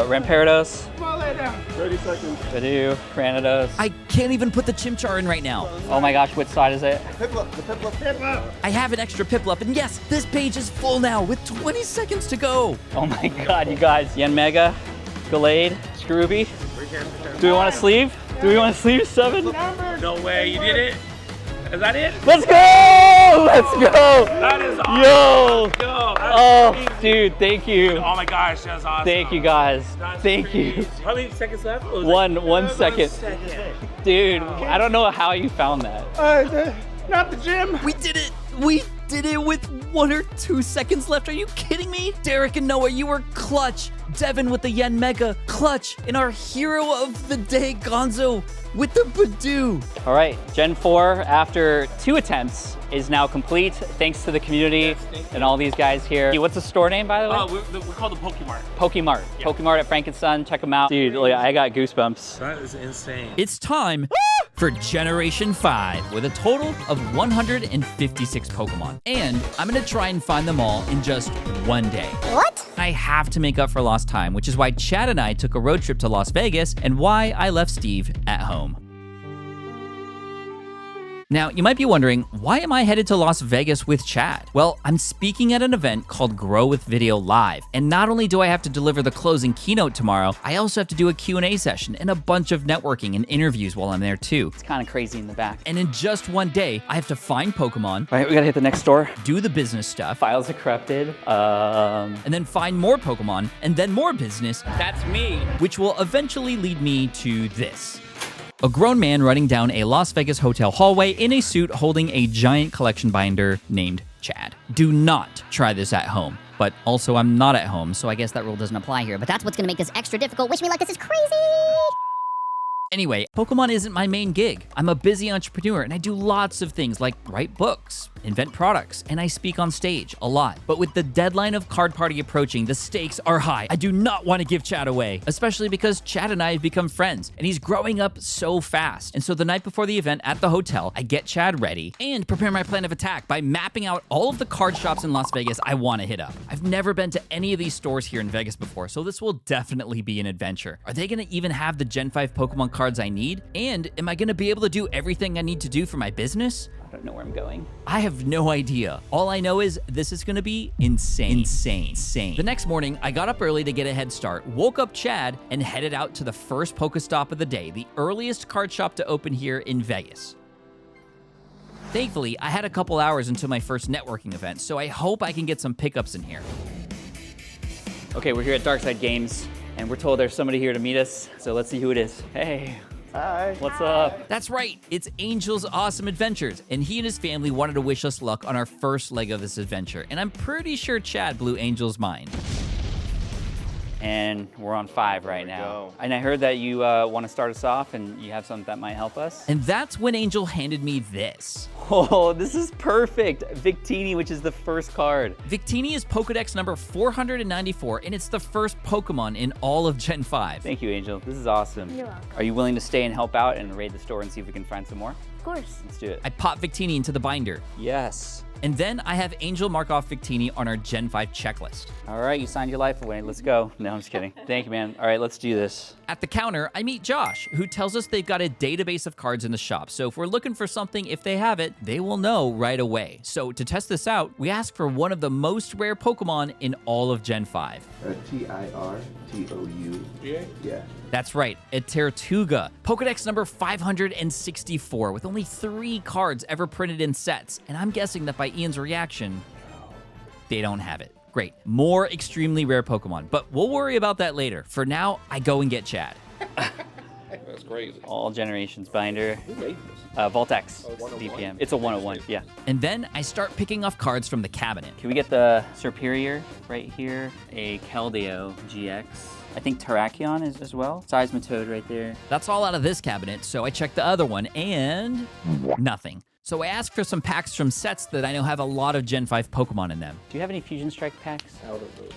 S2: Ramparados.
S7: Come on, lay down.
S12: 30 seconds.
S2: Badoo, Granados.
S1: I can't even put the Chimchar in right now.
S2: Oh my gosh, which side is it?
S7: Piplup.
S1: I have an extra Piplup, and yes, this page is full now with 20 seconds to go.
S2: Oh my god, you guys. Yen Mega, Gallade, Skorupi. Do we want a sleeve? Do we want a sleeve 7?
S15: No way, you did it? Is that it?
S2: Let's go!
S15: That is awesome.
S2: Yo!
S15: Let's go.
S2: Oh, dude, thank you.
S15: Oh my gosh, that's awesome.
S2: Thank you guys. Thank you.
S15: How many seconds left?
S2: One second. Dude, I don't know how you found that.
S7: Not the gym.
S1: We did it! We did it with 1 or 2 seconds left. Are you kidding me? Derek and Noah, you were clutch. Devin with the Yen Mega, clutch. And our hero of the day, Gonzo, with the Badoo.
S2: All right, Gen 4, after 2 attempts, is now complete. Thanks to the community and all these guys here. What's the store name, by the way?
S15: We're called the Pokemart.
S2: Pokemart. Yeah. Pokemart at Frankenstein. Check them out. Dude, look, I got goosebumps.
S15: That is insane.
S1: It's time for Generation 5 with a total of 156 Pokemon. And I'm gonna try and find them all in just one day.
S11: What?
S1: I have to make up for lost time, which is why Chad and I took a road trip to Las Vegas and why I left Steve at home. Now, you might be wondering, why am I headed to Las Vegas with Chad? Well, I'm speaking at an event called Grow with Video Live, and not only do I have to deliver the closing keynote tomorrow, I also have to do a Q&A session and a bunch of networking and interviews while I'm there too.
S2: It's kind of crazy in the back.
S1: And in just one day, I have to find Pokemon.
S2: All right, we gotta hit the next door.
S1: Do the business stuff.
S2: Files are corrupted.
S1: And then find more Pokemon, and then more business.
S2: That's me.
S1: Which will eventually lead me to this. A grown man running down a Las Vegas hotel hallway in a suit holding a giant collection binder named Chad. Do not try this at home. But also, I'm not at home, so I guess that rule doesn't apply here.
S11: But that's what's gonna make this extra difficult. Wish me luck, this is crazy!
S1: Anyway, Pokemon isn't my main gig. I'm a busy entrepreneur and I do lots of things like write books, invent products, and I speak on stage a lot. But with the deadline of Card Party approaching, the stakes are high. I do not want to give Chad away, especially because Chad and I have become friends and he's growing up so fast. And so the night before the event at the hotel, I get Chad ready and prepare my plan of attack by mapping out all of the card shops in Las Vegas I want to hit up. I've never been to any of these stores here in Vegas before, so this will definitely be an adventure. Are they going to even have the Gen 5 Pokemon cards I need? And am I going to be able to do everything I need to do for my business?
S2: I don't know where I'm going.
S1: I have no idea. All I know is this is gonna be insane. The next morning, I got up early to get a head start, woke up Chad, and headed out to the first Pokestop of the day, the earliest card shop to open here in Vegas. Thankfully, I had a couple hours until my first networking event, so I hope I can get some pickups in here.
S2: Okay, we're here at Darkside Games, and we're told there's somebody here to meet us, so let's see who it is. Hey. Hi. What's up?
S1: That's right, it's Angel's Awesome Adventures, and he and his family wanted to wish us luck on our first leg of this adventure, and I'm pretty sure Chad blew Angel's mind.
S2: And we're on 5 right now. And I heard that you want to start us off and you have something that might help us.
S1: And that's when Angel handed me this.
S2: Oh, this is perfect. Victini, which is the first card.
S1: Victini is Pokedex number 494, and it's the first Pokemon in all of Gen 5.
S2: Thank you, Angel. This is awesome.
S11: You're welcome.
S2: Are you willing to stay and help out and raid the store and see if we can find some more?
S11: Of course.
S2: Let's do it.
S1: I pop Victini into the binder.
S2: Yes.
S1: And then I have Angel mark off Victini on our Gen 5 checklist.
S2: All right, you signed your life away. Let's go. No, I'm just kidding. Thank you, man. All right, let's do this.
S1: At the counter, I meet Josh, who tells us they've got a database of cards in the shop. So if we're looking for something, if they have it, they will know right away. So to test this out, we ask for one of the most rare Pokemon in all of Gen 5.
S17: Tirtou. Yeah.
S1: That's right, a Tortuga. Pokedex number 564, with only 3 cards ever printed in sets. And I'm guessing that by Ian's reaction, they don't have it. Great, more extremely rare Pokemon, but we'll worry about that later. For now, I go and get Chad.
S12: That's crazy.
S2: All generations binder.
S12: Who made this?
S2: Voltex.
S12: Oh, 101?
S2: DPM. It's a 101, yeah.
S1: And then I start picking off cards from the cabinet.
S2: Can we get the Superior right here? A Keldeo GX. I think Terrakion is as well. Seismitoad right there.
S1: That's all out of this cabinet, so I check the other one, and nothing. So I ask for some packs from sets that I know have a lot of Gen 5 Pokemon in them.
S2: Do you have any Fusion Strike packs?
S12: Out of those.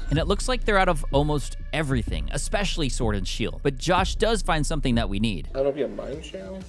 S1: And it looks like they're out of almost everything, especially Sword and Shield. But Josh does find something that we need.
S12: I don't know if you have Mind Shell.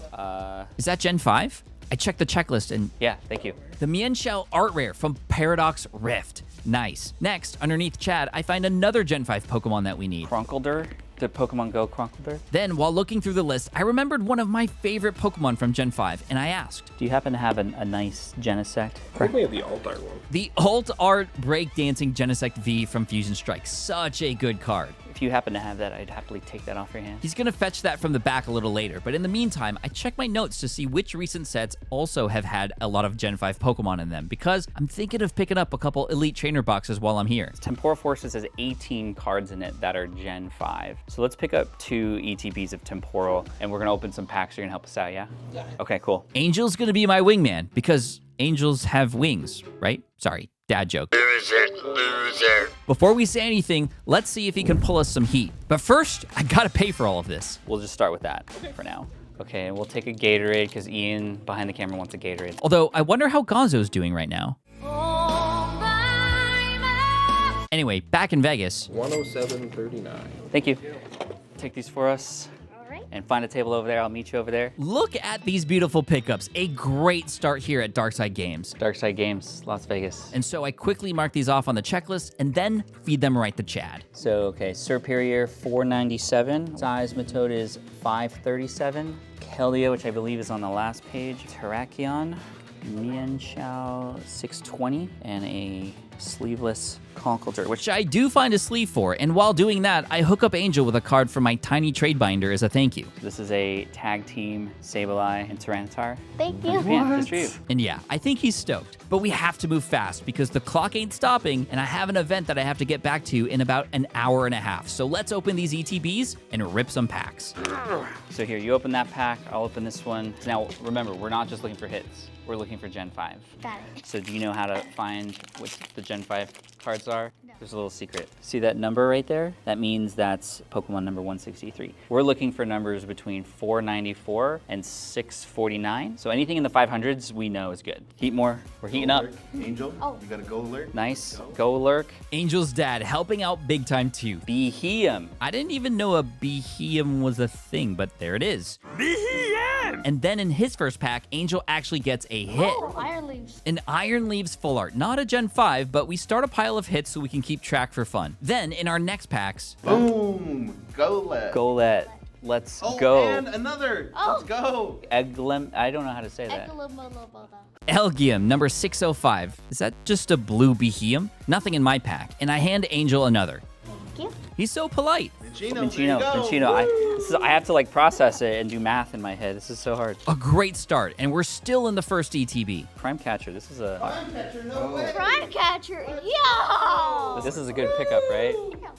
S1: Is that Gen 5? I checked the checklist and...
S2: Yeah, thank you.
S1: The Mienshao Art Rare from Paradox Rift. Nice. Next, underneath Chad, I find another Gen 5 Pokemon that we need.
S2: Kronkledurr? The Pokemon Go Kronkledurr?
S1: Then, while looking through the list, I remembered one of my favorite Pokemon from Gen 5, and I asked,
S2: do you happen to have a nice Genesect?
S12: I think we have the Alt Art one.
S1: The Alt Art Breakdancing Genesect V from Fusion Strike. Such a good card.
S2: If you happen to have that, I'd happily take that off your hands.
S1: He's gonna fetch that from the back a little later, but in the meantime, I check my notes to see which recent sets also have had a lot of Gen 5 Pokemon in them, because I'm thinking of picking up a couple Elite Trainer boxes while I'm here.
S2: Temporal Forces has 18 cards in it that are Gen 5. So let's pick up 2 ETBs of Temporal, and we're gonna open some packs. You're gonna help us out, yeah? Yeah. Okay, cool.
S1: Angel's gonna be my wingman, because angels have wings, right? Sorry, dad joke. Loser. Before we say anything, let's see if he can pull us some heat. But first, I gotta pay for all of this.
S2: We'll just start with that for now. Okay, and we'll take a Gatorade, because Ian behind the camera wants a Gatorade.
S1: Although, I wonder how Gonzo's doing right now. Anyway, back in Vegas.
S12: 107.39.
S2: Thank you. Take these for us. And find a table over there. I'll meet you over there.
S1: Look at these beautiful pickups. A great start here at Darkside Games.
S2: Darkside Games, Las Vegas.
S1: And so I quickly mark these off on the checklist and then feed them right to Chad.
S2: So, okay, Superior 497. Seismitoad is 537. Keldeo, which I believe is on the last page. Terrakion. Mienshao 620. And a sleeveless Kronkledurr,
S1: which I do find a sleeve for, and while doing that, I hook up Angel with a card from my tiny trade binder as a thank you.
S2: This is a tag team Sableye and Tyranitar.
S11: Thank you.
S2: Yeah, just for you.
S1: And yeah, I think he's stoked. But we have to move fast because the clock ain't stopping, and I have an event that I have to get back to in about an hour and a half. So let's open these ETBs and rip some packs.
S2: So here, you open that pack, I'll open this one. Now, remember, we're not just looking for hits. We're looking for Gen 5.
S11: Got it.
S2: So do you know how to find what the Gen 5 cards are? No. There's a little secret. See that number right there? That means that's Pokemon number 163. We're looking for numbers between 494 and 649. So anything in the 500s we know is good. Heat more. We're heating up.
S17: Angel, you got a Go Alert?
S2: Nice. Go Lurk.
S1: Angel's dad helping out big time too.
S2: Beheem.
S1: I didn't even know a Beheem was a thing, but there it is. Beheem! And then in his first pack, Angel actually gets a hit.
S11: Oh, Iron Leaves.
S1: An Iron Leaves full art. Not a Gen 5, but we start a pile of hits so we can keep track for fun. Then in our next packs,
S17: boom, Golett.
S2: Golett. Let's go.
S17: And another. Let's go.
S2: Eglem. I don't know how to say that.
S1: Elgium, number 605. Is that just a blue Beheem? Nothing in my pack. And I hand Angel another.
S11: Thank you.
S1: He's so polite.
S2: Minccino. I have to like process it and do math in my head. This is so hard.
S1: A great start, and we're still in the first ETB.
S2: Prime Catcher. This is a.
S11: Prime Catcher, yo!
S2: This is a good pickup, right?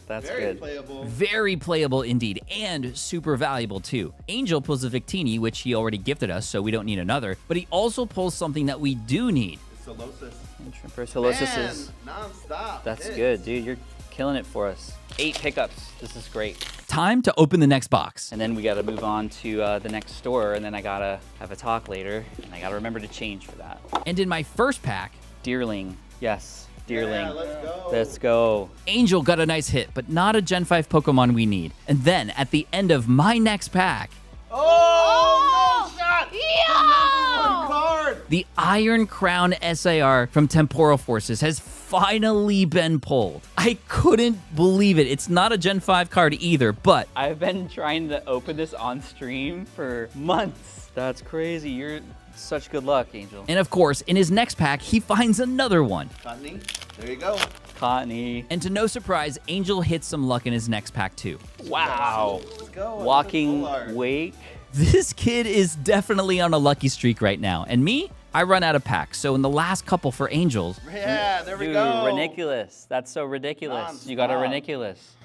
S2: That's good.
S1: Very playable indeed, and super valuable too. Angel pulls a Victini, which he already gifted us, so we don't need another. But he also pulls something that we do need.
S2: Solosis is
S17: non-stop.
S2: That's good, dude. You're killing it for us. 8 pickups. This is great.
S1: Time to open the next box.
S2: And then we got to move on to the next store, and then I got to have a talk later, and I got to remember to change for that.
S1: And in my first pack,
S2: Deerling. Yes, Deerling.
S17: Yeah, let's go.
S2: Let's go.
S1: Angel got a nice hit, but not a Gen 5 Pokemon we need. And then at the end of my next pack,
S17: Oh, no shot!
S11: Yo!
S17: The number 1 card!
S1: the Iron Crown SAR from Temporal Forces has finally been pulled. I couldn't believe it. It's not a Gen 5 card either, but
S2: I've been trying to open this on stream for months. That's crazy. You're such good luck, Angel.
S1: and of course, in his next pack, he finds another one.
S17: Cottony, there you go.
S2: Cottony.
S1: And to no surprise, Angel hits some luck in his next pack too.
S2: Wow.
S17: Let's go.
S2: Walking Wake.
S1: This kid is definitely on a lucky streak right now. And me, I run out of packs. So in the last couple for Angels,
S17: Yeah, there we
S2: Dude,
S17: go.
S2: ridiculous. That's so ridiculous. You got a ridiculous.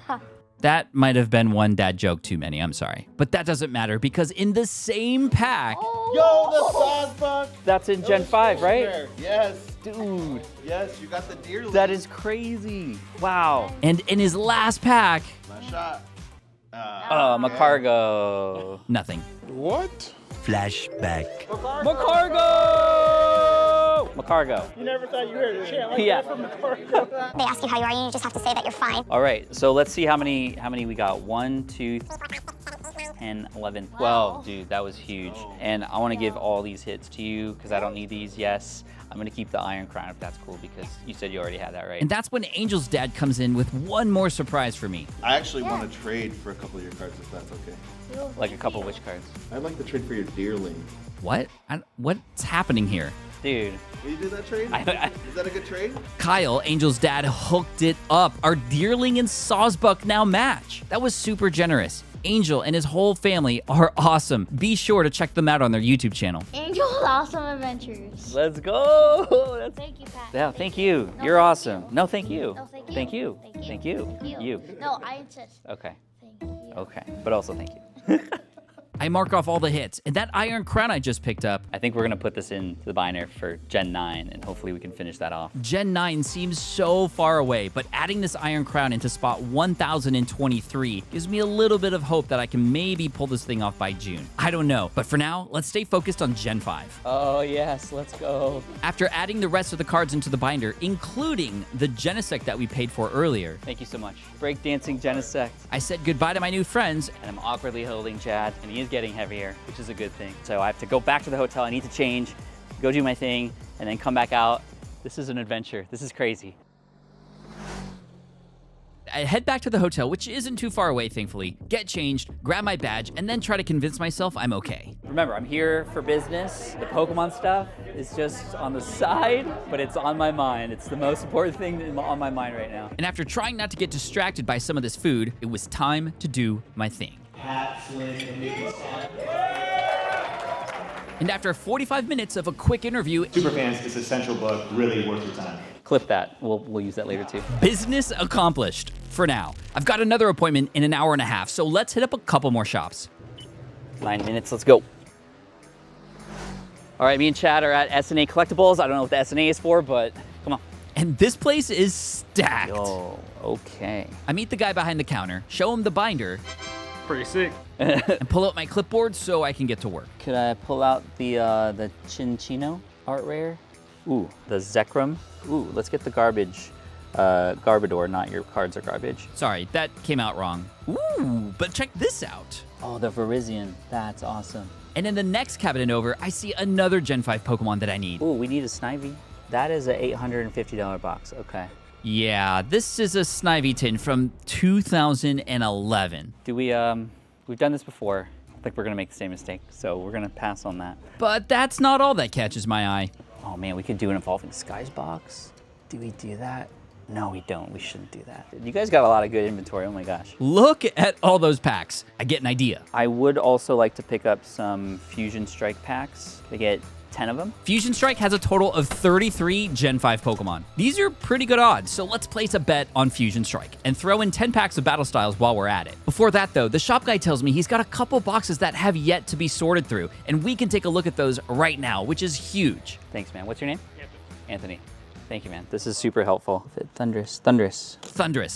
S1: that might have been one dad joke too many. I'm sorry. But that doesn't matter because in the same pack,
S17: Yo, the Sawsbuck.
S2: That's in Gen 5, right?
S17: There. Yes.
S2: Dude,
S17: Yes, you got the Deerling.
S2: that is crazy. Wow.
S1: and in his last pack,
S17: My shot.
S2: Macargo.
S1: nothing.
S13: What?
S1: Flashback.
S2: Macargo.
S7: You never thought you heard a chant like
S2: Yeah.
S7: that from the Macargo.
S11: They ask you how you are, you just have to say that you're fine.
S2: All right, so let's see how many we got. 1, 2, 10, 11, 12. Dude, that was huge. And I want to give all these hits to you because I don't need these. Yes, I'm going to keep the Iron Crown if that's cool because you said you already had that, right?
S1: And that's when Angel's dad comes in with one more surprise for me.
S17: I actually want to trade for a couple of your cards if that's okay.
S2: Like a couple which cards?
S17: I'd like to trade for your Deerling.
S1: What? What's happening here?
S2: Dude.
S17: Will you do that trade? Is that a good trade?
S1: Kyle, Angel's dad, hooked it up. Our Deerling and Sawsbuck now match. That was super generous. Angel and his whole family are awesome. Be sure to check them out on their YouTube channel.
S11: Angel's Awesome Adventures.
S2: Let's go.
S11: Thank you, Pat.
S2: Yeah, thank you. You're awesome. No, thank you.
S11: No, thank you.
S2: Thank you.
S11: Thank you.
S2: Thank you. You.
S11: No, I insist.
S2: Okay.
S11: Thank you.
S2: Okay. But also thank you.
S1: I mark off all the hits, and that Iron Crown I just picked up,
S2: I think we're going to put this into the binder for Gen 9, and hopefully we can finish that off.
S1: Gen 9 seems so far away, but adding this Iron Crown into spot 1023 gives me a little bit of hope that I can maybe pull this thing off by June. I don't know, but for now, let's stay focused on Gen 5.
S2: Oh, yes, let's go.
S1: After adding the rest of the cards into the binder, including the Genesect that we paid for earlier,
S2: Thank you so much. Breakdancing Genesect.
S1: I said goodbye to my new friends.
S2: And I'm awkwardly holding Chad, and he is getting heavier, which is a good thing. So I have to go back to the hotel. I need to change, go do my thing, and then come back out. This is an adventure. This is crazy.
S1: I head back to the hotel, which isn't too far away, thankfully, get changed, grab my badge, and then try to convince myself I'm okay.
S2: Remember, I'm here for business. The Pokemon stuff is just on the side, but it's on my mind. It's the most important thing on my mind right now.
S1: And after trying not to get distracted by some of this food, it was time to do my thing. And after 45 minutes of a quick interview,
S18: Superfans is an essential book, really worth your time.
S2: Clip that. We'll use that later too.
S1: business accomplished for now. I've got another appointment in an hour and a half, so let's hit up a couple more shops.
S2: 9 minutes, let's go. All right, me and Chad are at SNA Collectibles. I don't know what the SNA is for, but come on.
S1: And this place is stacked.
S2: Yo, okay.
S1: I meet the guy behind the counter, show him the binder,
S12: Pretty sick.
S1: and pull out my clipboard so I can get to work.
S2: Could I pull out the Chinchino art rare? Ooh, the Zekrom. Ooh, let's get the Garbodor, not your cards are garbage.
S1: Sorry, that came out wrong. Ooh, but check this out.
S2: Oh, the Virizion. That's awesome.
S1: And in the next cabinet over, I see another Gen 5 Pokemon that I need.
S2: Ooh, we need a Snivy. That is an $850 box. Okay.
S1: Yeah, this is a Snivy tin from 2011.
S2: Do we, we've done this before. I think we're gonna make the same mistake, so we're gonna pass on that.
S1: But that's not all that catches my eye.
S2: Oh man, we could do an Evolving Skies box. Do we do that? No, we don't. We shouldn't do that. You guys got a lot of good inventory. Oh my gosh.
S1: Look at all those packs. I get an idea.
S2: I would also like to pick up some Fusion Strike packs. They get 10 of them.
S1: Fusion Strike has a total of 33 Gen 5 Pokemon. These are pretty good odds, so let's place a bet on Fusion Strike and throw in 10 packs of Battle Styles while we're at it. Before that though, the shop guy tells me he's got a couple boxes that have yet to be sorted through, and we can take a look at those right now, which is huge.
S2: Thanks, man. What's your name? Anthony. Thank you, man. This is super helpful. Thundurus,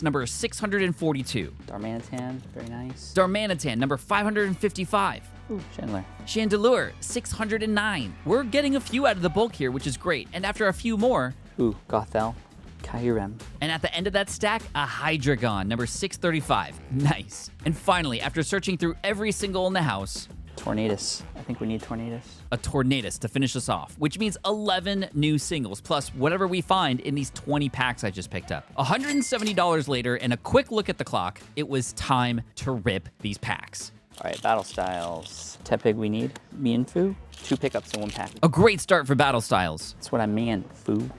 S1: number 642.
S2: Darmanitan, very nice.
S1: Darmanitan, number 555.
S2: Ooh, Chandler.
S1: Chandelure, 609. We're getting a few out of the bulk here, which is great. And after a few more...
S2: Ooh, Gothel. Kyurem.
S1: And at the end of that stack, a Hydreigon, number 635. Nice. And finally, after searching through every single in the house...
S2: Tornadus. I think we need Tornadus.
S1: A Tornadus to finish us off, which means 11 new singles, plus whatever we find in these 20 packs I just picked up. $170 later, and a quick look at the clock, it was time to rip these packs.
S2: All right, Battle Styles. Tepig we need. Mienfoo. 2 pickups in 1 pack.
S1: A great start for Battle Styles.
S2: That's what I meant, Foo.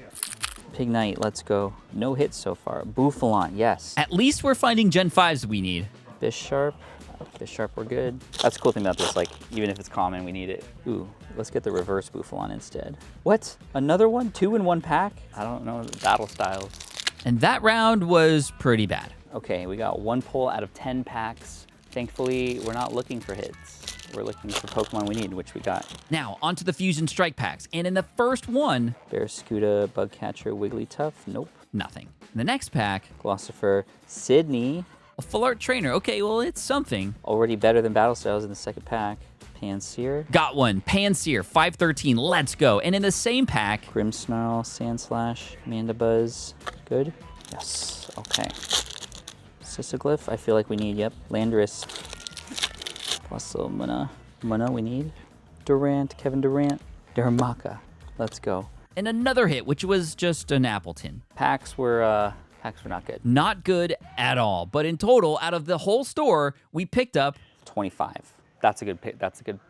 S2: Pignite, let's go. No hits so far. Bouffalon, yes.
S1: At least we're finding Gen 5s we need.
S2: Bisharp. Bisharp, we're good. That's the cool thing about this, like, even if it's common, we need it. Ooh, let's get the reverse Bouffalon instead. What? Another one? 2 in 1 pack? I don't know, Battle Styles.
S1: And that round was pretty bad.
S2: Okay, we got 1 pull out of 10 packs. Thankfully, we're not looking for hits. We're looking for Pokemon we need, which we got.
S1: Now, onto the Fusion Strike packs. And in the first one...
S2: Barraskewda, Bugcatcher, Wigglytuff, nope.
S1: Nothing. In the next pack...
S2: Glossifer, Sydney.
S1: A Full Art Trainer. Okay, well, it's something.
S2: Already better than Battle Styles in the second pack. Pansear.
S1: Got one. Pansear, 513. Let's go. And in the same pack...
S2: Grimmsnarl, Sandslash, Mandibuzz. Good. Yes. Okay. Sizzglyph, I feel like we need, yep. Landorus. Plus a Mana we need. Durant, Kevin Durant. Darumaka. Let's go.
S1: And another hit, which was just an Appleton.
S2: Packs were not good.
S1: Not good at all. But in total, out of the whole store, we picked up
S2: 25. That's a good pick. That's good.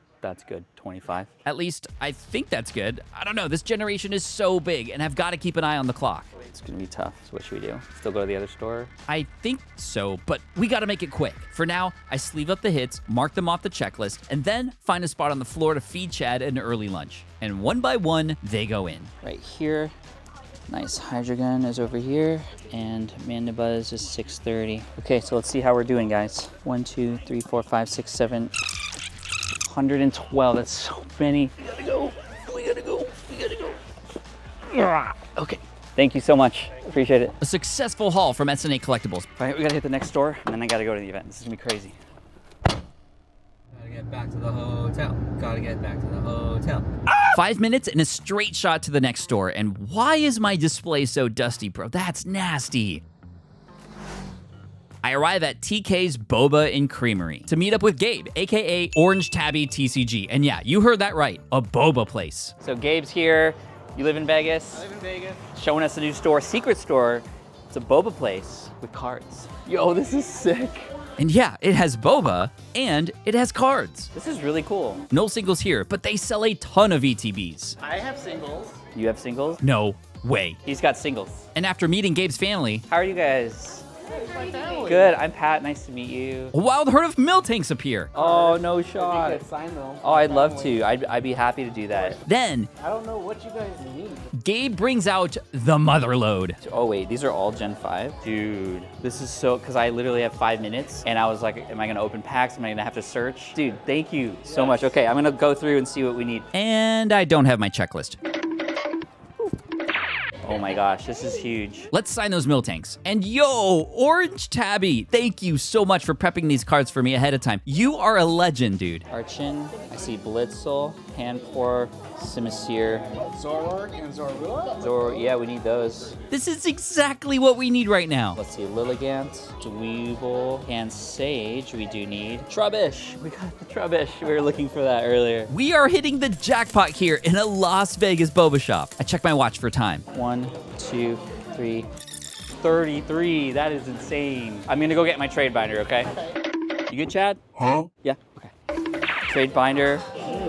S2: 25.
S1: At least I think that's good. I don't know. This generation is so big, and I've got to keep an eye on the clock.
S2: It's gonna be tough. So what should we do? Still go to the other store?
S1: I think so, but we got to make it quick. For now, I sleeve up the hits, mark them off the checklist, and then find a spot on the floor to feed Chad an early lunch. And one by one, they go in.
S2: Right here. Nice. Hydreigon is over here, and Mandibuzz is 630. Okay, so let's see how we're doing, guys. 1, 2, 3, 4, 5, 6, 7. 112. That's so many. We gotta go. Okay. Thank you so much. Appreciate it.
S1: A successful haul from SNA Collectibles.
S2: All right, we gotta hit the next store, and then I gotta go to the event. This is gonna be crazy.
S3: Gotta get back to the hotel.
S1: 5 minutes and a straight shot to the next store. And why is my display so dusty, bro? That's nasty. I arrive at TK's Boba and Creamery to meet up with Gabe, aka Orange Tabby TCG. And yeah, you heard that right, a boba place.
S2: So Gabe's here. You live in Vegas?
S3: I live in Vegas.
S2: Showing us a new store, secret store. It's a boba place with cards. Yo, this is sick.
S1: And yeah, it has boba and it has cards.
S2: This is really cool.
S1: No singles here, but they sell a ton of ETBs.
S3: I have singles.
S2: You have singles?
S1: No way.
S2: He's got singles.
S1: And after meeting Gabe's family...
S2: How are you guys? Good, I'm Pat, nice to meet you.
S1: A wild herd of Miltanks appear.
S2: Oh, no shot.
S3: You could sign them.
S2: Oh, I'd love to. I'd be happy to do that.
S1: Then...
S3: I don't know what you guys need.
S1: Gabe brings out the Motherload.
S2: Oh wait, these are all Gen 5? Dude, this is so, because I literally have 5 minutes, and I was like, am I gonna open packs? Am I gonna have to search? Dude, thank you so much. Okay, I'm gonna go through and see what we need.
S1: And I don't have my checklist.
S2: Oh my gosh, this is huge.
S1: Let's sign those Miltanks. And yo, Orange Tabby, thank you so much for prepping these cards for me ahead of time. You are a legend, dude.
S2: Archon, I see Blitzel, Panpour, Simisear.
S3: Zoroark and Zorua?
S2: Yeah, we need those.
S1: This is exactly what we need right now.
S2: Let's see, Lilligant, Dweeble, and Sage we do need. Trubbish, we got the Trubbish. We were looking for that earlier.
S1: We are hitting the jackpot here in a Las Vegas boba shop. I checked my watch for time.
S2: 1, 2, 3, 33. That is insane. I'm gonna go get my trade binder, okay? You good, Chad?
S9: Huh?
S2: Yeah, okay. Trade binder.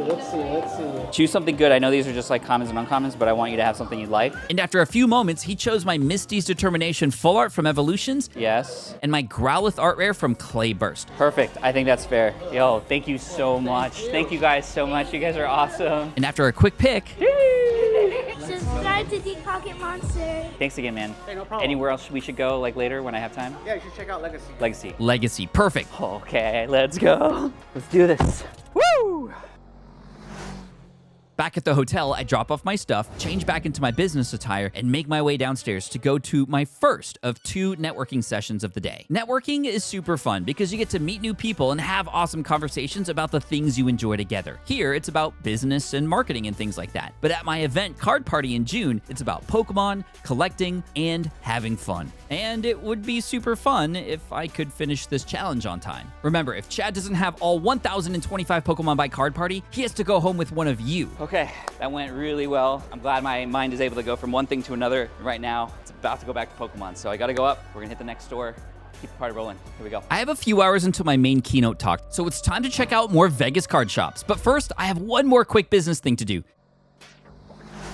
S3: Let's see.
S2: Choose something good. I know these are just like commons and uncommons, but I want you to have something you'd like.
S1: And after a few moments, he chose my Misty's Determination full art from Evolutions.
S2: Yes.
S1: And my Growlithe art rare from Clay Burst.
S2: Perfect. I think that's fair. Yo, thank you so much. Thank you guys so much. You guys are awesome.
S1: And after a quick pick...
S11: Subscribe to Deep Pocket Monster.
S2: Thanks again, man.
S3: Hey, no problem.
S2: Anywhere else we should go, like later when I have time?
S3: Yeah, you should check out Legacy.
S1: Legacy, perfect.
S2: Okay, let's go. Let's do this. Woo!
S1: Back at the hotel, I drop off my stuff, change back into my business attire, and make my way downstairs to go to my first of 2 networking sessions of the day. Networking is super fun because you get to meet new people and have awesome conversations about the things you enjoy together. Here, it's about business and marketing and things like that. But at my event, Card Party in June, it's about Pokemon, collecting, and having fun. And it would be super fun if I could finish this challenge on time. Remember, if Chad doesn't have all 1,025 Pokemon by Card Party, he has to go home with one of you.
S2: Okay, that went really well. I'm glad my mind is able to go from one thing to another. Right now, it's about to go back to Pokemon. So I gotta go up. We're gonna hit the next store. Keep the party rolling. Here we go.
S1: I have a few hours until my main keynote talk, so it's time to check out more Vegas card shops. But first, I have one more quick business thing to do.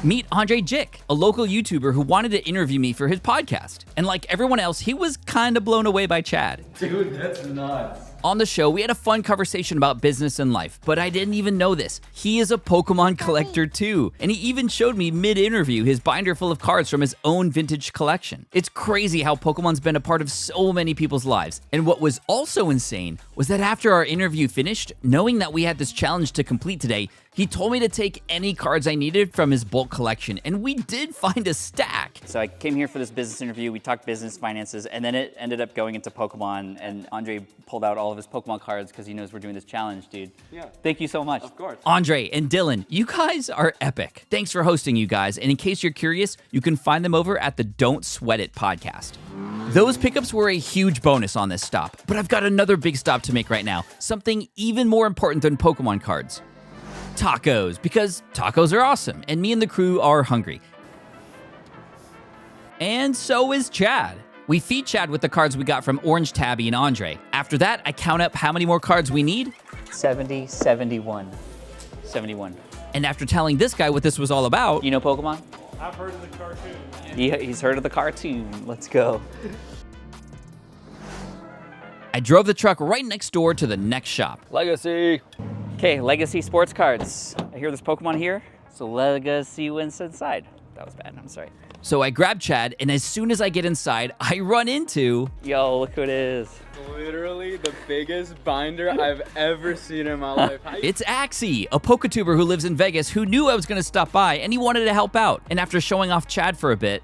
S1: Meet Andre Jick, a local YouTuber who wanted to interview me for his podcast. And like everyone else, he was kind of blown away by Chad.
S3: Dude, that's nuts.
S1: On the show, we had a fun conversation about business and life, but I didn't even know this. He is a Pokemon collector too, and he even showed me mid-interview his binder full of cards from his own vintage collection. It's crazy how Pokemon's been a part of so many people's lives. And what was also insane was that after our interview finished, knowing that we had this challenge to complete today, he told me to take any cards I needed from his bulk collection, and we did find a stack.
S2: So I came here for this business interview. We talked business, finances, and then it ended up going into Pokemon, and Andre pulled out all of his Pokemon cards because he knows we're doing this challenge, dude.
S3: Yeah.
S2: Thank you so much.
S3: Of course.
S1: Andre and Dylan, you guys are epic. Thanks for hosting, you guys. And in case you're curious, you can find them over at the Don't Sweat It podcast. Those pickups were a huge bonus on this stop, but I've got another big stop to make right now. Something even more important than Pokemon cards. Tacos, because tacos are awesome, and me and the crew are hungry. And so is Chad. We feed Chad with the cards we got from Orange Tabby and Andre. After that, I count up how many more cards we need.
S2: 70, 71. 71.
S1: And after telling this guy what this was all about...
S2: You know Pokemon?
S12: I've heard of the cartoon.
S2: He's heard of the cartoon. Let's go.
S1: I drove the truck right next door to the next shop.
S2: Legacy. Okay, Legacy sports cards. I hear there's Pokemon here, so Legacy wins inside. That was bad, I'm sorry.
S1: So I grab Chad, and as soon as I get inside, I run into...
S2: Yo, look who it is.
S3: Literally the biggest binder I've ever seen in my life.
S1: It's Axie, a Poketuber who lives in Vegas who knew I was going to stop by, and he wanted to help out. And after showing off Chad for a bit,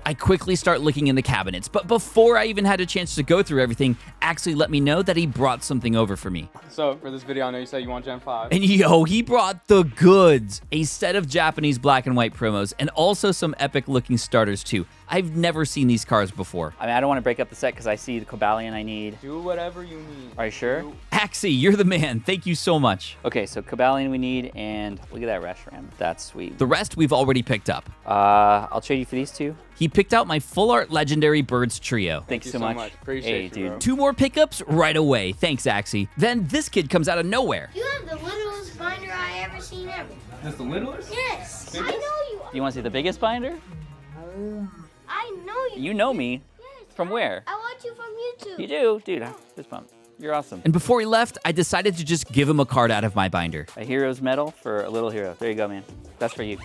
S1: I quickly start looking in the cabinets, but before I even had a chance to go through everything, Axie let me know that he brought something over for me.
S3: So for this video, I know you said you want Gen 5.
S1: And yo, he brought the goods. A set of Japanese black and white promos, and also some epic looking starters too. I've never seen these cards before.
S2: I mean, I don't want to break up the set because I see the Cobalion I need.
S3: Do whatever you need.
S2: Are you sure?
S1: Axie, you're the man. Thank you so much.
S2: Okay, so Cobalion we need, and look at that Reshiram. That's sweet.
S1: The rest we've already picked up.
S2: I'll trade you for these two.
S1: He picked out my full art legendary birds trio.
S2: Thank you so much.
S3: Appreciate you, bro.
S1: 2 more pickups right away. Thanks, Axie. Then this kid comes out of nowhere.
S11: You have the littlest binder I ever seen ever.
S3: Just the littlest?
S11: Yes, I know you.
S2: You want to see the biggest binder?
S11: I know you.
S2: You know me.
S11: Yes,
S2: From where?
S11: I watch you from YouTube.
S2: You do? Dude, fist bump. You're awesome.
S1: And before he left, I decided to just give him a card out of my binder.
S2: A hero's medal for a little hero. There you go, man. That's for you.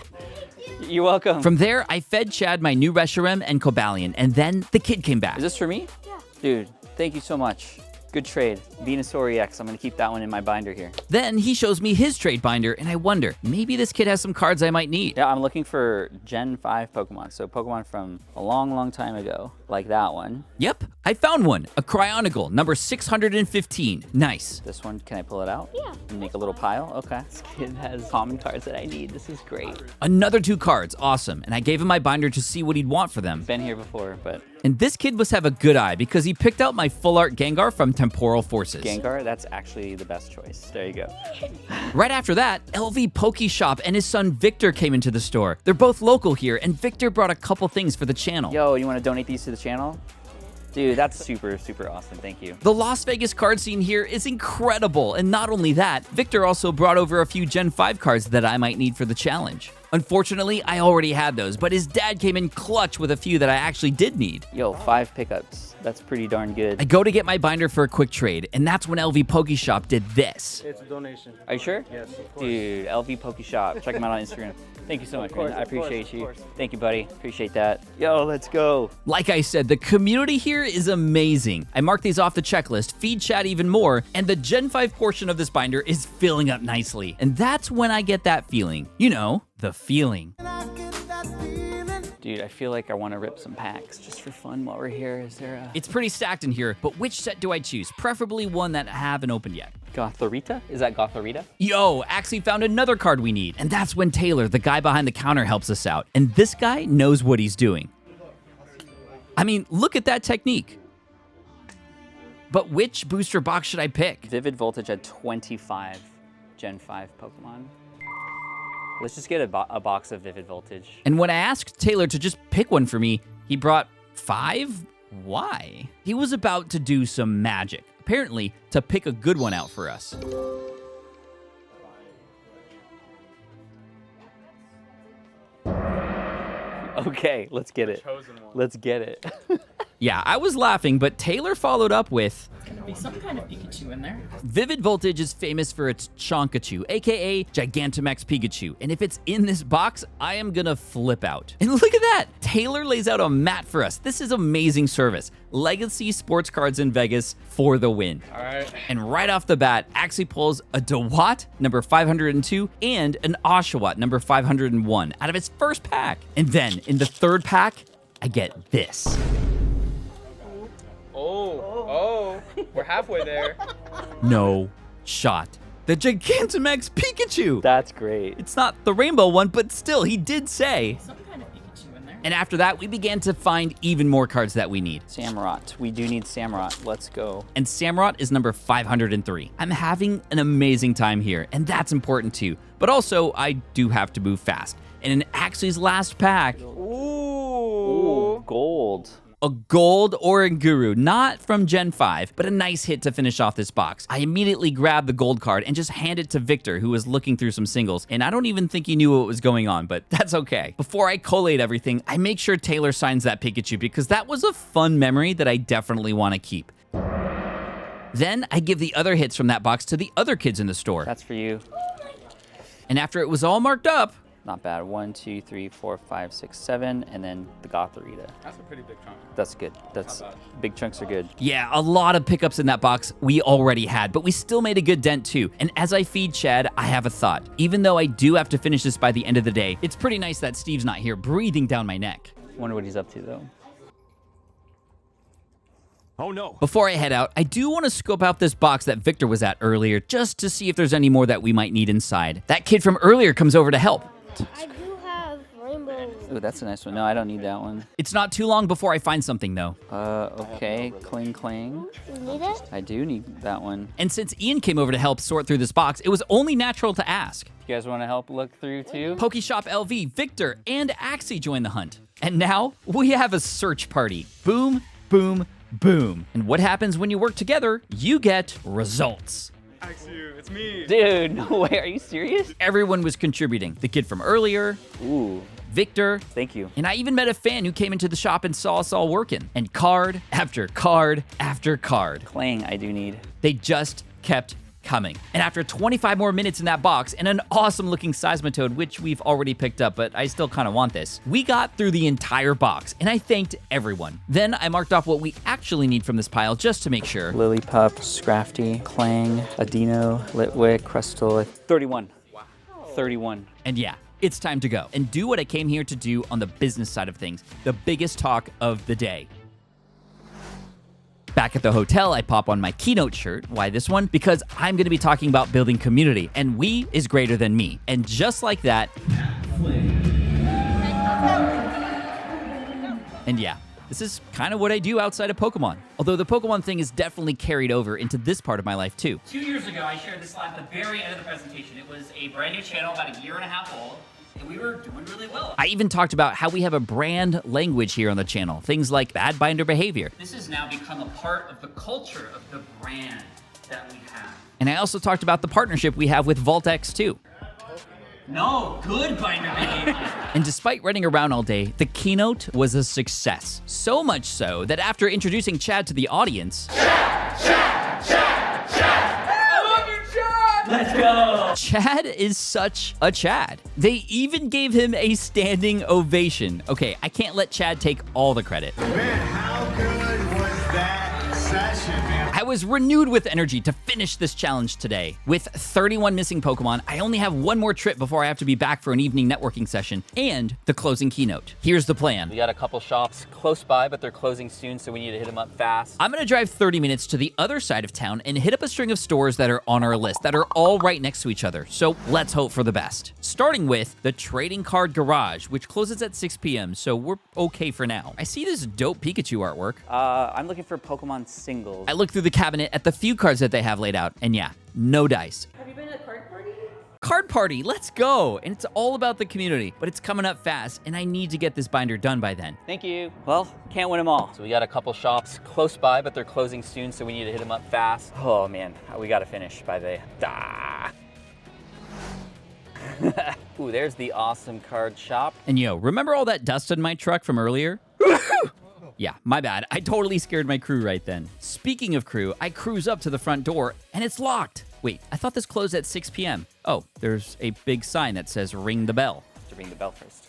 S2: You're welcome.
S1: From there, I fed Chad my new Reshiram and Cobalion, and then the kid came back.
S2: Is this for me?
S11: Yeah.
S2: Dude, thank you so much. Good trade. Venusaur EX. I'm going to keep that one in my binder here.
S1: Then he shows me his trade binder, and I wonder, maybe this kid has some cards I might need.
S2: Yeah, I'm looking for Gen 5 Pokemon. So Pokemon from a long, long time ago, like that one.
S1: Yep, I found one. A Cryonicle, number 615. Nice.
S2: This one, can I pull it out?
S11: Yeah.
S2: And make a little pile? Okay. This kid has common cards that I need. This is great.
S1: Another 2 cards, awesome. And I gave him my binder to see what he'd want for them.
S2: Been here before, but...
S1: And this kid must have a good eye because he picked out my full art Gengar from Temporal Forces.
S2: Gengar, that's actually the best choice. There you go.
S1: Right after that, LV Pokeshop and his son Victor came into the store. They're both local here, and Victor brought a couple things for the channel.
S2: Yo, you want to donate these to the channel? Dude, that's super, super awesome. Thank you.
S1: The Las Vegas card scene here is incredible, and not only that, Victor also brought over a few Gen 5 cards that I might need for the challenge. Unfortunately, I already had those, but his dad came in clutch with a few that I actually did need.
S2: Yo, 5 pickups. That's pretty darn good.
S1: I go to get my binder for a quick trade, and that's when LV Pokeshop did this.
S7: It's a donation.
S2: Are you sure?
S7: Yes, of course.
S2: Dude, LV Pokeshop. Check him out on Instagram. Thank you so much, man. I appreciate you. Thank you, buddy. Appreciate that. Yo, let's go.
S1: Like I said, the community here is amazing. I marked these off the checklist, feed chat even more, and the Gen 5 portion of this binder is filling up nicely. And that's when I get that feeling. You know, the feeling.
S2: Dude, I feel like I want to rip some packs just for fun while we're here. Is there a...
S1: It's pretty stacked in here, but which set do I choose? Preferably one that I haven't opened yet.
S2: Gothorita? Is that Gothorita?
S1: Yo, actually found another card we need. And that's when Taylor, the guy behind the counter, helps us out. And this guy knows what he's doing. I mean, look at that technique. But which booster box should I pick?
S2: Vivid Voltage had 25 Gen 5 Pokemon. Let's just get a box of Vivid Voltage.
S1: And when I asked Taylor to just pick one for me, he brought 5? Why? He was about to do some magic, apparently to pick a good one out for us.
S2: Okay, let's get it. Let's get it.
S1: Yeah, I was laughing, but Taylor followed up with...
S19: There's gonna be some kind of Pikachu in there.
S1: Vivid Voltage is famous for its Chonkachu, aka Gigantamax Pikachu. And if it's in this box, I am gonna flip out. And look at that! Taylor lays out a mat for us. This is amazing service. Legacy sports cards in Vegas for the win.
S3: All right.
S1: And right off the bat, Axie pulls a DeWatt, number 502, and an Oshawott, number 501, out of its first pack. And then, in the third pack, I get this.
S3: Oh, we're halfway there.
S1: No shot. The Gigantamax Pikachu!
S2: That's great.
S1: It's not the rainbow one, but still, he did say.
S19: Some kind of Pikachu in there.
S1: And after that, we began to find even more cards that we need.
S2: Samurott. We do need Samurott. Let's go.
S1: And Samurott is number 503. I'm having an amazing time here, and that's important too. But also, I do have to move fast. And in Axie's last pack...
S2: Ooh, gold.
S1: A gold Oranguru, not from Gen 5, but a nice hit to finish off this box. I immediately grabbed the gold card and just handed it to Victor, who was looking through some singles, and I don't even think he knew what was going on, but that's okay. Before I collate everything, I make sure Taylor signs that Pikachu because that was a fun memory that I definitely want to keep. Then I give the other hits from that box to the other kids in the store.
S2: That's for you.
S1: And after it was all marked up,
S2: not bad. 1, 2, 3, 4, 5, 6, 7, and then the Gothorita.
S3: That's a pretty big chunk.
S2: That's good. That's big chunks are good.
S1: Yeah, a lot of pickups in that box we already had, but we still made a good dent too. And as I feed Chad, I have a thought. Even though I do have to finish this by the end of the day, it's pretty nice that Steve's not here breathing down my neck.
S2: Wonder what he's up to though.
S1: Oh no. Before I head out, I do want to scope out this box that Victor was at earlier just to see if there's any more that we might need inside. That kid from earlier comes over to help.
S11: I do have rainbow.
S2: Ooh, that's a nice one. No, I don't need that one.
S1: It's not too long before I find something though.
S2: Okay. Cling clang.
S11: You need it?
S2: I do need that one.
S1: And since Ian came over to help sort through this box, it was only natural to ask.
S2: You guys want to help look through too?
S1: Pokeshop LV, Victor, and Axie joined the hunt. And now we have a search party. Boom, boom, boom. And what happens when you work together? You get results.
S3: It's me.
S2: Dude, no way. Are you serious?
S1: Everyone was contributing. The kid from earlier.
S2: Ooh.
S1: Victor.
S2: Thank you.
S1: And I even met a fan who came into the shop and saw us all working. And card after card after card.
S2: Clang, I do need.
S1: They just kept coming. And after 25 more minutes in that box and an awesome looking Seismitoad, which we've already picked up, but I still kind of want this, we got through the entire box and I thanked everyone. Then I marked off what we actually need from this pile just to make sure.
S2: Lillipup, Scrafty, Clang, Adino, Litwick, Crustal, 31. Wow. 31.
S1: And yeah, it's time to go and do what I came here to do on the business side of things, the biggest talk of the day. Back at the hotel, I pop on my keynote shirt. Why this one? Because I'm going to be talking about building community, and we is greater than me. And just like that, and yeah, this is kind of what I do outside of Pokemon. Although the Pokemon thing is definitely carried over into this part of my life too.
S19: 2 years ago, I shared this slide at the very end of the presentation. It was a brand new channel, about a year and a half old.
S1: and we were doing really well. I even talked about how we have a brand language here on the channel, things like bad binder behavior. This has now become a part of the culture of the brand that we have. And I also talked about the partnership we have with Vault-X too. No, good binder behavior. And despite running around all day, the keynote was a success. So much so that after introducing Chad to the audience, let's go! Chad is such a Chad. They even gave him a standing ovation. Okay, I can't let Chad take all the credit.
S20: Man, how good was that session, man?
S1: I was renewed with energy to finish this challenge today. With 31 missing Pokemon, I only have one more trip before I have to be back for an evening networking session and the closing keynote. Here's the plan.
S2: We got a couple shops close by, but they're closing soon, so we need to hit them up fast.
S1: I'm gonna drive 30 minutes to the other side of town and hit up a string of stores that are on our list that are all right next to each other. So let's hope for the best. Starting with the Trading Card Garage, which closes at 6 p.m., so we're okay for now. I see this dope Pikachu artwork.
S2: I'm looking for Pokemon singles.
S1: I look through the cabinet at the few cards that they have laid out, and yeah, no dice.
S16: Have you been to Card Party?
S1: Card Party, let's go! And it's all about the community, but it's coming up fast, and I need to get this binder done by then.
S2: Thank you. Well, can't win them all. So we got a couple shops close by, but they're closing soon, so we need to hit them up fast. Oh man, we gotta finish by the... Ooh, there's the awesome card shop.
S1: And yo, remember all that dust in my truck from earlier? Yeah, my bad. I totally scared my crew right then. Speaking of crew, I cruise up to the front door, and it's locked. Wait, I thought this closed at 6 p.m. Oh, there's a big sign that says ring the bell.
S2: To ring the bell first.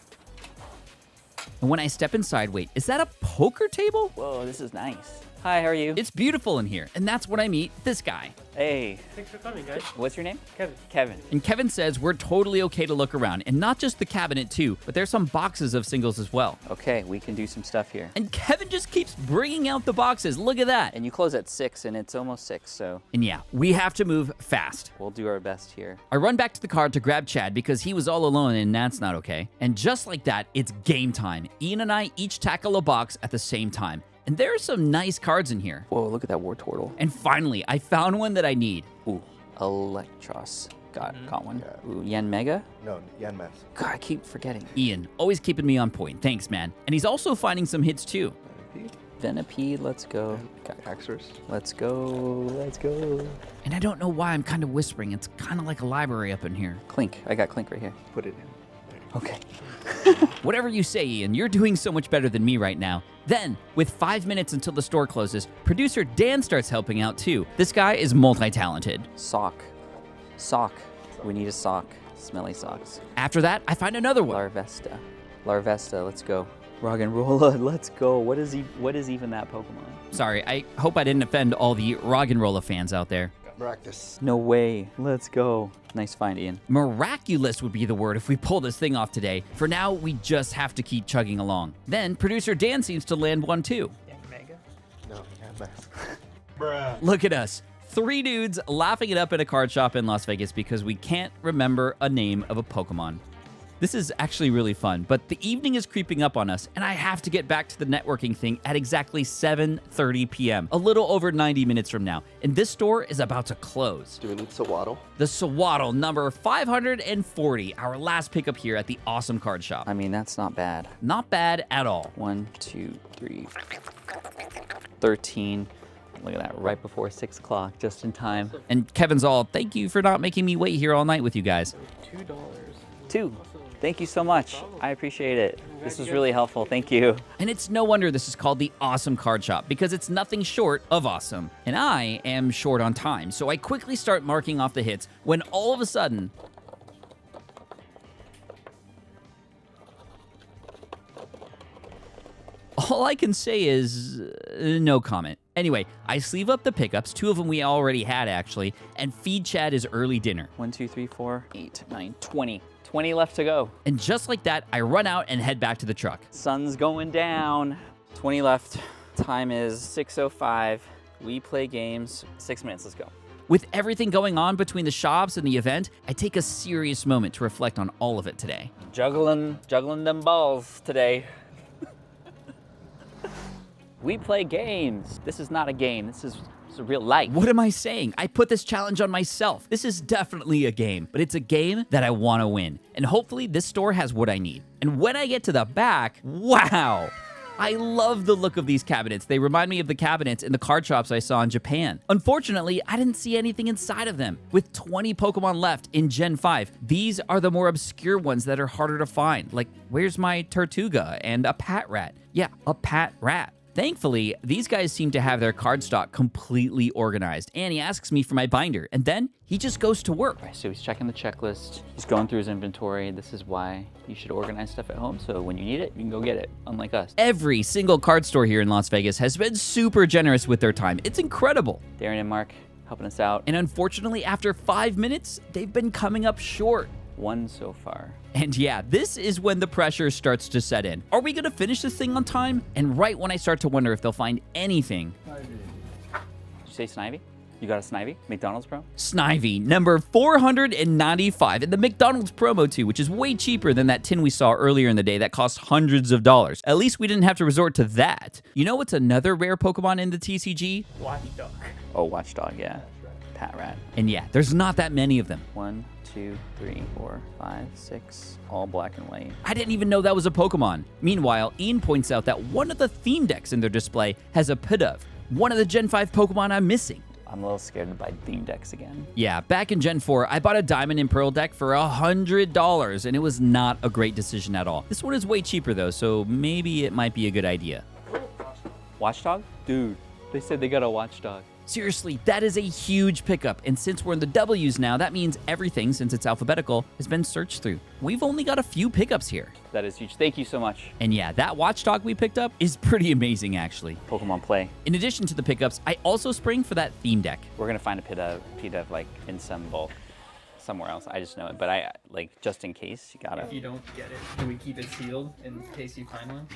S1: And when I step inside, wait, is that a poker table?
S2: Whoa, this is nice. Hi, how are you?
S1: It's beautiful in here, and that's when I meet this guy.
S2: Hey.
S4: Thanks for coming, guys.
S2: What's your name?
S4: Kevin.
S2: Kevin.
S1: And Kevin says we're totally okay to look around, and not just the cabinet too, but there's some boxes of singles as well.
S2: Okay, we can do some stuff here.
S1: And Kevin just keeps bringing out the boxes. Look at that.
S2: And you close at 6, and it's almost 6, so...
S1: And yeah, we have to move fast.
S2: We'll do our best here.
S1: I run back to the car to grab Chad because he was all alone, and that's not okay. And just like that, it's game time. Ian and I each tackle a box at the same time. And there are some nice cards in here.
S2: Whoa, look at that Wartortle.
S1: And finally, I found one that I need.
S2: Ooh, Electros. Got one. Yeah. Ooh, Yen Mega?
S17: No, Yen Mess.
S2: God, I keep forgetting.
S1: Ian, always keeping me on point. Thanks, man. And he's also finding some hits too.
S2: Venipede, let's go.
S17: Haxorus.
S2: Let's go, let's go.
S1: And I don't know why I'm kind of whispering. It's kind of like a library up in here.
S2: Clink, I got Clink right here.
S17: Put it in.
S2: Okay.
S1: Whatever you say, Ian, you're doing so much better than me right now. Then, with 5 minutes until the store closes, producer Dan starts helping out too. This guy is multi-talented.
S2: Sock. We need a sock. Smelly socks.
S1: After that, I find another one.
S2: Larvesta, let's go. Roggenrola, let's go. What is even that Pokemon?
S1: Sorry, I hope I didn't offend all the Roggenrola fans out there.
S17: Maractus.
S2: No way. Let's go. Nice find, Ian.
S1: Miraculous would be the word if we pull this thing off today. For now, we just have to keep chugging along. Then, producer Dan seems to land one too.
S17: Mega? No, Yen Mess.
S20: Bruh.
S1: Look at us. 3 dudes laughing it up at a card shop in Las Vegas because we can't remember a name of a Pokemon. This is actually really fun, but the evening is creeping up on us, and I have to get back to the networking thing at exactly 7:30 p.m., a little over 90 minutes from now, and this store is about to close.
S17: Do we need Sawaddle?
S1: The Sawaddle, number 540, our last pickup here at the awesome card shop.
S2: I mean, that's not bad.
S1: Not bad at all.
S2: 1, 2, 3, 13. Look at that, right before 6 o'clock, just in time.
S1: And Kevin's all, thank you for not making me wait here all night with you guys.
S4: $2.
S2: 2. Thank you so much. I appreciate it. This was really helpful. Thank you.
S1: And it's no wonder this is called the Awesome Card Shop, because it's nothing short of awesome. And I am short on time, so I quickly start marking off the hits when all of a sudden... all I can say is no comment. Anyway, I sleeve up the pickups, 2 of them we already had actually, and feed Chad his early dinner.
S2: 1, 2, 3, 4, 8, 9, 20. 20 left to go.
S1: And just like that, I run out and head back to the truck.
S2: Sun's going down. 20 left. Time is 6:05. We play games. 6 minutes, let's go.
S1: With everything going on between the shops and the event, I take a serious moment to reflect on all of it today.
S2: Juggling them balls today. We play games. This is not a game. This is It's real life.
S1: What am I saying? I put this challenge on myself. This is definitely a game, but it's a game that I want to win. And hopefully this store has what I need. And when I get to the back, wow! I love the look of these cabinets. They remind me of the cabinets in the card shops I saw in Japan. Unfortunately, I didn't see anything inside of them. With 20 Pokemon left in Gen 5, these are the more obscure ones that are harder to find. Like, where's my Tortuga and a Patrat? Yeah, a Patrat. Thankfully, these guys seem to have their card stock completely organized, and he asks me for my binder, and then he just goes to work.
S2: All right, so he's checking the checklist. He's going through his inventory. This is why you should organize stuff at home, so when you need it, you can go get it, unlike us.
S1: Every single card store here in Las Vegas has been super generous with their time. It's incredible.
S2: Darren and Mark helping us out.
S1: And unfortunately, after 5 minutes, they've been coming up short.
S2: One so far.
S1: And yeah, this is when the pressure starts to set in. Are we gonna finish this thing on time? And right when I start to wonder if they'll find anything.
S2: Did you say Snivy? You got a Snivy? McDonald's Pro?
S1: Snivy, number 495, and the McDonald's promo too, which is way cheaper than that tin we saw earlier in the day that cost hundreds of dollars. At least we didn't have to resort to that. You know what's another rare Pokemon in the TCG?
S2: Watchdog. Oh, Watchdog, yeah. Patrat.
S1: And yeah, there's not that many of them.
S2: 1, 2, 3, 4, 5, 6, all black and white.
S1: I didn't even know that was a Pokemon. Meanwhile, Ian points out that one of the theme decks in their display has a Pidove, one of the Gen 5 Pokemon I'm missing.
S2: I'm a little scared to buy theme decks again.
S1: Yeah, back in Gen 4, I bought a Diamond and Pearl deck for $100, and it was not a great decision at all. This one is way cheaper though, so maybe it might be a good idea.
S2: Watchdog? Dude, they said they got a Watchdog.
S1: Seriously, that is a huge pickup, and since we're in the W's now, that means everything, since it's alphabetical, has been searched through. We've only got a few pickups here.
S2: That is huge. Thank you so much.
S1: And yeah, that Watchdog we picked up is pretty amazing, actually.
S2: Pokemon Play.
S1: In addition to the pickups, I also spring for that theme deck.
S2: We're gonna find a Pidove like in some bulk somewhere else. I just know it, but I like just in case you gotta.
S19: If you don't get it, can we keep it sealed in case you find one?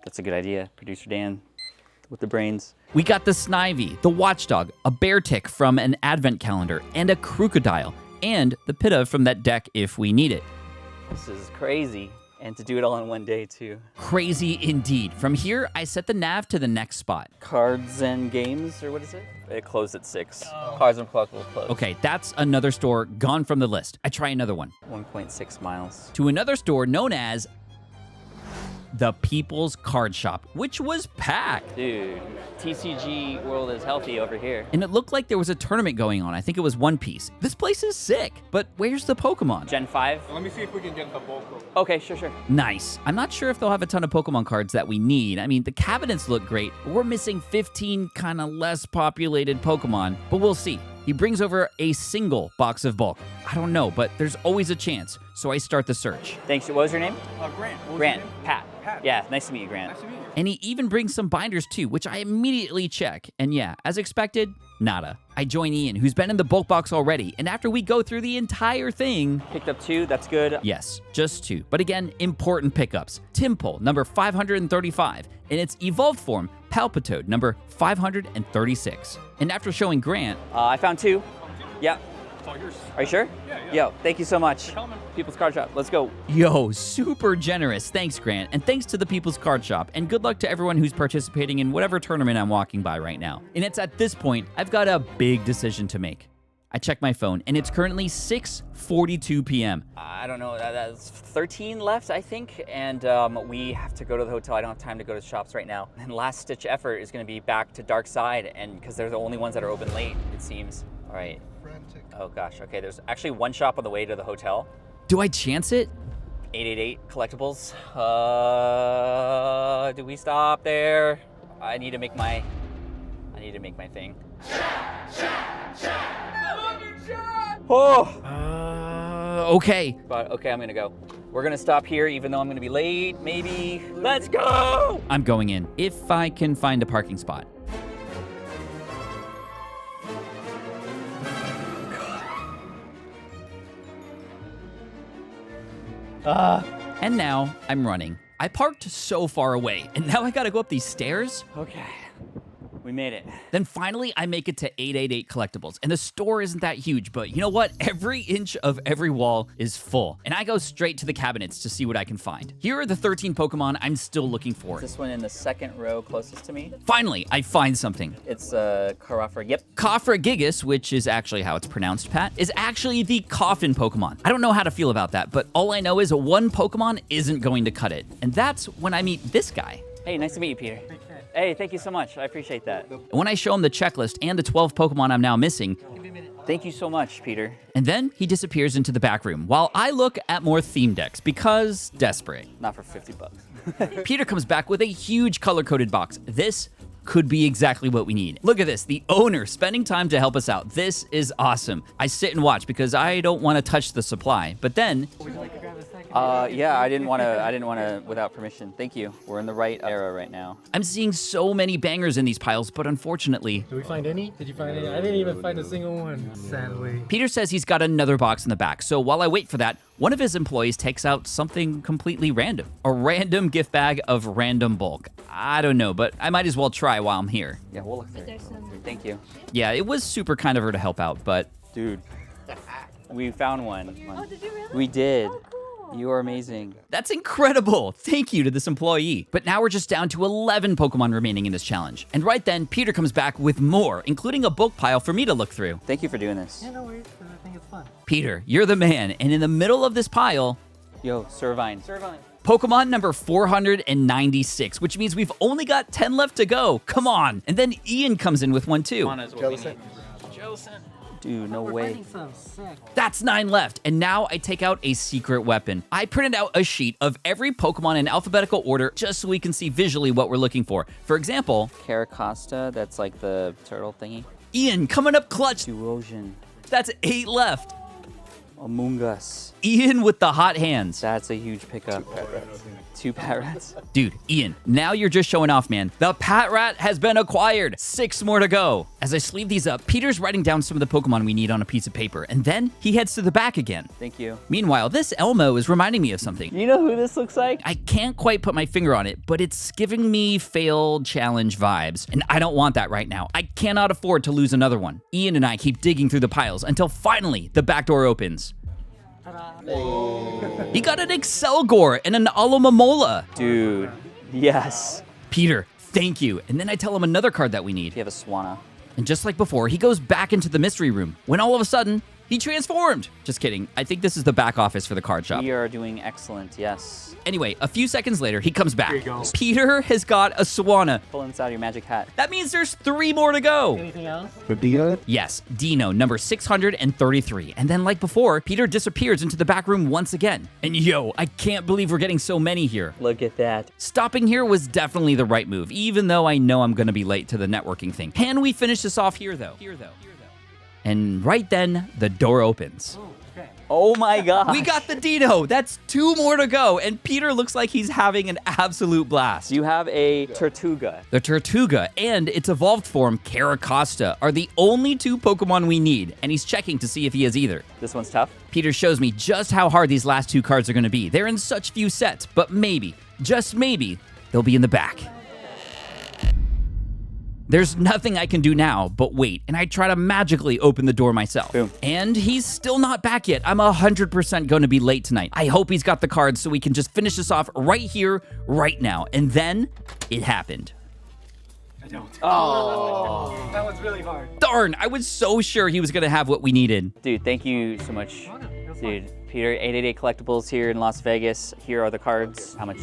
S2: That's a good idea, Producer Dan. With the brains.
S1: We got the Snivy, the Watchdog, a Bear Tick from an advent calendar, and a Crocodile, and the Pidove from that deck if we need it.
S2: This is crazy. And to do it all in one day, too.
S1: Crazy indeed. From here, I set the nav to the next spot.
S2: Cards and Games, or what is it? It closed at 6. Oh. Cards and Collectibles closed.
S1: Okay, that's another store gone from the list. I try another one.
S2: 1.6 miles.
S1: To another store known as the People's Card Shop, which was packed.
S2: Dude, TCG world is healthy over here.
S1: And it looked like there was a tournament going on. I think it was One Piece. This place is sick, but where's the Pokemon?
S2: Gen 5?
S3: Let me see if we can get the bulk of it.
S2: Okay, sure.
S1: Nice. I'm not sure if they'll have a ton of Pokemon cards that we need. I mean, the cabinets look great, but we're missing 15 kind of less populated Pokemon, but we'll see. He brings over a single box of bulk. I don't know, but there's always a chance, so I start the search.
S2: Thanks. What was your name?
S3: Grant.
S2: Grant. Pat. Yeah, nice to meet you, Grant.
S3: Nice to meet you.
S1: And he even brings some binders too, which I immediately check. And yeah, as expected, nada. I join Ian, who's been in the bulk box already, and after we go through the entire thing...
S2: Picked up 2, that's good.
S1: Yes, just 2. But again, important pickups. Timpole, number 535, in its evolved form, Palpitoad, number 536. And after showing Grant...
S2: I found 2. Yeah.
S3: It's all yours.
S2: Are you sure?
S3: Yeah.
S2: Yo, thank you so much. People's Card Shop, let's go.
S1: Yo, super generous. Thanks, Grant. And thanks to the People's Card Shop. And good luck to everyone who's participating in whatever tournament I'm walking by right now. And it's at this point, I've got a big decision to make. I check my phone, and it's currently 6:42 p.m.
S2: I don't know, that's 13 left, I think, and we have to go to the hotel. I don't have time to go to the shops right now. And last-ditch effort is going to be back to Dark Side, and because they're the only ones that are open late, it seems. All right.
S17: Frantic.
S2: Oh, gosh. Okay, there's actually one shop on the way to the hotel.
S1: Do I chance it?
S2: 888 Collectibles. Do we stop there? I need to make my thing. Oh!
S1: Okay.
S2: But okay, I'm gonna go. We're gonna stop here, even though I'm gonna be late, maybe. Let's go!
S1: I'm going in, if I can find a parking spot. And now I'm running. I parked so far away, and now I gotta go up these stairs?
S2: Okay. We made it.
S1: Then finally, I make it to 888 Collectibles, and the store isn't that huge, but you know what? Every inch of every wall is full, and I go straight to the cabinets to see what I can find. Here are the 13 Pokemon I'm still looking for.
S2: This one in the second row closest to me.
S1: Finally, I find something.
S2: It's Carafra. Yep.
S1: Gigas, which is actually how it's pronounced, Pat, is actually the coffin Pokemon. I don't know how to feel about that, but all I know is one Pokemon isn't going to cut it, and that's when I meet this guy.
S2: Hey, nice to meet you, Peter. Hey, thank you so much. I appreciate that.
S1: And when I show him the checklist and the 12 Pokemon I'm now missing,
S2: thank you so much, Peter.
S1: And then he disappears into the back room while I look at more theme decks because desperate.
S2: Not for 50 bucks.
S1: Peter comes back with a huge color-coded box. This could be exactly what we need. Look at this, the owner spending time to help us out. This is awesome. I sit and watch because I don't want to touch the supply, but then...
S2: Yeah, I didn't want to without permission. Thank you. We're in the right era right now.
S1: I'm seeing so many bangers in these piles, but unfortunately...
S7: Did we find any? Did you find any? I didn't even find a single one, sadly.
S1: Peter says he's got another box in the back, so while I wait for that, one of his employees takes out something completely random. A random gift bag of random bulk. I don't know, but I might as well try while I'm here.
S2: Yeah, we'll look through. Thank you.
S1: Yeah, it was super kind of her to help out, but...
S2: Dude, we found one.
S16: Oh, did you really?
S2: We did.
S16: Oh, cool.
S2: You are amazing.
S1: That's incredible. Thank you to this employee. But now we're just down to 11 Pokemon remaining in this challenge. And right then, Peter comes back with more, including a bulk pile for me to look through.
S2: Thank you for doing this.
S7: Yeah, no worries. I think it's fun.
S1: Peter, you're the man. And in the middle of this pile...
S2: Yo, Servine. Servine.
S1: Pokemon number 496, which means we've only got 10 left to go. Come on. And then Ian comes in with one too.
S19: Jellicent.
S2: Dude, no way.
S1: That's 9 left. And now I take out a secret weapon. I printed out a sheet of every Pokemon in alphabetical order just so we can see visually what we're looking for. For example,
S2: Caracosta, that's like the turtle thingy.
S1: Ian coming up clutch.
S2: Erosion.
S1: That's 8 left.
S2: Among Us.
S1: Ian with the hot hands.
S2: That's a huge pickup. 2 Pat Rats.
S1: Dude, Ian, now you're just showing off, man. The Pat Rat has been acquired. 6 more to go. As I sleeve these up, Peter's writing down some of the Pokemon we need on a piece of paper, and then he heads to the back again.
S2: Thank you.
S1: Meanwhile, this Elmo is reminding me of something.
S2: You know who this looks like?
S1: I can't quite put my finger on it, but it's giving me failed challenge vibes, and I don't want that right now. I cannot afford to lose another one. Ian and I keep digging through the piles until finally the back door opens. He got an Excelgor and an Alomomola.
S2: Dude, yes.
S1: Peter, thank you. And then I tell him another card that we need.
S2: You have a Swanna.
S1: And just like before, he goes back into the mystery room when all of a sudden, he transformed. Just kidding. I think this is the back office for the card shop.
S2: We are doing excellent, yes.
S1: Anyway, a few seconds later, he comes back.
S7: Here you go.
S1: Peter has got a Swanna.
S2: Pull inside your magic hat.
S1: That means there's 3 more to go.
S7: Anything else?
S1: Yes, Dino, number 633. And then like before, Peter disappears into the back room once again. And yo, I can't believe we're getting so many here.
S2: Look at that.
S1: Stopping here was definitely the right move, even though I know I'm gonna be late to the networking thing. Can we finish this off here though? And right then, the door opens.
S2: Oh my god.
S1: We got the Dino. That's 2 more to go. And Peter looks like he's having an absolute blast.
S2: You have a Tortuga.
S1: The Tortuga and its evolved form, Caracosta, are the only 2 Pokemon we need. And he's checking to see if he has either.
S2: This one's tough.
S1: Peter shows me just how hard these last 2 cards are going to be. They're in such few sets, but maybe, just maybe, they'll be in the back. There's nothing I can do now but wait, and I try to magically open the door myself.
S2: Boom.
S1: And he's still not back yet. I'm 100% going to be late tonight. I hope he's got the cards so we can just finish this off right here, right now. And then it happened.
S7: I don't.
S2: Oh.
S7: That was really hard.
S1: Darn, I was so sure he was going to have what we needed.
S2: Dude, thank you so much. Dude, Peter, 888 Collectibles here in Las Vegas. Here are the cards. How much?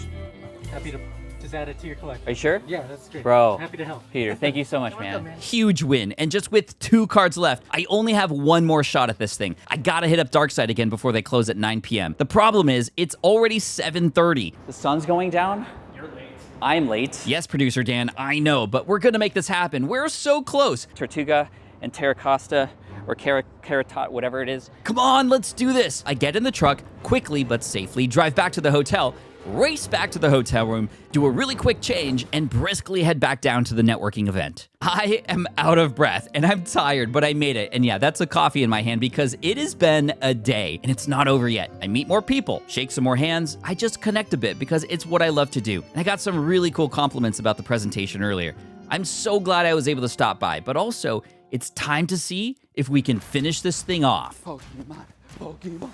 S7: Happy to just add it to your collection.
S2: Are you sure?
S7: Yeah, that's great.
S2: Bro.
S7: Happy to help.
S2: Peter, thank you so much, man.
S1: Huge win, and just with 2 cards left, I only have 1 more shot at this thing. I gotta hit up Darkside again before they close at 9 p.m. The problem is, it's already 7:30.
S2: The sun's going down? You're late. I'm late.
S1: Yes, producer Dan, I know, but we're gonna make this happen. We're so close.
S2: Tortuga and Terracosta, or Caratot, whatever it is.
S1: Come on, let's do this. I get in the truck, quickly but safely drive back to the hotel, race back to the hotel room, do a really quick change, and briskly head back down to the networking event. I am out of breath, and I'm tired, but I made it. And yeah, that's a coffee in my hand because it has been a day, and it's not over yet. I meet more people, shake some more hands. I just connect a bit because it's what I love to do. And I got some really cool compliments about the presentation earlier. I'm so glad I was able to stop by, but also, it's time to see if we can finish this thing off.
S3: Pokemon.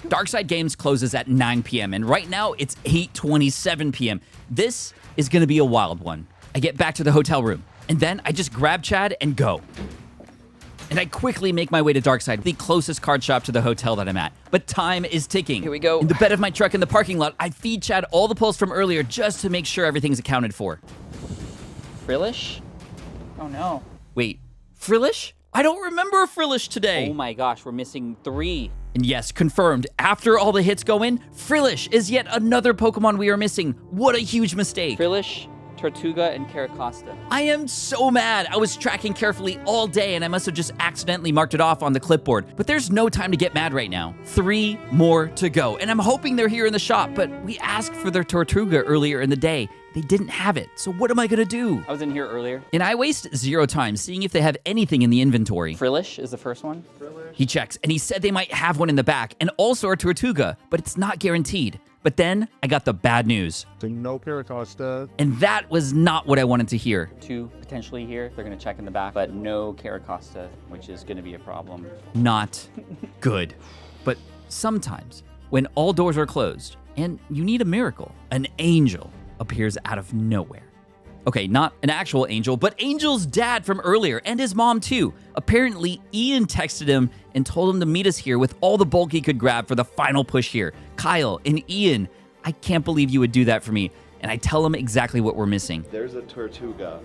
S1: Darkside Games closes at 9 p.m., and right now it's 8:27 p.m. This is gonna be a wild one. I get back to the hotel room, and then I just grab Chad and go. And I quickly make my way to Darkside, the closest card shop to the hotel that I'm at. But time is ticking.
S2: Here we go.
S1: In the bed of my truck in the parking lot, I feed Chad all the pulls from earlier just to make sure everything's accounted for.
S2: Frillish? Oh no.
S1: Wait, Frillish? I don't remember a Frillish today.
S2: Oh my gosh, we're missing 3.
S1: And yes, confirmed, after all the hits go in, Frillish is yet another Pokemon we are missing. What a huge mistake.
S2: Frillish, Tortuga, and Caracosta.
S1: I am so mad. I was tracking carefully all day and I must have just accidentally marked it off on the clipboard. But there's no time to get mad right now. 3 more to go. And I'm hoping they're here in the shop, but we asked for their Tortuga earlier in the day. They didn't have it, so what am I gonna do?
S2: I was in here earlier.
S1: And I waste 0 time seeing if they have anything in the inventory.
S2: Frillish is the first one.
S1: He checks, and he said they might have one in the back, and also a Tortuga, but it's not guaranteed. But then, I got the bad news.
S9: No Caracosta.
S1: And that was not what I wanted to hear.
S2: 2 potentially here. They're gonna check in the back, but no Caracosta, which is gonna be a problem.
S1: Not good. But sometimes, when all doors are closed, and you need a miracle, an angel appears out of nowhere. Okay, not an actual angel, but Angel's dad from earlier, and his mom too. Apparently, Ian texted him and told him to meet us here with all the bulk he could grab for the final push here. Kyle and Ian, I can't believe you would do that for me. And I tell him exactly what we're missing.
S17: There's a Tortuga,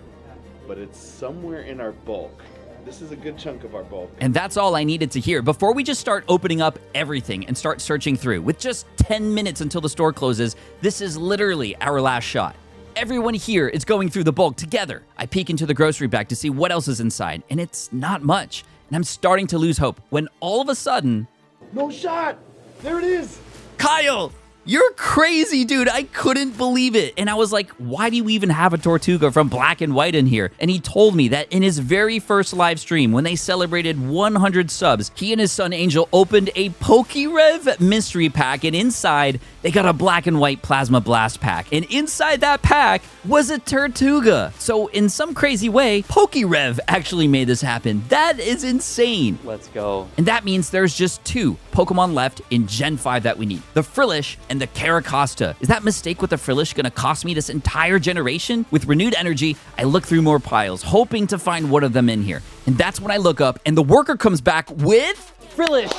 S17: but it's somewhere in our bulk. This is a good chunk of our bulk.
S1: And that's all I needed to hear before we just start opening up everything and start searching through. With just 10 minutes until the store closes, this is literally our last shot. Everyone here is going through the bulk together. I peek into the grocery bag to see what else is inside, and it's not much. And I'm starting to lose hope when all of a sudden...
S17: No shot! There it is!
S1: Kyle! You're crazy, dude. I couldn't believe it. And I was like, why do you even have a Tortuga from Black and White in here? And he told me that in his very first live stream, when they celebrated 100 subs, he and his son Angel opened a Pokerev mystery pack, and inside, they got a Black and White Plasma Blast pack. And inside that pack was a Tortuga. So in some crazy way, Pokerev actually made this happen. That is insane.
S2: Let's go.
S1: And that means there's just 2 Pokemon left in Gen 5 that we need. The Frillish and the Caracosta. Is that mistake with the Frillish gonna cost me this entire generation? With renewed energy, I look through more piles, hoping to find one of them in here. And that's when I look up, and the worker comes back with...
S2: Frillish!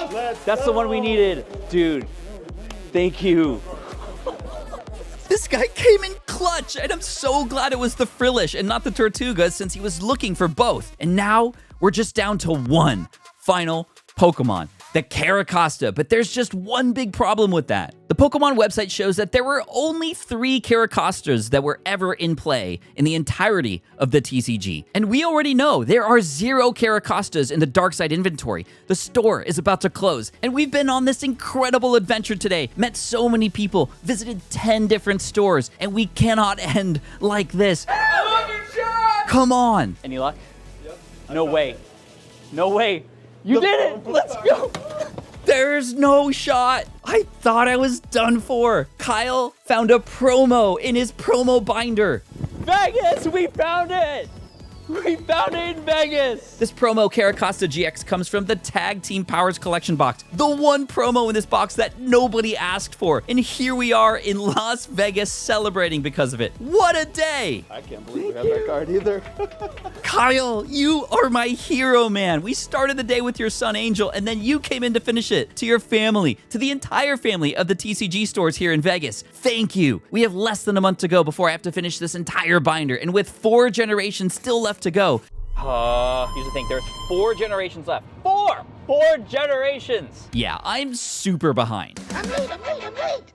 S2: That's the one we needed. Dude, thank you.
S1: This guy came in clutch, and I'm so glad it was the Frillish and not the Tortuga, since he was looking for both. And now, we're just down to 1 final Pokemon. The Caracosta, but there's just one big problem with that. The Pokemon website shows that there were only 3 Caracostas that were ever in play in the entirety of the TCG. And we already know there are 0 Caracostas in the Darkside inventory. The store is about to close, and we've been on this incredible adventure today, met so many people, visited 10 different stores, and we cannot end like this. Come on.
S2: Any luck? Yep. No way. No way. You did it! Let's go!
S1: There's no shot. I thought I was done for. Kyle found a promo in his promo binder.
S2: Vegas, we found it! We found it in Vegas!
S1: This promo Caracosta GX comes from the Tag Team Powers collection box. The one promo in this box that nobody asked for. And here we are in Las Vegas celebrating because of it. What a day!
S17: I can't believe we have that card either.
S1: Kyle, you are my hero, man. We started the day with your son Angel, and then you came in to finish it. To your family, to the entire family of the TCG stores here in Vegas. Thank you. We have less than a month to go before I have to finish this entire binder, and with 4 generations still left to go.
S2: Here's the thing, there's 4 generations left. 4 generations!
S1: Yeah, I'm super behind.
S11: I'm late.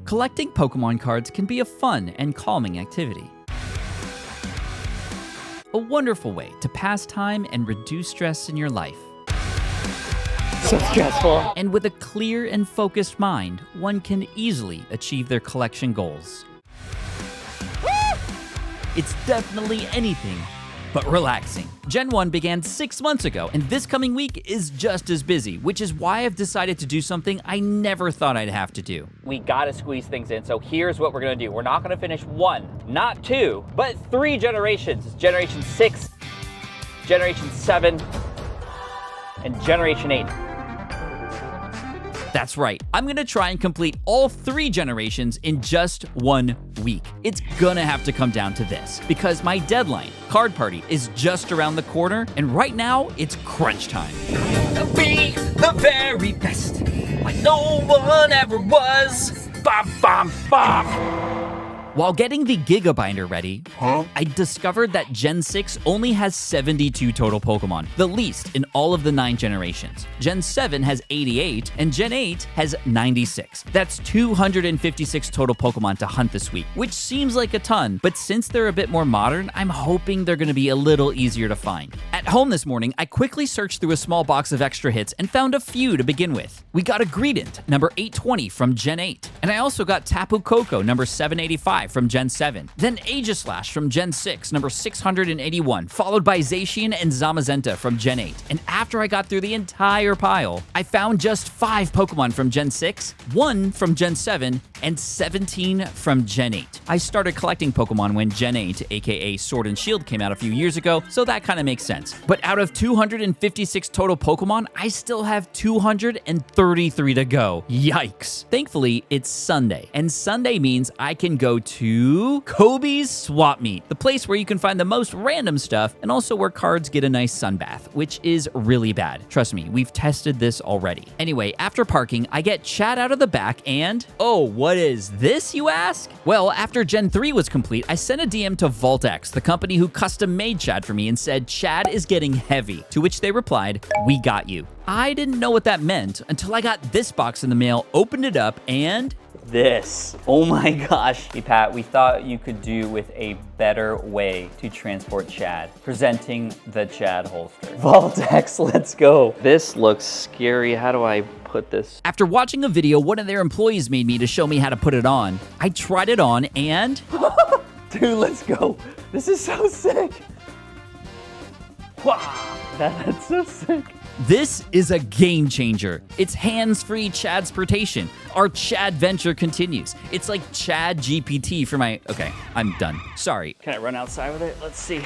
S1: Collecting Pokemon cards can be a fun and calming activity. A wonderful way to pass time and reduce stress in your life.
S2: So stressful.
S1: And with a clear and focused mind, one can easily achieve their collection goals. It's definitely anything but relaxing. Gen 1 began 6 months ago, and this coming week is just as busy, which is why I've decided to do something I never thought I'd have to do.
S2: We gotta squeeze things in, so here's what we're gonna do. We're not gonna finish 1, not 2, but 3 generations. Generation 6, Generation 7, and Generation 8.
S1: That's right, I'm gonna try and complete all 3 generations in just 1 week. It's gonna have to come down to this, because my deadline, Card Party, is just around the corner, and right now, it's crunch time.
S21: Be the very best, like no one ever was. Bom, bom, bom.
S1: While getting the Gigabinder ready, I discovered that Gen 6 only has 72 total Pokemon, the least in all of the 9 generations. Gen 7 has 88, and Gen 8 has 96. That's 256 total Pokemon to hunt this week, which seems like a ton, but since they're a bit more modern, I'm hoping they're gonna be a little easier to find. At home this morning, I quickly searched through a small box of extra hits and found a few to begin with. We got a Greedent, number 820 from Gen 8, and I also got Tapu Koko, number 785 from Gen 7, then Aegislash from Gen 6, number 681, followed by Zacian and Zamazenta from Gen 8. And after I got through the entire pile, I found just 5 Pokemon from Gen 6, 1 from Gen 7, and 17 from Gen 8. I started collecting Pokemon when Gen 8, aka Sword and Shield, came out a few years ago, so that kind of makes sense. But out of 256 total Pokemon, I still have 233 to go. Yikes. Thankfully, it's Sunday, and Sunday means I can go to Kobe's Swap Meet, the place where you can find the most random stuff and also where cards get a nice sun bath, which is really bad. Trust me, we've tested this already. Anyway, after parking, I get Chad out of the back and, oh, what is this, you ask? Well, after Gen 3 was complete, I sent a DM to VaultX, the company who custom made Chad for me, and said, Chad is getting heavy, to which they replied, we got you. I didn't know what that meant until I got this box in the mail, opened it up, and
S2: this. Oh my gosh. Hey Pat, we thought you could do with a better way to transport Chad. Presenting the Chad holster. VaultX, let's go. This looks scary. How do I put this?
S1: After watching a video one of their employees made me to show me how to put it on, I tried it on and...
S2: Dude, let's go. This is so sick. Wow, that's so sick.
S1: This is a game changer. It's hands-free Chadsportation. Our Chad venture continues. It's like Chad GPT for my... Okay, I'm done. Sorry.
S2: Can I run outside with it? Let's see.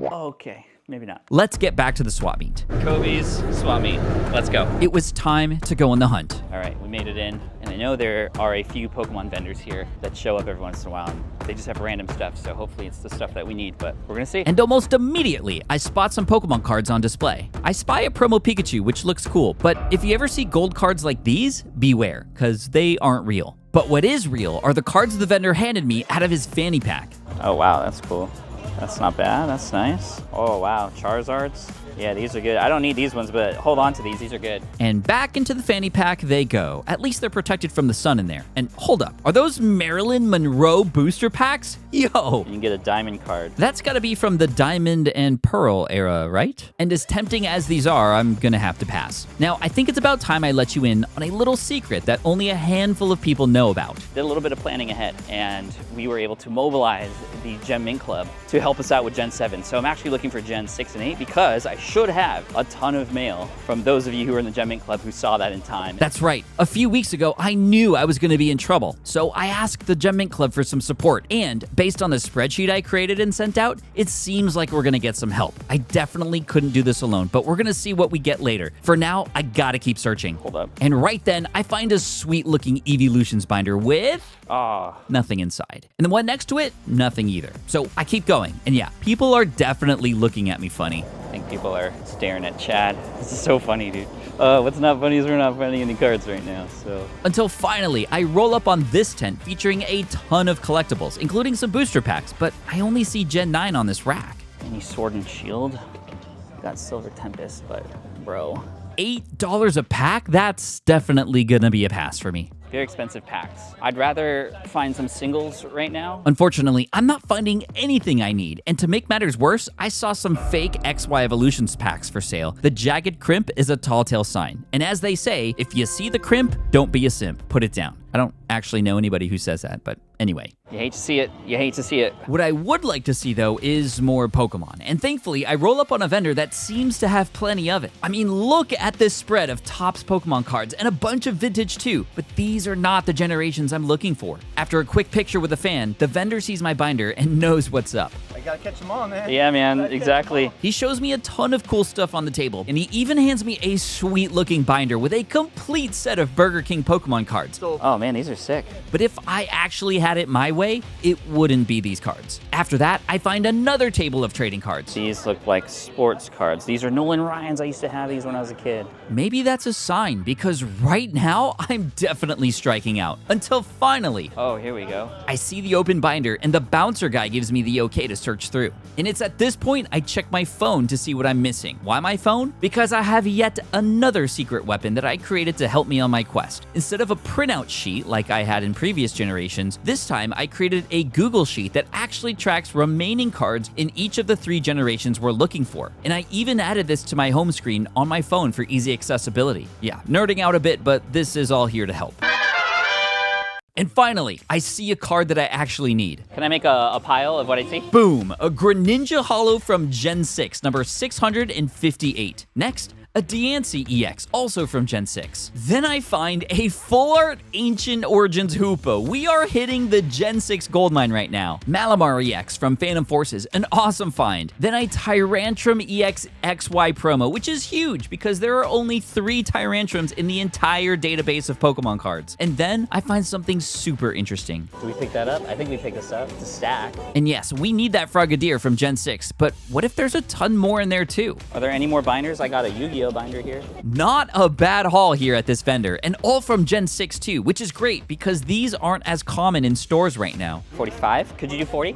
S2: Okay, maybe not.
S1: Let's get back to the swap meet.
S2: Kobe's swap meet. Let's go.
S1: It was time to go on the hunt.
S2: All right, we made it in. And I know there are a few Pokemon vendors here that show up every once in a while. And they just have random stuff, so hopefully it's the stuff that we need, but we're gonna see.
S1: And almost immediately, I spot some Pokemon cards on display. I spy a promo Pikachu, which looks cool, but if you ever see gold cards like these, beware, because they aren't real. But what is real are the cards the vendor handed me out of his fanny pack.
S2: Oh wow, that's cool. That's not bad, that's nice. Oh wow, Charizards. Yeah, these are good. I don't need these ones, but hold on to these are good.
S1: And back into the fanny pack they go. At least they're protected from the sun in there. And hold up, are those Marilyn Monroe booster packs? Yo!
S2: You can get a diamond card.
S1: That's gotta be from the Diamond and Pearl era, right? And as tempting as these are, I'm gonna have to pass. Now, I think it's about time I let you in on a little secret that only a handful of people know about.
S2: Did a little bit of planning ahead, and we were able to mobilize the Gem Mint Club to help us out with Gen 7. So I'm actually looking for Gen 6 and 8 because I should have a ton of mail from those of you who are in the Gem Mint Club who saw that in time.
S1: That's right. A few weeks ago, I knew I was going to be in trouble. So I asked the Gem Mint Club for some support. And based on the spreadsheet I created and sent out, it seems like we're going to get some help. I definitely couldn't do this alone, but we're going to see what we get later. For now, I got to keep searching.
S2: Hold up.
S1: And right then, I find a sweet looking Evolutions binder with... nothing inside. And the one next to it, nothing either. So I keep going. And yeah, people are definitely looking at me funny.
S2: I think people are staring at Chad. This is so funny, dude. What's not funny is we're not finding any cards right now, so.
S1: Until finally, I roll up on this tent featuring a ton of collectibles, including some booster packs, but I only see Gen 9 on this rack.
S2: Any Sword and Shield? Got Silver Tempest, but bro.
S1: $8 a pack? That's definitely gonna be a pass for me.
S2: Very expensive packs. I'd rather find some singles right now.
S1: Unfortunately, I'm not finding anything I need, and to make matters worse, I saw some fake XY Evolutions packs for sale. The jagged crimp is a tall tale sign, and as they say, if you see the crimp, don't be a simp, put it down. I don't actually know anybody who says that, but anyway.
S2: You hate to see it. You hate to see it.
S1: What I would like to see, though, is more Pokemon. And thankfully, I roll up on a vendor that seems to have plenty of it. I mean, look at this spread of Topps Pokemon cards and a bunch of vintage, too. But these are not the generations I'm looking for. After a quick picture with a fan, the vendor sees my binder and knows what's up.
S7: I gotta catch them all, man.
S2: Yeah, man, exactly.
S1: He shows me a ton of cool stuff on the table, and he even hands me a sweet-looking binder with a complete set of Burger King Pokemon cards.
S2: Oh, man, these are sick.
S1: But if I actually had it my way, it wouldn't be these cards. After that, I find another table of trading cards.
S2: These look like sports cards. These are Nolan Ryans. I used to have these when I was a kid.
S1: Maybe that's a sign, because right now, I'm definitely striking out. Until finally,
S2: oh, here we go.
S1: I see the open binder, and the bouncer guy gives me the okay to search through. And it's at this point I check my phone to see what I'm missing. Why my phone? Because I have yet another secret weapon that I created to help me on my quest. Instead of a printout sheet like I had in previous generations, this time I created a Google sheet that actually tracks remaining cards in each of the 3 generations we're looking for. And I even added this to my home screen on my phone for easy accessibility. Yeah, nerding out a bit, but this is all here to help. And finally, I see a card that I actually need.
S2: Can I make a pile of what I see?
S1: Boom! A Greninja Holo from Gen 6, number 658. Next, a Diancie EX, also from Gen 6. Then I find a Full Art Ancient Origins Hoopa. We are hitting the Gen 6 goldmine right now. Malamar EX from Phantom Forces, an awesome find. Then a Tyrantrum EX XY promo, which is huge because there are only 3 Tyrantrums in the entire database of Pokemon cards. And then I find something super interesting.
S2: Do we pick that up? I think we pick this up. It's a stack.
S1: And yes, we need that Frogadier from Gen 6, but what if there's a ton more in there too?
S2: Are there any more binders? I got a Yu-Gi-Oh binder here.
S1: Not a bad haul here at this vendor, and all from Gen 6 too, which is great because these aren't as common in stores right now.
S2: 45? Could you do 40?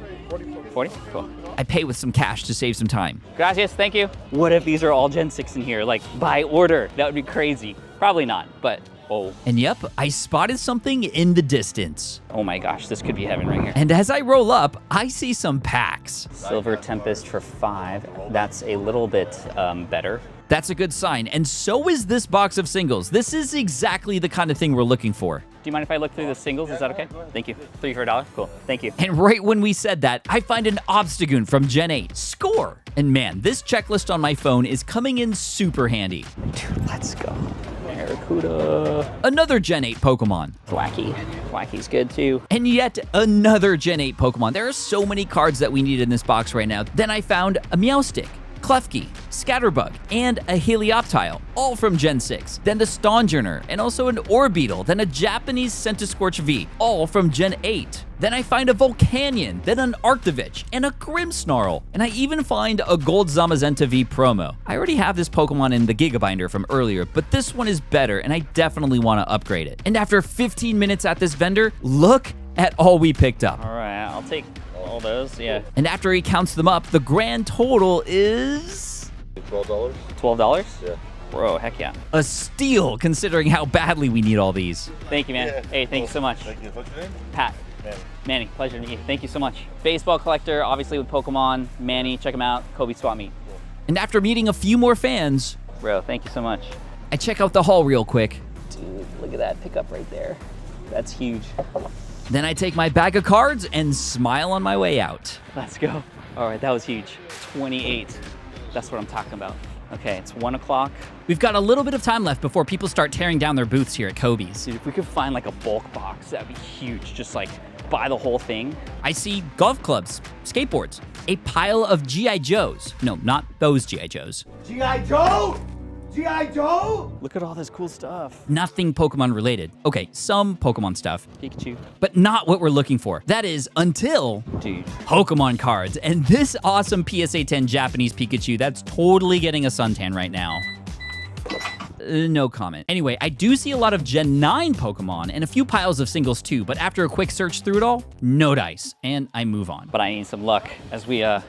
S2: 40? Cool.
S1: I pay with some cash to save some time.
S2: Gracias, thank you. What if these are all Gen 6 in here, like by order? That would be crazy. Probably not, but oh.
S1: And yep, I spotted something in the distance.
S2: Oh my gosh, this could be heaven right here.
S1: And as I roll up, I see some packs.
S2: Silver Tempest for 5. That's a little bit better.
S1: That's a good sign, and so is this box of singles. This is exactly the kind of thing we're looking for.
S2: Do you mind if I look through the singles? Is that okay? Thank you. 3 for $1. Cool. Thank you.
S1: And right when we said that, I find an Obstagoon from Gen 8. Score! And man, this checklist on my phone is coming in super handy.
S2: Dude, let's go. Barracuda.
S1: Another Gen 8 Pokemon.
S2: Thwacky. Thwacky's good too.
S1: And yet another Gen 8 Pokemon. There are so many cards that we need in this box right now. Then I found a Meowstic, Klefki, Scatterbug, and a Helioptile, all from Gen 6. Then the Stonjourner, and also an Orbeetle, then a Japanese Centiskorch V, all from Gen 8. Then I find a Volcanion, then an Arctovich, and a Grimmsnarl. And I even find a Gold Zamazenta V promo. I already have this Pokemon in the Gigabinder from earlier, but this one is better, and I definitely want to upgrade it. And after 15 minutes at this vendor, look at all we picked up.
S2: All right, I'll take all those, yeah.
S1: And after he counts them up, the grand total is
S12: $12.
S2: $12?
S12: Yeah.
S2: Bro, heck yeah.
S1: a steal considering how badly we need all these.
S2: Thank you, man.
S12: Yeah,
S2: hey, thank you so much.
S12: Thank you. What's your name?
S2: Pat. Manny, pleasure to meet you. Thank you so much. Baseball collector, obviously with Pokemon. Manny, check him out. Kobe Swap Meet.
S1: And after meeting a few more fans,
S2: bro, thank you so much.
S1: I check out the haul real quick.
S2: Dude, look at that pickup right there. That's huge.
S1: Then I take my bag of cards and smile on my way out.
S2: Let's go. All right, that was huge. 28. That's what I'm talking about. Okay, it's 1 o'clock.
S1: We've got a little bit of time left before people start tearing down their booths here at Kobe's.
S2: Dude, if we could find like a bulk box, that'd be huge. Just like buy the whole thing.
S1: I see golf clubs, skateboards, a pile of G.I. Joes. No, not those G.I. Joes.
S20: G.I. Joe? G.I. Joe?
S2: Look at all this cool stuff.
S1: Nothing Pokemon related. Okay, some Pokemon stuff.
S2: Pikachu.
S1: But not what we're looking for. That is until
S2: dude,
S1: Pokemon cards. And this awesome PSA 10 Japanese Pikachu that's totally getting a suntan right now. No comment. Anyway, I do see a lot of Gen 9 Pokemon and a few piles of singles too, but after a quick search through it all, no dice, and I move on.
S2: But I need some luck as we to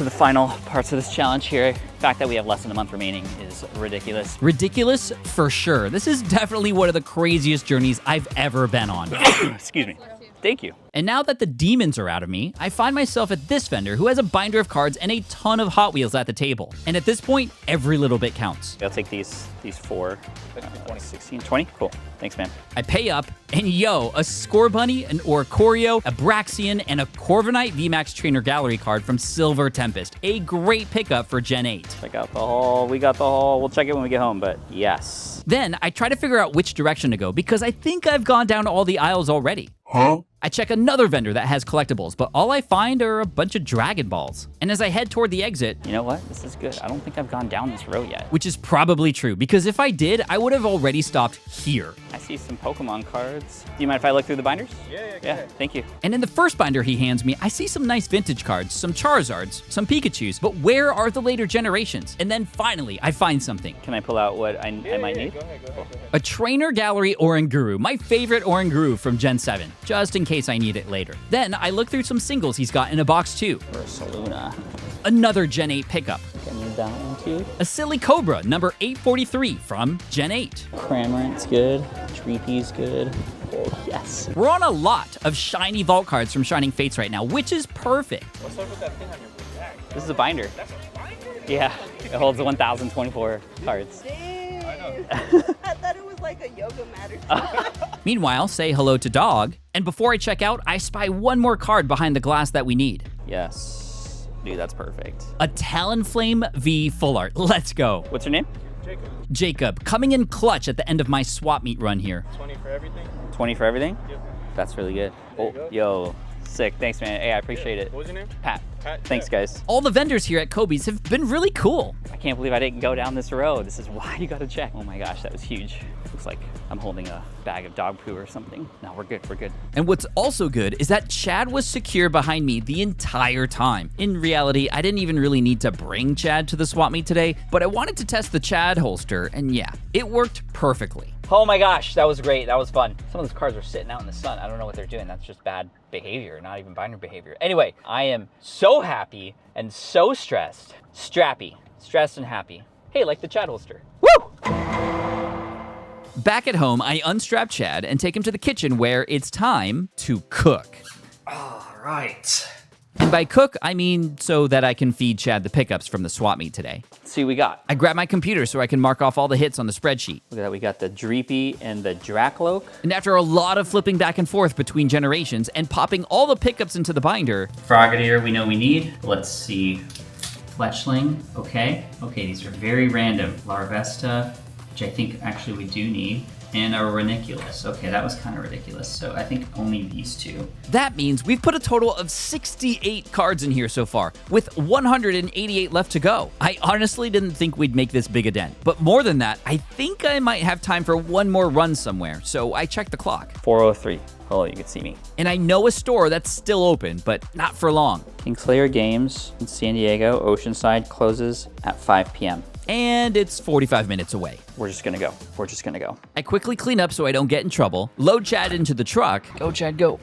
S2: the final parts of this challenge here. The fact that we have less than a month remaining is ridiculous.
S1: Ridiculous for sure. This is definitely one of the craziest journeys I've ever been on.
S2: Excuse me. Thank you.
S1: And now that the demons are out of me, I find myself at this vendor who has a binder of cards and a ton of Hot Wheels at the table. And at this point, every little bit counts.
S2: I'll take these four. 16, 20? Cool. Thanks, man.
S1: I pay up, and yo, a Score Bunny, an Oricorio, a Braxian, and a Corviknight VMAX Trainer Gallery card from Silver Tempest. A great pickup for Gen 8.
S2: Check out the haul. We got the haul. We'll check it when we get home, but yes.
S1: Then I try to figure out which direction to go because I think I've gone down all the aisles already.
S9: Huh?
S1: I check another vendor that has collectibles, but all I find are a bunch of Dragon Balls. And as I head toward the exit...
S2: You know what? This is good. I don't think I've gone down this row yet.
S1: Which is probably true, because if I did, I would have already stopped here.
S2: I see some Pokemon cards. Do you mind if I look through the binders? Yeah, thank you.
S1: And in the first binder he hands me, I see some nice vintage cards, some Charizards, some Pikachus, but where are the later generations? And then finally, I find something.
S2: Can I pull out what I might need?
S3: Go ahead.
S1: A Trainer Gallery Oranguru, my favorite Oranguru from Gen 7, just in case I need it later. Then I look through some singles he's got in a box too.
S2: Ursaluna.
S1: Another Gen 8 pickup.
S2: I need that one too.
S1: A Silly Cobra, number 843 from Gen 8.
S2: Cramorant's good. Dreepy's good. Oh, yes.
S1: We're on a lot of shiny vault cards from Shining Fates right now, which is perfect.
S3: What's up with that thing on your back?
S2: This is a binder.
S3: That's a binder?
S2: Yeah, it holds 1,024 cards.
S16: I thought it was like a yoga mat or something.
S1: Meanwhile, say hello to Dog, and before I check out, I spy one more card behind the glass that we need.
S2: Yes. Dude, that's perfect.
S1: A Talonflame V Full Art. Let's go.
S2: What's your name?
S1: Jacob, coming in clutch at the end of my swap meet run here.
S3: 20 for everything?
S2: 20 for everything?
S3: Yep.
S2: That's really good. Oh, yo, sick. Thanks, man. Hey, I appreciate it.
S3: What was your name?
S2: Pat.
S3: Pat.
S2: Thanks, guys.
S1: All the vendors here at Kobe's have been really cool.
S2: I can't believe I didn't go down this road. This is why you gotta check. Oh my gosh, that was huge. Looks like I'm holding a bag of dog poo or something. No, we're good, we're good.
S1: And what's also good is that Chad was secure behind me the entire time. In reality, I didn't even really need to bring Chad to the swap meet today, but I wanted to test the Chad holster, and yeah, it worked perfectly.
S2: Oh my gosh, that was great. That was fun. Some of those cards are sitting out in the sun. I don't know what they're doing. That's just bad behavior, not even binder behavior. Anyway, I am so happy and so stressed. Strappy. Stressed and happy. Hey, like the Chad holster. Woo!
S1: Back at home, I unstrap Chad and take him to the kitchen where it's time to cook.
S21: All right.
S1: And by cook, I mean so that I can feed Chad the pickups from the swap meet today.
S2: Let's see what we got.
S1: I grab my computer so I can mark off all the hits on the spreadsheet.
S2: Look at that, we got the Dreepy and the Drakloak.
S1: And after a lot of flipping back and forth between generations and popping all the pickups into the binder...
S2: Frogadier we know we need. Let's see. Fletchling, okay. Okay, these are very random. Larvesta, which I think actually we do need. And a Ranunculus. Okay, that was kind of ridiculous. So I think only these two.
S1: That means we've put a total of 68 cards in here so far, with 188 left to go. I honestly didn't think we'd make this big a dent. But more than that, I think I might have time for one more run somewhere, so I checked the clock.
S2: 4:03. Oh, you can see me.
S1: And I know a store that's still open, but not for long.
S2: Kingslayer Games in San Diego, Oceanside, closes at 5 p.m.
S1: And it's 45 minutes away.
S2: We're just gonna go. We're just gonna go.
S1: I quickly clean up so I don't get in trouble, load Chad into the truck.
S2: Go, Chad, go.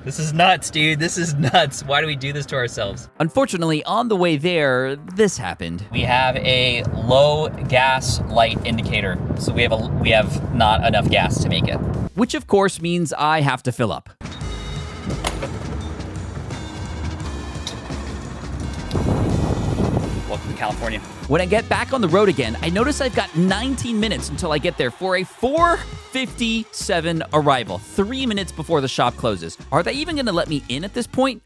S1: This is nuts, dude. This is nuts. Why do we do this to ourselves? Unfortunately, on the way there, this happened.
S2: We have a low gas light indicator, so we have not enough gas to make it.
S1: Which of course means I have to fill up.
S2: Welcome to California.
S1: When I get back on the road again, I notice I've got 19 minutes until I get there for a 4:57 arrival, 3 minutes before the shop closes. Are they even gonna let me in at this point?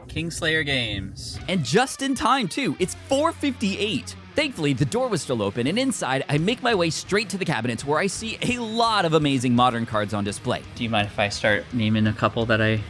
S2: Kingslayer Games.
S1: And just in time too, it's 4:58. Thankfully, the door was still open, and inside, I make my way straight to the cabinets where I see a lot of amazing modern cards on display.
S2: Do you mind if I start naming a couple that I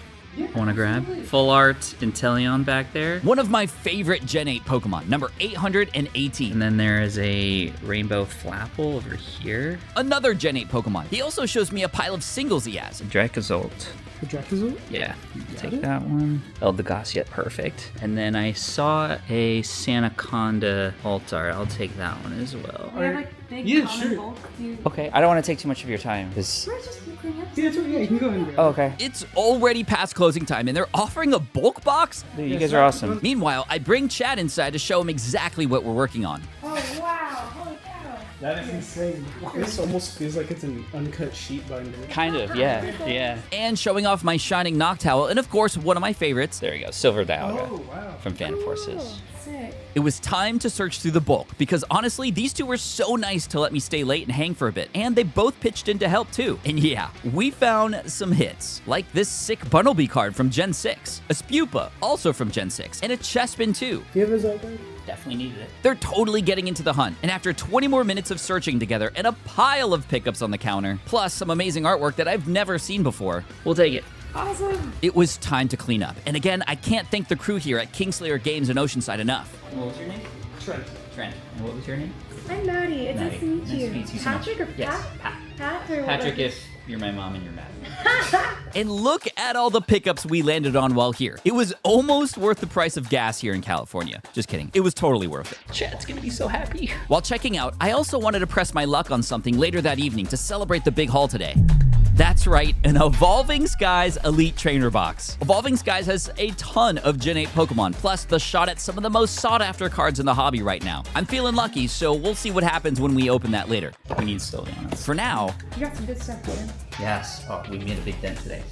S2: I want to grab. Full art Inteleon back there.
S1: One of my favorite Gen 8 Pokemon, number 818.
S2: And then there is a Rainbow Flapple over here.
S1: Another Gen 8 Pokemon. He also shows me a pile of singles he has.
S2: Dracozolt.
S7: The Dracozolt?
S2: Yeah, take that one. Eldegoss, perfect. And then I saw a Sandaconda Altar. I'll take that one as well.
S11: We have like big common bulk.
S2: Okay, I don't want to take too much of your time.
S7: Yeah, you can go ahead and grab it.
S2: Oh, okay.
S1: It's already past closing time and they're offering a bulk box?
S2: Dude, you guys are awesome.
S1: Meanwhile, I bring Chad inside to show him exactly what we're working on.
S11: Oh wow! Holy cow!
S7: That is insane. This almost feels like it's an uncut sheet binder.
S2: Kind of, yeah.
S1: And showing off my shining Noctowl, and of course, one of my favorites.
S2: There you go, Silver Dialga
S7: wow.
S2: from Fan Forces.
S11: Sick.
S1: It was time to search through the bulk, because honestly, these two were so nice to let me stay late and hang for a bit, and they both pitched in to help too. And yeah, we found some hits, like this sick Bunnelby card from Gen 6, a Spupa, also from Gen 6, and a Chespin too.
S7: Do you have his outfit?
S2: Definitely needed it.
S1: They're totally getting into the hunt, and after 20 more minutes of searching together and a pile of pickups on the counter, plus some amazing artwork that I've never seen before,
S2: we'll take it.
S11: Awesome.
S1: It was time to clean up. And again, I can't thank the crew here at Kingslayer Games in Oceanside enough.
S2: What was your name?
S7: Trent.
S2: Trent. And what was your name?
S11: I'm Maddie. It's nice to meet you.
S2: Nice to meet you so
S11: Patrick
S2: much.
S11: or
S2: Yes,
S11: Pat? Pat or
S2: Patrick,
S11: what?
S2: if you're my mom and you're Maddie.
S1: And look at all the pickups we landed on while here. It was almost worth the price of gas here in California. Just kidding. It was totally worth it.
S2: Chad's gonna be so happy.
S1: While checking out, I also wanted to press my luck on something later that evening to celebrate the big haul today. That's right, an Evolving Skies Elite Trainer Box. Evolving Skies has a ton of Gen 8 Pokemon, plus the shot at some of the most sought-after cards in the hobby right now. I'm feeling lucky, so we'll see what happens when we open that later.
S2: We need Stolianos.
S1: For now...
S11: You got some good stuff, man.
S2: Yes. Oh, we made a big dent today.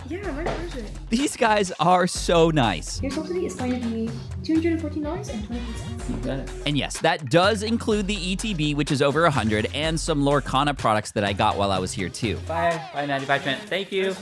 S11: Yeah, my pleasure.
S1: These guys are so nice.
S11: Your subsidy is going to be $214.23.
S2: You got it.
S1: And yes, that does include the ETB, which is over 100, and some Lorcana products that I got while I was here too.
S2: Bye. Bye, Maddie. Bye, Trent. Thank you.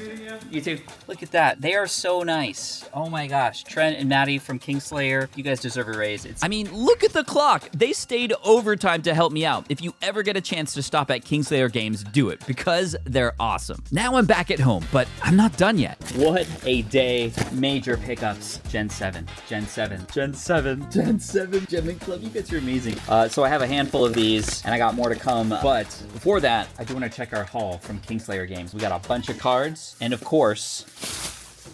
S2: You too. Look at that. They are so nice. Oh my gosh. Trent and Maddie from Kingslayer, you guys deserve a raise.
S1: I mean, look at the clock. They stayed overtime to help me out. If you ever get a chance to stop at Kingslayer Games, do it, because they're awesome. Now I'm back at home, but I'm not done yet.
S2: What a day. Major pickups. Gen 7. Gen 7. Gen 7. Gen 7. Gemming Club. You guys are amazing. So I have a handful of these, and I got more to come. But before that, I do want to check our haul from Kingslayer Games. We got a bunch of cards, and of course,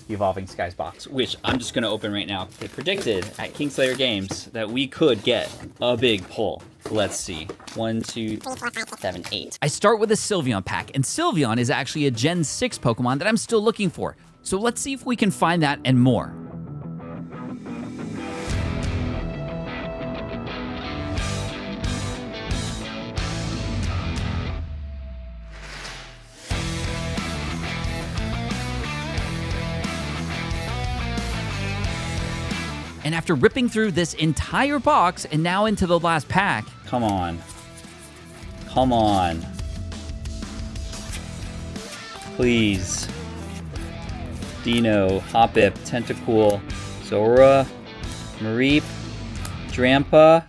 S2: the Evolving Skies box, which I'm just going to open right now. They predicted at Kingslayer Games that we could get a big pull. Let's see. 1, 2, 3, 4, 5, 6, 7, 8.
S1: I start with a Sylveon pack, and Sylveon is actually a Gen 6 Pokemon that I'm still looking for. So let's see if we can find that and more. And after ripping through this entire box and now into the last pack...
S2: Come on. Come on. Please. Dino, Hoppip, Tentacool, Zora, Mareep, Drampa,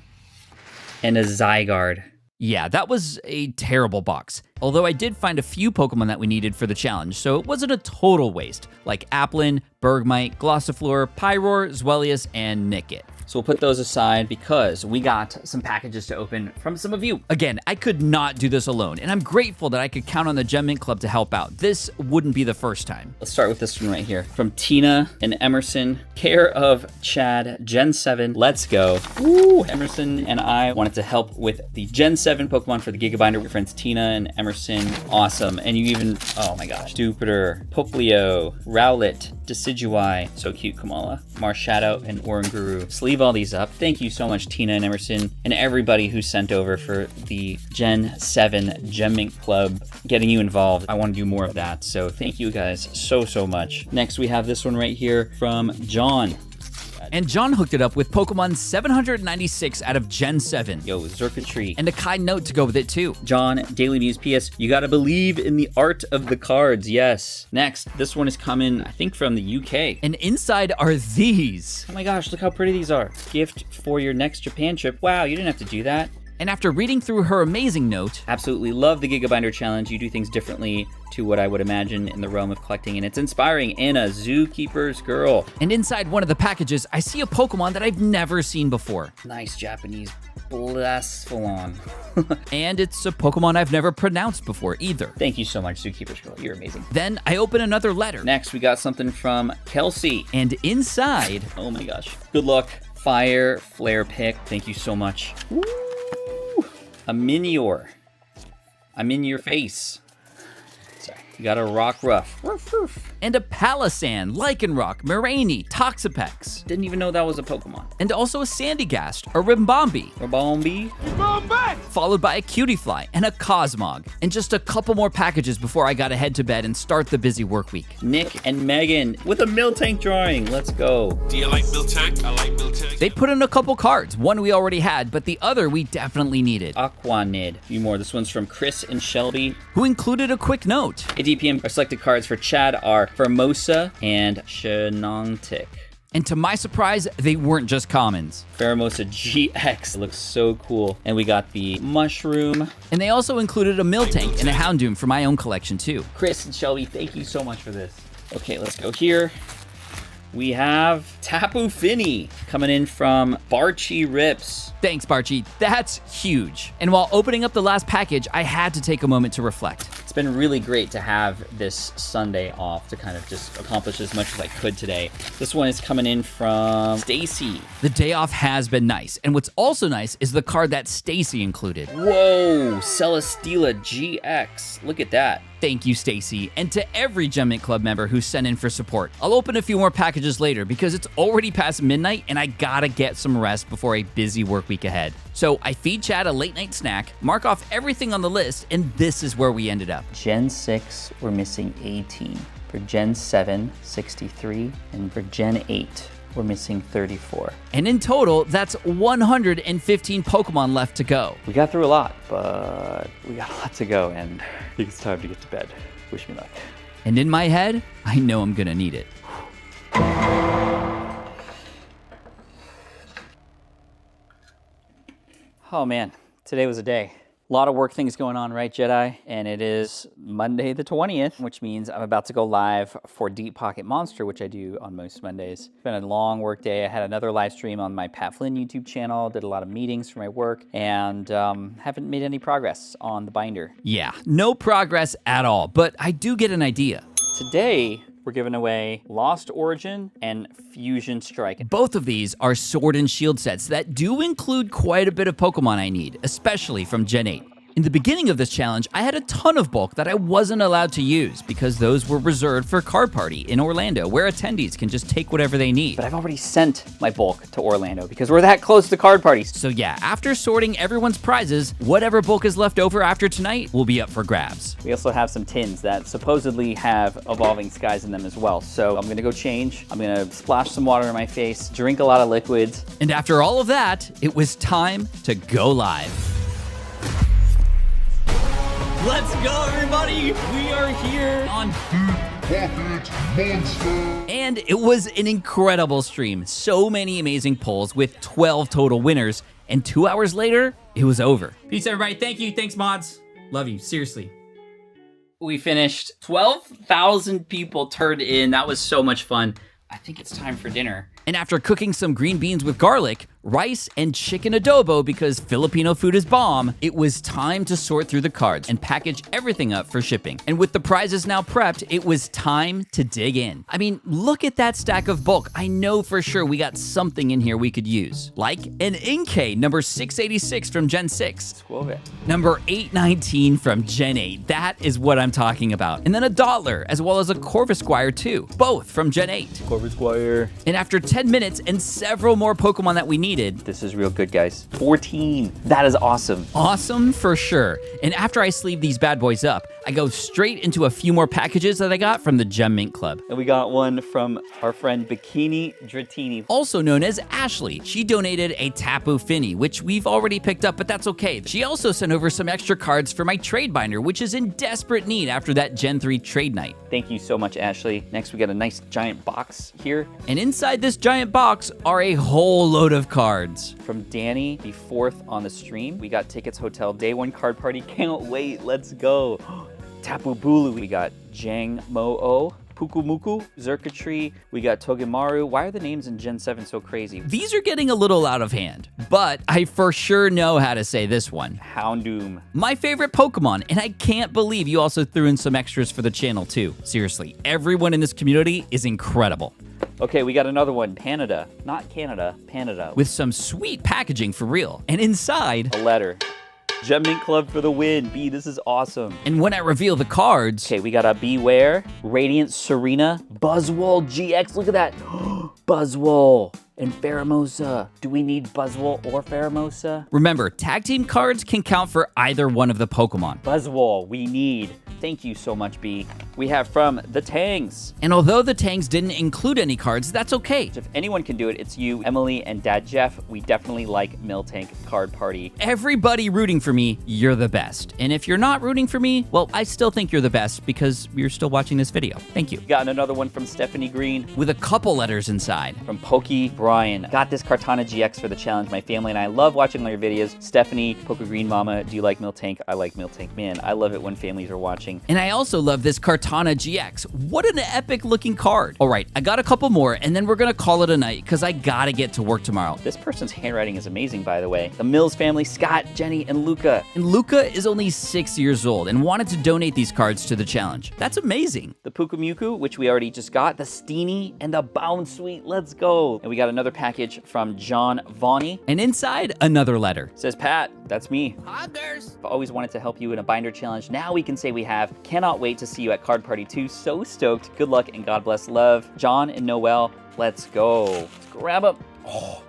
S2: and a Zygarde.
S1: Yeah, that was a terrible box. Although I did find a few Pokemon that we needed for the challenge, so it wasn't a total waste, like Applin, Bergmite, Glossifleur, Pyroar, Zweilous, and Nickit.
S2: So we'll put those aside because we got some packages to open from some of you.
S1: Again, I could not do this alone, and I'm grateful that I could count on the Gem Mint Club to help out. This wouldn't be the first time.
S2: Let's start with this one right here. From Tina and Emerson, care of Chad, Gen 7. Let's go. Woo! Emerson and I wanted to help with the Gen 7 Pokemon for the Gigabinder. Your friends Tina and Emerson, awesome. And you even, oh my gosh, Jupiter, Poplio, Rowlet, Decidueye, so cute, Kamala, Marshadow, and Oranguru. Sleeve all these up. Thank you so much, Tina and Emerson, and everybody who sent over for the Gen 7 Gem Mint Club, getting you involved. I want to do more of that, so thank you guys so much. Next, we have this one right here from John.
S1: And John hooked it up with Pokemon 796 out of Gen 7.
S2: Yo, Xurkitree.
S1: And a kind note to go with it too.
S2: John, Daily News, PS, you gotta believe in the art of the cards, yes. Next, this one is coming, I think, from the UK.
S1: And inside are these.
S2: Oh my gosh, look how pretty these are. Gift for your next Japan trip. Wow, you didn't have to do that.
S1: And after reading through her amazing note,
S2: absolutely love the Gigabinder challenge. You do things differently to what I would imagine in the realm of collecting, and it's inspiring. Anna, Zookeeper's Girl.
S1: And inside one of the packages, I see a Pokemon that I've never seen before.
S2: Nice Japanese Blasphalon.
S1: And it's a Pokemon I've never pronounced before either.
S2: Thank you so much, Zookeeper's Girl. You're amazing.
S1: Then I open another letter.
S2: Next, we got something from Kelsey.
S1: And inside,
S2: oh my gosh, good luck. Fire Flare Pick. Thank you so much. Woo! A Minior. I'm in your face. Sorry. You got a Rock Ruff. Roof, roof.
S1: And a Palossand, Lycanroc, Moraine, Toxapex.
S2: Didn't even know that was a Pokemon.
S1: And also a Sandygast, a Rimbombi.
S2: Rimbombi?
S1: Followed by a Cutiefly and a Cosmog. And just a couple more packages before I gotta head to bed and start the busy work week.
S2: Nick and Megan with a Miltank drawing. Let's go.
S10: Do you like Miltank? I like Miltank.
S1: They put in a couple cards. One we already had, but the other we definitely needed.
S2: Aquanid. A few more. This one's from Chris and Shelby,
S1: who included a quick note.
S2: Hey DPM, our selected cards for Chad are Pheromosa and Shenantic.
S1: And to my surprise, they weren't just commons.
S2: Pheromosa GX. It looks so cool. And we got the Mushroom.
S1: And they also included a Miltank and a Houndoom for my own collection too.
S2: Chris and Shelby, thank you so much for this. Okay, let's go here. We have Tapu Fini coming in from Barchi Rips.
S1: Thanks, Barchi. That's huge. And while opening up the last package, I had to take a moment to reflect.
S2: It's been really great to have this Sunday off to kind of just accomplish as much as I could today. This one is coming in from Stacy.
S1: The day off has been nice. And what's also nice is the card that Stacy included.
S2: Whoa, Celesteela GX. Look at that.
S1: Thank you, Stacy, and to every Gem Mint Club member who sent in for support. I'll open a few more packages later because it's already past midnight and I gotta get some rest before a busy work week ahead. So I feed Chad a late night snack, mark off everything on the list, and this is where we ended up.
S2: Gen 6, we're missing 18. For Gen 7, 63, and for Gen 8, we're missing 34.
S1: And in total, that's 115 Pokemon left to go.
S2: We got through a lot, but we got a lot to go, and I think it's time to get to bed. Wish me luck.
S1: And in my head, I know I'm gonna need it.
S2: Oh man, today was a day. A lot of work things going on, right, Jedi? And it is Monday the 20th, which means I'm about to go live for Deep Pocket Monster, which I do on most Mondays. It's been a long work day. I had another live stream on my Pat Flynn YouTube channel, did a lot of meetings for my work, and haven't made any progress on the binder.
S1: Yeah, no progress at all, but I do get an idea.
S2: Today, we're giving away Lost Origin and Fusion Strike.
S1: Both of these are Sword and Shield sets that do include quite a bit of Pokemon I need, especially from Gen 8. In the beginning of this challenge, I had a ton of bulk that I wasn't allowed to use because those were reserved for Card Party in Orlando, where attendees can just take whatever they need.
S2: But I've already sent my bulk to Orlando because we're that close to Card Party.
S1: So yeah, after sorting everyone's prizes, whatever bulk is left over after tonight will be up for grabs.
S2: We also have some tins that supposedly have Evolving Skies in them as well. So I'm gonna go change. I'm gonna splash some water in my face, drink a lot of liquids.
S1: And after all of that, it was time to go live. Let's go, everybody! We are here on
S9: Pocket Monster.
S1: And it was an incredible stream. So many amazing polls with 12 total winners. And 2 hours later, it was over. Peace, everybody. Thank you. Thanks, mods. Love you. Seriously.
S2: We finished. 12,000 people turned in. That was so much fun. I think it's time for dinner.
S1: And after cooking some green beans with garlic, rice, and chicken adobo because Filipino food is bomb, it was time to sort through the cards and package everything up for shipping. And with the prizes now prepped, it was time to dig in. I mean, look at that stack of bulk. I know for sure we got something in here we could use. Like an Inkay number 686 from Gen 6. Number 819 from Gen 8. That is what I'm talking about. And then a Dottler, as well as a Corvisquire too, both from Gen 8.
S2: Corvisquire.
S1: And after 10 minutes and several more Pokemon that we needed.
S2: This is real good, guys. 14. That is awesome.
S1: Awesome for sure. And after I sleeved these bad boys up, I go straight into a few more packages that I got from the Gem Mint Club.
S2: And we got one from our friend Bikini Dratini.
S1: Also known as Ashley. She donated a Tapu Fini, which we've already picked up, but that's okay. She also sent over some extra cards for my trade binder, which is in desperate need after that Gen 3 trade night.
S2: Thank you so much, Ashley. Next, we got a nice giant box here.
S1: And inside this giant box are a whole load of cards.
S2: From Danny, the 4th on the stream. We got Tickets Hotel Day 1 card party. Can't wait. Let's go. Tapu Bulu. We got Jang Mo-O. Pukumuku, Zerkatri, we got Togemaru. Why are the names in Gen 7 so crazy?
S1: These are getting a little out of hand, but I for sure know how to say this one.
S2: Houndoom.
S1: My favorite Pokemon, and I can't believe you also threw in some extras for the channel too. Seriously, everyone in this community is incredible.
S2: Okay, we got another one. Panada. Not Canada, Panada.
S1: With some sweet packaging for real. And inside,
S2: a letter. Gem Mint Club for the win. B, this is awesome.
S1: And when I reveal the cards...
S2: Okay, we got a Beware, Radiant Serena, Buzzwole GX. Look at that. Buzzwole and Pheromosa. Do we need Buzzwole or Pheromosa?
S1: Remember, tag team cards can count for either one of the Pokemon.
S2: Buzzwole, we need. Thank you so much, B. We have from the Tangs.
S1: And although the Tangs didn't include any cards, that's okay.
S2: If anyone can do it, it's you, Emily, and Dad Jeff. We definitely like Miltank Card Party.
S1: Everybody rooting for me, you're the best. And if you're not rooting for me, well, I still think you're the best because you're still watching this video. Thank you.
S2: Got another one from Stephanie Green.
S1: With a couple letters inside.
S2: From Pokey Brian. Got this Kartana GX for the challenge. My family and I love watching all your videos. Stephanie, Poke Green Mama, do you like Miltank? I like Miltank. Man, I love it when families are watching.
S1: And I also love this Kartana GX. What an epic looking card. All right, I got a couple more and then we're gonna call it a night because I gotta get to work tomorrow.
S2: This person's handwriting is amazing, by the way. The Mills family, Scott, Jenny, and Luca.
S1: And Luca is only 6 years old and wanted to donate these cards to the challenge. That's amazing.
S2: The Pukumuku, which we already just got, the Steenie, and the Bound Sweet. Let's go. And we got another package from John Vaughney.
S1: And inside, another letter.
S2: Says, Pat, that's me.
S21: Hi, there's.
S2: I've always wanted to help you in a binder challenge. Now we can say we have. Cannot wait to see you at Card Party 2. So stoked. Good luck and God bless. Love. John and Noel, let's go. Let's grab them. Oh,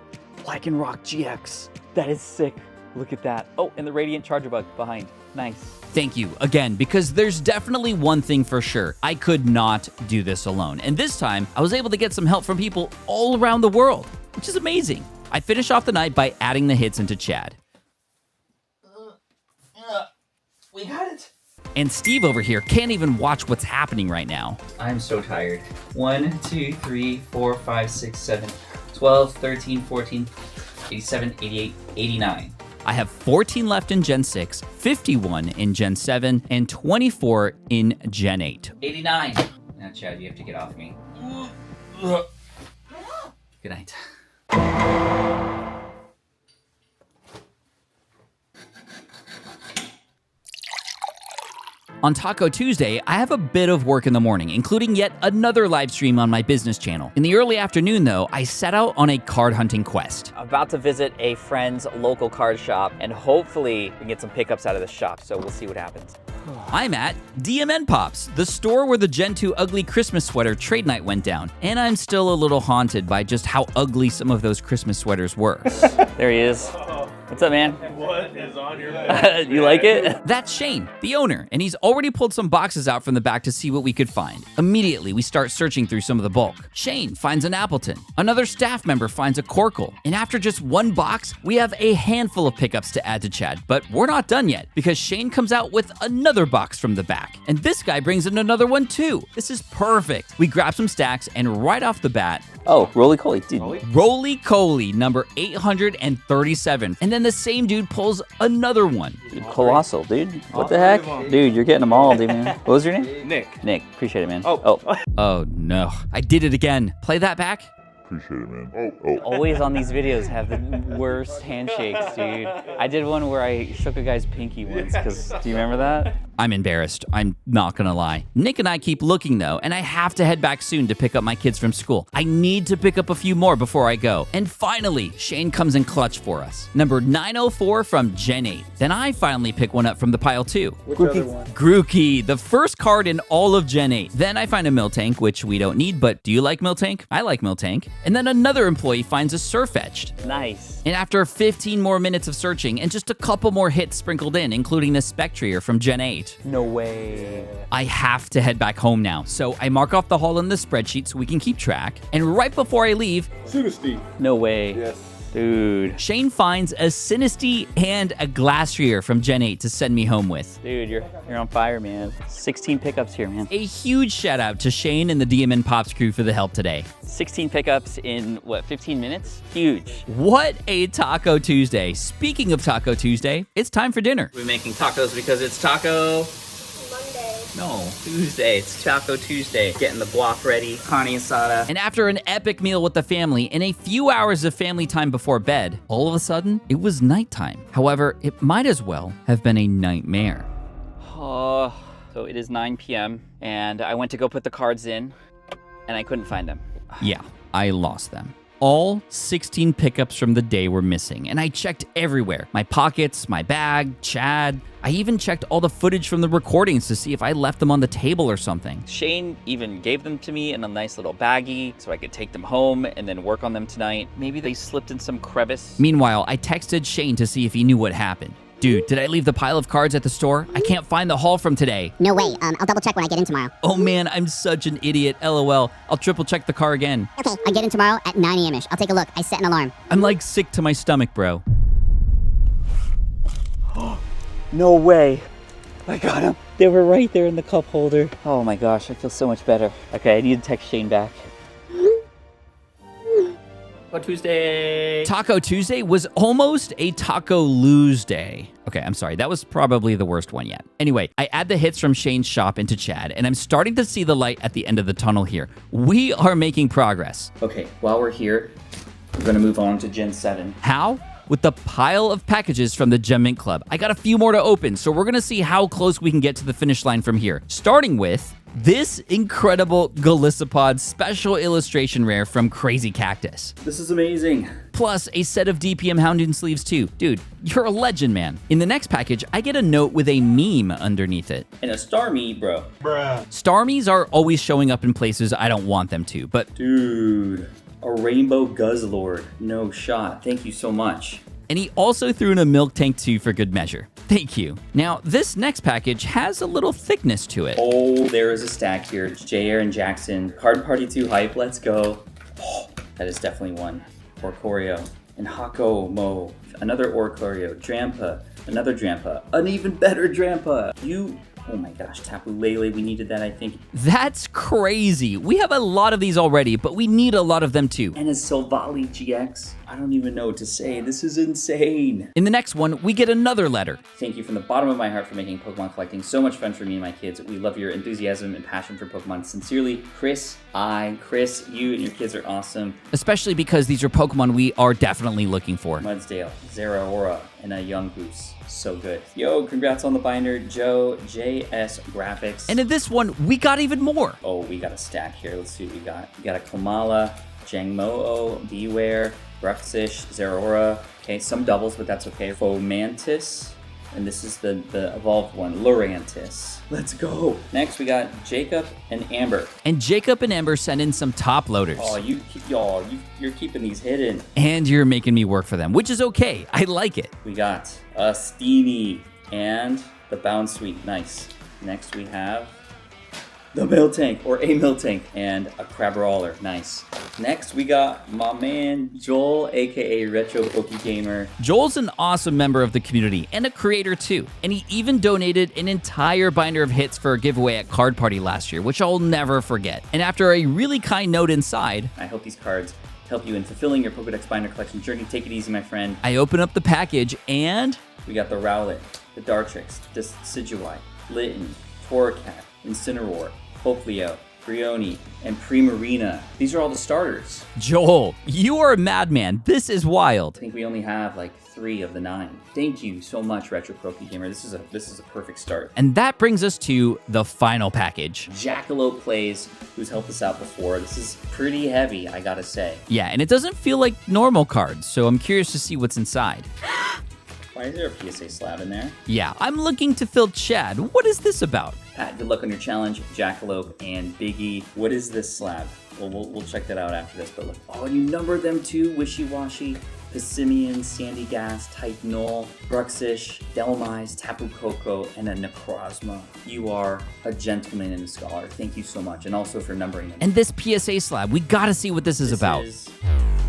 S2: Black and Rock GX. That is sick. Look at that. Oh, and the Radiant Charger Bug behind. Nice.
S1: Thank you again, because there's definitely one thing for sure. I could not do this alone. And this time, I was able to get some help from people all around the world, which is amazing. I finish off the night by adding the hits into Chad.
S21: We got it.
S1: And Steve over here can't even watch what's happening right now.
S2: I'm so tired. 1, 2, 3, 4, 5, 6, 7, 12, 13, 14, 87, 88, 89.
S1: I have 14 left in Gen 6, 51 in Gen 7, and 24 in Gen 8.
S2: 89. Now, Chad, you have to get off me. Good night.
S1: On Taco Tuesday, I have a bit of work in the morning, including yet another live stream on my business channel. In the early afternoon, though, I set out on a card hunting quest.
S2: I'm about to visit a friend's local card shop, and hopefully we can get some pickups out of the shop, so we'll see what happens.
S1: I'm at DMN Pops, the store where the Gen 2 Ugly Christmas Sweater trade night went down, and I'm still a little haunted by just how ugly some of those Christmas sweaters were.
S2: There he is. What's up, man?
S12: What is on your head?
S2: You like it?
S1: That's Shane, the owner, and he's already pulled some boxes out from the back to see what we could find. Immediately, we start searching through some of the bulk. Shane finds an Appleton. Another staff member finds a Corkle. And after just one box, we have a handful of pickups to add to Chad. But we're not done yet, because Shane comes out with another box from the back. And this guy brings in another one too. This is perfect. We grab some stacks, and right off the bat,
S2: oh, Roly-Coly, dude.
S1: Roly-Coly, number 837. And then the same dude pulls another one.
S2: Dude, colossal, dude. What the heck? Dude, you're getting them all, dude, man. What was your name?
S12: Nick.
S2: Nick, appreciate it, man.
S1: Oh no. I did it again. Play that back.
S9: Appreciate it, man.
S2: Always on these videos have the worst handshakes, dude. I did one where I shook a guy's pinky once, because, do you remember that?
S1: I'm embarrassed. I'm not gonna lie. Nick and I keep looking though, and I have to head back soon to pick up my kids from school. I need to pick up a few more before I go. And finally, Shane comes in clutch for us. Number 904 from Gen 8. Then I finally pick one up from the pile too.
S7: Which other one?
S1: Grookey, the first card in all of Gen 8. Then I find a Miltank, which we don't need, but do you like Miltank? I like Miltank. And then another employee finds a Surfetched.
S2: Nice.
S1: And after 15 more minutes of searching and just a couple more hits sprinkled in, including a Spectrier from Gen 8.
S2: No way.
S1: I have to head back home now, so I mark off the haul in the spreadsheet so we can keep track. And right before I leave...
S12: Sinisty.
S2: No way.
S12: Yes.
S1: Dude. Shane finds a Sinisty and a Glastrier from Gen 8 to send me home with.
S2: Dude, you're on fire, man. 16 pickups here, man.
S1: A huge shout out to Shane and the DMN Pops crew for the help today.
S2: 16 pickups in, 15 minutes? Huge.
S1: What a Taco Tuesday. Speaking of Taco Tuesday, it's time for dinner.
S2: We're making tacos because it's Taco... No, Tuesday. It's Taco Tuesday. Getting the guac ready, carne asada.
S1: And after an epic meal with the family and a few hours of family time before bed, all of a sudden, it was nighttime. However, it might as well have been a nightmare.
S2: So it is 9 p.m. and I went to go put the cards in and I couldn't find them.
S1: Yeah, I lost them. All 16 pickups from the day were missing, and I checked everywhere. My pockets, my bag, Chad. I even checked all the footage from the recordings to see if I left them on the table or something.
S2: Shane even gave them to me in a nice little baggie so I could take them home and then work on them tonight. Maybe they slipped in some crevice.
S1: Meanwhile, I texted Shane to see if he knew what happened. Dude, did I leave the pile of cards at the store? I can't find the haul from today.
S6: No way. I'll double check when I get in tomorrow.
S1: Oh man, I'm such an idiot. LOL. I'll triple check the car again.
S6: Okay, I'll get in tomorrow at 9 a.m.-ish. I'll take a look. I set an alarm.
S1: I'm like sick to my stomach, bro.
S2: No way. I got them. They were right there in the cup holder. Oh my gosh, I feel so much better. Okay, I need to text Shane back. Taco Tuesday.
S1: Taco Tuesday was almost a Taco Lose Day. Okay, I'm sorry. That was probably the worst one yet. Anyway, I add the hits from Shane's shop into Chad, and I'm starting to see the light at the end of the tunnel here. We are making progress.
S2: Okay, while we're here, we're going to move on to Gen 7.
S1: How? With the pile of packages from the Gem Mint Club. I got a few more to open, so we're going to see how close we can get to the finish line from here. Starting with this incredible Galissapod special illustration rare from Crazy Cactus.
S2: This is amazing.
S1: Plus a set of DPM Houndoom sleeves too. Dude, you're a legend, man. In the next package, I get a note with a meme underneath it.
S2: And a Starmie, bro. Bruh.
S1: Starmies are always showing up in places I don't want them to, but...
S2: Dude, a Rainbow Guzzlord. No shot. Thank you so much.
S1: And he also threw in a milk tank too for good measure. Thank you. Now, this next package has a little thickness to it.
S2: Oh, there is a stack here. J.R. and Jackson. Card Party 2 hype. Let's go. Oh, that is definitely one. Orcorio. And Hako Mo. Another Orcorio. Drampa. Another Drampa. An even better Drampa. Oh my gosh, Tapu Lele, we needed that, I think.
S1: That's crazy. We have a lot of these already, but we need a lot of them too.
S2: And a Silvally GX. I don't even know what to say. This is insane.
S1: In the next one, we get another letter.
S2: Thank you from the bottom of my heart for making Pokemon collecting so much fun for me and my kids. We love your enthusiasm and passion for Pokemon. Sincerely, Chris, you and your kids are awesome.
S1: Especially because these are Pokemon we are definitely looking for.
S2: Mudsdale, Zeraora, and a Young Goose. So good. Yo, congrats on the binder, Joe, JS Graphics.
S1: And in this one, we got even more.
S2: Oh, we got a stack here. Let's see what we got. We got a Komala, Jangmo-O, Beware, Bruxish, Zeraora. Okay, some doubles, but that's okay. Fomantis. And this is the evolved one, Lurantis. Let's go. Next, we got Jacob and Amber.
S1: And Jacob and Amber sent in some top loaders.
S2: Oh, you're keeping these hidden.
S1: And you're making me work for them, which is okay. I like it.
S2: We got a Steenie and the Bound Sweet. Nice. Next, we have the Miltank, or a Miltank, and a Crabrawler. Nice. Next, we got my man, Joel, aka Retro Pokegamer.
S1: Joel's an awesome member of the community and a creator too. And he even donated an entire binder of hits for a giveaway at Card Party last year, which I'll never forget. And after a really kind note inside,
S2: I hope these cards help you in fulfilling your Pokedex binder collection journey. Take it easy, my friend.
S1: I open up the package and...
S2: we got the Rowlet, the Dartrix, the Decidueye, Litten, Torracat, Incineroar, Poplio, Brioni, and Primarina. These are all the starters.
S1: Joel, you are a madman. This is wild.
S2: I think we only have like 3 of the 9. Thank you so much, Retro Pokegamer. This is a perfect start.
S1: And that brings us to the final package.
S2: Jackalope Plays, who's helped us out before. This is pretty heavy, I gotta say.
S1: Yeah, and it doesn't feel like normal cards, so I'm curious to see what's inside.
S2: Why is there a PSA slab in there?
S1: Yeah, I'm looking to fill Chad. What is this about? Pat, good luck on your challenge. Jackalope and Biggie. What is this slab? Well, we'll check that out after this, but look. Oh, and you numbered them too. Wishy-Washy, Passimian, Sandy Gas, Titanol, Bruxish, Delmise, Tapu Koko, and a Necrozma. You are a gentleman and a scholar. Thank you so much, and also for numbering them. And this PSA slab, we gotta see what this is about.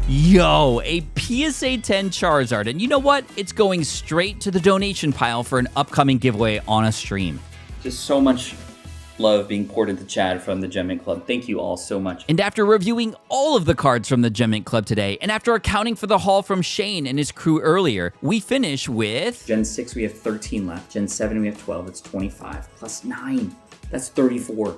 S1: Yo, a PSA 10 Charizard, and you know what? It's going straight to the donation pile for an upcoming giveaway on a stream. Just so much love being poured into Chad from the Gem Mint Club. Thank you all so much. And after reviewing all of the cards from the Gem Mint Club today, and after accounting for the haul from Shane and his crew earlier, we finish with... Gen 6, we have 13 left. Gen 7, we have 12. It's 25. Plus 9. That's 34. We're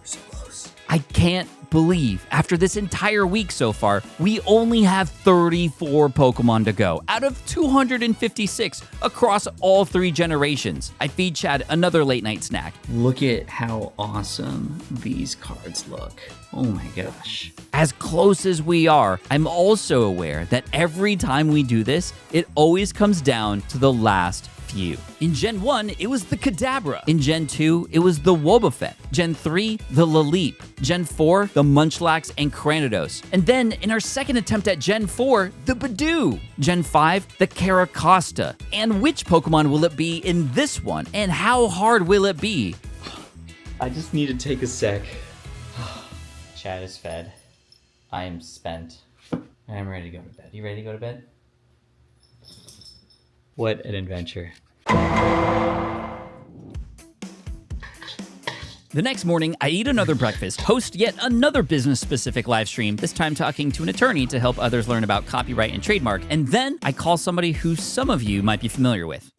S1: so close. I can't believe after this entire week so far, we only have 34 Pokemon to go out of 256 across all 3 generations. I feed Chad another late night snack. Look at how awesome these cards look. Oh my gosh. As close as we are, I'm also aware that every time we do this, it always comes down to the last few. In Gen 1, it was the Kadabra. In Gen 2, it was the Wobbuffet. Gen 3, the Laleep. Gen 4, the Munchlax and Cranidos. And then, in our second attempt at Gen 4, the Badoo. Gen 5, the Caracosta. And which Pokemon will it be in this one? And how hard will it be? I just need to take a sec. Chad is fed. I am spent. I'm ready to go to bed. You ready to go to bed? What an adventure. The next morning, I eat another breakfast, host yet another business-specific live stream, this time talking to an attorney to help others learn about copyright and trademark, and then I call somebody who some of you might be familiar with.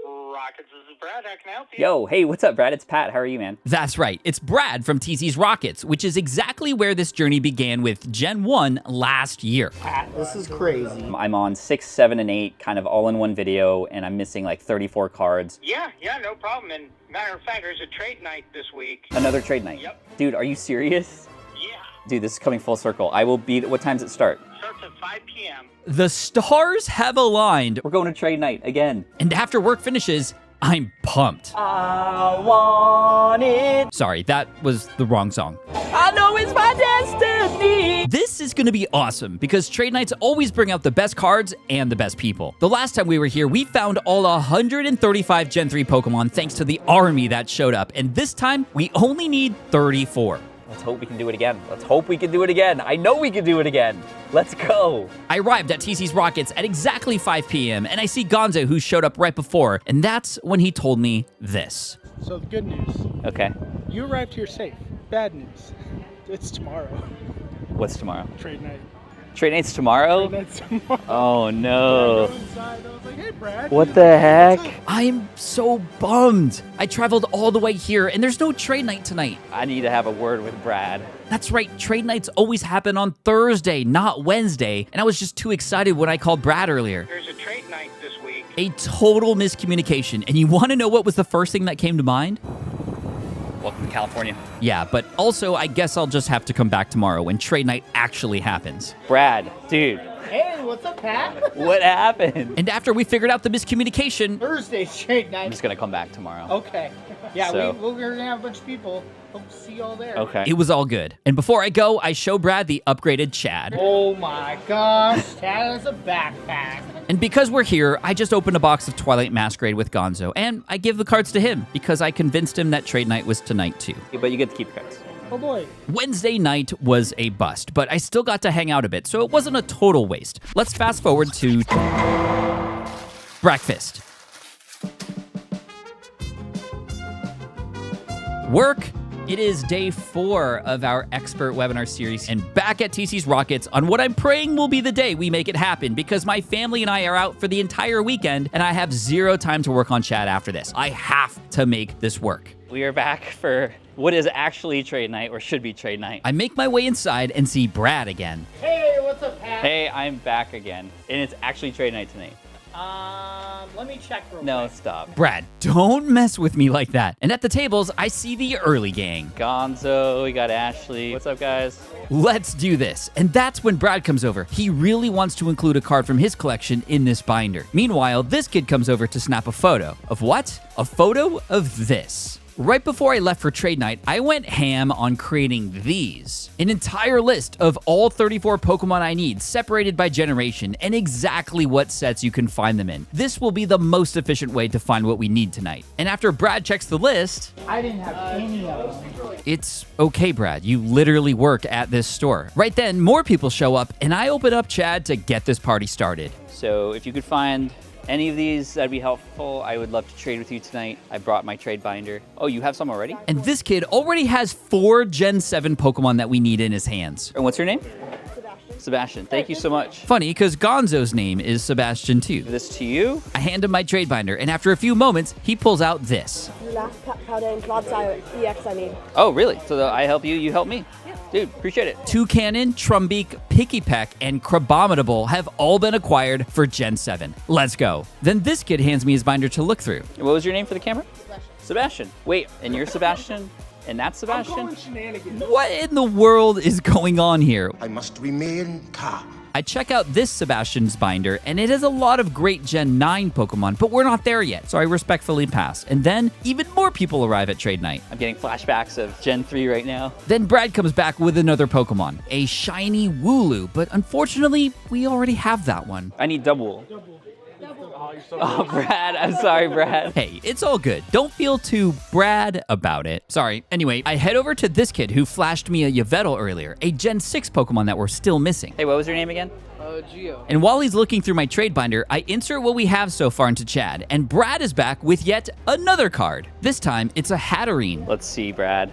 S5: Rockets, this is Brad. How can I help you?
S2: Yo, hey, what's up, Brad? It's Pat. How are you, man?
S1: That's right. It's Brad from TC's Rockets, which is exactly where this journey began with Gen 1 last year.
S7: Pat, this is crazy.
S2: I'm on 6, 7, and 8, kind of all in one video, and I'm missing like 34 cards.
S5: Yeah, no problem. And matter of fact, there's a trade night this week.
S2: Another trade night?
S5: Yep.
S2: Dude, are you serious?
S5: Yeah.
S2: Dude, this is coming full circle. I will be... What time does it start?
S5: Starts at 5 p.m.
S1: The stars have aligned.
S2: We're going to trade night again.
S1: And after work finishes, I'm pumped.
S21: I want it.
S1: Sorry, that was the wrong song.
S21: I know it's my destiny.
S1: This is gonna be awesome because trade nights always bring out the best cards and the best people. The last time we were here, we found all 135 Gen 3 Pokemon thanks to the army that showed up. And this time, we only need 34.
S2: Let's hope we can do it again. Let's hope we can do it again. I know we can do it again. Let's go.
S1: I arrived at TC's Rockets at exactly 5 p.m. and I see Gonzo, who showed up right before, and that's when he told me this.
S7: So the good news.
S2: Okay.
S7: You arrived here safe. Bad news. It's tomorrow.
S2: What's tomorrow?
S7: Trade night.
S2: Trade night's tomorrow?
S7: Trade night's tomorrow.
S2: Oh no.
S7: I go inside, I was like, hey Brad.
S2: What the heck?
S1: I'm so bummed. I traveled all the way here and there's no trade night tonight.
S2: I need to have a word with Brad.
S1: That's right, trade nights always happen on Thursday, not Wednesday. And I was just too excited when I called Brad earlier.
S5: There's a trade night this week.
S1: A total miscommunication. And you want to know what was the first thing that came to mind?
S2: Welcome to California.
S1: Yeah, but also I guess I'll just have to come back tomorrow when trade night actually happens.
S2: Brad, dude.
S7: Hey, what's up, Pat?
S2: What happened?
S1: And after we figured out the miscommunication...
S7: Thursday's trade night.
S2: I'm just going to come back tomorrow.
S7: Okay. Yeah,
S2: So-
S7: we're going to have a bunch of people. Hope to see you all there.
S2: Okay.
S1: It was all good. And before I go, I show Brad the upgraded Chad.
S7: Oh my gosh, Chad has a backpack.
S1: And because we're here, I just opened a box of Twilight Masquerade with Gonzo, and I give the cards to him because I convinced him that trade night was tonight too.
S2: But you get to keep the cards.
S7: Oh boy.
S1: Wednesday night was a bust, but I still got to hang out a bit, so it wasn't a total waste. Let's fast forward to breakfast. Work. It is day 4 of our expert webinar series, and back at TC's Rockets on what I'm praying will be the day we make it happen, because my family and I are out for the entire weekend, and I have 0 time to work on chat after this. I have to make this work.
S2: We are back for what is actually trade night, or should be trade night.
S1: I make my way inside and see Brad again.
S7: Hey, what's up, Pat?
S2: Hey, I'm back again, and it's actually trade night tonight. Let me check real quick.
S1: No, stop. Brad, don't mess with me like that. And at the tables, I see the early gang.
S2: Gonzo, we got Ashley. What's up, guys?
S1: Let's do this. And that's when Brad comes over. He really wants to include a card from his collection in this binder. Meanwhile, this kid comes over to snap a photo. Of what? A photo of this. Right before I left for trade night, I went ham on creating these. An entire list of all 34 Pokemon I need, separated by generation, and exactly what sets you can find them in. This will be the most efficient way to find what we need tonight. And after Brad checks the list...
S7: I didn't have any of them.
S1: It's okay, Brad. You literally work at this store. Right then, more people show up, and I open up Chad to get this party started.
S2: So if you could find any of these, that'd be helpful. I would love to trade with you tonight. I brought my trade binder. Oh, you have some already?
S1: And this kid already has 4 Gen 7 Pokemon that we need in his hands.
S2: And what's your name? Sebastian. Thank you so much.
S1: Funny, because Gonzo's name is Sebastian too.
S2: This to you?
S1: I hand him my trade binder, and after a few moments, he pulls out this.
S16: The last powder and Clodsire EX I need.
S2: Oh, really? So I help you, you help me? Dude, appreciate it.
S1: Toucannon, Trumbeak, Pikipek, and Crabominable have all been acquired for Gen 7. Let's go. Then this kid hands me his binder to look through.
S2: What was your name for the camera? Sebastian. Wait, and you're Sebastian? And that's Sebastian?
S1: What in the world is going on here?
S20: I must remain calm.
S1: I check out this Sebastian's binder, and it has a lot of great Gen 9 Pokemon, but we're not there yet, so I respectfully pass. And then, even more people arrive at trade night.
S2: I'm getting flashbacks of Gen 3 right now.
S1: Then Brad comes back with another Pokemon, a shiny Wooloo, but unfortunately, we already have that one.
S2: I need double. Oh, Brad, I'm sorry, Brad.
S1: Hey, it's all good. Don't feel too Brad about it. Sorry. Anyway, I head over to this kid who flashed me a Yveltal earlier, a Gen 6 Pokemon that we're still missing.
S2: Hey, what was your name again?
S3: Geo.
S1: And while he's looking through my trade binder, I insert what we have so far into Chad, and Brad is back with yet another card. This time, it's a Hatterene.
S2: Let's see, Brad.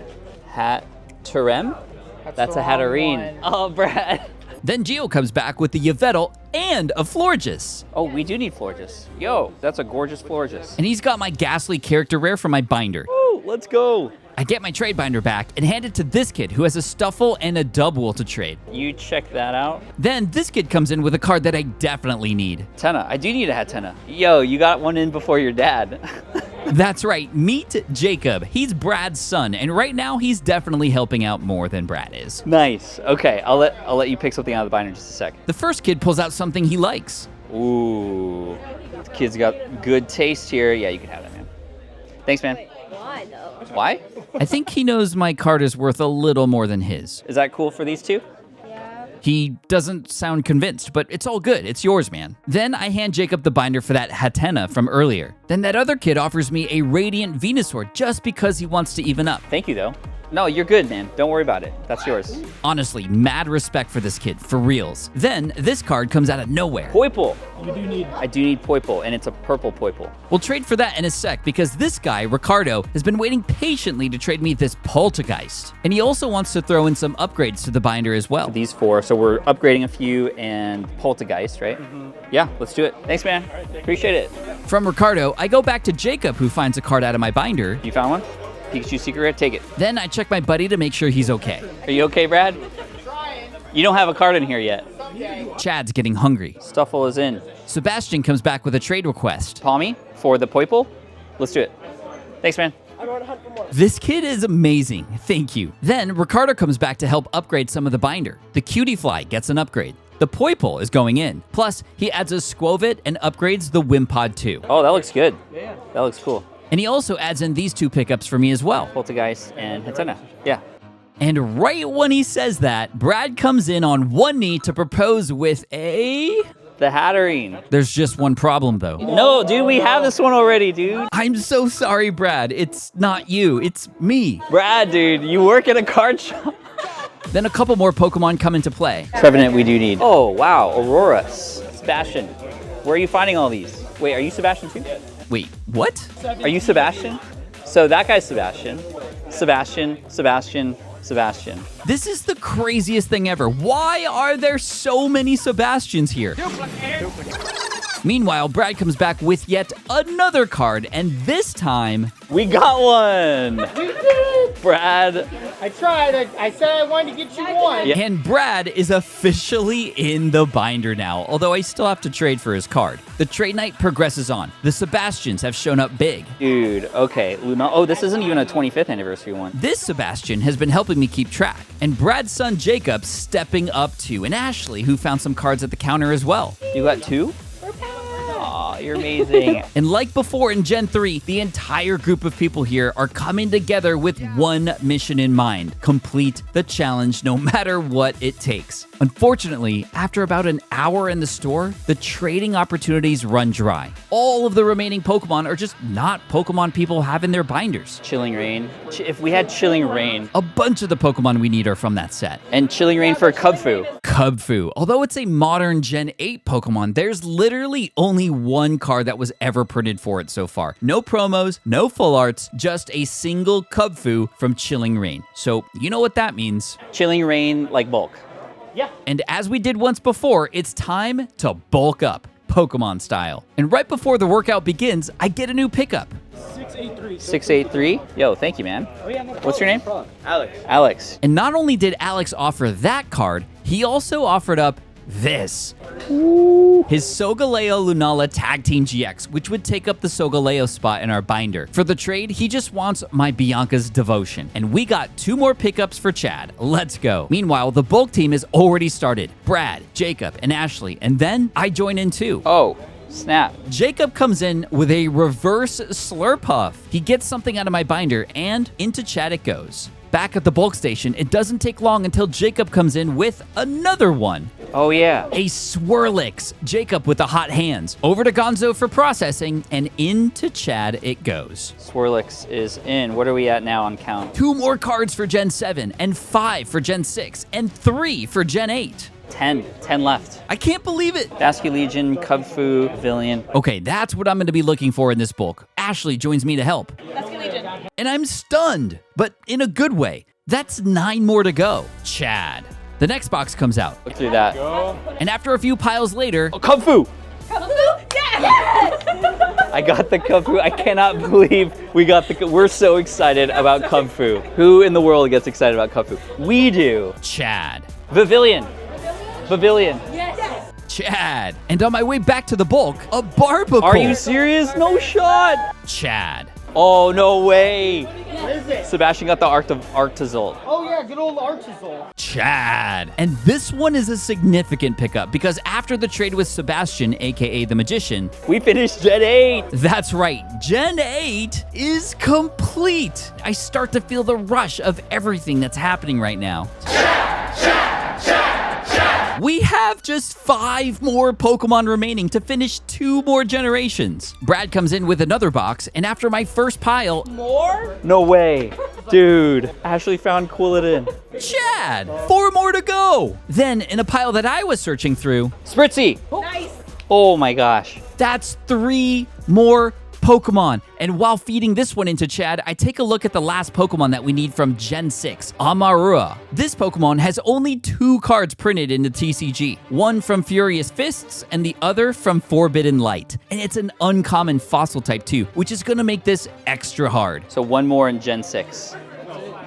S2: Hatterene? That's a Hatterene. Oh, Brad.
S1: Then Geo comes back with the Yveltal and a Florges.
S2: Oh, we do need Florges. Yo, that's a gorgeous Florges.
S1: And he's got my Ghastly character rare from my binder.
S2: Woo, let's go.
S1: I get my trade binder back and hand it to this kid who has a Stuffle and a Dubwool to trade.
S2: You check that out.
S1: Then this kid comes in with a card that I definitely need.
S2: Tenna. I do need a Hatena. Yo, you got one in before your dad.
S1: That's right. Meet Jacob. He's Brad's son, and right now he's definitely helping out more than Brad is.
S2: Nice. Okay, I'll let you pick something out of the binder in just a sec.
S1: The first kid pulls out something he likes.
S2: Ooh. This kid's got good taste here. Yeah, you can have that, man. Thanks, man.
S16: Why though?
S2: Why?
S1: I think he knows my card is worth a little more than his.
S2: Is that cool for these two?
S1: He doesn't sound convinced, but it's all good. It's yours, man. Then I hand Jacob the binder for that Hatena from earlier. Then that other kid offers me a Radiant Venusaur just because he wants to even up.
S2: Thank you, though. No, you're good, man. Don't worry about it. That's yours.
S1: Honestly, mad respect for this kid, for reals. Then this card comes out of nowhere.
S2: Poipole.
S7: I
S2: do need Poipole, and it's a purple Poipole.
S1: We'll trade for that in a sec because this guy, Ricardo, has been waiting patiently to trade me this Poltergeist. And he also wants to throw in some upgrades to the binder as well.
S2: These 4, so we're upgrading a few and Poltergeist, right? Mm-hmm. Yeah, let's do it. Thanks, man. Appreciate it.
S1: From Ricardo, I go back to Jacob, who finds a card out of my binder.
S2: You found one? Pikachu secret rare, take it.
S1: Then I check my buddy to make sure he's okay.
S2: Are you okay, Brad? You don't have a card in here yet.
S1: Chad's getting hungry.
S2: Stuffle is in.
S1: Sebastian comes back with a trade request.
S2: Palmy for the Poipole? Let's do it. Thanks, man.
S16: I'm on a hunt for more.
S1: This kid is amazing. Thank you. Then Ricardo comes back to help upgrade some of the binder. The Cutie Fly gets an upgrade. The Poipole is going in. Plus, he adds a Squovit and upgrades the Wimpod too.
S2: Oh, that looks good. Yeah. That looks cool.
S1: And he also adds in these 2 pickups for me as well.
S2: Poltergeist and Hatena. Yeah.
S1: And right when he says that, Brad comes in on one knee to propose with a...
S2: The Hatterene.
S1: There's just one problem, though.
S2: No, dude, we have this one already, dude.
S1: I'm so sorry, Brad. It's not you. It's me.
S2: Brad, dude, you work at a card shop.
S1: Then a couple more Pokemon come into play.
S2: Trevenant we do need. Oh, wow. Auroras. Sebastian. Where are you finding all these? Wait, are you Sebastian too?
S1: Wait, what?
S2: Are you Sebastian? So that guy's Sebastian. Sebastian.
S1: This is the craziest thing ever. Why are there so many Sebastians here? Meanwhile, Brad comes back with yet another card, and this time...
S2: We got one!
S7: We did!
S2: Brad.
S7: I tried. I said I wanted to get you one.
S1: Yeah. And Brad is officially in the binder now, although I still have to trade for his card. The trade night progresses on. The Sebastians have shown up big.
S2: Dude, okay. Luna. Oh, this isn't even a 25th anniversary one.
S1: This Sebastian has been helping me keep track. And Brad's son Jacob stepping up too. And Ashley, who found some cards at the counter as well.
S2: You got two? Aw, you're amazing.
S1: And like before in Gen 3, the entire group of people here are coming together with one mission in mind. Complete the challenge no matter what it takes. Unfortunately, after about an hour in the store, the trading opportunities run dry. All of the remaining Pokemon are just not Pokemon people have in their binders.
S2: Chilling Rain. If we had Chilling Rain.
S1: A bunch of the Pokemon we need are from that set.
S2: And Chilling Rain for Cubfu.
S1: Cubfu. Although it's a modern Gen 8 Pokemon, there's literally only one card that was ever printed for it so far. No promos, no full arts, just a single Cubfu from Chilling Rain. So you know what that means.
S2: Chilling Rain like bulk.
S7: Yeah.
S1: And as we did once before, it's time to bulk up, Pokemon style. And right before the workout begins, I get a new pickup.
S7: 683.
S2: 683? Yo, thank you, man. What's your name?
S3: Alex.
S2: Alex.
S1: And not only did Alex offer that card, he also offered up this. His Solgaleo Lunala Tag Team GX, which would take up the Solgaleo spot in our binder. For the trade, he just wants my Bianca's Devotion. And we got 2 more pickups for Chad. Let's go. Meanwhile, the bulk team is already started. Brad, Jacob, and Ashley. And then I join in too.
S2: Oh. Snap.
S1: Jacob comes in with a reverse Slurpuff. He gets something out of my binder, and into Chad it goes. Back at the bulk station, it doesn't take long until Jacob comes in with another one.
S2: Oh, yeah.
S1: A Swirlix. Jacob with the hot hands. Over to Gonzo for processing, and into Chad it goes.
S2: Swirlix is in. What are we at now on count?
S1: 2 more cards for Gen 7, and 5 for Gen 6, and 3 for Gen 8.
S2: 10 left.
S1: I can't believe it.
S2: Basculegion, Cubfu, Pavilion.
S1: Okay, that's what I'm going to be looking for in this bulk. Ashley joins me to help.
S11: Basculegion.
S1: And I'm stunned, but in a good way. That's 9 more to go. Chad. The next box comes out.
S2: Look through that.
S1: And after a few piles later...
S2: Oh, Cubfu!
S11: Cubfu? Yes!
S2: I got the Cubfu. I cannot believe we got the... We're so excited about Cubfu. Who in the world gets excited about Cubfu? We do.
S1: Chad.
S2: Pavilion. Pavilion.
S11: Yes.
S1: Chad. And on my way back to the bulk, a Barbacle.
S2: Are you serious? No shot.
S1: Chad.
S2: Oh, no way.
S7: What is it?
S2: Sebastian got the Arctazol.
S7: Oh, yeah, good old Archazol.
S1: Chad. And this one is a significant pickup because after the trade with Sebastian, aka the Magician,
S2: we finished Gen 8.
S1: That's right. Gen 8 is complete. I start to feel the rush of everything that's happening right now. We have just 5 more Pokemon remaining to finish 2 more generations. Brad comes in with another box, and after my first pile...
S11: More?
S2: No way. Dude, Ashley found Quilladin.
S1: Chad! 4 more to go! Then, in a pile that I was searching through...
S2: Spritzy!
S11: Nice!
S2: Oh my gosh.
S1: That's 3 more Pokemon. And while feeding this one into Chad, I take a look at the last Pokemon that we need from Gen 6, Amarua. This Pokemon has only 2 cards printed in the TCG, one from Furious Fists and the other from Forbidden Light. And it's an uncommon fossil type too, which is gonna make this extra hard.
S2: So 1 more in Gen 6.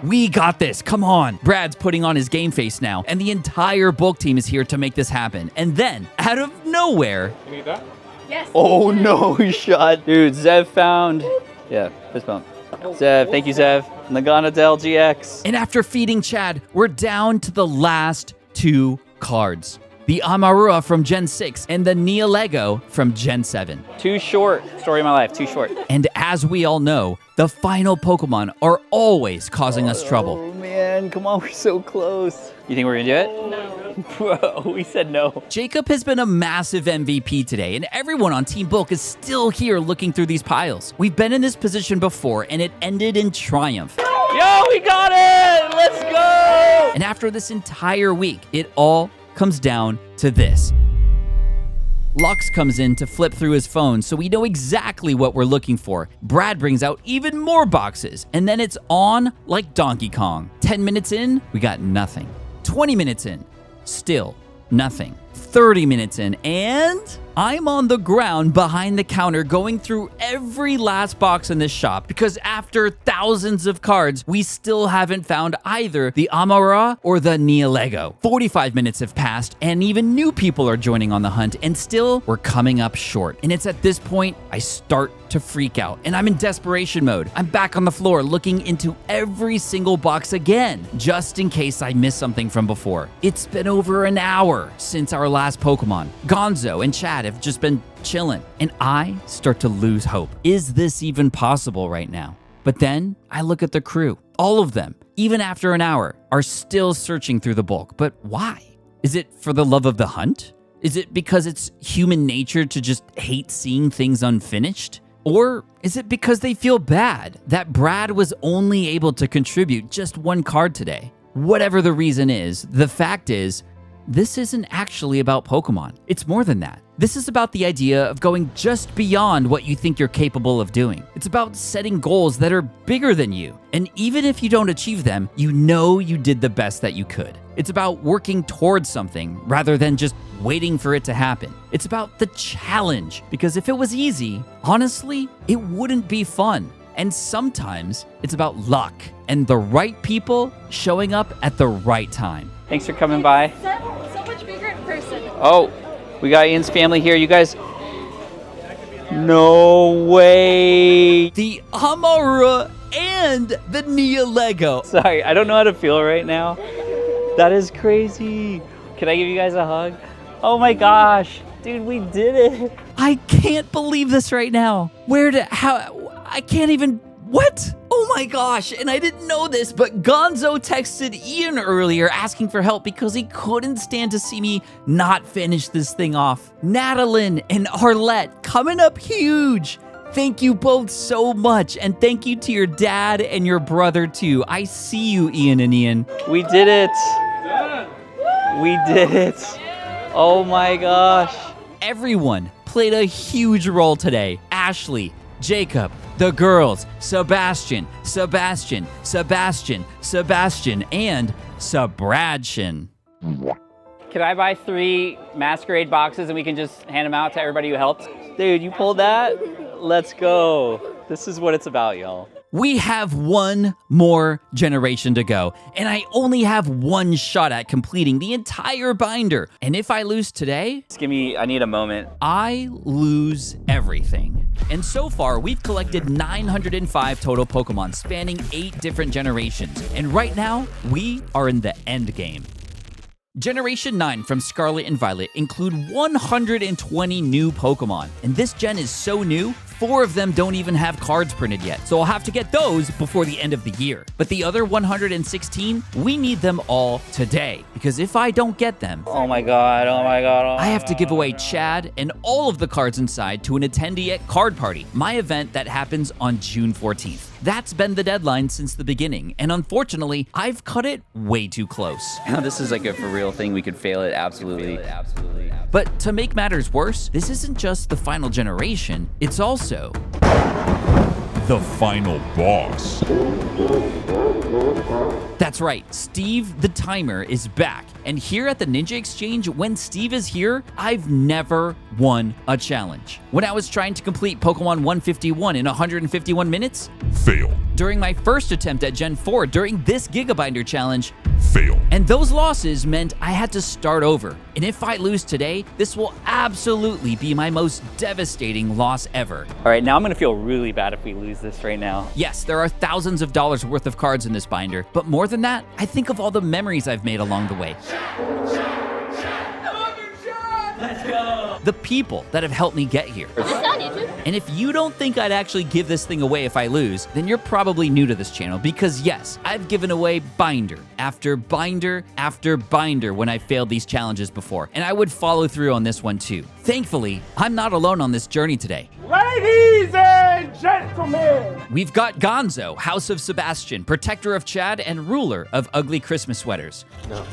S1: We got this, come on. Brad's putting on his game face now, and the entire bulk team is here to make this happen. And then, out of nowhere...
S12: You need that?
S11: Yes.
S2: Oh no shot. Dude, Zev found... Yeah, fist bump. Zev, thank you Zev. Nagana Del GX.
S1: And after feeding Chad, we're down to the last 2 cards. The Amarua from Gen 6 and the Neolego from Gen 7.
S2: Too short. Story of my life, too short.
S1: And as we all know, the final Pokemon are always causing us trouble.
S2: Oh man, come on, we're so close. You think we're gonna do it? No. Bro, we said no.
S1: Jacob has been a massive MVP today, and everyone on Team Bulk is still here looking through these piles. We've been in this position before, and it ended in triumph.
S2: Yo, we got it! Let's go!
S1: And after this entire week, it all comes down to this. Lux comes in to flip through his phone, so we know exactly what we're looking for. Brad brings out even more boxes, and then it's on like Donkey Kong. 10 minutes in, we got nothing. 20 minutes in, still nothing. 30 minutes in, and I'm on the ground behind the counter going through every last box in this shop because after thousands of cards, we still haven't found either the Amara or the Neolego. 45 minutes have passed and even new people are joining on the hunt, and still we're coming up short. And it's at this point I start to freak out and I'm in desperation mode. I'm back on the floor looking into every single box again, just in case I missed something from before. It's been over an hour since our last Pokemon. Gonzo and Chad have just been chilling, and I start to lose hope. Is this even possible right now? But then I look at the crew. All of them, even after an hour, are still searching through the bulk. But why? Is it for the love of the hunt? Is it because it's human nature to just hate seeing things unfinished? Or is it because they feel bad that Brad was only able to contribute just one card today? Whatever the reason is, the fact is, this isn't actually about Pokemon. It's more than that. This is about the idea of going just beyond what you think you're capable of doing. It's about setting goals that are bigger than you. And even if you don't achieve them, you know you did the best that you could. It's about working towards something rather than just waiting for it to happen. It's about the challenge, because if it was easy, honestly, it wouldn't be fun. And sometimes it's about luck and the right people showing up at the right time.
S2: Thanks for coming by.
S11: So much bigger in person.
S2: Oh, we got Ian's family here. You guys... No way.
S1: The Amara and the Neolego.
S2: Sorry, I don't know how to feel right now. That is crazy. Can I give you guys a hug? Oh my gosh. Dude, we did it.
S1: I can't believe this right now. I can't even, what? Oh my gosh, and I didn't know this, but Gonzo texted Ian earlier asking for help because he couldn't stand to see me not finish this thing off. Natalie and Arlette coming up huge. Thank you both so much, and thank you to your dad and your brother too. I see you, Ian and Ian.
S2: We did it. We did it. Oh my gosh.
S1: Everyone played a huge role today. Ashley, Jacob, the girls, Sebastian, and Sabradtion.
S2: Can I buy 3 masquerade boxes and we can just hand them out to everybody who helped? Dude, you pulled that? Let's go. This is what it's about, y'all.
S1: We have one more generation to go, and I only have one shot at completing the entire binder. And if I lose today,
S2: I need a moment.
S1: I lose everything. And so far, we've collected 905 total Pokemon spanning 8 different generations. And right now, we are in the end game. Generation 9 from Scarlet and Violet include 120 new Pokemon. And this gen is so new, 4 of them don't even have cards printed yet, so I'll have to get those before the end of the year. But the other 116, we need them all today, because if I don't get them,
S2: oh my god,
S1: I have to give away Chad and all of the cards inside to an attendee at Card Party, my event that happens on June 14th. That's been the deadline since the beginning, and unfortunately, I've cut it way too close.
S2: Now this is like a for real thing. We could fail it, absolutely.
S1: But to make matters worse, this isn't just the final generation, it's also
S9: the final boss.
S1: That's right, Steve the Timer is back. And here at the Ninja Exchange, when Steve is here, I've never won a challenge. When I was trying to complete Pokemon 151 in 151 minutes,
S9: fail.
S1: During my first attempt at Gen 4 during this Gigabinder challenge,
S9: fail.
S1: And those losses meant I had to start over. And if I lose today, this will absolutely be my most devastating loss ever.
S2: All right, now I'm gonna feel really bad if we lose this right now.
S1: Yes, there are thousands of dollars worth of cards in this binder, but more than that, I think of all the memories I've made along the way.
S21: Let's go.
S1: The people that have helped me get here. And if you don't think I'd actually give this thing away if I lose, then you're probably new to this channel, because yes, I've given away binder after binder after binder when I failed these challenges before, and I would follow through on this one too. Thankfully, I'm not alone on this journey today.
S7: Ladies and gentlemen,
S1: we've got Gonzo, House of Sebastian, Protector of Chad, and Ruler of Ugly Christmas Sweaters.
S17: No,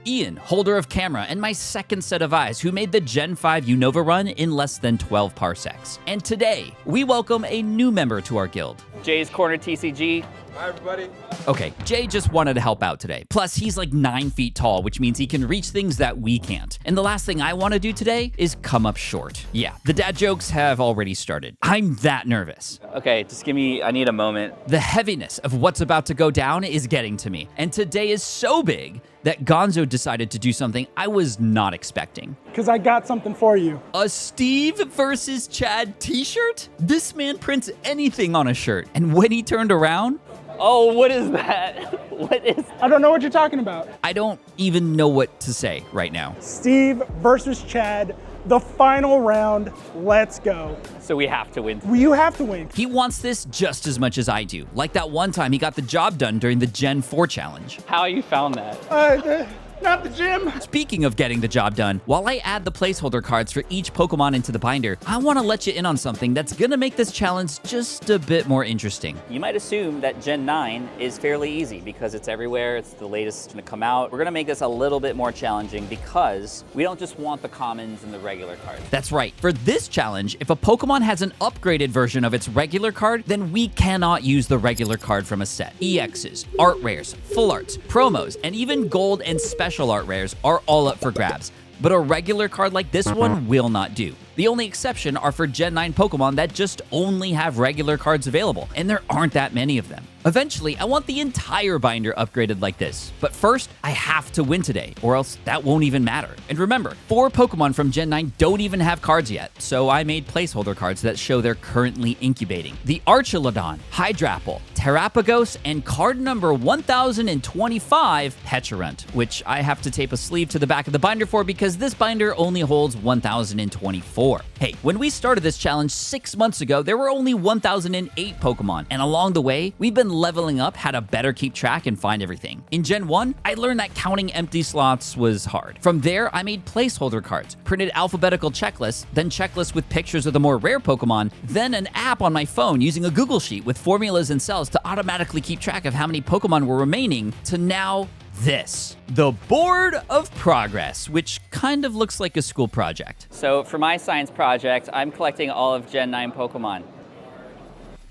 S1: Ian, Holder of Camera, and my second set of eyes, who made the Gen 5 Unova run in less than 12 parsecs. And today, we welcome a new member to our guild.
S2: Jay's Corner TCG,
S3: Bye, everybody.
S1: Okay, Jay just wanted to help out today. Plus, he's like 9 feet tall, which means he can reach things that we can't. And the last thing I want to do today is come up short. Yeah, the dad jokes have already started. I'm that nervous.
S2: Okay, just give me, I need a moment.
S1: The heaviness of what's about to go down is getting to me. And today is so big that Gonzo decided to do something I was not expecting.
S7: Because I got something for you.
S1: A Steve versus Chad t-shirt? This man prints anything on a shirt. And when he turned around,
S2: oh, what is that? What is
S7: I don't know what you're talking about.
S1: I don't even know what to say right now.
S7: Steve versus Chad, the final round. Let's go.
S2: So we have to win.
S7: You have to win.
S1: He wants this just as much as I do. Like that one time he got the job done during the Gen 4 challenge.
S2: How you found that?
S7: Not the gym.
S1: Speaking of getting the job done, while I add the placeholder cards for each Pokemon into the binder, I want to let you in on something that's gonna make this challenge just a bit more interesting.
S2: You might assume that Gen 9 is fairly easy because it's everywhere, it's the latest to come out. We're gonna make this a little bit more challenging because we don't just want the commons and the regular cards.
S1: That's right. For this challenge, if a Pokemon has an upgraded version of its regular card, then we cannot use the regular card from a set. EXs, art rares, full arts, promos, and even gold and special art rares are all up for grabs. But a regular card like this one will not do. The only exception are for Gen 9 Pokemon that just only have regular cards available, and there aren't that many of them. Eventually, I want the entire binder upgraded like this. But first, I have to win today, or else that won't even matter. And remember, 4 Pokemon from Gen 9 don't even have cards yet, so I made placeholder cards that show they're currently incubating. The Archelodon, Hydrapple, Terrapagos, and card number 1025, Pecharunt, which I have to tape a sleeve to the back of the binder for because this binder only holds 1024. Hey, when we started this challenge 6 months ago, there were only 1008 Pokemon, and along the way, we've been leveling up how to better keep track and find everything. In Gen 1, I learned that counting empty slots was hard. From there, I made placeholder cards, printed alphabetical checklists, then checklists with pictures of the more rare Pokemon, then an app on my phone using a Google Sheet with formulas and cells to automatically keep track of how many Pokemon were remaining, to now this, the Board of Progress, which kind of looks like a school project.
S2: So for my science project, I'm collecting all of Gen 9 Pokemon.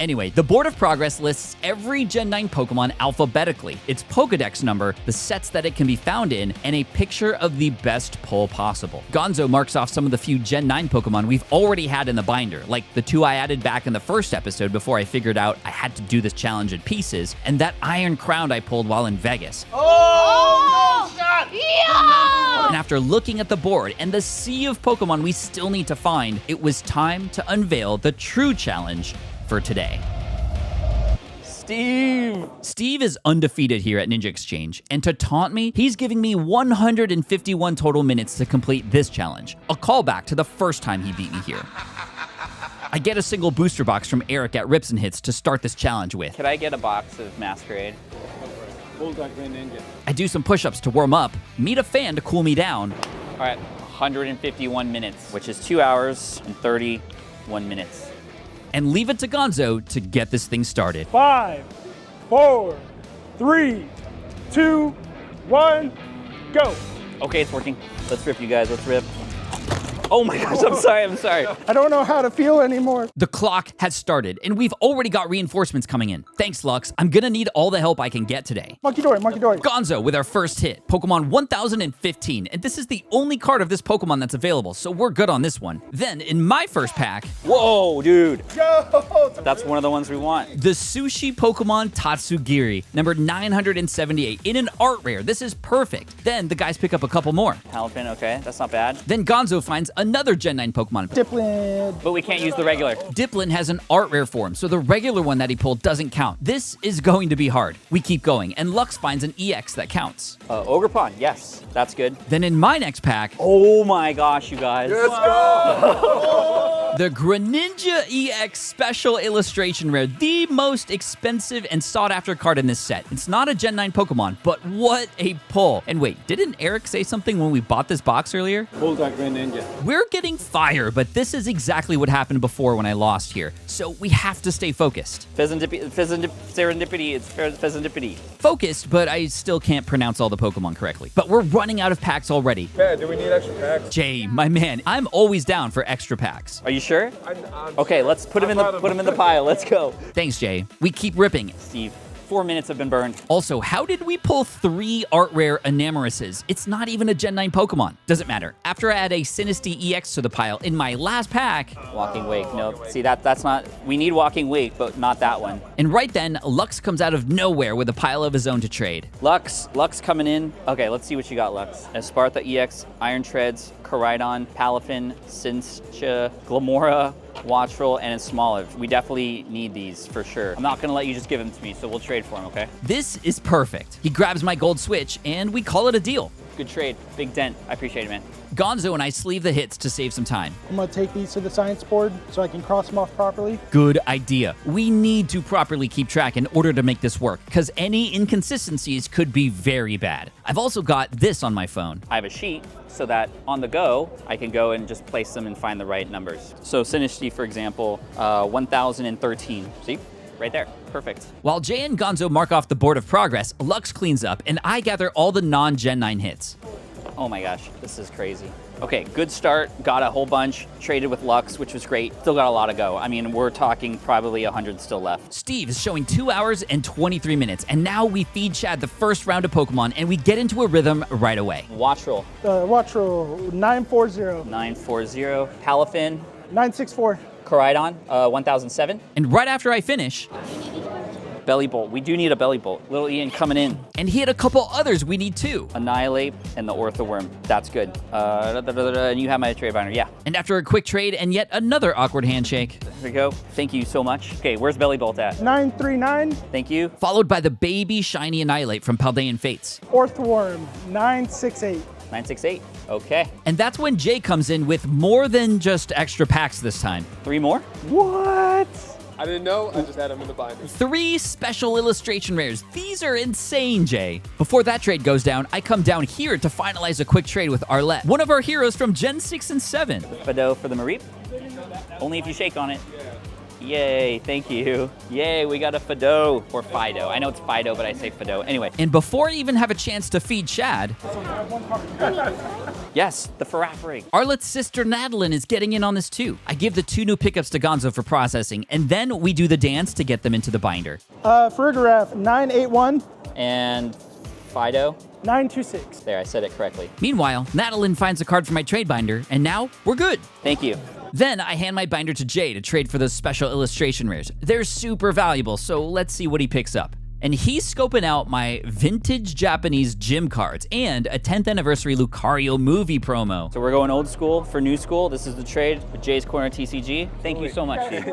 S1: Anyway, the Board of Progress lists every Gen 9 Pokemon alphabetically, its Pokedex number, the sets that it can be found in, and a picture of the best pull possible. Gonzo marks off some of the few Gen 9 Pokemon we've already had in the binder, like the 2 I added back in the first episode before I figured out I had to do this challenge in pieces, and that Iron Crown I pulled while in Vegas.
S20: Oh, no shot!
S1: Yeah! And after looking at the board and the sea of Pokemon we still need to find, it was time to unveil the true challenge for today. Steve is undefeated here at Ninja Exchange, and to taunt me, he's giving me 151 total minutes to complete this challenge, a callback to the first time he beat me here. I get a single booster box from Eric at Rips and Hits to start this challenge with.
S2: Could I get a box of Masquerade?
S1: I do some push-ups to warm up, meet a fan to cool me down.
S2: All right, 151 minutes, which is 2 hours and 31 minutes.
S1: And leave it to Gonzo to get this thing started.
S7: 5, 4, 3, 2, 1, go.
S2: Okay, it's working. Let's rip, you guys. Let's rip. Oh my gosh, I'm sorry.
S7: I don't know how to feel anymore.
S1: The clock has started, and we've already got reinforcements coming in. Thanks, Lux. I'm gonna need all the help I can get today.
S7: Monkey Dory.
S1: Gonzo with our first hit, Pokemon 1015, and this is the only card of this Pokemon that's available, so we're good on this one. Then, in my first pack...
S2: Whoa, dude.
S7: Yo!
S2: That's one of the ones we want.
S1: The Sushi Pokemon Tatsugiri, number 978, in an art rare. This is perfect. Then, the guys pick up a couple more.
S2: Palpin, okay, that's not bad.
S1: Then Gonzo finds another Gen 9 Pokemon.
S7: Diplin.
S2: But we can't use the regular.
S1: Diplin has an art rare form, so the regular one that he pulled doesn't count. This is going to be hard. We keep going, and Lux finds an EX that counts.
S2: Ogerpon, yes, that's good.
S1: Then in my next pack...
S2: Oh my gosh, you guys.
S20: Let's go!
S1: The Greninja EX Special Illustration Rare, the most expensive and sought-after card in this set. It's not a Gen 9 Pokemon, but what a pull. And wait, didn't Eric say something when we bought this box earlier?
S3: Pull that Greninja.
S1: We're getting fire, but this is exactly what happened before when I lost here. So we have to stay focused.
S2: Serendipity, it's Pheasantipity.
S1: Focused, but I still can't pronounce all the Pokemon correctly. But we're running out of packs already.
S3: Yeah, do we need extra packs?
S1: Jay, my man, I'm always down for extra packs.
S2: Are you sure? Okay, let's put him in the pile. Let's go.
S1: Thanks, Jay. We keep ripping.
S2: Steve 4 minutes have been burned.
S1: Also, how did we pull 3 art rare Enamoruses? It's not even a Gen 9 Pokemon. Doesn't matter. After I add a Sinistea EX to the pile in my last pack...
S2: Walking Wake, nope. See, that's not... We need Walking Wake, but not that one.
S1: And right then, Lux comes out of nowhere with a pile of his own to trade.
S2: Lux coming in. Okay, let's see what you got, Lux. Esparta EX, Iron Treads, Koraidon, Palafin, Cincia, Glamora, Wattrel, and Smoliv. We definitely need these for sure. I'm not gonna let you just give them to me, so we'll trade for them, okay?
S1: This is perfect. He grabs my gold switch, and we call it a deal.
S2: Good trade. Big dent. I appreciate it, man.
S1: Gonzo and I sleeve the hits to save some time.
S7: I'm gonna take these to the science board so I can cross them off properly.
S1: Good idea. We need to properly keep track in order to make this work, because any inconsistencies could be very bad. I've also got this on my phone.
S2: I have a sheet so that on the go, I can go and just place them and find the right numbers. So Sinistea, for example, 1013. See? Right there. Perfect.
S1: While Jay and Gonzo mark off the board of progress, Lux cleans up, and I gather all the non-Gen 9 hits.
S2: Oh my gosh, this is crazy. Okay, good start. Got a whole bunch. Traded with Lux, which was great. Still got a lot to go. I mean, we're talking probably 100 still left.
S1: Steve is showing 2 hours and 23 minutes, and now we feed Chad the first round of Pokemon, and we get into a rhythm right away.
S2: Wattrel.
S7: Wattrel, 940.
S2: 940. Palafin.
S7: 964.
S2: Koraidon, 1007.
S1: And right after I finish...
S2: Belly Bolt. We do need a Belly Bolt. Little Ian coming in.
S1: And he had a couple others we need too.
S2: Annihilate and the Orthoworm. That's good. And you have my trade binder. Yeah.
S1: And after a quick trade and yet another awkward handshake.
S2: There we go. Thank you so much. Okay, where's Belly Bolt at?
S7: 939.
S2: Thank you.
S1: Followed by the baby shiny Annihilate from Paldean Fates.
S7: Orthworm, 968.
S2: 968. Okay.
S1: And that's when Jay comes in with more than just extra packs this time.
S2: 3 more?
S7: What?
S3: I didn't know, I just had them in the binder.
S1: 3 special illustration rares. These are insane, Jay. Before that trade goes down, I come down here to finalize a quick trade with Arlette, one of our heroes from Gen 6 and 7.
S2: Fido for the Mareep. Only if you shake on it. Yay, thank you. Yay, we got a Fido, or Fido. I know it's Fido, but I say Fido. Anyway.
S1: And before I even have a chance to feed Chad...
S2: Yes, the Farafrig.
S1: Arlette's sister Madeline is getting in on this too. I give the 2 new pickups to Gonzo for processing, and then we do the dance to get them into the binder.
S7: Farigiraf, 981.
S2: And Fido?
S7: 926.
S2: There, I said it correctly.
S1: Meanwhile, Madeline finds a card for my trade binder, and now we're good.
S2: Thank you.
S1: Then I hand my binder to Jay to trade for those special illustration rares. They're super valuable, so let's see what he picks up. And he's scoping out my vintage Japanese gym cards and a 10th anniversary Lucario movie promo.
S2: So we're going old school for new school. This is the trade with Jay's Corner TCG. Thank you so much, dude.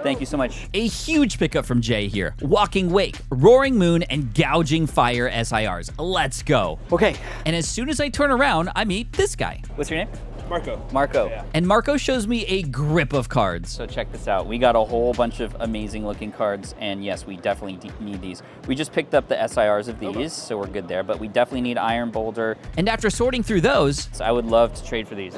S2: Thank you so much.
S1: A huge pickup from Jay here. Walking Wake, Roaring Moon, and Gouging Fire SIRs. Let's go.
S2: Okay.
S1: And as soon as I turn around, I meet this guy.
S2: What's your name?
S3: Marco.
S2: Marco.
S3: Yeah.
S1: And Marco shows me a grip of cards.
S2: So check this out. We got a whole bunch of amazing looking cards, and yes, we definitely need these. We just picked up the SIRs of these, so we're good there, but we definitely need Iron Boulder.
S1: And after sorting through those,
S2: so I would love to trade for these.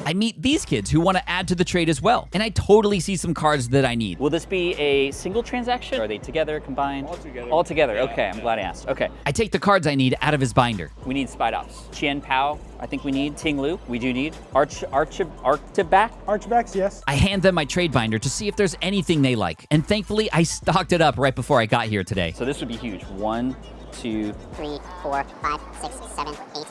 S1: I meet these kids who want to add to the trade as well. And I totally see some cards that I need.
S2: Will this be a single transaction? Or are they together, combined?
S3: All together.
S2: All together, okay, I'm glad I asked. Okay.
S1: I take the cards I need out of his binder.
S2: We need Spidops. Chien Pao, I think we need. Ting Lu, we do need. Archibak?
S7: Archibaks, yes.
S1: I hand them my trade binder to see if there's anything they like. And thankfully, I stocked it up right before I got here today.
S2: So this would be huge. 1, 2,
S6: 3, 4, 5, 6, 7, 8.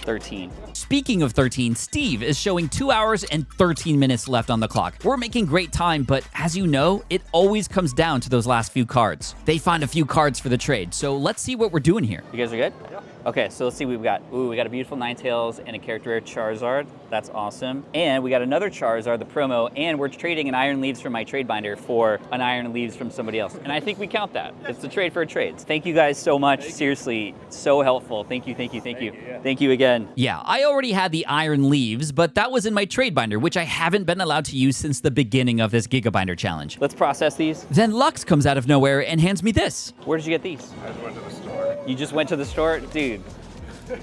S2: 13.
S1: Speaking of 13, Steve is showing 2 hours and 13 minutes left on the clock. We're making great time, but as you know, it always comes down to those last few cards. They find a few cards for the trade, so let's see what we're doing here.
S2: You guys are good? Yeah. Okay, so let's see what we've got. Ooh, we got a beautiful Ninetales and a character rare Charizard. That's awesome. And we got another Charizard, the promo, and we're trading an Iron Leaves from my trade binder for an Iron Leaves from somebody else. And I think we count that. It's a trade for a trade. Thank you guys so much. Seriously, so helpful. Thank you, thank you, thank you. Thank you again.
S1: Yeah, I already had the Iron Leaves, but that was in my trade binder, which I haven't been allowed to use since the beginning of this Gigabinder challenge.
S2: Let's process these.
S1: Then Lux comes out of nowhere and hands me this.
S2: Where did you get these?
S3: I just went to the store.
S2: You just went to the store? Dude.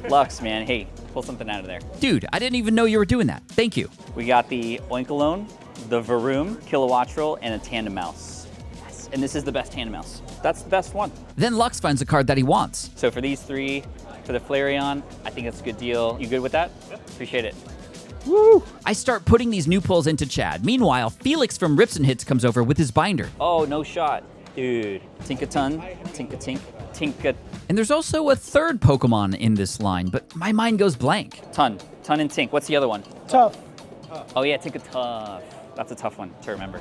S2: Lux, man, hey, pull something out of there.
S1: Dude, I didn't even know you were doing that. Thank you.
S2: We got the Oinkalone, the Varoom, Kilowattrel, and a Tandem Mouse. Yes, and this is the best Tandem Mouse. That's the best one.
S1: Then Lux finds a card that he wants.
S2: So for these 3, for the Flareon, I think that's a good deal. You good with that? Yep. Appreciate it.
S1: Woo! I start putting these new pulls into Chad. Meanwhile, Felix from Rips and Hits comes over with his binder.
S2: Oh, no shot. Dude, Tinkaton, Tinkatink, Tinka.
S1: And there's also a third Pokemon in this line, but my mind goes blank.
S2: Ton and Tink. What's the other one?
S7: Tough.
S2: Oh yeah, Tinkatough. That's a tough one to remember.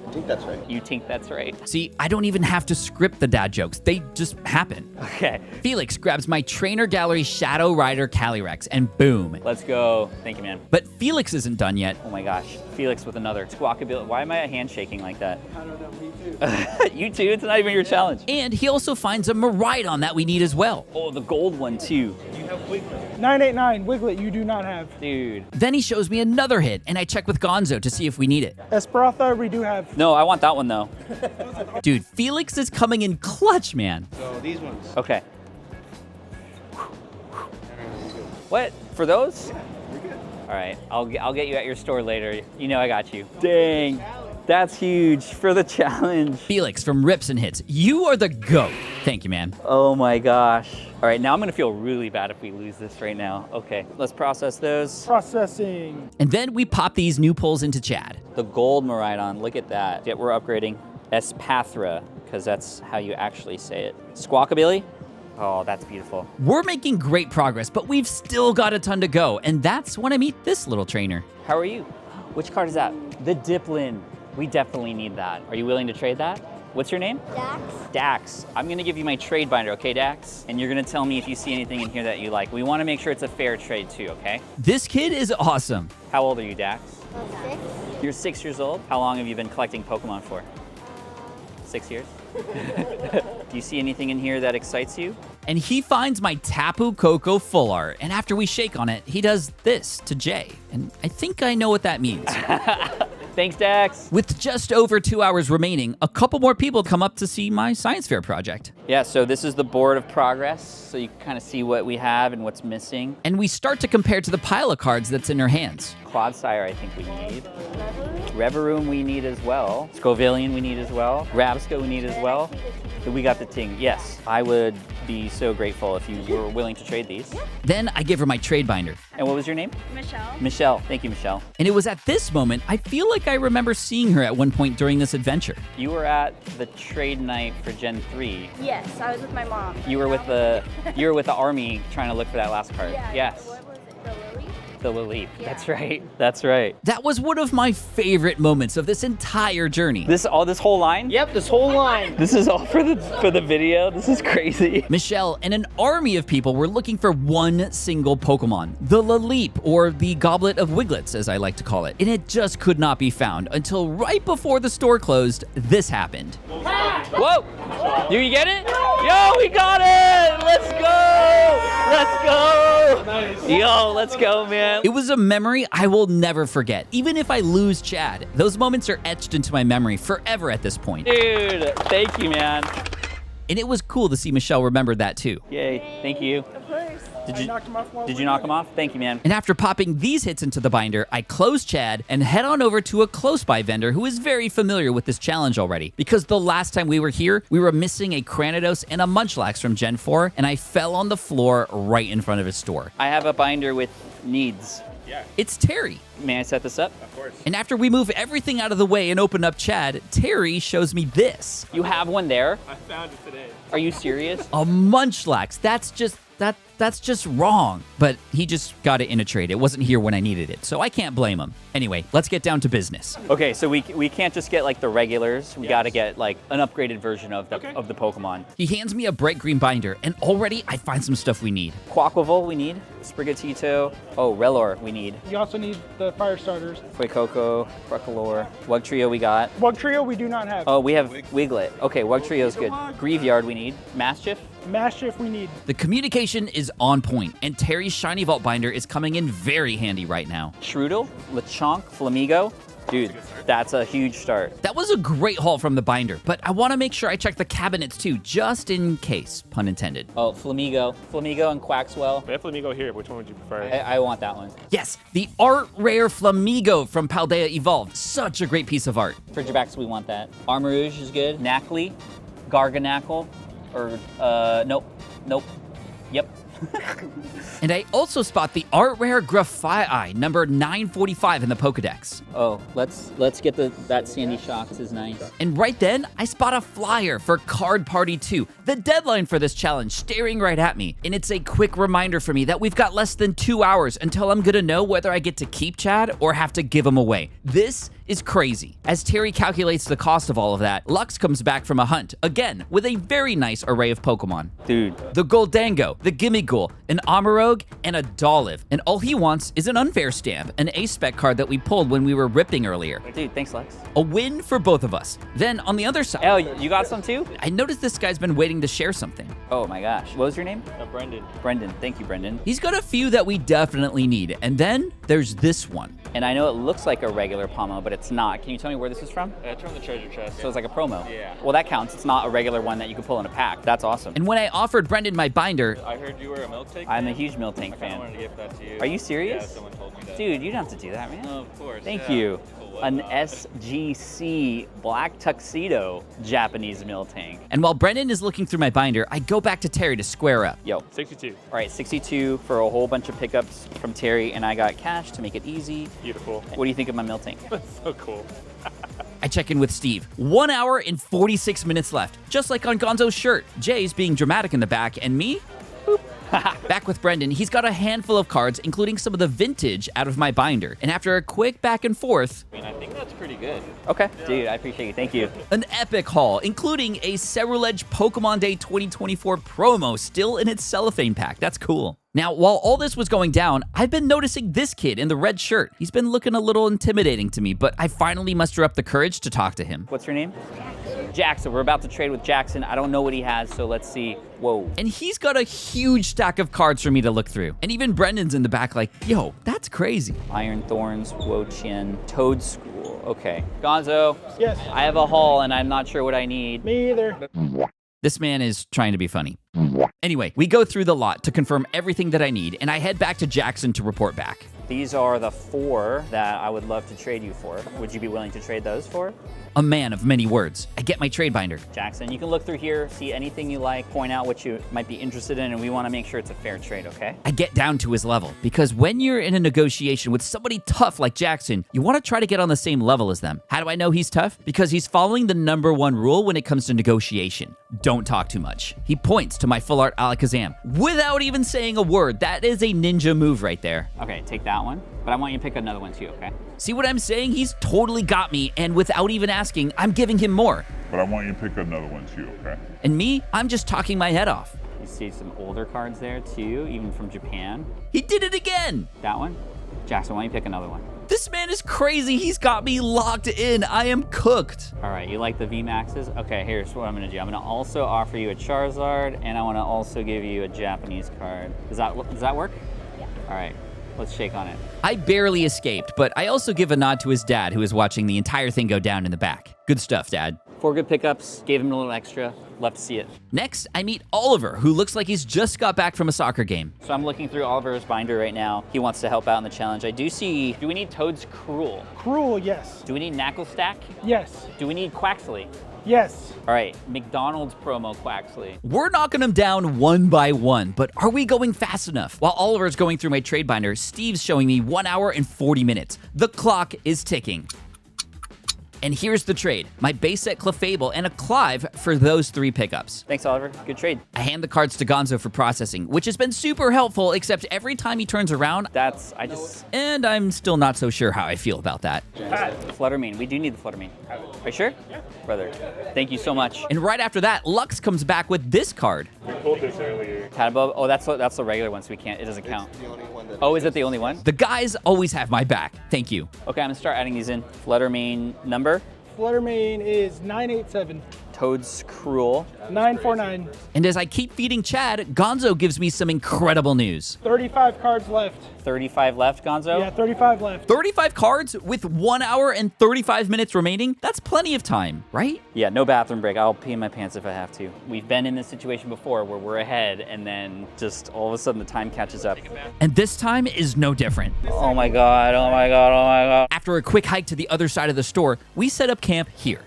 S17: I think that's right.
S2: You think that's right.
S1: See, I don't even have to script the dad jokes. They just happen.
S2: Okay.
S1: Felix grabs my Trainer Gallery Shadow Rider Calyrex, and boom.
S2: Let's go. Thank you, man.
S1: But Felix isn't done yet.
S2: Oh my gosh. Felix with another. Squawkabilly. Why am I hand shaking like that?
S3: I don't know, me too.
S2: You too? It's not even your challenge.
S1: And he also finds a Miraidon that we need as well.
S2: Oh, the gold one too.
S3: You have Wiglet.
S7: 989, Wiglet, you do not have.
S2: Dude.
S1: Then he shows me another hit, and I check with Gonzo to see if we need it.
S7: Esperanza, we do have.
S2: No, I want that one though.
S1: Dude, Felix is coming in clutch, man.
S3: So these ones.
S2: Okay. What? For those? All right, I'll get you at your store later. You know I got you. Dang, that's huge for the challenge.
S1: Felix from Rips and Hits, you are the GOAT. Thank you, man.
S2: Oh my gosh. All right, now I'm gonna feel really bad if we lose this right now. Okay, let's process those.
S7: Processing.
S1: And then we pop these new pulls into Chad.
S2: The gold Miraidon, look at that. Yeah, we're upgrading. Espathra, because that's how you actually say it. Squawkabilly. Oh, that's beautiful.
S1: We're making great progress, but we've still got a ton to go, and that's when I meet this little trainer.
S2: How are you? Which card is that? The Diplin. We definitely need that. Are you willing to trade that? What's your name?
S11: Dax.
S2: Dax. I'm gonna give you my trade binder, okay, Dax? And you're gonna tell me if you see anything in here that you like. We wanna make sure it's a fair trade too, okay?
S1: This kid is awesome.
S2: How old are you, Dax?
S11: 6.
S2: You're 6 years old? How long have you been collecting Pokemon for? 6 years? Do you see anything in here that excites you?
S1: And he finds my Tapu Koko full art, and after we shake on it, he does this to Jay. And I think I know what that means.
S2: Thanks, Dax.
S1: With just over 2 hours remaining, a couple more people come up to see my science fair project.
S2: Yeah, so this is the board of progress, so you can kind of see what we have and what's missing.
S1: And we start to compare to the pile of cards that's in her hands.
S2: Clodsire, I think we need. Reveroom we need as well. Scovillian we need as well. Rabsco we need as well. We got the Ting. Yes, I would be so grateful if you were willing to trade these.
S1: Then I give her my trade binder.
S2: And what was your name?
S11: Michelle.
S2: Michelle. Thank you, Michelle.
S1: And it was at this moment, I feel like I remember seeing her at one point during this adventure.
S2: You were at the trade night for Gen 3.
S11: Yes, I was with my mom.
S2: You were with the army trying to look for that last card.
S11: Yeah.
S2: Yes.
S11: What was it? The Lily?
S2: The Lily.
S11: Yeah.
S2: That's right. That's right.
S1: That was one of my favorite moments of this entire journey.
S2: This whole line?
S3: Yep, this whole line.
S2: This is all for the video. This is crazy.
S1: Michelle and an army of people were looking for one single Pokemon, the Laleep, or the Goblet of Wiglets, as I like to call it. And it just could not be found until right before the store closed, this happened.
S2: Whoa! Do you get it? Yo, we got it! Let's go! Let's go! Yo, let's go, man.
S1: It was a memory I will never forget. Even if I lose Chad, those moments are etched into my memory forever at this point.
S2: Dude, thank you, man.
S1: And it was cool to see Michelle remember that too.
S2: Yay, thank you.
S11: Of course.
S2: Did you
S7: knocked him off while
S2: Did
S7: we
S2: you
S7: were
S2: knock
S7: there.
S2: him off? Thank you, man.
S1: And after popping these hits into the binder, I close Chad and head on over to a close by vendor who is very familiar with this challenge already. Because the last time we were here, we were missing a Cranidos and a Munchlax from Gen 4, and I fell on the floor right in front of his store.
S2: I have a binder with needs.
S12: Yeah.
S1: It's Terry.
S2: May I set this up?
S12: Of course.
S1: And after we move everything out of the way and open up Chad, Terry shows me this.
S2: You have one there?
S12: I found it today.
S2: Are you serious?
S1: A Munchlax. That's just wrong. But he just got it in a trade. It wasn't here when I needed it, so I can't blame him. Anyway, let's get down to business.
S2: Okay, so we can't just get like the regulars. We gotta get like an upgraded version of the Pokemon.
S1: He hands me a bright green binder, and already I find some stuff we need.
S2: Quaquaval we need. Sprigatito. Oh, Relor we need.
S7: You also need the fire starters.
S2: Fuecoco, Bruckalore. Wugtrio we got.
S7: Wugtrio we do not have.
S2: Oh, we have Wiglet. Okay, Wugtrio's good. Greavyard we need. Mastiff.
S7: Mastiff we need.
S1: The communication is on point, and Terry's Shiny Vault binder is coming in very handy right now.
S2: Shroodle, Lechonk, Flamigo. Dude, that's a huge start.
S1: That was a great haul from the binder, but I want to make sure I check the cabinets too, just in case, pun intended.
S2: Oh, Flamigo and Quaxwell.
S12: We have Flamigo here. Which one would you prefer?
S2: I want that one.
S1: Yes, the art rare Flamigo from Paldea Evolved. Such a great piece of art.
S2: Frigibax, we want that. Armarouge is good. Knackley, Garganackle, or, nope. Yep.
S1: And I also spot the art rare Graphii number 945 in the Pokedex.
S2: Oh, let's get that Sandy Shocks is nice.
S1: And right then, I spot a flyer for Card Party 2, the deadline for this challenge staring right at me. And it's a quick reminder for me that we've got less than 2 hours until I'm gonna know whether I get to keep Chad or have to give him away. This is crazy. As Terry calculates the cost of all of that, Lux comes back from a hunt, again, with a very nice array of Pokemon.
S2: Dude.
S1: The Goldango, the Gimmighoul, an Amarogue, and a Dolliv. And all he wants is an Unfair Stamp, an A-Spec card that we pulled when we were ripping earlier.
S2: Dude, thanks, Lux.
S1: A win for both of us. Then on the other side...
S2: Oh, you got some too?
S1: I noticed this guy's been waiting to share something.
S2: Oh my gosh. What was your name?
S12: Brendan.
S2: Brendan. Thank you, Brendan.
S1: He's got a few that we definitely need. And then there's this one.
S2: And I know it looks like a regular Pomo, but it's not. Can you tell me where this is from?
S12: It's from the treasure chest.
S2: So it's like a promo?
S12: Yeah.
S2: Well, that counts. It's not a regular one that you can pull in a pack. That's awesome.
S1: And when I offered Brendan my binder...
S12: I heard you were a Milk Tank
S2: I'm
S12: fan.
S2: a huge Milk Tank fan.
S12: I wanted to give that to you.
S2: Are you serious?
S12: Yeah, someone told me that.
S2: Dude, you don't have to do that, man.
S12: Oh, of course.
S2: Thank you. An SGC Black Tuxedo Japanese Miltank.
S1: And while Brendan is looking through my binder, I go back to Terry to square up.
S2: Yo.
S12: 62.
S2: All right, 62 for a whole bunch of pickups from Terry, and I got cash to make it easy.
S12: Beautiful.
S2: What do you think of my Miltank?
S12: That's so cool.
S1: I check in with Steve. 1 hour and 46 minutes left, just like on Gonzo's shirt. Jay's being dramatic in the back, and me? Back with Brendan, he's got a handful of cards, including some of the vintage out of my binder. And after a quick back and forth...
S12: I mean, I think that's pretty good.
S2: Okay. Dude, I appreciate you. Thank you.
S1: An epic haul, including a Ceruledge Pokemon Day 2024 promo still in its cellophane pack. That's cool. Now, while all this was going down, I've been noticing this kid in the red shirt. He's been looking a little intimidating to me, but I finally muster up the courage to talk to him.
S2: What's your name? Jackson. We're about to trade with Jackson. I don't know what he has, so let's see. Whoa.
S1: And he's got a huge stack of cards for me to look through. And even Brendan's in the back like, yo, that's crazy.
S2: Iron Thorns, Wo-Chien, Toad School. Okay. Gonzo.
S7: Yes.
S2: I have a haul, and I'm not sure what I need.
S7: Me either.
S1: This man is trying to be funny. Anyway, we go through the lot to confirm everything that I need, and I head back to Jackson to report back.
S2: These are the 4 that I would love to trade you for. Would you be willing to trade those for?
S1: A man of many words. I get my trade binder.
S2: Jackson, you can look through here, see anything you like, point out what you might be interested in, and we want to make sure it's a fair trade, okay?
S1: I get down to his level, because when you're in a negotiation with somebody tough like Jackson, you want to try to get on the same level as them. How do I know he's tough? Because he's following the #1 rule when it comes to negotiation. Don't talk too much. He points to my full art Alakazam without even saying a word. That is a ninja move right there.
S2: Okay, take that one, but I want you to pick another one too, okay?
S1: See what I'm saying? He's totally got me, and without even asking, I'm giving him more.
S9: But I want you to pick another one too, okay?
S1: And me, I'm just talking my head off.
S2: You see some older cards there too, even from Japan.
S1: He did it again!
S2: That one? Jackson, why don't you pick another one?
S1: This man is crazy. He's got me locked in. I am cooked.
S2: All right, you like the VMAXs? Okay, here's what I'm gonna do. I'm gonna also offer you a Charizard, and I wanna also give you a Japanese card. Does that work? Yeah. All right. Let's shake on it.
S1: I barely escaped, but I also give a nod to his dad, who is watching the entire thing go down in the back. Good stuff, Dad.
S2: 4 good pickups, gave him a little extra, love to see it.
S1: Next, I meet Oliver, who looks like he's just got back from a soccer game.
S2: So I'm looking through Oliver's binder right now. He wants to help out in the challenge. I do see, do we need Toad's Cruel?
S7: Cruel, yes.
S2: Do we need Knuckle Stack?
S7: Yes.
S2: Do we need Quaxley?
S7: Yes.
S2: All right, McDonald's promo Quaxley.
S1: We're knocking them down one by one, but are we going fast enough? While Oliver's going through my trade binder, Steve's showing me 1 hour and 40 minutes. The clock is ticking. And here's the trade. My base set Clefable and a Clive for those 3 pickups.
S2: Thanks, Oliver. Good trade.
S1: I hand the cards to Gonzo for processing, which has been super helpful, except every time he turns around, and I'm still not so sure how I feel about that.
S2: Fluttermane. We do need the Fluttermane. Are you sure? Yeah. Brother, thank you so much.
S1: And right after that, Lux comes back with this card.
S12: We pulled this earlier.
S2: Tadabub? Oh, that's the regular one, so it doesn't count. Oh, is it the only one?
S1: The guys always have my back. Thank you.
S2: Okay, I'm gonna start adding these in. Fluttermane number?
S7: Fluttermane is 987.
S2: Toad's Cruel.
S7: 949.
S1: And as I keep feeding Chad, Gonzo gives me some incredible news.
S7: 35 cards left.
S2: 35 left, Gonzo?
S7: Yeah, 35 left.
S1: 35 cards with 1 hour and 35 minutes remaining? That's plenty of time, right?
S2: Yeah, no bathroom break. I'll pee in my pants if I have to. We've been in this situation before where we're ahead and then just all of a sudden the time catches up.
S1: And this time is no different.
S2: Oh my God, oh my God, oh my God.
S1: After a quick hike to the other side of the store, we set up camp here.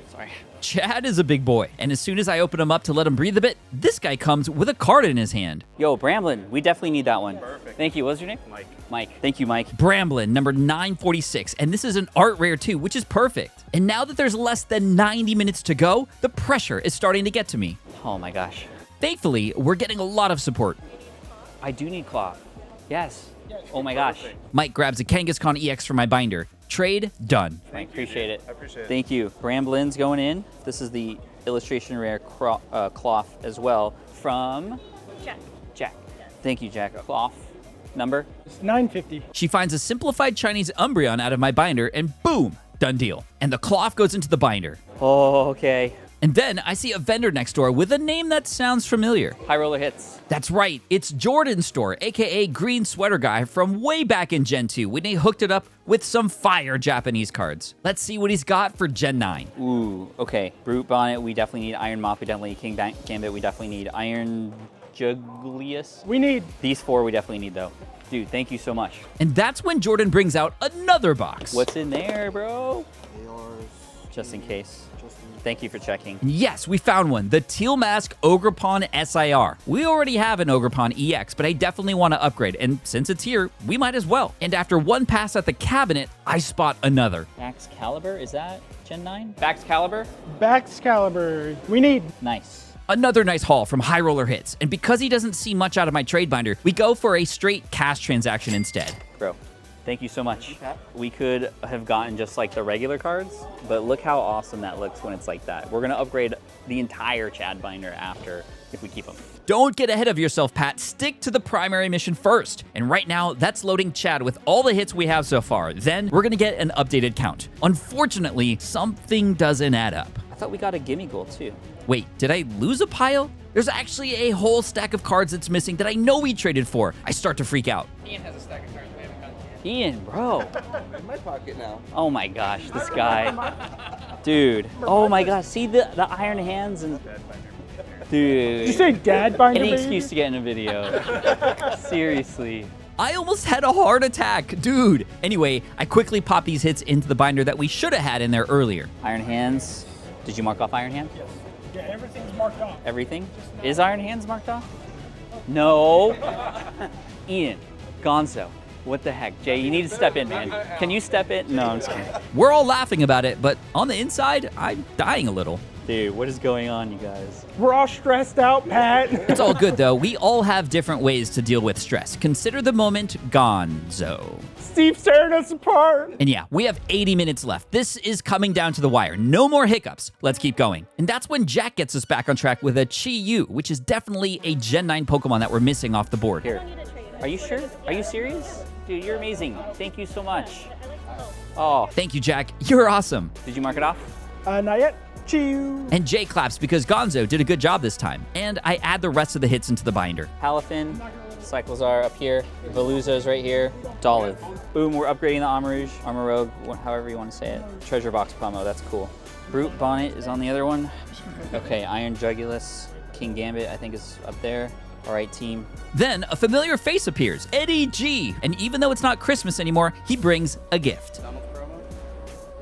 S2: Sorry.
S1: Chad is a big boy, and as soon as I open him up to let him breathe a bit, this guy comes with a card in his hand.
S2: Yo, Bramblin, we definitely need that one. Perfect. Thank you. What's your name?
S4: Mike.
S2: Mike. Thank you, Mike.
S1: Bramblin, number 946, and this is an art rare too, which is perfect. And now that there's less than 90 minutes to go, the pressure is starting to get to me.
S2: Oh my gosh.
S1: Thankfully, we're getting a lot of support.
S2: I do need cloth. Yes. Oh my gosh.
S1: Mike grabs a Kangaskhan EX for my binder. Trade done.
S2: I appreciate it.
S4: I appreciate it.
S2: Thank you. Bramblin's going in. This is the illustration rare cloth as well from
S11: Jack.
S2: Jack. Thank you, Jack. Cloth number?
S7: It's 950.
S1: She finds a simplified Chinese Umbreon out of my binder, and boom, done deal. And the cloth goes into the binder.
S2: Oh, okay.
S1: And then I see a vendor next door with a name that sounds familiar.
S2: High Roller Hits.
S1: That's right, it's Jordan's store, aka Green Sweater Guy from way back in Gen 2 when they hooked it up with some fire Japanese cards. Let's see what he's got for Gen 9.
S2: Ooh, okay. Brute Bonnet, we definitely need Iron Mop, we definitely need King Gambit, we definitely need Iron Juglius.
S7: We need.
S2: These four we definitely need though. Dude, thank you so much.
S1: And that's when Jordan brings out another box.
S2: What's in there, bro? Just in case. Thank you for checking.
S1: Yes, we found one. The Teal Mask Ogrepon SIR. We already have an Ogrepon EX, but I definitely want to upgrade. And since it's here, we might as well. And after one pass at the cabinet, I spot another.
S2: Bax Caliber, is that Gen 9? Bax Caliber?
S7: Bax Caliber. We need.
S2: Nice.
S1: Another nice haul from High Roller Hits. And because he doesn't see much out of my trade binder, we go for a straight cash transaction instead.
S2: Bro, thank you so much. We could have gotten just like the regular cards, but look how awesome that looks when it's like that. We're gonna upgrade the entire Chad binder after if we keep them.
S1: Don't get ahead of yourself, Pat. Stick to the primary mission first. And right now, that's loading Chad with all the hits we have so far. Then we're gonna get an updated count. Unfortunately, something doesn't add up.
S2: I thought we got a gimme goal too.
S1: Wait, did I lose a pile? There's actually a whole stack of cards that's missing that I know we traded for. I start to freak out.
S19: Ian has a stack of cards we haven't gotten yet.
S2: Ian, bro.
S3: In my pocket now.
S2: Oh my gosh, this guy. Dude. Oh my gosh, see the iron hands and... Dude.
S7: Did you say dad binder?
S2: Any
S7: baby?
S2: excuse to get in a video. Seriously.
S1: I almost had a heart attack, dude. Anyway, I quickly pop these hits into the binder that we should have had in there earlier.
S2: Iron hands. Did you mark off iron hands?
S7: Yes. Yeah, everything's marked off.
S2: Everything? Is iron hands marked off? No. Ian, Gonzo, what the heck? Jay, you need to step in, man. Can you step in? No, I'm just kidding.
S1: We're all laughing about it, but on the inside, I'm dying a little.
S2: Dude, what is going on, you guys?
S7: We're all stressed out, Pat.
S1: It's all good, though. We all have different ways to deal with stress. Consider the moment Gonzo.
S7: Steve's tearing us apart.
S1: And yeah, we have 80 minutes left. This is coming down to the wire. No more hiccups. Let's keep going. And that's when Jack gets us back on track with a Chi-Yu, which is definitely a Gen 9 Pokemon that we're missing off the board.
S2: Here. Are you sure? Are you serious? Dude, you're amazing. Thank you so much. Oh.
S1: Thank you, Jack. You're awesome.
S2: Did you mark it off?
S7: Not yet. Chew.
S1: And Jay claps because Gonzo did a good job this time. And I add the rest of the hits into the binder.
S2: Halifin, Cyclizar up here, Veluzo's right here, Dolive. Boom, we're upgrading the Armarouge, Armarogue, however you want to say it. Treasure Box promo, that's cool. Brute Bonnet is on the other one. Okay, Iron Jugulus, King Gambit I think is up there. All right, team.
S1: Then a familiar face appears, Eddie G. And even though it's not Christmas anymore, he brings a gift.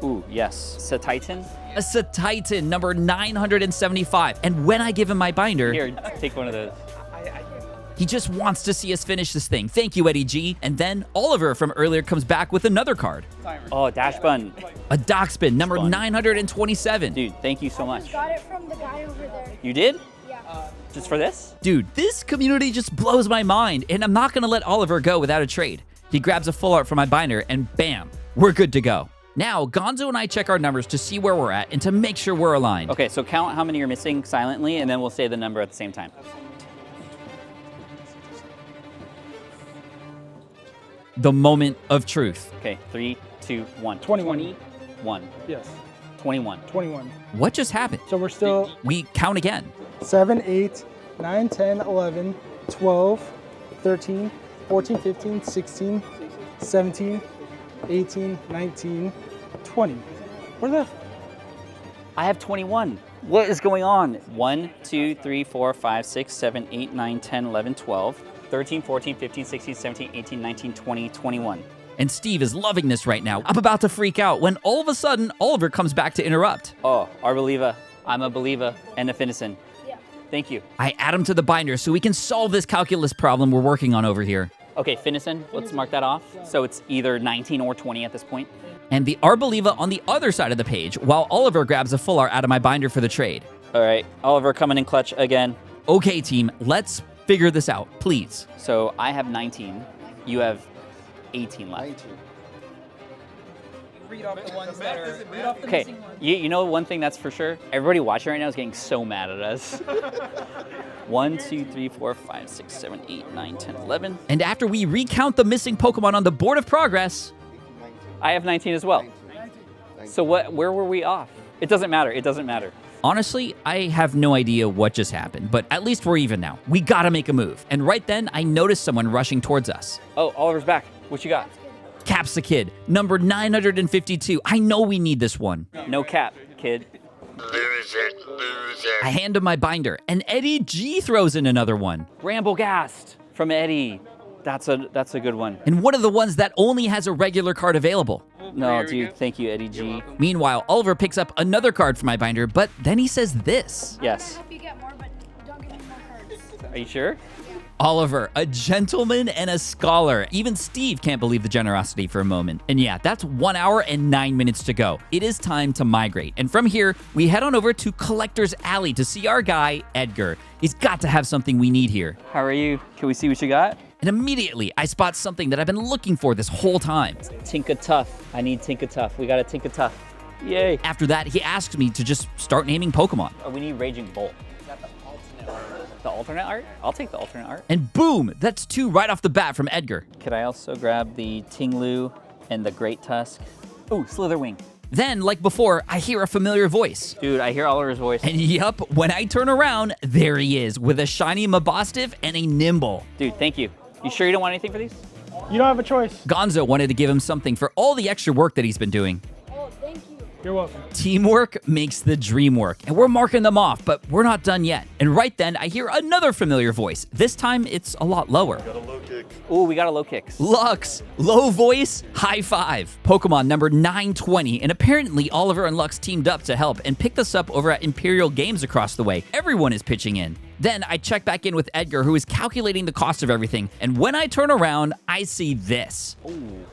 S2: Ooh, yes. Satitan?
S1: A Satitan, number 975. And when I give him my binder...
S2: Here, take one of those.
S1: He just wants to see us finish this thing. Thank you, Eddie G. And then Oliver from earlier comes back with another card.
S2: Oh, Dash Bun.
S1: A Doxpin, number 927.
S2: Dude, thank you so much.
S11: I got it from the guy over there.
S2: You did?
S11: Yeah.
S2: Just for this?
S1: Dude, this community just blows my mind, and I'm not going to let Oliver go without a trade. He grabs a full art from my binder, and bam, we're good to go. Now, Gonzo and I check our numbers to see where we're at and to make sure we're aligned.
S2: Okay, so count how many you're missing silently, and then we'll say the number at the same time.
S1: The moment of truth.
S2: Okay, 3, 2, 1.
S7: 21.
S2: 21.
S7: Yes.
S2: 21.
S7: 21.
S1: What just happened?
S7: So we're still...
S1: We count again.
S7: 7, 8, 9, 10, 11, 12, 13, 14, 15, 16, 17, 18, 19, 20. Where the...
S2: I have 21. What is going on? 1, 2, 3, 4, 5, 6, 7, 8, 9, 10, 11, 12, 13, 14, 15, 16, 17, 18, 19, 20, 21.
S1: And Steve is loving this right now. I'm about to freak out when all of a sudden, Oliver comes back to interrupt.
S2: Oh, Arboliva, I'm a believer and a Finnison.
S11: Yeah.
S2: Thank you.
S1: I add them to the binder so we can solve this calculus problem we're working on over here.
S2: Okay, Finnison, let's mark that off. So it's either 19 or 20 at this point.
S1: And the Arboliva on the other side of the page, while Oliver grabs a full art out of my binder for the trade.
S2: All right, Oliver coming in clutch again.
S1: Okay, team, let's figure this out, please.
S2: So I have 19. You have 18 left.
S3: 19.
S19: Read off the ones that are. Read off the
S2: Okay,
S19: missing ones.
S2: you know one thing that's for sure? Everybody watching right now is getting so mad at us. 1, 2, 3, 4, 5, 6, 7, 8, 9, 10, 11.
S1: And after we recount the missing Pokemon on the board of progress,
S2: I have 19 as well.
S3: 19.
S2: So where were we off? It doesn't matter. It doesn't matter.
S1: honestly, I have no idea what just happened, but at least we're even now. We gotta make a move. And right then, I noticed someone rushing towards us.
S2: Oh, Oliver's back. What you got?
S1: Cap's the Kid, number 952. I know we need this one.
S2: No cap, kid.
S8: Loser.
S1: I hand him my binder, and Eddie G throws in another one.
S2: Ramblegast from Eddie. That's a good one.
S1: And one of the ones that only has a regular card available.
S2: No, dude, thank you, Eddie G.
S1: Meanwhile, Oliver picks up another card from my binder, but then he says this.
S2: Yes.
S11: Hope you get more, but don't give me more cards.
S2: Are you sure?
S1: Oliver, a gentleman and a scholar. Even Steve can't believe the generosity for a moment. And yeah, that's 1 hour and 9 minutes to go. It is time to migrate. And from here, we head on over to Collector's Alley to see our guy, Edgar. He's got to have something we need here.
S2: How are you? Can we see what you got?
S1: And immediately, I spot something that I've been looking for this whole time.
S2: Tinka Tough. I need Tinka Tough. We got a Tinka Tough. Yay.
S1: After that, he asked me to just start naming Pokemon.
S2: Oh, we need Raging Bolt. The alternate art? I'll take the alternate art.
S1: And boom, that's 2 right off the bat from Edgar.
S2: Could I also grab the Tinglu and the Great Tusk? Ooh, Slitherwing.
S1: Then, like before, I hear a familiar voice.
S2: Dude, I hear Oliver's voice.
S1: And yup, when I turn around, there he is with a shiny Mabostiff and a Nimble.
S2: Dude, thank you. You sure you don't want anything for these?
S7: You don't have a choice.
S1: Gonzo wanted to give him something for all the extra work that he's been doing.
S11: Oh, thank you.
S7: You're welcome.
S1: Teamwork makes the dream work, and we're marking them off, but we're not done yet. And right then, I hear another familiar voice. This time, it's a lot lower.
S8: Got a low kick.
S2: Ooh, we got a low kicks.
S1: Lux, low voice, high five. Pokemon number 920, and apparently Oliver and Lux teamed up to help and picked us up over at Imperial Games across the way. Everyone is pitching in. Then I check back in with Edgar, who is calculating the cost of everything, and when I turn around, I see this.
S2: Ooh,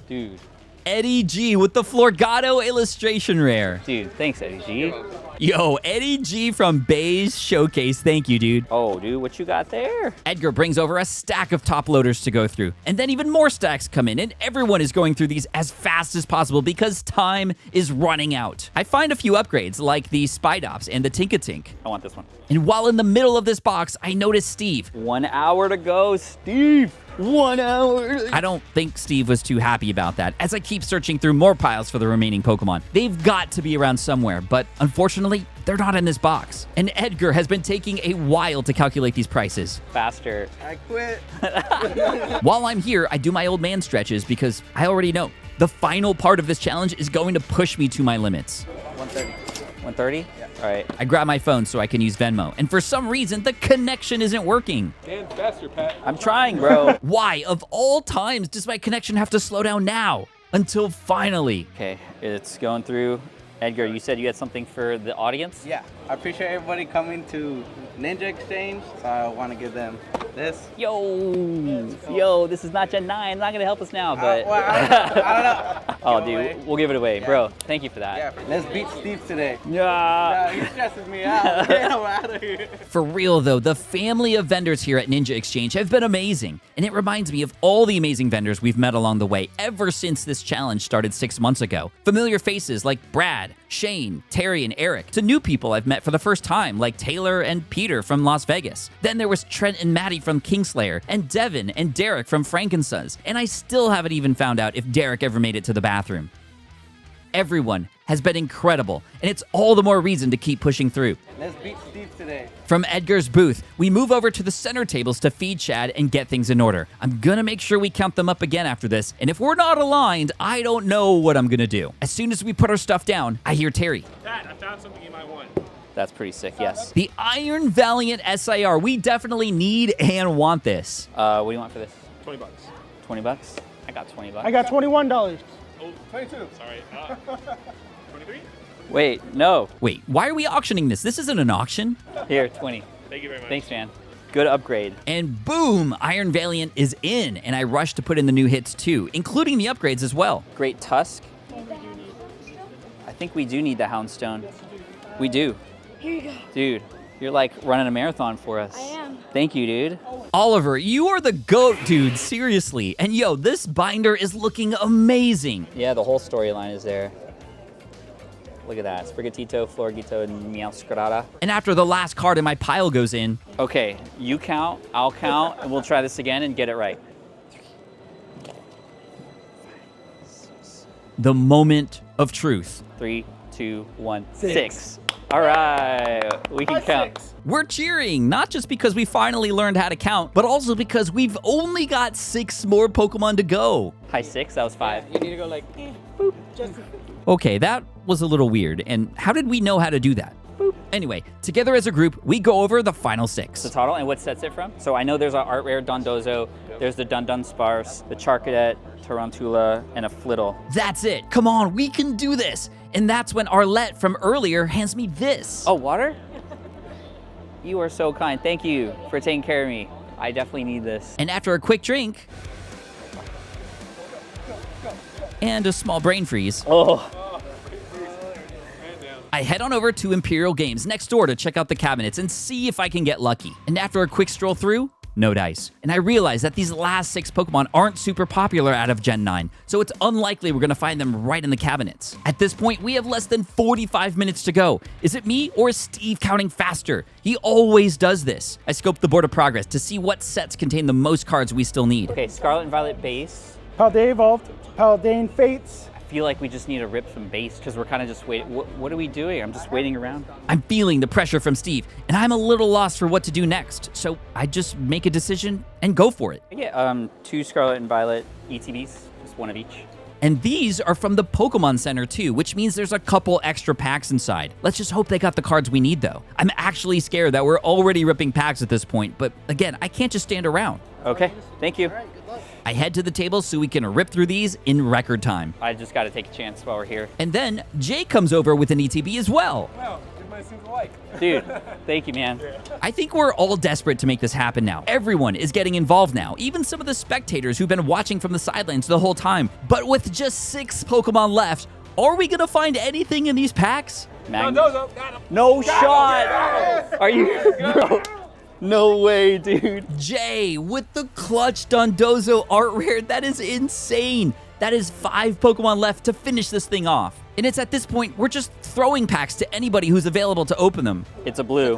S2: dude.
S1: Eddie G with the Florgato illustration rare.
S2: Dude, thanks, Eddie G.
S1: Yo, Eddie G from Bay's Showcase. Thank you, dude.
S2: Oh, dude, what you got there?
S1: Edgar brings over a stack of top loaders to go through. And then even more stacks come in, and everyone is going through these as fast as possible because time is running out. I find a few upgrades, like the Spidops and the Tinkatink.
S2: I want this one.
S1: And while in the middle of this box, I notice Steve.
S2: 1 hour to go, Steve. 1 hour.
S1: I don't think Steve was too happy about that, as I keep searching through more piles for the remaining Pokemon. They've got to be around somewhere, but unfortunately, they're not in this box. And Edgar has been taking a while to calculate these prices.
S2: Faster.
S3: I quit.
S1: While I'm here, I do my old man stretches because I already know the final part of this challenge is going to push me to my limits.
S2: 130. 130? Yeah. All right.
S1: I grab my phone so I can use Venmo, and for some reason, the connection isn't working.
S12: Stand faster, Pat.
S2: I'm trying, bro.
S1: Why, of all times, does my connection have to slow down now? Until finally.
S2: Okay, it's going through. Edgar, you said you had something for the audience?
S3: Yeah, I appreciate everybody coming to Ninja Exchange, so I want to give them this.
S2: Yo, this is not Gen 9. Not going to help us now, but...
S3: I don't know.
S2: Oh, dude, we'll give it away. Yeah. Bro, thank you for that.
S3: Yeah, let's beat Steve today.
S2: Yeah.
S3: He stresses me out. Get him out of here.
S1: For real, though, the family of vendors here at Ninja Exchange have been amazing. And it reminds me of all the amazing vendors we've met along the way ever since this challenge started 6 months ago. Familiar faces like Brad, Shane, Terry, and Eric, to new people I've met for the first time, like Taylor and Peter from Las Vegas. Then there was Trent and Maddie from Kingslayer, and Devin and Derek from Frankensuns, and I still haven't even found out if Derek ever made it to the bathroom. Everyone has been incredible, and it's all the more reason to keep pushing through.
S3: Let's beat Steve today.
S1: From Edgar's booth, we move over to the center tables to feed Chad and get things in order. I'm gonna make sure we count them up again after this, and if we're not aligned, I don't know what I'm gonna do. As soon as we put our stuff down, I hear Terry.
S12: Pat, I found something you might want.
S2: That's pretty sick, yes.
S1: The Iron Valiant SIR. We definitely need and want this.
S2: What do you want for this?
S12: $20.
S2: 20 bucks? I got 20 bucks.
S7: I got $21.
S12: Oh, 22. Sorry. 23?
S2: Wait, no.
S1: Wait, why are we auctioning this? This isn't an auction.
S2: Here, 20.
S15: Thank you very much.
S2: Thanks, man. Good upgrade.
S1: And boom, Iron Valiant is in, and I rushed to put in the new hits too, including the upgrades as well.
S2: Great Tusk. I think we do need the Houndstone. We do.
S11: Here you go.
S2: Dude, you're like running a marathon for us.
S11: I am.
S2: Thank you, dude.
S1: Oliver, you are the GOAT, dude, seriously. And yo, this binder is looking amazing.
S2: Yeah, the whole storyline is there. Look at that. Sprigatito, Florgito, and Meowscarada.
S1: And after the last card in my pile goes in.
S2: Okay, you count, I'll count, and we'll try this again and get it right.
S1: The moment of truth.
S2: 3, 2, 1, 6. All right, we can count.
S1: We're cheering, not just because we finally learned how to count, but also because we've only got 6 more Pokemon to go.
S2: High 6, that was 5.
S7: You need to go like, boop, just.
S1: Okay, that was a little weird. And how did we know how to do that? Boop. Anyway, together as a group, we go over the final 6.
S2: The total, and what sets it from? So I know there's an art rare Dondozo, there's the Dunsparce, the Charcadet, Tarantula, and a Flittle.
S1: That's it. Come on, we can do this. And that's when Arlette from earlier hands me this.
S2: Oh, water? You are so kind. Thank you for taking care of me. I definitely need this.
S1: And after a quick drink and a small brain freeze, I head on over to Imperial Games next door to check out the cabinets and see if I can get lucky. And after a quick stroll through, no dice. And I realize that these last 6 Pokemon aren't super popular out of Gen 9, so it's unlikely we're gonna find them right in the cabinets. At this point, we have less than 45 minutes to go. Is it me or is Steve counting faster? He always does this. I scoped the board of progress to see what sets contain the most cards we still need.
S2: Okay, Scarlet and Violet base.
S7: Paldean Evolved, Paldean Fates.
S2: I feel like we just need to rip some base because we're kind of just waiting. What are we doing? I'm just waiting around.
S1: I'm feeling the pressure from Steve, and I'm a little lost for what to do next. So I just make a decision and go for it.
S2: I get 2 Scarlet and Violet ETBs, just one of each.
S1: And these are from the Pokemon Center too, which means there's a couple extra packs inside. Let's just hope they got the cards we need though. I'm actually scared that we're already ripping packs at this point, but again, I can't just stand around.
S2: Okay, thank you.
S1: I head to the table so we can rip through these in record time.
S2: I just got to take a chance while we're here.
S1: And then Jay comes over with an ETB as well.
S7: Wow, everybody seems alike.
S2: Dude, thank you, man.
S1: I think we're all desperate to make this happen now. Everyone is getting involved now, even some of the spectators who've been watching from the sidelines the whole time. But with just 6 Pokemon left, are we gonna find anything in these packs?
S2: No shot! Are you, bro? No way, dude.
S1: Jay with the clutch Dondozo art rare. That is insane. That is 5 Pokemon left to finish this thing off. And it's at this point, we're just throwing packs to anybody who's available to open them.
S2: It's a blue.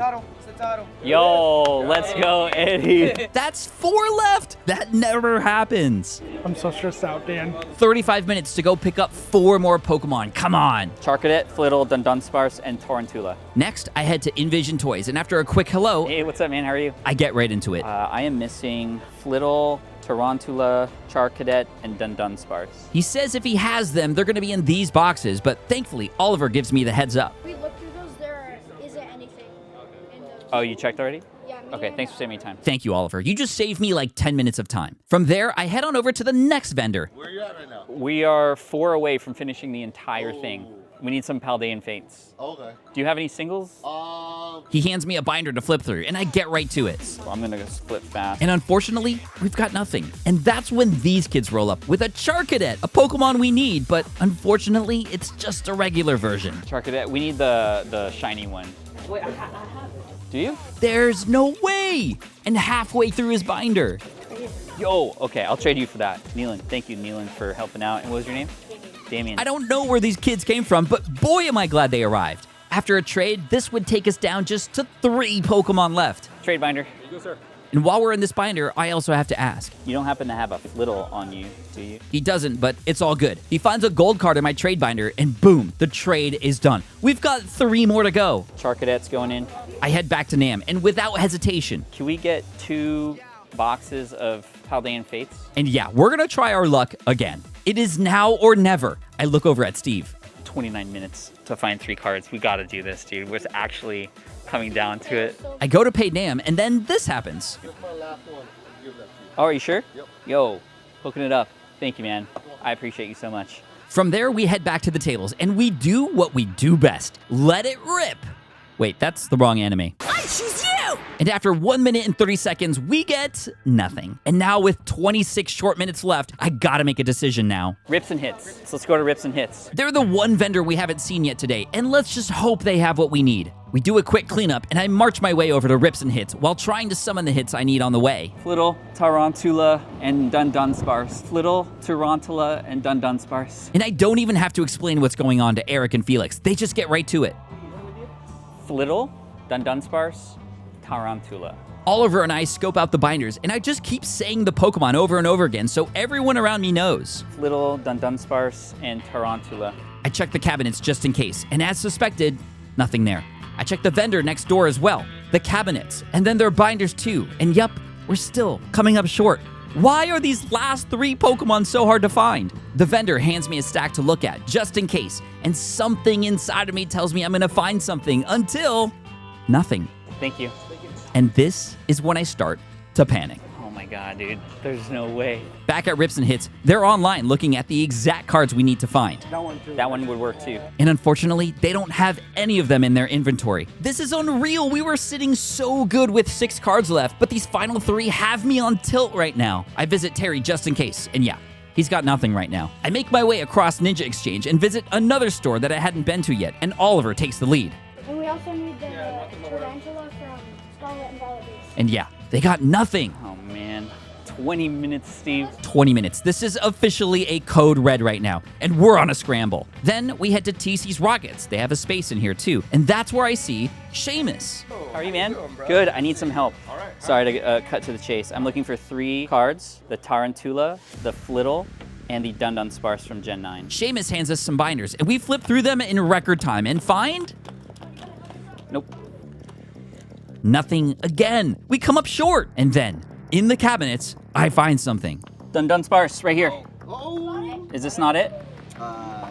S2: Yo, let's go, Eddie.
S1: That's 4 left. That never happens.
S7: I'm so stressed out, Dan.
S1: 35 minutes to go pick up 4 more Pokemon. Come on.
S2: Charcadet, Flittle, Dunsparce, and Tarantula.
S1: Next, I head to Envision Toys, and after a quick hello...
S2: Hey, what's up, man? How are you?
S1: I get right into it.
S2: I am missing Flittle, Tarantula, Charcadet, and Dunsparce.
S1: He says if he has them, they're going to be in these boxes, but thankfully, Oliver gives me the heads up.
S11: We looked through those, there isn't anything in those.
S2: Oh, you checked already?
S11: Yeah.
S2: Okay, thanks for saving me time.
S1: Thank you, Oliver. You just saved me like 10 minutes of time. From there, I head on over to the next vendor.
S17: Where are you at right now?
S2: We are 4 away from finishing the entire thing. We need some Paldean Fates.
S17: Okay.
S2: Do you have any singles?
S1: He hands me a binder to flip through, and I get right to it.
S2: So I'm gonna go split fast.
S1: And unfortunately, we've got nothing. And that's when these kids roll up with a Charcadet, a Pokemon we need, but unfortunately, it's just a regular version.
S2: Charcadet, we need the shiny one. Wait, I have. Do you?
S1: There's no way! And halfway through his binder.
S2: Yo, okay, I'll trade you for that. Neelan, thank you, Neelan, for helping out. And what was your name? Damien.
S1: I don't know where these kids came from, but boy am I glad they arrived. After a trade, this would take us down just to 3 Pokemon left.
S2: Trade binder.
S17: Here you go, sir.
S1: And while we're in this binder, I also have to ask.
S2: You don't happen to have a Flittle on you, do you?
S1: He doesn't, but it's all good. He finds a gold card in my trade binder, and boom, the trade is done. We've got 3 more to go.
S2: Charcadet's going in.
S1: I head back to Nam, and without hesitation.
S2: Can we get 2 boxes of Paldean Fates?
S1: And yeah, we're gonna try our luck again. It is now or never. I look over at Steve.
S2: 29 minutes to find 3 cards. We gotta do this, dude. It's actually coming down to it.
S1: I go to pay Nam, and then this happens.
S2: Oh, are you sure?
S17: Yep.
S2: Yo, hooking it up. Thank you, man. I appreciate you so much.
S1: From there, we head back to the tables, and we do what we do best. Let it rip. Wait, that's the wrong anime.
S11: I choose you!
S1: And after 1 minute and 30 seconds, we get nothing. And now with 26 short minutes left, I gotta make a decision now.
S2: Rips and hits. So let's go to rips and hits.
S1: They're the one vendor we haven't seen yet today, and let's just hope they have what we need. We do a quick cleanup, and I march my way over to rips and hits while trying to summon the hits I need on the way.
S2: Flittle, Tarantula, and Dundunspars. Flittle, Tarantula, and Dundunspars.
S1: And I don't even have to explain what's going on to Eric and Felix. They just get right to it.
S2: Flittle, Dundunspars, Tarantula.
S1: Oliver and I scope out the binders, and I just keep saying the Pokemon over and over again so everyone around me knows.
S2: Flittle, Dundunspars, and Tarantula.
S1: I check the cabinets just in case, and as suspected, nothing there. I check the vendor next door as well, the cabinets, and then their binders too, and yep, we're still coming up short. Why are these last 3 Pokemon so hard to find? The vendor hands me a stack to look at, just in case, and something inside of me tells me I'm gonna find something until nothing.
S2: Thank you.
S1: And this is when I start to panic.
S2: Oh my god, dude. There's no way.
S1: Back at Rips and Hits, they're online looking at the exact cards we need to find.
S2: That one would work too.
S1: And unfortunately, they don't have any of them in their inventory. This is unreal. We were sitting so good with 6 cards left, but these final 3 have me on tilt right now. I visit Terry just in case, and yeah, he's got nothing right now. I make my way across Ninja Exchange and visit another store that I hadn't been to yet, and Oliver takes the lead.
S11: And we also need the Tarantula from Scarlet and Violet Base.
S1: And yeah, they got nothing.
S2: Oh man. 20 minutes, Steve.
S1: 20 minutes. This is officially a code red right now, and we're on a scramble. Then we head to TC's Rockets. They have a space in here too, and that's where I see Seamus.
S2: How are you, man? Good. I need some help. Sorry to cut to the chase. I'm looking for 3 cards, the Tarantula, the Flittle, and the Dundunspars from Gen 9.
S1: Seamus hands us some binders, and we flip through them in record time and find...
S2: Nope.
S1: Nothing again. We come up short, and then, in the cabinets, I find something.
S2: Dundunspars, right here. Is this not it?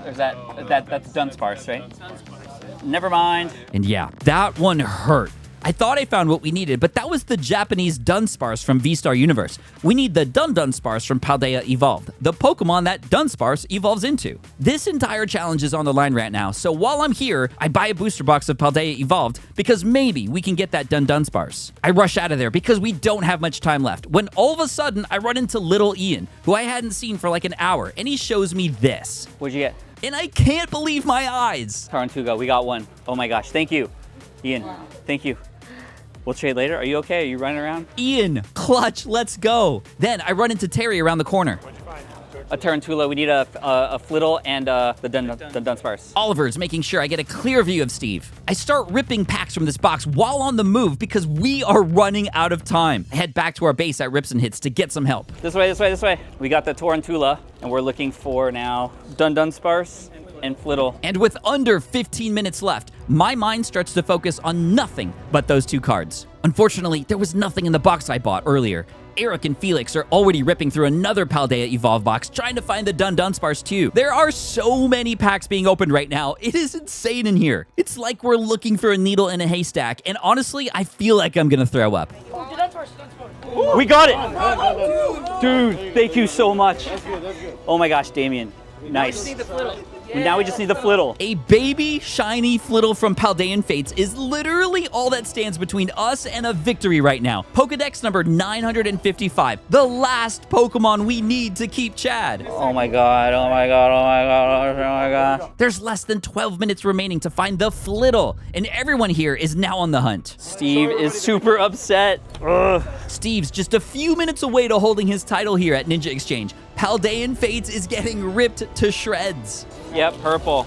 S2: There's that's Dunsparce, right? Never mind.
S1: And yeah, that one hurt. I thought I found what we needed, but that was the Japanese Dunsparce from V-Star Universe. We need the Dundunspars from Paldea Evolved, the Pokemon that Dunsparce evolves into. This entire challenge is on the line right now, so while I'm here, I buy a booster box of Paldea Evolved because maybe we can get that Dundunspars. I rush out of there because we don't have much time left, when all of a sudden I run into little Ian, who I hadn't seen for like an hour, and he shows me this.
S2: What'd you get?
S1: And I can't believe my eyes.
S2: Tarantula, we got one. Oh my gosh, thank you. Ian, thank you. We'll trade later. Are you okay? Are you running around?
S1: Ian, clutch, let's go. Then I run into Terry around the corner.
S2: A Tarantula. We need a Flittle and the Dunsparce.
S1: Oliver's making sure I get a clear view of Steve. I start ripping packs from this box while on the move because we are running out of time. I head back to our base at Rips and Hits to get some help.
S2: This way, this way, this way. We got the Tarantula, and we're looking for now Dundunspars and Flittle.
S1: And with under 15 minutes left, my mind starts to focus on nothing but those 2 cards. Unfortunately, there was nothing in the box I bought earlier. Eric and Felix are already ripping through another Paldea Evolve box trying to find the Dundunspars too. There are so many packs being opened right now. It is insane in here. It's like we're looking for a needle in a haystack, and honestly, I feel like I'm gonna throw up.
S2: We got it! Dude, thank you so much. Oh my gosh, Damien. Nice. Now we just need the Flittle.
S1: A baby shiny Flittle from Paldean Fates is literally all that stands between us and a victory right now. Pokedex number 955, the last Pokemon we need to keep Chad.
S2: Oh my god, oh my god, oh my god, oh my god.
S1: There's less than 12 minutes remaining to find the Flittle, and everyone here is now on the hunt.
S2: Steve is super upset. Ugh.
S1: Steve's just a few minutes away to holding his title here at Ninja Exchange. Paldean Fates is getting ripped to shreds.
S2: Yep, purple.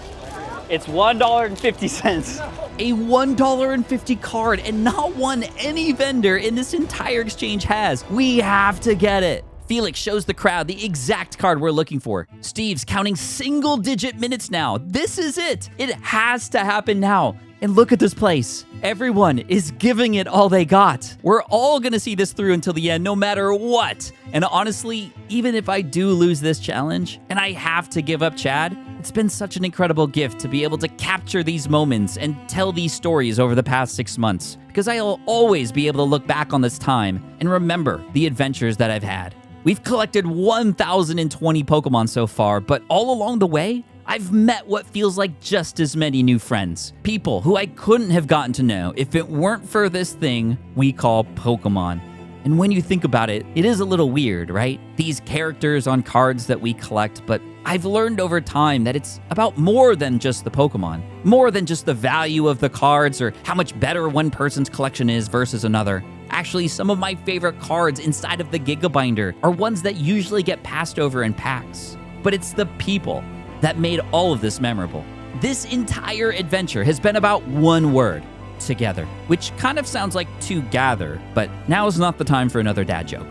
S2: It's $1.50.
S1: A $1.50 card, and not one any vendor in this entire exchange has. We have to get it. Felix shows the crowd the exact card we're looking for. Steve's counting single-digit minutes now. This is it. It has to happen now. And look at this place. Everyone is giving it all they got. We're all gonna see this through until the end, no matter what. And honestly, even if I do lose this challenge, and I have to give up Chad, it's been such an incredible gift to be able to capture these moments and tell these stories over the past 6 months. Because I'll always be able to look back on this time and remember the adventures that I've had. We've collected 1,020 Pokemon so far, but all along the way, I've met what feels like just as many new friends. People who I couldn't have gotten to know if it weren't for this thing we call Pokemon. And when you think about it, it is a little weird, right? These characters on cards that we collect, but I've learned over time that it's about more than just the Pokemon, more than just the value of the cards or how much better one person's collection is versus another. Actually, some of my favorite cards inside of the Gigabinder are ones that usually get passed over in packs. But it's the people that made all of this memorable. This entire adventure has been about one word: together, which kind of sounds like to gather, but now is not the time for another dad joke.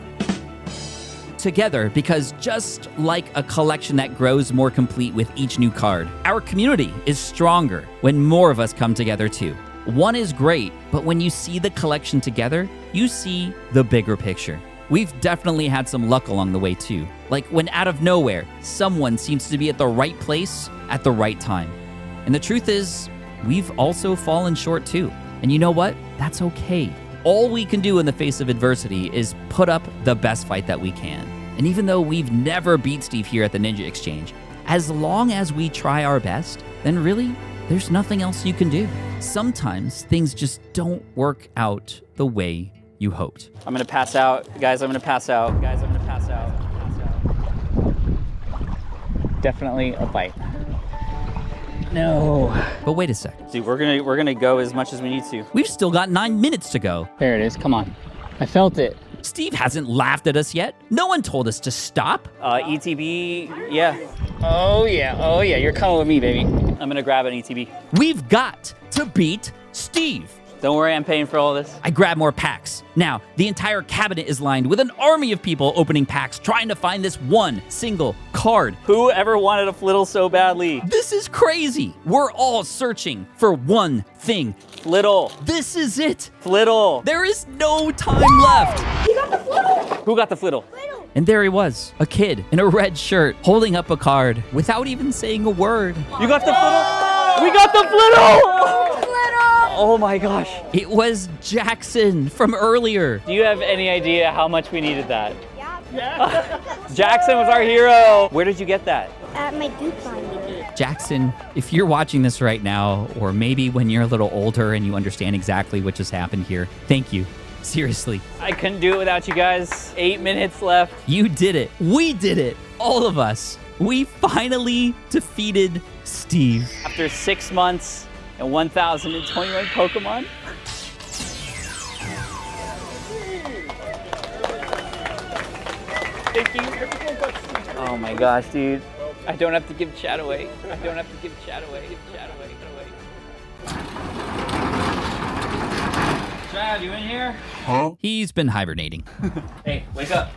S1: Together, because just like a collection that grows more complete with each new card, our community is stronger when more of us come together too. One is great, but when you see the collection together, you see the bigger picture. We've definitely had some luck along the way too. Like when out of nowhere, someone seems to be at the right place at the right time. And the truth is, we've also fallen short too. And you know what? That's okay. All we can do in the face of adversity is put up the best fight that we can. And even though we've never beat Steve here at the Ninja Exchange, as long as we try our best, then really, there's nothing else you can do. Sometimes things just don't work out the way you hoped.
S2: I'm gonna pass out. Guys, I'm gonna pass out. Guys, I'm gonna pass out. Definitely a bite. No.
S1: But wait a sec.
S2: Dude, we're gonna go as much as we need to.
S1: We've still got 9 minutes to go.
S2: There it is, come on. I felt it.
S1: Steve hasn't laughed at us yet. No one told us to stop.
S2: ETB, yeah. Oh yeah, you're coming with me, baby. I'm gonna grab an ETB.
S1: We've got to beat Steve.
S2: Don't worry, I'm paying for all this.
S1: I grab more packs. Now, the entire cabinet is lined with an army of people opening packs, trying to find this one single card.
S2: Who ever wanted a Flittle so badly?
S1: This is crazy. We're all searching for one thing.
S2: Flittle.
S1: This is it.
S2: Flittle.
S1: There is no time left.
S11: You got the Flittle.
S2: Who got the Flittle?
S1: And there he was, a kid in a red shirt, holding up a card without even saying a word.
S2: You got the Flittle? We got the Flittle! Oh my gosh.
S1: It was Jackson from earlier.
S2: Do you have any idea how much we needed that? Yeah. Jackson was our hero. Where did you get that?
S11: At my Goop Binder.
S1: Jackson, if you're watching this right now, or maybe when you're a little older and you understand exactly what just happened here, thank you. Seriously.
S2: I couldn't do it without you guys. 8 minutes left.
S1: You did it. We did it. All of us. We finally defeated Steve.
S2: After 6 months and 1,021 Pokemon. Thank you. Oh my gosh, dude. I don't have to give chat away. I don't have to give chat away. Chad, you in here?
S1: Huh? He's been hibernating.
S2: Hey, wake up.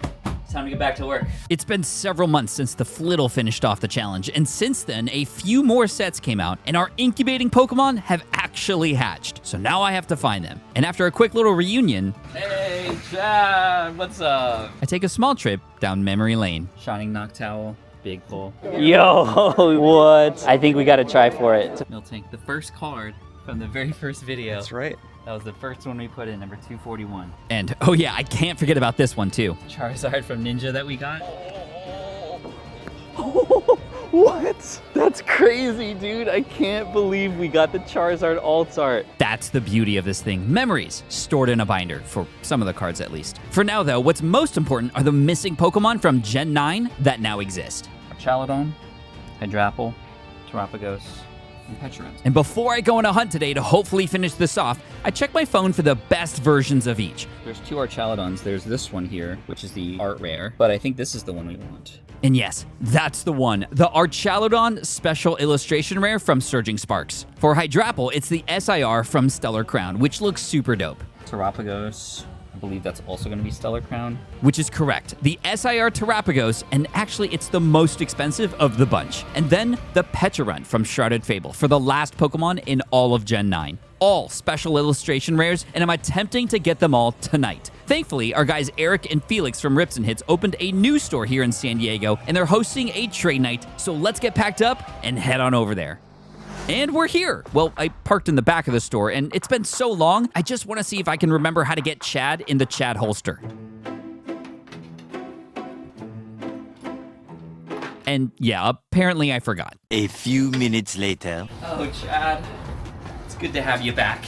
S2: It's time to get back to work.
S1: It's been several months since the Flittle finished off the challenge, and since then, a few more sets came out, and our incubating Pokemon have actually hatched. So now I have to find them. And after a quick little reunion...
S2: Hey, Chad, what's up?
S1: I take a small trip down memory lane.
S2: Shining Noctowl, big pull. Yo, what? I think we gotta try for it.
S1: Miltank, the first card from the very first video.
S3: That's right.
S1: That was the first one we put in, number 241. And, oh yeah, I can't forget about this one too.
S2: Charizard from Ninja that we got.
S1: What?
S2: That's crazy, dude. I can't believe we got the Charizard alt art.
S1: That's the beauty of this thing. Memories stored in a binder, for some of the cards at least. For now though, what's most important are the missing Pokemon from Gen 9 that now exist.
S2: Chaladon, Hydrapple, Terapagos,
S1: and before I go on a hunt today to hopefully finish this off, I check my phone for the best versions of each.
S2: There's 2 Archaladons. There's this one here, which is the art rare, but I think this is the one we want.
S1: And yes, that's the one, the Archaladon Special Illustration Rare from Surging Sparks. For Hydrapple, it's the SIR from Stellar Crown, which looks super dope.
S2: Terapagos, I believe that's also going to be Stellar Crown.
S1: Which is correct. The SIR Terapagos, and actually it's the most expensive of the bunch. And then the Pecharunt from Shrouded Fable for the last Pokemon in all of Gen 9. All special illustration rares, and I'm attempting to get them all tonight. Thankfully, our guys Eric and Felix from Rips and Hits opened a new store here in San Diego, and they're hosting a trade night, so let's get packed up and head on over there. And we're here. Well, I parked in the back of the store, and it's been so long, I just want to see if I can remember how to get Chad in the Chad holster. And yeah, apparently I forgot.
S8: A few minutes later.
S1: Oh, Chad. It's good to have you back.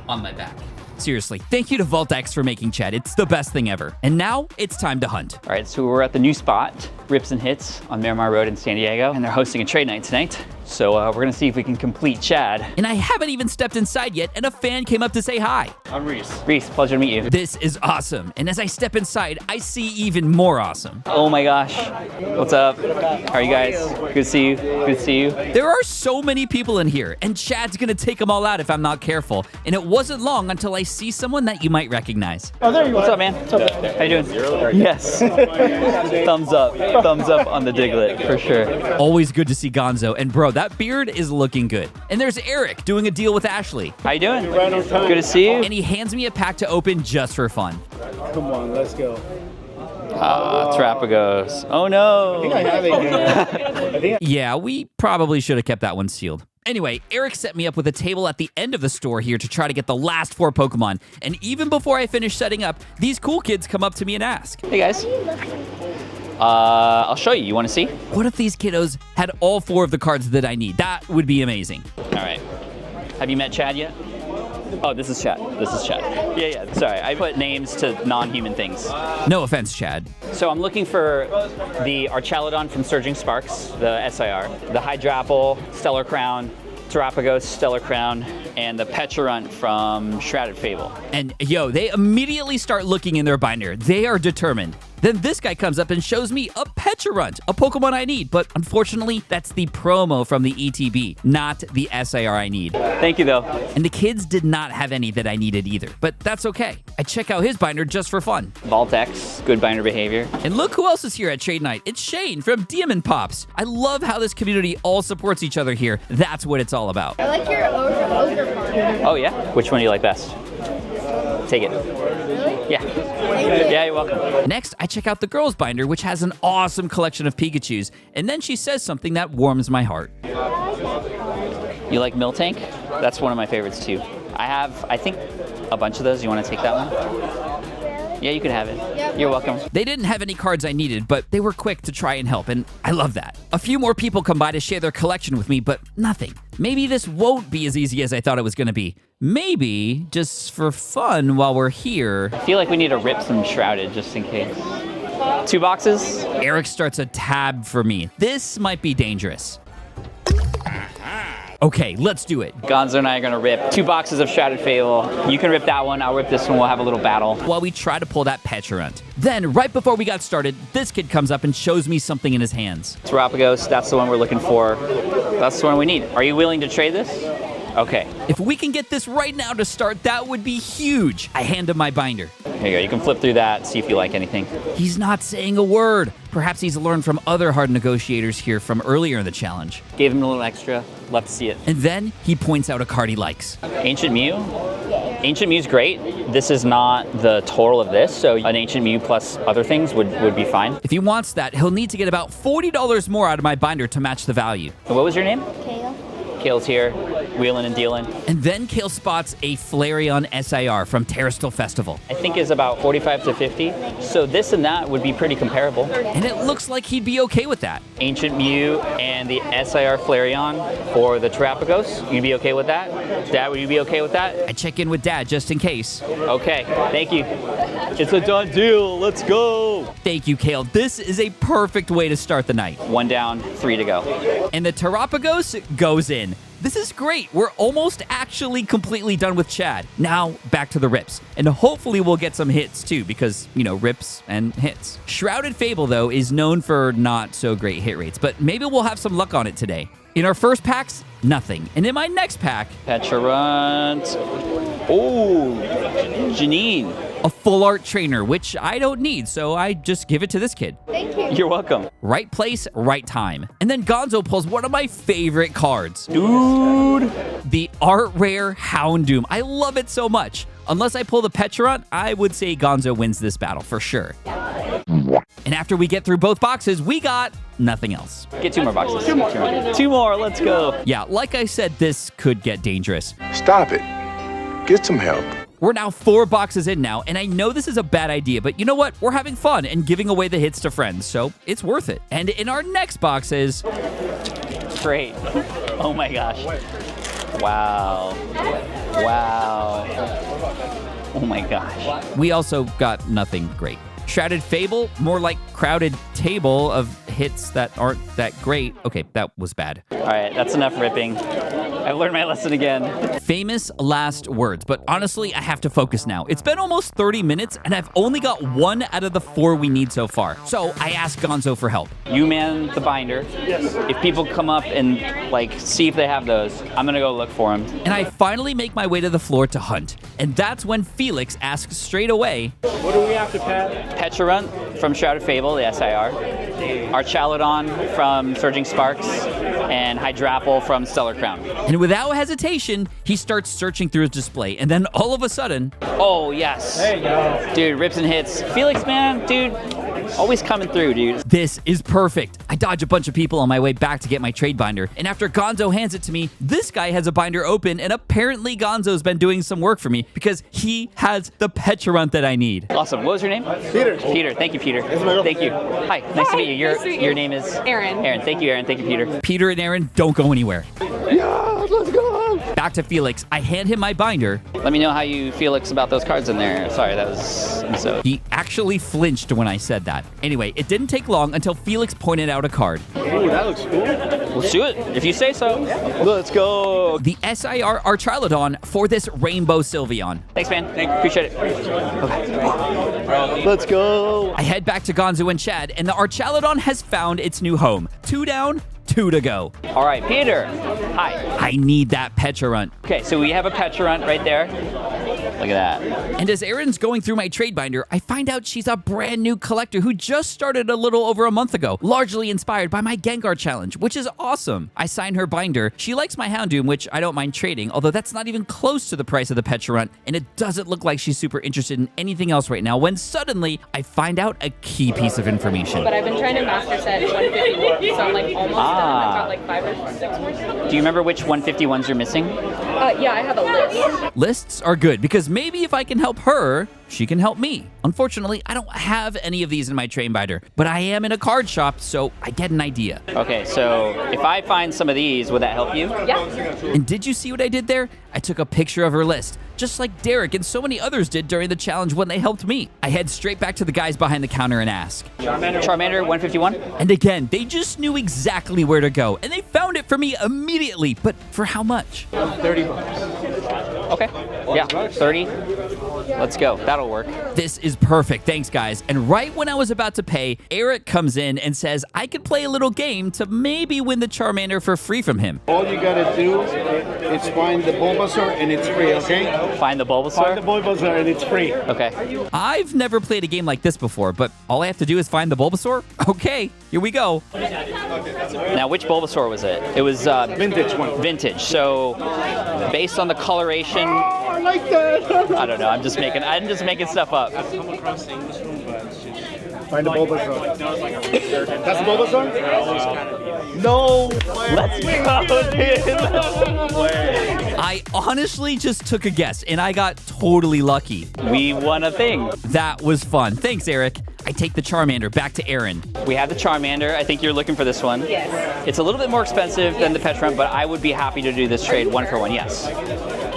S1: On my back. Seriously, thank you to Voltex for making Chad. It's the best thing ever. And now it's time to hunt.
S2: All right, so we're at the new spot, Rips and Hits on Miramar Road in San Diego, and they're hosting a trade night tonight. So we're gonna see if we can complete Chad.
S1: And I haven't even stepped inside yet, and a fan came up to say hi.
S12: I'm Reese.
S2: Reese, pleasure to meet you.
S1: This is awesome. And as I step inside, I see even more awesome.
S2: Oh my gosh. What's up? How are you guys? Good to see you. Good to see you.
S1: There are so many people in here, and Chad's gonna take them all out if I'm not careful. And it wasn't long until I see someone that you might recognize.
S7: Oh, there you are.
S2: What's up, man? What's up? How you doing? Yes. Thumbs up. Thumbs up on the Diglett, for sure.
S1: Always good to see Gonzo. And bro, that beard is looking good. And there's Eric doing a deal with Ashley.
S2: How you doing? Good to see you.
S1: And he hands me a pack to open just for fun.
S7: Come on, let's go.
S2: Terrapagos. Oh no.
S7: I think I have it.
S1: Yeah, we probably should have kept that one sealed. Anyway, Eric set me up with a table at the end of the store here to try to get the last 4 Pokemon. And even before I finish setting up, these cool kids come up to me and ask,
S2: "Hey guys. I'll show you. You want to see?"
S1: What if these kiddos had all 4 of the cards that I need? That would be amazing.
S2: All right. Have you met Chad yet? Oh, this is Chad. This is Chad. Yeah. Sorry, I put names to non-human things.
S1: No offense, Chad.
S2: So I'm looking for the Archaludon from Surging Sparks, the SIR, the Hydrapple, Stellar Crown, Terrapagos, Stellar Crown, and the Pecharunt from Shrouded Fable.
S1: And yo, they immediately start looking in their binder. They are determined. Then this guy comes up and shows me a Pecharunt, a Pokemon I need, but unfortunately, that's the promo from the ETB, not the SIR I need.
S2: Thank you, though.
S1: And the kids did not have any that I needed either, but that's okay. I check out his binder just for fun.
S2: Voltex, good binder behavior.
S1: And look who else is here at Trade Night. It's Shane from Diamond Pops. I love how this community all supports each other here. That's what it's all about.
S11: I like your ogre card.
S2: Oh, yeah? Which one do you like best? Take it.
S11: Really?
S2: Yeah. Yeah, you're welcome.
S1: Next, I check out the girls' binder, which has an awesome collection of Pikachus. And then she says something that warms my heart.
S2: You like Miltank? That's one of my favorites, too. I have, I think, a bunch of those. You want to take that one? Yeah, you can have it. Yep. You're welcome.
S1: They didn't have any cards I needed, but they were quick to try and help, and I love that. A few more people come by to share their collection with me, but nothing. Maybe this won't be as easy as I thought it was going to be. Maybe, just for fun while we're here.
S2: I feel like we need to rip some Shrouded just in case. 2 boxes.
S1: Eric starts a tab for me. This might be dangerous. Okay, let's do it.
S2: Gonzo and I are gonna rip 2 boxes of Shrouded Fable. You can rip that one, I'll rip this one, we'll have a little battle.
S1: While we try to pull that Pecharunt. Then, right before we got started, this kid comes up and shows me something in his hands.
S2: Terrapagos, that's the one we're looking for. That's the one we need. Are you willing to trade this? Okay.
S1: If we can get this right now to start, that would be huge. I hand him my binder.
S2: Here you go, you can flip through that, see if you like anything.
S1: He's not saying a word. Perhaps he's learned from other hard negotiators here from earlier in the challenge.
S2: Gave him a little extra, love to see it.
S1: And then he points out a card he likes.
S2: Ancient Mew? Ancient Mew's great. This is not the total of this, so an Ancient Mew plus other things would be fine.
S1: If he wants that, he'll need to get about $40 more out of my binder to match the value.
S2: And what was your name?
S11: Kale.
S2: Kale's here, wheeling and dealing.
S1: And then Kale spots a Flareon SIR from Terrastal Festival.
S2: I think is about 45 to 50. So this and that would be pretty comparable.
S1: And it looks like he'd be okay with that.
S2: Ancient Mew and the SIR Flareon for the Terrapagos. You'd be okay with that? Dad, would you be okay with that?
S1: I check in with Dad just in case.
S2: Okay, thank you. It's a done deal, let's go.
S1: Thank you, Kale. This is a perfect way to start the night.
S2: 1 down, 3 to go.
S1: And the Terrapagos goes in. This is great. We're almost actually completely done with Chad. Now, back to the rips. And hopefully we'll get some hits too, because, you know, rips and hits. Shrouded Fable, though, is known for not so great hit rates, but maybe we'll have some luck on it today. In our first packs, nothing. And in my next pack...
S2: Pecharunt. Oh, Janine.
S1: A full art trainer, which I don't need, so I just give it to this kid.
S11: Thank you.
S2: You're welcome.
S1: Right place, right time. And then Gonzo pulls one of my favorite cards.
S2: Dude.
S1: The Art Rare Houndoom. I love it so much. Unless I pull the Pecharunt, I would say Gonzo wins this battle for sure. And after we get through both boxes, we got nothing else.
S2: Get 2 more boxes. 2 more, let's go.
S1: Yeah, like I said, this could get dangerous.
S9: Stop it. Get some help.
S1: We're now 4 boxes in now, and I know this is a bad idea, but you know what? We're having fun and giving away the hits to friends, so it's worth it. And in our next boxes...
S2: Great. Oh my gosh. Wow. Wow. Oh my gosh.
S1: We also got nothing great. Shrouded Fable, more like crowded table of hits that aren't that great. Okay, that was bad.
S2: All right, that's enough ripping. I've learned my lesson again.
S1: Famous last words, but honestly, I have to focus now. It's been almost 30 minutes, and I've only got 1 out of the 4 we need so far. So I asked Gonzo for help.
S2: You man the binder. Yes. If people come up and see if they have those, I'm gonna go look for them.
S1: And I finally make my way to the floor to hunt. And that's when Felix asks straight away,
S4: what do we have to pet?
S2: Pecharunt from Shrouded Fable, the SIR. Archaludon from Surging Sparks. And Hydrapple from Stellar Crown.
S1: And without hesitation, he starts searching through his display, and then all of a sudden...
S2: Oh, yes. There you go. Dude, rips and hits. Felix, man, dude, always coming through, dude.
S1: This is perfect. I dodge a bunch of people on my way back to get my trade binder, and after Gonzo hands it to me, this guy has a binder open, and apparently Gonzo's been doing some work for me because he has the Pecharunt that I need.
S2: Awesome. What was your name?
S14: Peter.
S2: Peter. Thank you, Peter. Thank you. Hi. Nice to meet you. Your name is?
S16: Aaron.
S2: Aaron. Thank you, Aaron. Thank you, Peter.
S1: Peter and Aaron, don't go anywhere.
S14: Yeah, let's go.
S1: Back to Felix. I hand him my binder.
S2: Let me know how you feel about those cards in there. Sorry, that was so.
S1: He actually flinched when I said that. Anyway, it didn't take long until Felix pointed out a card.
S14: Ooh, that looks cool.
S2: Let's do it, if you say so. Let's go.
S1: The SIR Archaludon for this Rainbow Sylveon.
S2: Thanks, man. Appreciate it. Okay. Let's go.
S1: I head back to Gonzo and Chad, and the Archaludon has found its new home. 2 down, 2 to go.
S2: All right, Peter. Hi.
S1: I need that Pecharunt.
S2: Okay, so we have a Pecharunt right there. Look at that.
S1: And as Aaron's going through my trade binder, I find out she's a brand new collector who just started a little over a month ago, largely inspired by my Gengar challenge, which is awesome. I sign her binder. She likes my Houndoom, which I don't mind trading, although that's not even close to the price of the Pecharunt, and it doesn't look like she's super interested in anything else right now, when suddenly I find out a key piece of information.
S16: But I've been trying to master set 151, so I'm almost done. I've got 5 or 6 more.
S2: Do you remember which 151s you're missing?
S16: Yeah, I have a list.
S1: Lists are good because maybe if I can help her, she can help me. Unfortunately, I don't have any of these in my trade binder, but I am in a card shop, so I get an idea.
S2: Okay, so if I find some of these, would that help you?
S16: Yeah.
S1: And did you see what I did there? I took a picture of her list, just like Derek and so many others did during the challenge when they helped me. I head straight back to the guys behind the counter and ask.
S2: Charmander 151?
S1: And again, they just knew exactly where to go, and they found it for me immediately, but for how much?
S14: $30.
S2: Okay, yeah, 30. Let's go, that'll work.
S1: This is perfect, thanks guys. And right when I was about to pay, Eric comes in and says I could play a little game to maybe win the Charmander for free from him.
S14: All you gotta do is find the Bulbasaur and it's free, okay?
S2: Find the Bulbasaur?
S14: Find the Bulbasaur and it's free.
S2: Okay.
S1: I've never played a game like this before, but all I have to do is find the Bulbasaur? Okay, here we go.
S2: Now, which Bulbasaur was it? It was
S14: vintage one.
S2: Vintage. So, based on the coloration,
S14: I like that.
S2: I don't know. I'm just making stuff up.
S14: Find the Bulbasaur. That's the Bulbasaur? No way.
S2: Let's go, dude.
S1: I honestly just took a guess, and I got totally lucky.
S2: We won a thing.
S1: That was fun. Thanks, Eric. I take the Charmander back to Aaron.
S2: We have the Charmander. I think you're looking for this one.
S16: Yes.
S2: It's a little bit more expensive than the Pecharunt, but I would be happy to do this trade 1-for-1. Yes.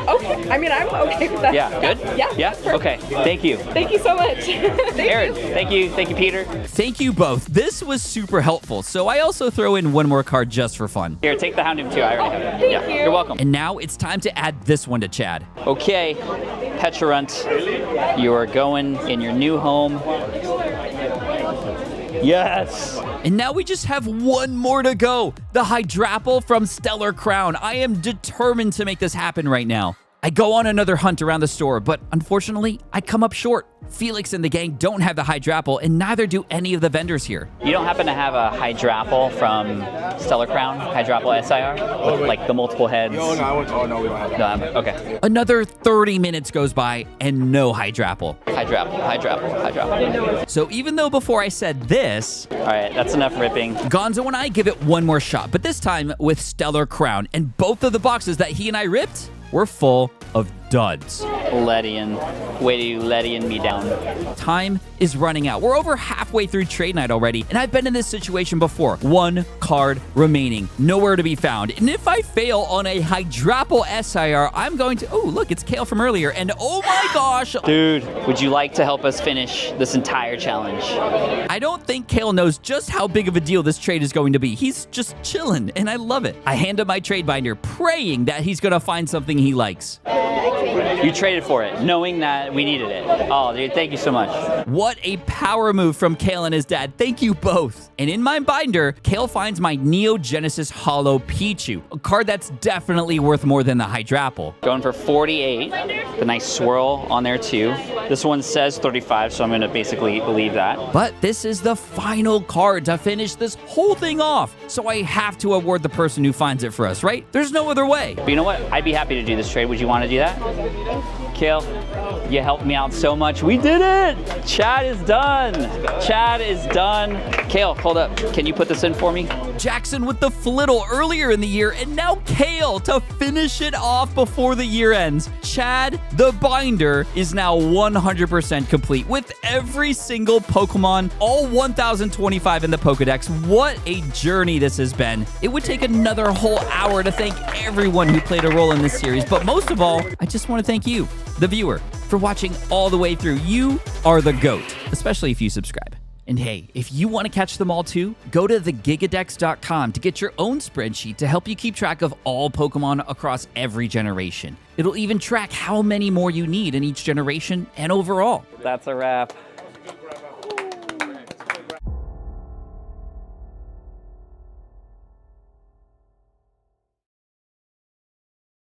S16: Okay. I mean, I'm okay with that.
S2: Yeah. Good.
S16: Yeah.
S2: Okay. Thank you.
S16: Thank you so much.
S2: Aaron. Thank you. Thank you, Peter.
S1: Thank you both. This was super helpful. So I also throw in one more card just for fun.
S2: Here, take the Houndoom too. I already have it.
S16: Thank you.
S2: You're welcome.
S1: And now it's time to add this one to Chad.
S2: Okay, Pecharunt, you are going in your new home. Yes.
S1: And now we just have one more to go. The Hydrapple from Stellar Crown. I am determined to make this happen right now. I go on another hunt around the store, but unfortunately, I come up short. Felix and the gang don't have the Hydrapple, and neither do any of the vendors here.
S2: You don't happen to have a Hydrapple from Stellar Crown? Hydrapple SIR? With, like the multiple heads?
S14: No, we don't have that.
S2: No, okay.
S1: Another 30 minutes goes by, and no Hydrapple.
S2: Hydrapple.
S1: So even though before I said this...
S2: All right, that's enough ripping.
S1: Gonzo and I give it one more shot, but this time with Stellar Crown, and both of the boxes that he and I ripped were full of duds.
S2: Way to letting me down.
S1: Time is running out. We're over halfway through trade night already, and I've been in this situation before. 1 card remaining, nowhere to be found. And if I fail on a Hydrapple SIR, I'm going to, oh, look, it's Kale from earlier, and oh my gosh.
S2: Dude, would you like to help us finish this entire challenge?
S1: I don't think Kale knows just how big of a deal this trade is going to be. He's just chilling, and I love it. I hand him my trade binder, praying that he's going to find something he likes.
S2: You traded for it, knowing that we needed it. Oh, dude, thank you so much.
S1: What a power move from Kale and his dad. Thank you both. And in my binder, Kale finds my Neo Genesis Holo Pichu, a card that's definitely worth more than the Hydrapple.
S2: Going for 48. The nice swirl on there, too. This one says 35, so I'm going to basically believe that.
S1: But this is the final card to finish this whole thing off, so I have to award the person who finds it for us, right? There's no other way.
S2: But you know what? I'd be happy to do this trade. Would you want to do that? Kale, you helped me out so much. We did it! Chad is done. Chad is done. Kale, hold up. Can you put this in for me?
S1: Jackson with the Flittle earlier in the year, and now Kale to finish it off before the year ends. Chad, the binder, is now 100% complete with every single Pokemon, all 1,025 in the Pokedex. What a journey this has been. It would take another whole hour to thank everyone who played a role in this series, but most of all, I just want to thank you, the viewer, for watching all the way through. You are the GOAT, especially if you subscribe. And hey, if you want to catch them all too, go to thegigadex.com to get your own spreadsheet to help you keep track of all Pokemon across every generation. It'll even track how many more you need in each generation and overall.
S2: That's a wrap.